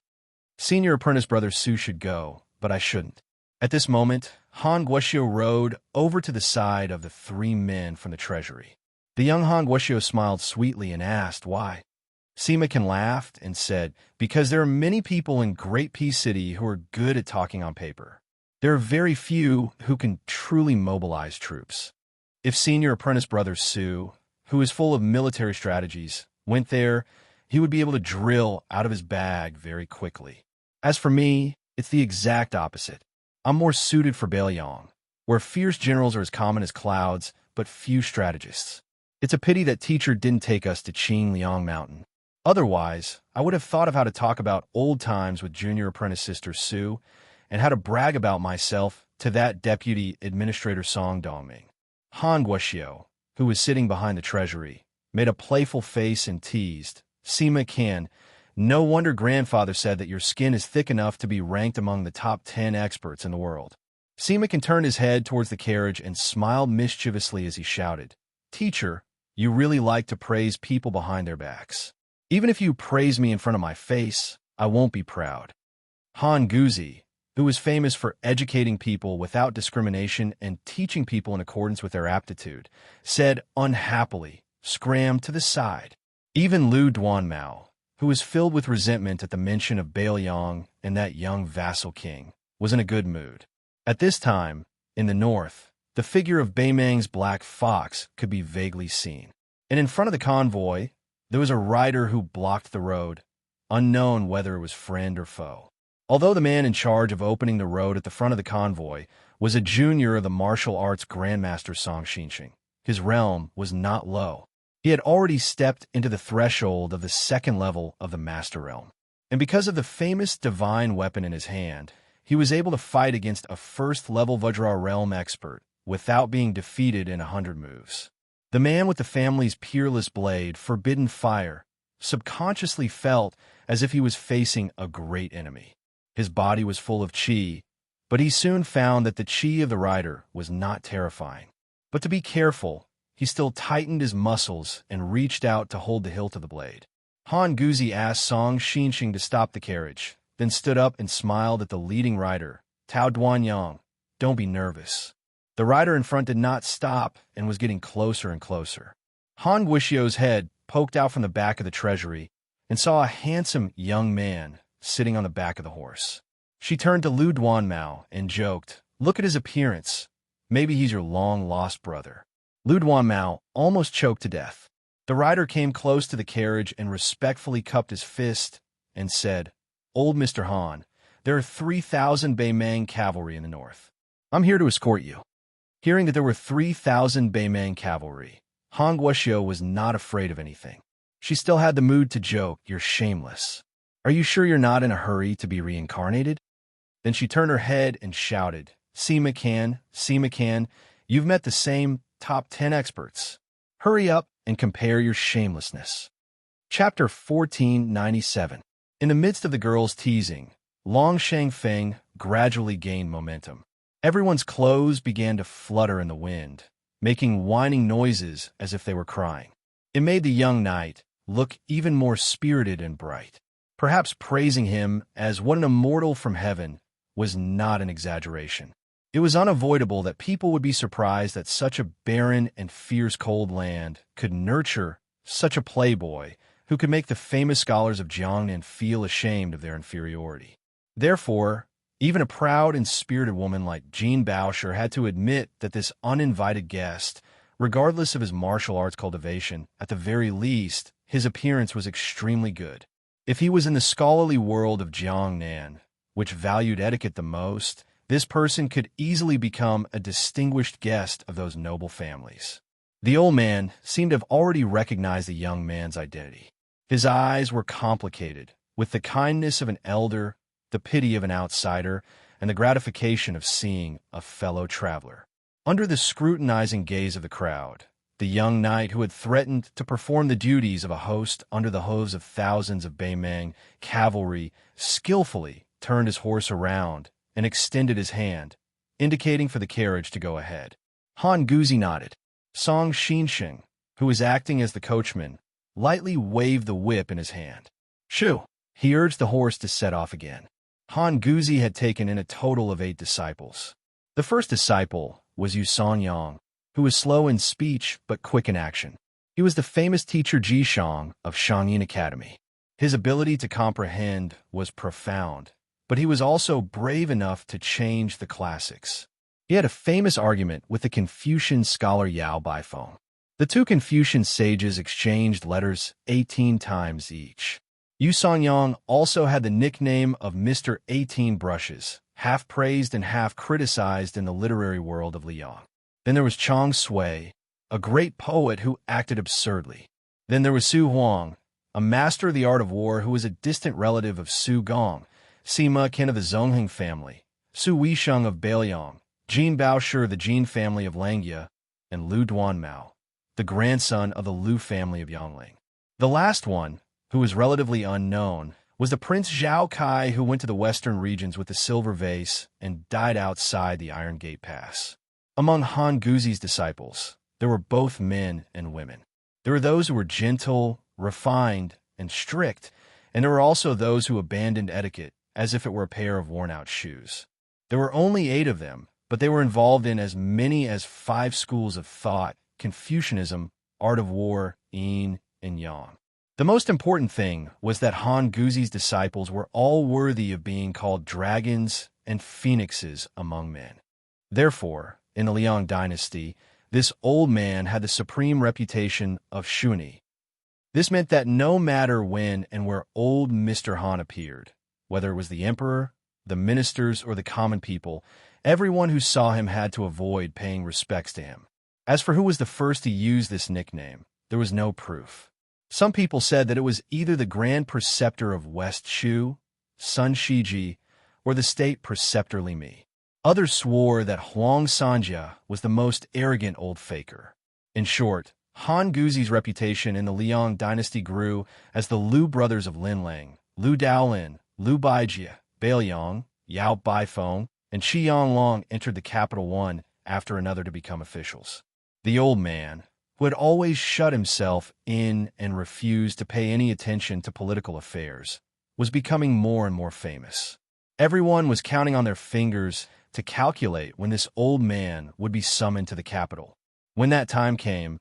Senior apprentice brother Su should go, but I shouldn't. At this moment, Han Guoxiu rode over to the side of the three men from the treasury. The young Han Guoxiu smiled sweetly and asked why. Sima Can laughed and said, "Because there are many people in Great Peace City who are good at talking on paper. There are very few who can truly mobilize troops. If senior apprentice brother Su, who is full of military strategies, went there, he would be able to drill out of his bag very quickly. As for me, it's the exact opposite. I'm more suited for Bailiang, where fierce generals are as common as clouds, but few strategists. It's a pity that teacher didn't take us to Qing Liang Mountain. Otherwise, I would have thought of how to talk about old times with junior apprentice sister Su, and how to brag about myself to that deputy administrator Song Dongming." Han Guoxiu, who was sitting behind the treasury, made a playful face and teased, "Sima Can, no wonder grandfather said that your skin is thick enough to be ranked among the top 10 experts in the world." Sima Can turned his head towards the carriage and smiled mischievously as he shouted, "Teacher, you really like to praise people behind their backs. Even if you praise me in front of my face, I won't be proud." Han Guzi, who was famous for educating people without discrimination and teaching people in accordance with their aptitude, said unhappily, "Scram to the side." Even Lu Duanmao, who was filled with resentment at the mention of Bailiang and that young vassal king, was in a good mood. At this time, in the north, the figure of Beimang's black fox could be vaguely seen. And in front of the convoy, there was a rider who blocked the road, unknown whether it was friend or foe. Although the man in charge of opening the road at the front of the convoy was a junior of the martial arts grandmaster Song Xinxing, his realm was not low. He had already stepped into the threshold of the second level of the master realm. And because of the famous divine weapon in his hand, he was able to fight against a first-level Vajra realm expert without being defeated in 100 moves. The man with the family's peerless blade, Forbidden Fire, subconsciously felt as if he was facing a great enemy. His body was full of qi, but he soon found that the qi of the rider was not terrifying. But to be careful, he still tightened his muscles and reached out to hold the hilt of the blade. Han Guzi asked Song Xinxing to stop the carriage, then stood up and smiled at the leading rider, Tao Duanyang. "Don't be nervous." The rider in front did not stop and was getting closer and closer. Han Guoxiu's head poked out from the back of the treasury and saw a handsome young man sitting on the back of the horse. She turned to Lu Duanmao and joked, "Look at his appearance. Maybe he's your long-lost brother." Lu Duanmao almost choked to death. The rider came close to the carriage and respectfully cupped his fist and said, "Old Mr. Han, there are 3,000 Beimang cavalry in the north. I'm here to escort you." Hearing that there were 3,000 Beimang cavalry, Han Guoxiu was not afraid of anything. She still had the mood to joke, "You're shameless. Are you sure you're not in a hurry to be reincarnated?" Then she turned her head and shouted, Sima Can, you've met the same top 10 experts. Hurry up and compare your shamelessness." Chapter 1497. In the midst of the girls' teasing, Long Shangfeng gradually gained momentum. Everyone's clothes began to flutter in the wind, making whining noises as if they were crying. It made the young knight look even more spirited and bright. Perhaps praising him as what an immortal from heaven was not an exaggeration. It was unavoidable that people would be surprised that such a barren and fierce cold land could nurture such a playboy who could make the famous scholars of Jiangnan feel ashamed of their inferiority. Therefore, even a proud and spirited woman like Jean Bauscher had to admit that this uninvited guest, regardless of his martial arts cultivation, at the very least, his appearance was extremely good. If he was in the scholarly world of Jiangnan, which valued etiquette the most, This person could easily become a distinguished guest of those noble families. The old man seemed to have already recognized the young man's identity. His eyes were complicated, with the kindness of an elder, the pity of an outsider, and the gratification of seeing a fellow traveler. Under the scrutinizing gaze of the crowd, the young knight who had threatened to perform the duties of a host under the hooves of thousands of Baimang cavalry skillfully turned his horse around and extended his hand, indicating for the carriage to go ahead. Han Guzi nodded. Song Xinsheng, who was acting as the coachman, lightly waved the whip in his hand. Shoo! He urged the horse to set off again. Han Guzi had taken in a total of 8 disciples. The first disciple was Yu Sanyang, who was slow in speech but quick in action. He was the famous teacher Jishang of Shangyin Academy. His ability to comprehend was profound, but he was also brave enough to change the classics. He had a famous argument with the Confucian scholar Yao Baifeng. The two Confucian sages exchanged letters 18 times each. Yu Sanyang also had the nickname of Mr. 18 Brushes, half praised and half criticized in the literary world of Liang. Then there was Chang Sui, a great poet who acted absurdly. Then there was Su Huang, a master of the art of war who was a distant relative of Su Gong, Sima kin of the Zongheng family, Su Weisheng of Beiliang, Jin Baoshi of the Jin family of Langya, and Lu Duanmao, the grandson of the Lu family of Yangling. The last one, who was relatively unknown, was the Prince Zhao Kai who went to the western regions with the silver vase and died outside the Iron Gate Pass. Among Han Guzi's disciples, there were both men and women. There were those who were gentle, refined, and strict, and there were also those who abandoned etiquette as if it were a pair of worn-out shoes. There were only 8 of them, but they were involved in as many as 5 schools of thought: Confucianism, art of war, yin and yang. The most important thing was that Han Guzi's disciples were all worthy of being called dragons and phoenixes among men. Therefore, in the Liang dynasty, this old man had the supreme reputation of Shuni. This meant that no matter when and where old Mr. Han appeared, whether it was the emperor, the ministers, or the common people, everyone who saw him had to avoid paying respects to him. As for who was the first to use this nickname, there was no proof. Some people said that it was either the Grand Preceptor of West Shu, Sun Shiji, or the State Preceptor Li Mi. Others swore that Huang Sanja was the most arrogant old faker. In short, Han Guzi's reputation in the Liang dynasty grew as the Lu brothers of Linlang, Lu Daolin, Lu Baijie, Beiliang, Yao Baifeng, and Qi Yanglong entered the capital one after another to become officials. The old man, who had always shut himself in and refused to pay any attention to political affairs, was becoming more and more famous. Everyone was counting on their fingers to calculate when this old man would be summoned to the capital. When that time came,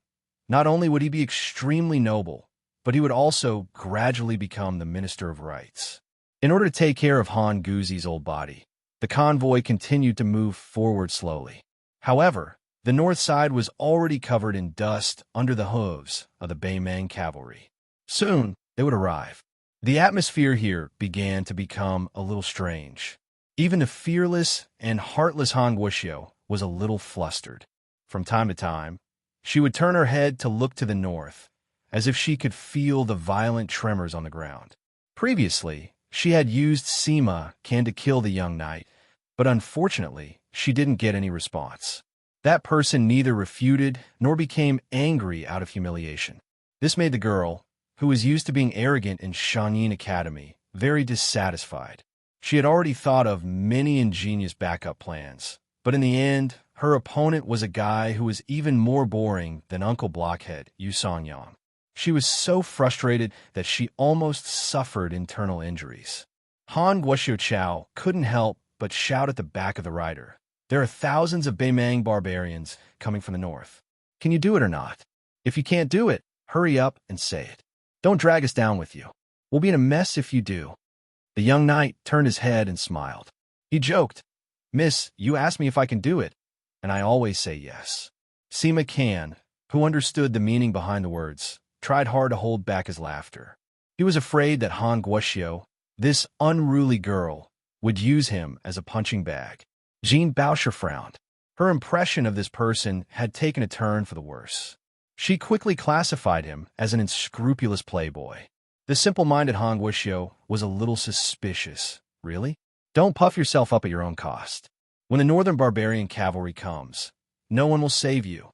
not only would he be extremely noble, but he would also gradually become the Minister of Rights. In order to take care of Han Guzi's old body, the convoy continued to move forward slowly. However, the north side was already covered in dust under the hooves of the Baimang cavalry. Soon, they would arrive. The atmosphere here began to become a little strange. Even the fearless and heartless Han Guoxiu was a little flustered. From time to time, she would turn her head to look to the north, as if she could feel the violent tremors on the ground. Previously, she had used Sima can to kill the young knight, but unfortunately, she didn't get any response. That person neither refuted nor became angry out of humiliation. This made the girl, who was used to being arrogant in Shangyin Academy, very dissatisfied. She had already thought of many ingenious backup plans, but in the end, her opponent was a guy who was even more boring than Uncle Blockhead, Yu Songyang. She was so frustrated that she almost suffered internal injuries. Han Guoxiu couldn't help but shout at the back of the rider. There are thousands of Baimang barbarians coming from the north. Can you do it or not? If you can't do it, hurry up and say it. Don't drag us down with you. We'll be in a mess if you do. The young knight turned his head and smiled. He joked, "Miss, you ask me if I can do it, and I always say yes." Sima Can, who understood the meaning behind the words, tried hard to hold back his laughter. He was afraid that Han Guoxiu, this unruly girl, would use him as a punching bag. Jean Boucher frowned. Her impression of this person had taken a turn for the worse. She quickly classified him as an unscrupulous playboy. The simple-minded Han Guoxiu was a little suspicious. Really? Don't puff yourself up at your own cost. When the northern barbarian cavalry comes, no one will save you.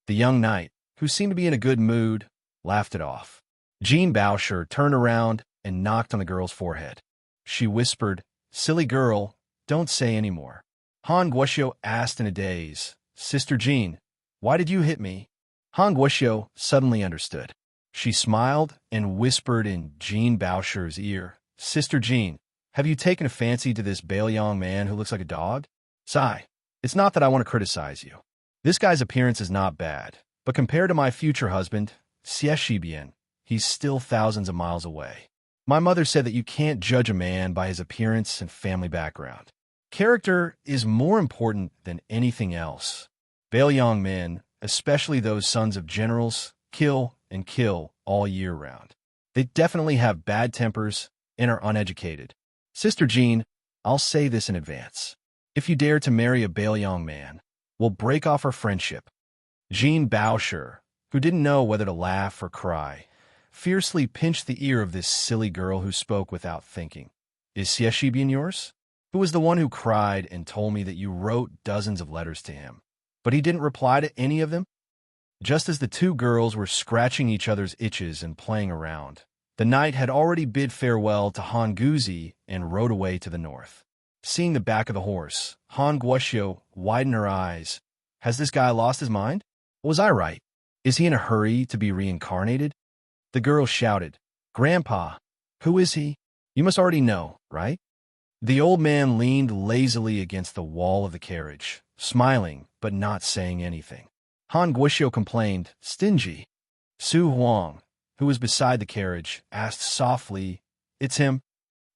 The young knight, who seemed to be in a good mood, laughed it off. Jean Boucher turned around and knocked on the girl's forehead. She whispered, "Silly girl, don't say any more." Han Guoxiu asked in a daze, "Sister Jean, why did you hit me?" Han Guoxiu suddenly understood. She smiled and whispered in Jean Boucher's ear, "Sister Jean, have you taken a fancy to this Bailiang man who looks like a dog?" Sigh. It's not that I want to criticize you. This guy's appearance is not bad, but compared to my future husband, Xie Bien, he's still thousands of miles away. My mother said that you can't judge a man by his appearance and family background. Character is more important than anything else. Bailiang men, especially those sons of generals, kill and kill all year round. They definitely have bad tempers and are uneducated. Sister Jean, I'll say this in advance. If you dare to marry a Bailiang man, we'll break off our friendship. Jean Boucher, who didn't know whether to laugh or cry, fiercely pinched the ear of this silly girl who spoke without thinking. Is Xie Bien yours? Who was the one who cried and told me that you wrote dozens of letters to him, but he didn't reply to any of them? Just as the two girls were scratching each other's itches and playing around, the knight had already bid farewell to Han Guzi and rode away to the north. Seeing the back of the horse, Han Guoxiu widened her eyes. Has this guy lost his mind? Was I right? Is he in a hurry to be reincarnated? The girl shouted, "Grandpa, who is he? You must already know, right?" The old man leaned lazily against the wall of the carriage, smiling but not saying anything. Han Guoxiu complained, "Stingy." Su Huang, who was beside the carriage, asked softly, "It's him?"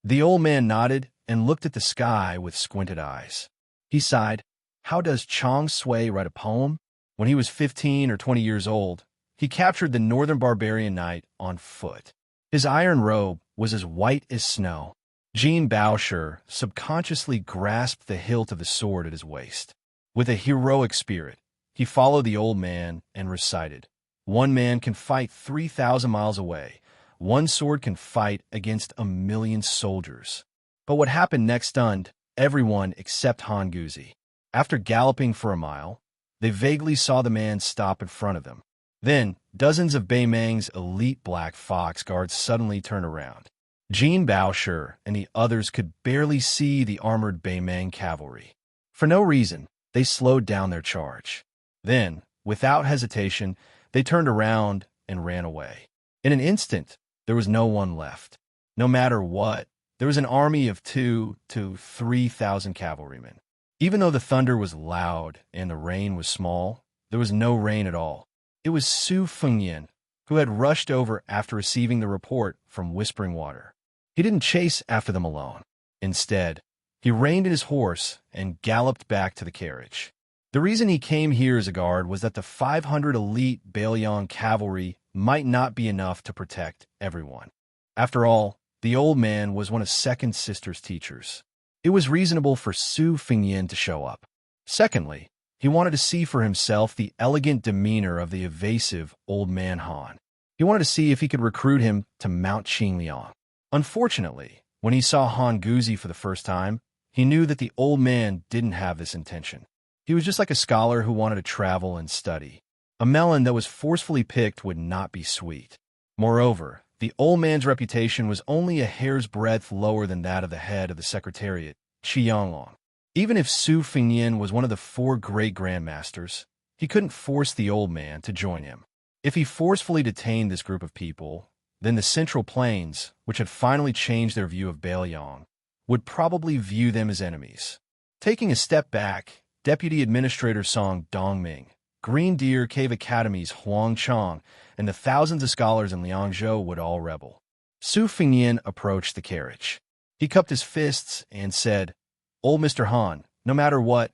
The old man nodded and looked at the sky with squinted eyes. He sighed. How does Chong Sui write a poem? When he was 15 or 20 years old, he captured the northern barbarian knight on foot. His iron robe was as white as snow. Jean Boucher subconsciously grasped the hilt of the sword at his waist. With a heroic spirit, he followed the old man and recited, "One man can fight 3,000 miles away. One sword can fight against 1,000,000 soldiers." But what happened next stunned everyone except Han Guzi. After galloping for a mile, they vaguely saw the man stop in front of them. Then, dozens of Bei Mang's elite black fox guards suddenly turned around. Jean Boucher and the others could barely see the armored Bei Mang cavalry. For no reason, they slowed down their charge. Then, without hesitation, they turned around and ran away. In an instant, there was no one left. No matter what, there was an army of 2,000 to 3,000 cavalrymen. Even though the thunder was loud and the rain was small, there was no rain at all. It was Su Fengyan, who had rushed over after receiving the report from Whispering Water. He didn't chase after them alone. Instead, he reined in his horse and galloped back to the carriage. The reason he came here as a guard was that the 500 elite Bailiang cavalry might not be enough to protect everyone. After all, the old man was one of Second Sister's teachers. It was reasonable for Su Fengyan to show up. Secondly, he wanted to see for himself the elegant demeanor of the evasive old man Han. He wanted to see if he could recruit him to Mount Qingliang. Unfortunately, when he saw Han Guzi for the first time, he knew that the old man didn't have this intention. He was just like a scholar who wanted to travel and study. A melon that was forcefully picked would not be sweet. Moreover, the old man's reputation was only a hair's breadth lower than that of the head of the Secretariat, Qianglong. Even if Su Fengyan was one of the 4 great grandmasters, he couldn't force the old man to join him. If he forcefully detained this group of people, then the Central Plains, which had finally changed their view of Bailiang, would probably view them as enemies. Taking a step back, Deputy Administrator Song Dongming, Green Deer Cave Academy's Huang Chang, and the thousands of scholars in Liangzhou would all rebel. Su Fengyan approached the carriage. He cupped his fists and said, "Old Mr. Han, no matter what,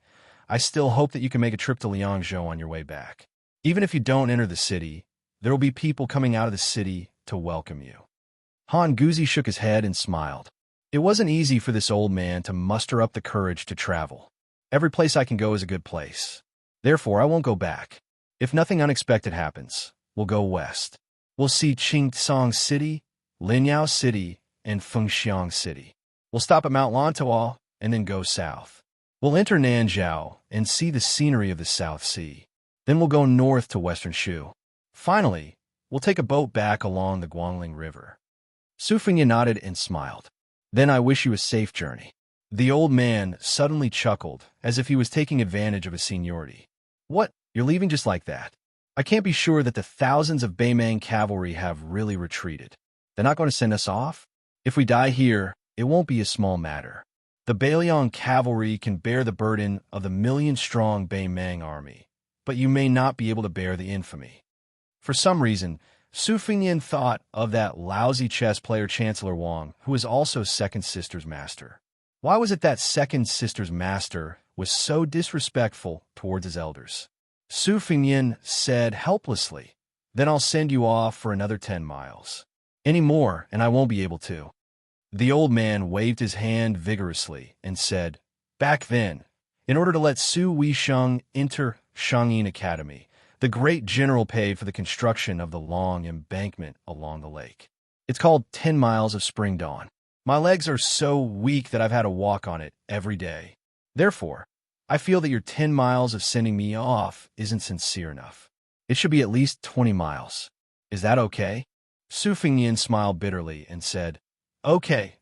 I still hope that you can make a trip to Liangzhou on your way back. Even if you don't enter the city, there will be people coming out of the city to welcome you." Han Guzi shook his head and smiled. It wasn't easy for this old man to muster up the courage to travel. Every place I can go is a good place. Therefore, I won't go back. If nothing unexpected happens, we'll go west. We'll see Qingtsong City, Linyao City, and Fengxiang City. We'll stop at Mount Lantuo and then go south. We'll enter Nanzhao and see the scenery of the South Sea. Then we'll go north to western Shu. Finally, we'll take a boat back along the Guangling River. Su Fengyan nodded and smiled. Then I wish you a safe journey. The old man suddenly chuckled, as if he was taking advantage of his seniority. What? You're leaving just like that? I can't be sure that the thousands of Beimang cavalry have really retreated. They're not going to send us off? If we die here, it won't be a small matter. The Beiliang cavalry can bear the burden of the million-strong Beimang army, but you may not be able to bear the infamy. For some reason, Su Fengyan thought of that lousy chess player Chancellor Wang, who was also Second Sister's master. Why was it that Second Sister's master was so disrespectful towards his elders? Su Fengyan said helplessly, "Then I'll send you off for another 10 miles. Any more, and I won't be able to." The old man waved his hand vigorously and said, "Back then, in order to let Su Weisheng enter Shangyin Academy, the great general paid for the construction of the long embankment along the lake. It's called 10 miles of spring dawn. My legs are so weak that I've had to walk on it every day. Therefore, I feel that your 10 miles of sending me off isn't sincere enough. It should be at least 20 miles. Is that okay?" Su Fengyan smiled bitterly and said, "Okay,